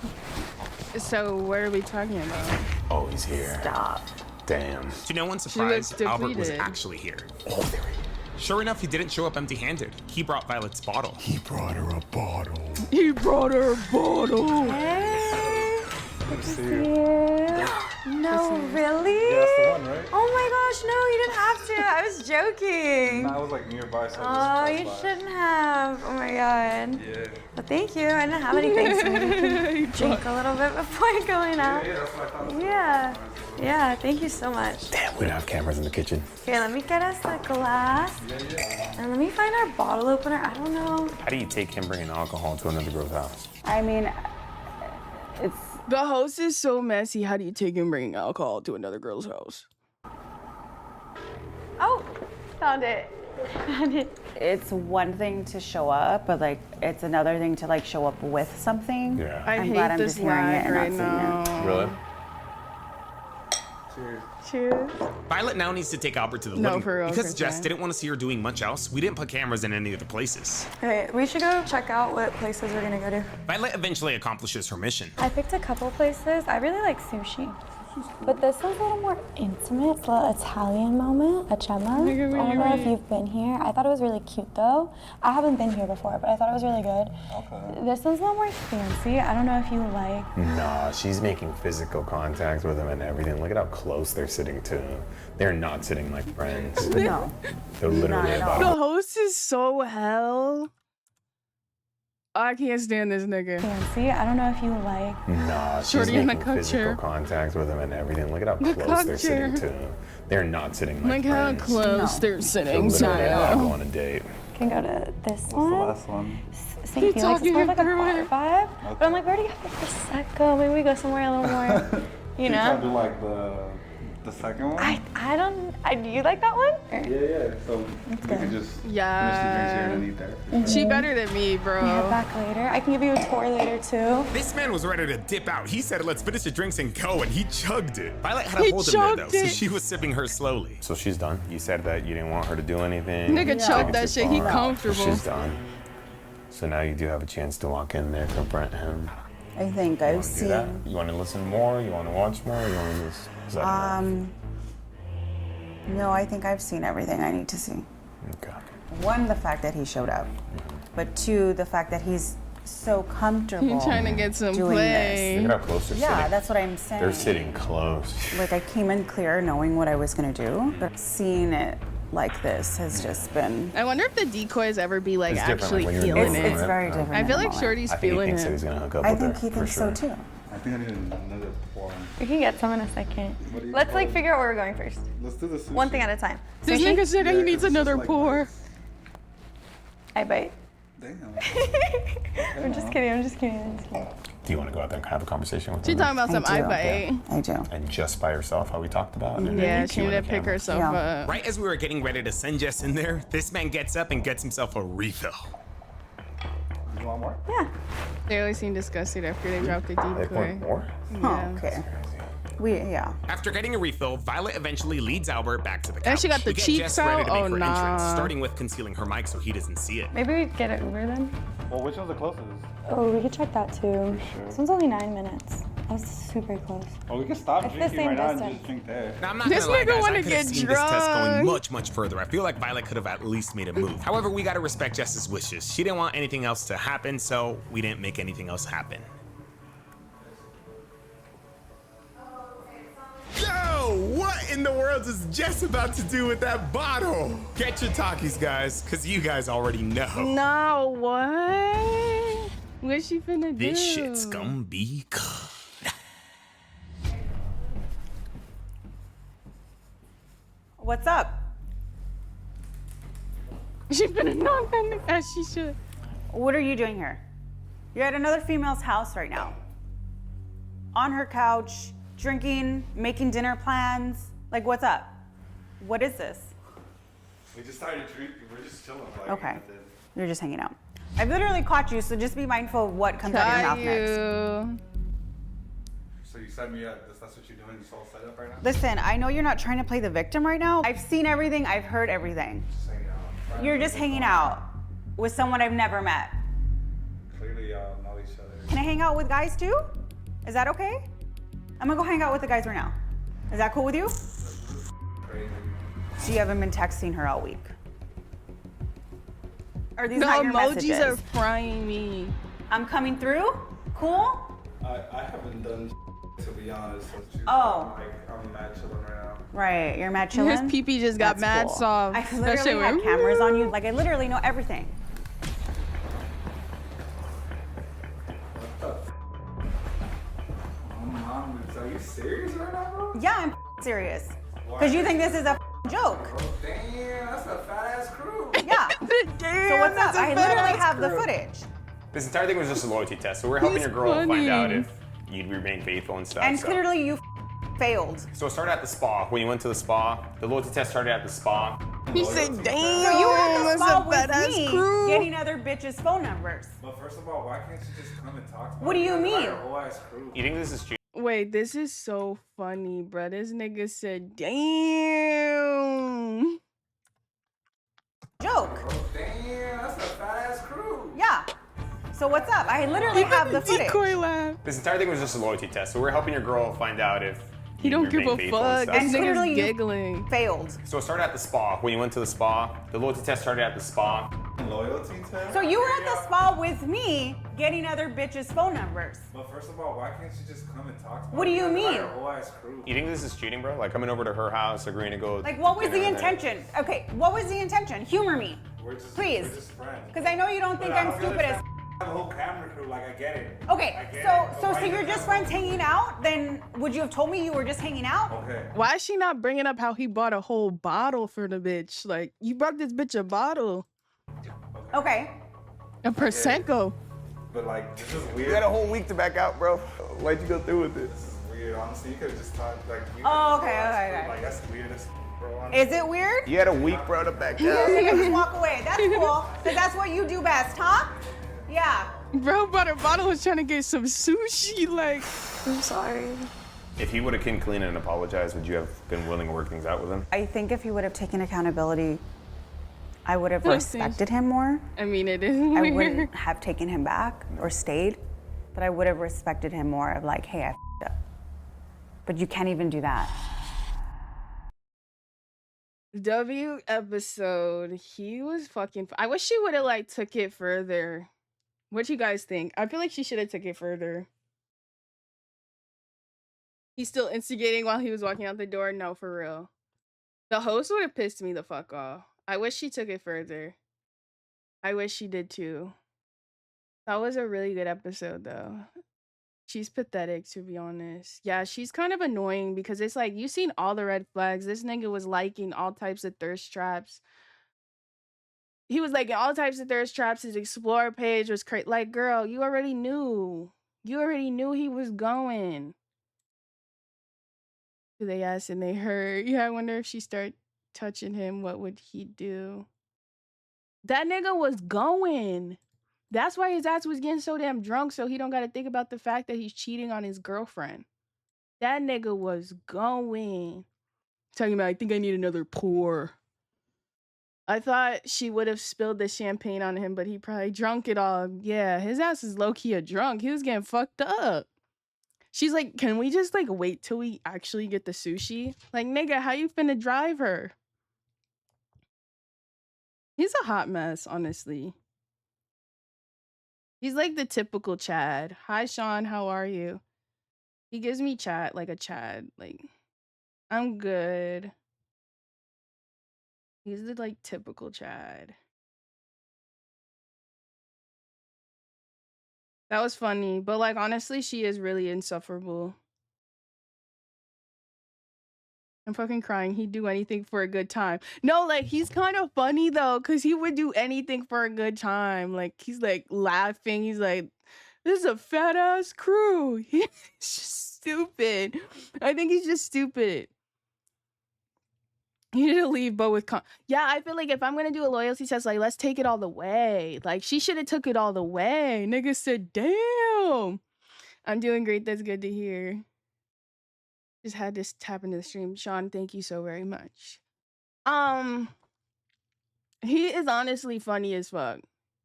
so, what are we talking about? Oh, he's here. Stop. Damn. To no one's looks surprise, Albert was depleted. actually here. Oh, there he is. Sure enough, he didn't show up empty-handed. He brought Violet's bottle. He brought her a bottle. He brought her a bottle. Hey. Good to see you. No, really? Yeah, that's the one, right? Oh my gosh, no, you didn't have to. I was joking. I was like nearby, so Oh, I you just passed shouldn't have. Oh my god. by. Yeah. Well, thank you. I didn't have anything, so maybe you can drink a little bit before going out. Yeah, that's what I thought. Yeah. Yeah, thank you so much. Damn, we don't have cameras in the kitchen. Here, let me get us a glass. And let me find our bottle opener. I don't know. How do you take him bringing alcohol to another girl's house? I mean, it's The host is so messy. How do you take him bringing alcohol to another girl's house? Oh, found it. Found it. it's one thing to show up, but like it's another thing to like show up with something. Yeah. I I'm hate glad I'm this just hearing it lag and not right seeing now. it. Really? Cheers. Cheers. Violet now needs to take Albert to the No, living for room. real, Because Kristen. Jess didn't want to see her doing much else, we didn't put cameras in any of the places. Okay, we should go check out what places we're gonna go to. Violet eventually accomplishes her mission. I picked a couple places. I really like sushi. But this one's a little more intimate. It's a little Italian moment, a Gemma. I don't know if you've been here. I thought it was really cute though. I haven't been here before, but I thought it was really good. Okay. This one's a little more fancy. I don't know if you like. Nah, she's making physical contact with him and everything. Look at how close they're sitting to. They're not sitting like friends. No. They're literally at all. The about host is so hell. I can't stand this nigga. Fancy. I don't know if you like. Nah, she's Shorty in the making cock physical chair. contact with him and everything. Look at how The close cock they're chair. sitting to. They're not sitting like Like how friends. close No. they're They're sitting. literally about to So. go on a date. Can go to this What's the one. last one? St. Felix. It's talking more like a through bar it. vibe. But I'm like, we already got the Prosecco. Maybe we go somewhere a little more, you You know? can't do like the The second one? Do you like that one? Yeah. So we can just finish the drinks here and then eat there. She better than me, bro. Can we head back later? I can give you a tour later too. This man was ready to dip out. He said, let's finish the drinks and go, and he chugged it. Violet had a hold of him there, though, so she was sipping hers slowly. So she's done. You said that you didn't want her to do anything. Nigga choked that shit. He comfortable. So she's done. So now you do have a chance to walk in there, confront him. I think I've seen. You want to listen more? You want to watch more? You want to just? Is that enough? No, I think I've seen everything I need to see. Okay. One, the fact that he showed up, but two, the fact that he's so comfortable. He's trying to get some doing play. Look how close they're sitting. Yeah, that's what I'm saying. They're sitting close. Like I came in clear knowing what I was gonna do, but seeing it like this has just been. I wonder if the decoys ever be like It's different, actually like, when you're feeling in it. the It's very different. I feel in the like moment. Shorty's I think he feeling thinks that it. he's gonna hook up I with think her, he for thinks sure. so too. I think I need another pour. We can get some in a second. Let's like figure out where we're going first. Let's do the sushi. One thing at a time. This Sushi? nigga said he needs another pour. I bite. Damn. I'm just kidding. Do you want to go out there and have a conversation with She her? talking about some I do. bite. I do. And just by herself, how we talked about? And Yeah, then she you need to and the pick camera. herself Yeah. up. Right as we were getting ready to send Jess in there, this man gets up and gets himself a refill. You want more? Yeah. They always seem disgusted after they drop the They decoy. want more? Yeah. Oh, okay. Yeah. After getting a refill, Violet eventually leads Albert back to the couch. And she got the We get cheeks Jess ready to out? make Oh, her entrance, nah. starting with concealing her mic so he doesn't see it. Maybe we get an Uber then. Well, which one's the closest? Oh, we could check that too. Sure. This one's only 9 minutes. That's super close. Well, we can stop It's the drinking same right now and distance. just drink there. Now, I'm not This gonna lie, nigga guys, wanna I could have get seen this test going drunk. much, much further. I feel like Violet could have at least made a move. However, we gotta respect Jess's wishes. She didn't want anything else to happen, so we didn't make anything else happen. Yo, what in the world is Jess about to do with that bottle? Get your talkies, guys, because you guys already know. No, what? What's she finna do? This shit's gonna be good. What's up? She finna knock that nigga as she should. What are you doing here? You're at another female's house right now. On her couch, drinking, making dinner plans. Like, what's up? What is this? We just started drinking. We're just chilling. Like, Okay. You're just hanging out. I've literally caught you, so just be mindful of what comes out of your mouth next. So you set me up. That's what you're doing. It's all set up right now? Listen, I know you're not trying to play the victim right now. I've seen everything. I've heard everything. Just hanging out. You're just hanging out with someone I've never met. Clearly, y'all know each other. Can I hang out with guys too? Is that okay? I'm gonna go hang out with the guys right now. Is that cool with you? Crazy. So you haven't been texting her all week. Are these The not your emojis messages? are frying me. I'm coming through? Cool? I haven't done to be honest with you. Oh. I'm mad chilling right now. Right, you're mad chilling? His pee-pee just got That's mad cool. soft. I That shit literally have went cameras on you. Like, I literally know everything. Mom, are you serious right now, bro? Yeah, I'm serious. Because you think this is a joke. Oh, damn, that's a fat ass crew. Yeah. Damn, So what's up? that's a I literally fat-ass have the crew. footage. This entire thing was just a loyalty test, so we're helping He's your girl find funny. out if you'd remain faithful and stuff. And so. clearly you failed. So it started at the spa. When you went to the spa, the loyalty test started at the spa. He said, damn, So you were at the that's spa a fat-ass with me crew. getting other bitches' phone numbers. But first of all, why can't you just come and talk to me? What do you Like mean? a whole ass crew. You think this is cheating? Wait, this is so funny, bro. This nigga said, damn. Joke. Oh, damn, that's a fat ass crew. Yeah. So what's up? I literally have the footage. Decoy laugh. This entire thing was just a loyalty test, so we're helping your girl find out if He you'd don't give remain a faithful fuck. and This stuff. And clearly nigga's you giggling. failed. So it started at the spa. When you went to the spa, the loyalty test started at the spa. Loyalty test? So you were at the spa with me getting other bitches' phone numbers. But first of all, why can't you just come and talk to me? What do you Like mean? a whole ass crew. You think this is cheating, bro? Like coming over to her house, agreeing to go. Like, what was dinner the and then- intention? Okay, what was the intention? Humor me. We're just, Please. We're just friends. Because I know you don't think But I I'm don't feel stupid like as. I have a whole camera crew, like I get it. Okay, I get so it, but so why so you you're gotta just come friends hanging out? Then would you have told me you were just hanging out? Okay. Why is she not bringing up how he bought a whole bottle for the bitch? Like, you brought this bitch a bottle. Okay. A Prosecco. But like, this is You weird. had a whole week to back out, bro. Why'd you go through with this? This is weird. Honestly, you could have just talked like. Oh, okay. Like that's the weirdest, bro. Honestly. Is it weird? You had a week, bro, to back You up. just walk away. That's cool, because that's what you do best, huh? Yeah. Bro, Butter Bottle was trying to get some sushi, like. I'm sorry. If he would have came clean and apologized, would you have been willing to work things out with him? I think if he would have taken accountability, I would have respected him more. I mean, it is I weird. wouldn't have taken him back or stayed, but I would have respected him more of like, hey, I f***ed up. But you can't even do that. W episode, he was fucking. I wish she would have like took it further. What you guys think? I feel like she should have took it further. He's still instigating while he was walking out the door. No, for real. The host would have pissed me the fuck off. I wish she took it further. I wish she did too. That was a really good episode though. She's pathetic, to be honest. Yeah, she's kind of annoying because it's like, you've seen all the red flags. This nigga was liking all types of thirst traps. He was liking all types of thirst traps. His explore page was crazy. Like, girl, you already knew. You already knew he was going. They asked and they heard. Yeah, I wonder if she started touching him, what would he do? That nigga was going. That's why his ass was getting so damn drunk, so he don't got to think about the fact that he's cheating on his girlfriend. That nigga was going. Talking about, I think I need another pour. I thought she would have spilled the champagne on him, but he probably drunk it all. Yeah, his ass is low-key a drunk. He was getting fucked up. She's like, can we just like wait till we actually get the sushi? Like, nigga, how you finna drive her? He's a hot mess, honestly. He's like the typical Chad. Hi, Sean, how are you? He gives me chat, like a Chad. Like, I'm good. He's the like typical Chad. That was funny, but like honestly, she is really insufferable. I'm fucking crying. He'd do anything for a good time. No, like he's kind of funny though, because he would do anything for a good time. Like he's like laughing. He's like, this is a fat ass crew. He's just stupid. I think he's just stupid. You need to leave, but with yeah, I feel like if I'm gonna do a loyalty test, like let's take it all the way. Like she should have took it all the way. Nigga said, damn. I'm doing great. That's good to hear. Just had to tap into the stream. Sean, thank you so very much. He is honestly funny as fuck.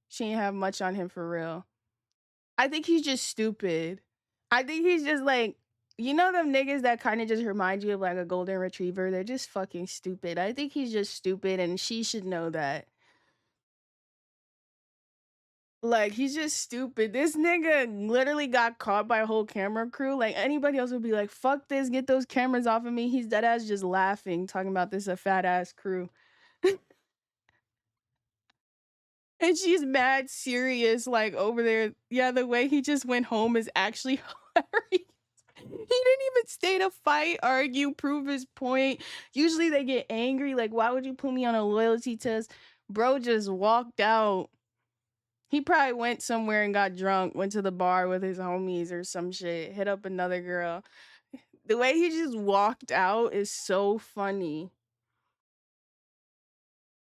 She ain't have much on him for real. I think he's just stupid. I think he's just like, you know them niggas that kind of just remind you of like a golden retriever? They're just fucking stupid. I think he's just stupid and she should know that. Like, he's just stupid. This nigga literally got caught by a whole camera crew. Like, anybody else would be like, fuck this, get those cameras off of me. He's dead ass just laughing, talking about this a fat ass crew. And she's mad serious, like, over there. Yeah, the way he just went home is actually hilarious. He didn't even stay to fight, argue, prove his point. Usually they get angry, like, why would you put me on a loyalty test? Bro just walked out. He probably went somewhere and got drunk, went to the bar with his homies or some shit, hit up another girl. The way he just walked out is so funny.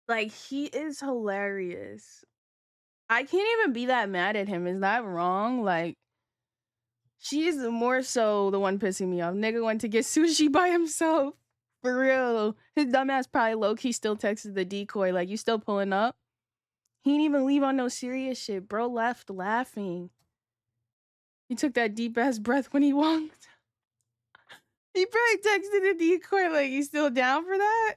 Like, he is hilarious. I can't even be that mad at him. Is that wrong? Like, she's more so the one pissing me off. Nigga went to get sushi by himself. For real. His dumbass probably low-key still texted the decoy, like, you still pulling up? He didn't even leave on no serious shit. Bro left laughing. He took that deep-ass breath when he walked. He probably texted the decoy, like, you still down for that?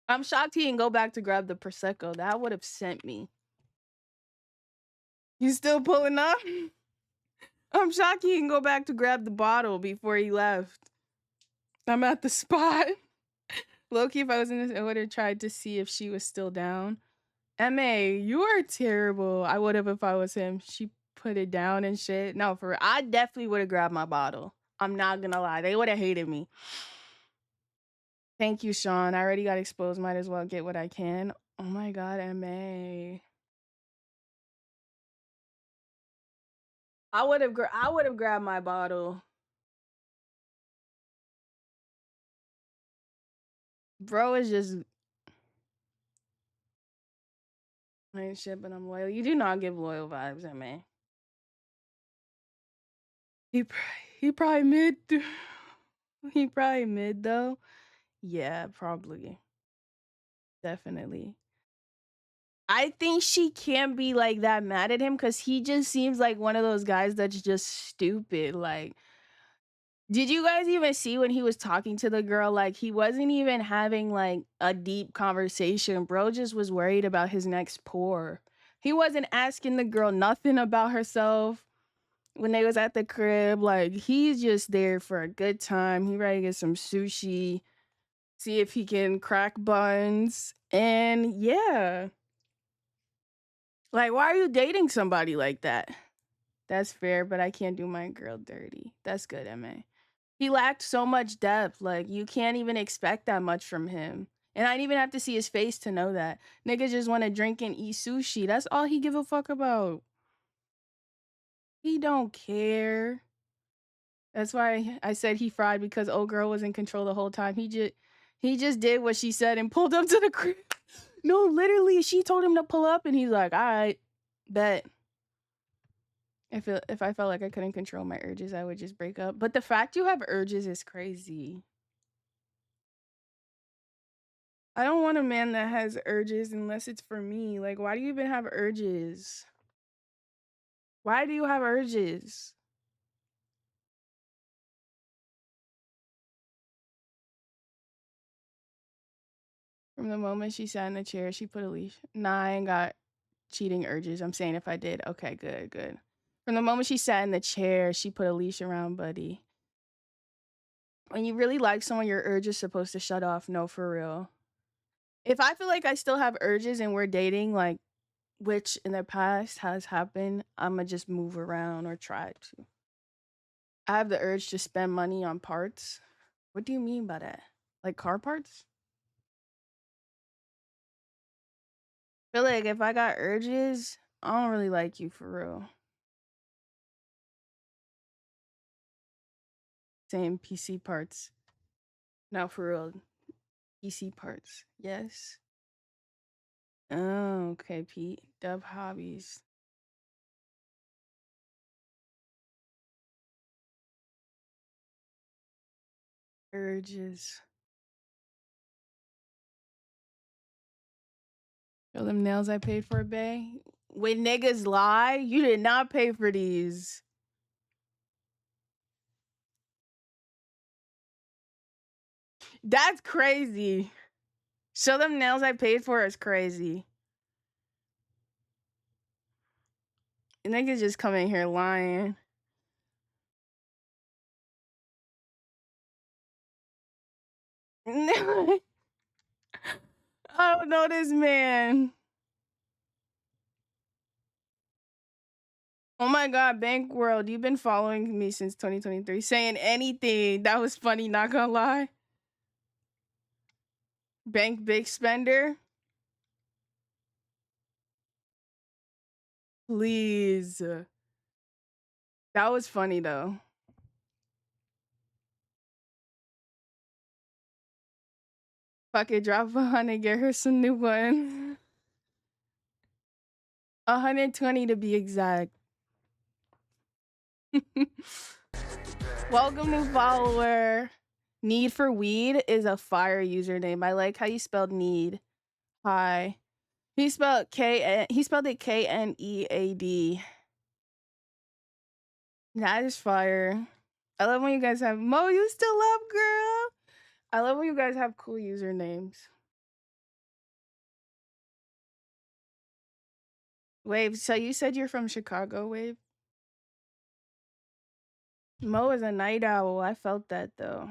I'm shocked he didn't go back to grab the Prosecco. That would have sent me. You still pulling up? I'm shocked he didn't go back to grab the bottle before he left. I'm at the spot. Low-key, if I was in this, I would have tried to see if she was still down. M.A., you are terrible. I would have if I was him. She put it down and shit. No, for real. I definitely would have grabbed my bottle. I'm not gonna lie. They would have hated me. Thank you, Sean. I already got exposed. Might as well get what I can. Oh my god, M.A. I would have grabbed my bottle. Bro is just I ain't shit, but I'm loyal. You do not give loyal vibes, man. He probably mid. He probably mid though. Yeah, probably. Definitely. I think she can't be like that mad at him because he just seems like one of those guys that's just stupid. Like, did you guys even see when he was talking to the girl? Like, he wasn't even having like a deep conversation. Bro just was worried about his next pour. He wasn't asking the girl nothing about herself when they was at the crib. Like, he's just there for a good time. He ready to get some sushi, see if he can crack buns. And yeah. Like, why are you dating somebody like that? That's fair, but I can't do my girl dirty. That's good, MA. He lacked so much depth. Like, you can't even expect that much from him. And I didn't even have to see his face to know that. Niggas just want to drink and eat sushi. That's all he give a fuck about. He don't care. That's why I said he fried, because old girl was in control the whole time. He just did what she said and pulled up to the crib. No, literally, she told him to pull up and he's like, all right, bet. If I felt like I couldn't control my urges, I would just break up. But the fact you have urges is crazy. I don't want a man that has urges unless it's for me. Like, why do you even have urges? Why do you have urges? From the moment she sat in the chair, she put a leash. Nah, I ain't got cheating urges. I'm saying if I did, okay, good, good. From the moment she sat in the chair, she put a leash around Buddy. When you really like someone, your urge is supposed to shut off. No, for real. If I feel like I still have urges and we're dating, like, which in the past has happened, I'ma just move around or try to. I have the urge to spend money on parts. What do you mean by that? Like car parts? I feel like if I got urges, I don't really like you for real. Same PC parts. No, for real. PC parts. Yes. Oh, okay, Pete. Dub hobbies. Urges. Show them nails I paid for, bae. When niggas lie, you did not pay for these. That's crazy. Show them nails I paid for is crazy. Niggas just come in here lying. I don't know this man. Oh my god, Bank World, you've been following me since 2023. Saying anything. That was funny, not gonna lie. Bank Big Spender. Please. That was funny though. Fuck it, drop 100, get her some new ones. 120 to be exact. Welcome, new follower. Need for weed is a fire username. I like how you spelled need. Hi. He spelled it Knead. That is fire. I love when you guys have Mo, you still up, girl. I love when you guys have cool usernames. Wave, so you said you're from Chicago, Wave? Mo is a night owl. I felt that though.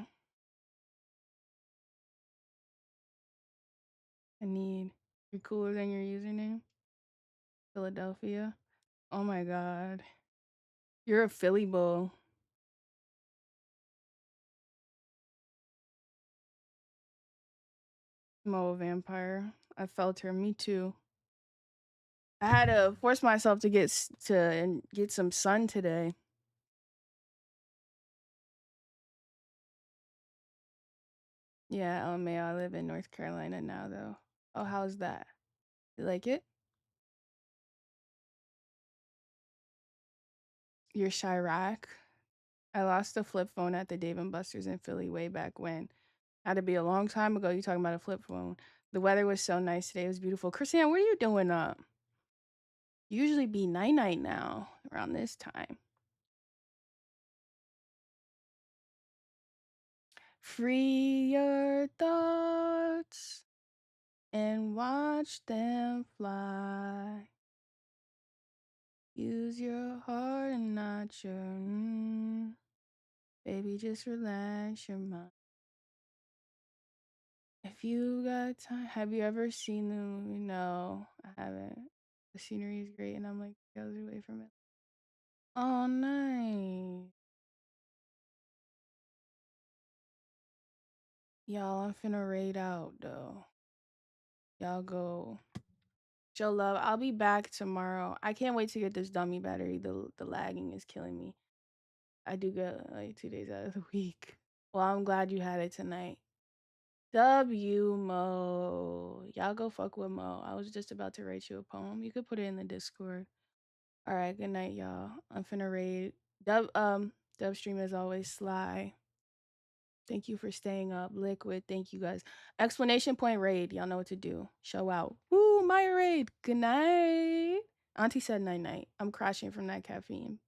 I need. You're cooler than your username? Philadelphia. Oh my god. You're a Philly bull. Mo a vampire. I felt her. Me too. I had to force myself to get some sun today. Yeah, LMAO. I live in North Carolina now, though. Oh, how's that? You like it? You're Chirac. I lost a flip phone at the Dave & Buster's in Philly way back when. Had to be a long time ago. You talking about a flip phone. The weather was so nice today. It was beautiful. Christiane, what are you doing up? Usually be night-night now around this time. Free your thoughts and watch them fly. Use your heart and not your baby, just relax your mind. If you got time, have you ever seen the movie? No, I haven't. The scenery is great, and I'm like the other way from it. Oh, nice. Y'all, I'm finna raid out though. Y'all go. Show love. I'll be back tomorrow. I can't wait to get this dummy battery. The lagging is killing me. I do get like 2 days out of the week. Well, I'm glad you had it tonight. W Mo. Y'all go fuck with Mo. I was just about to write you a poem. You could put it in the Discord. All right, good night, y'all. I'm finna raid. Dub stream as always, Sly. Thank you for staying up. Liquid, thank you guys. Explanation point raid. Y'all know what to do. Show out. Woo, my raid. Good night. Auntie said night night. I'm crashing from that caffeine.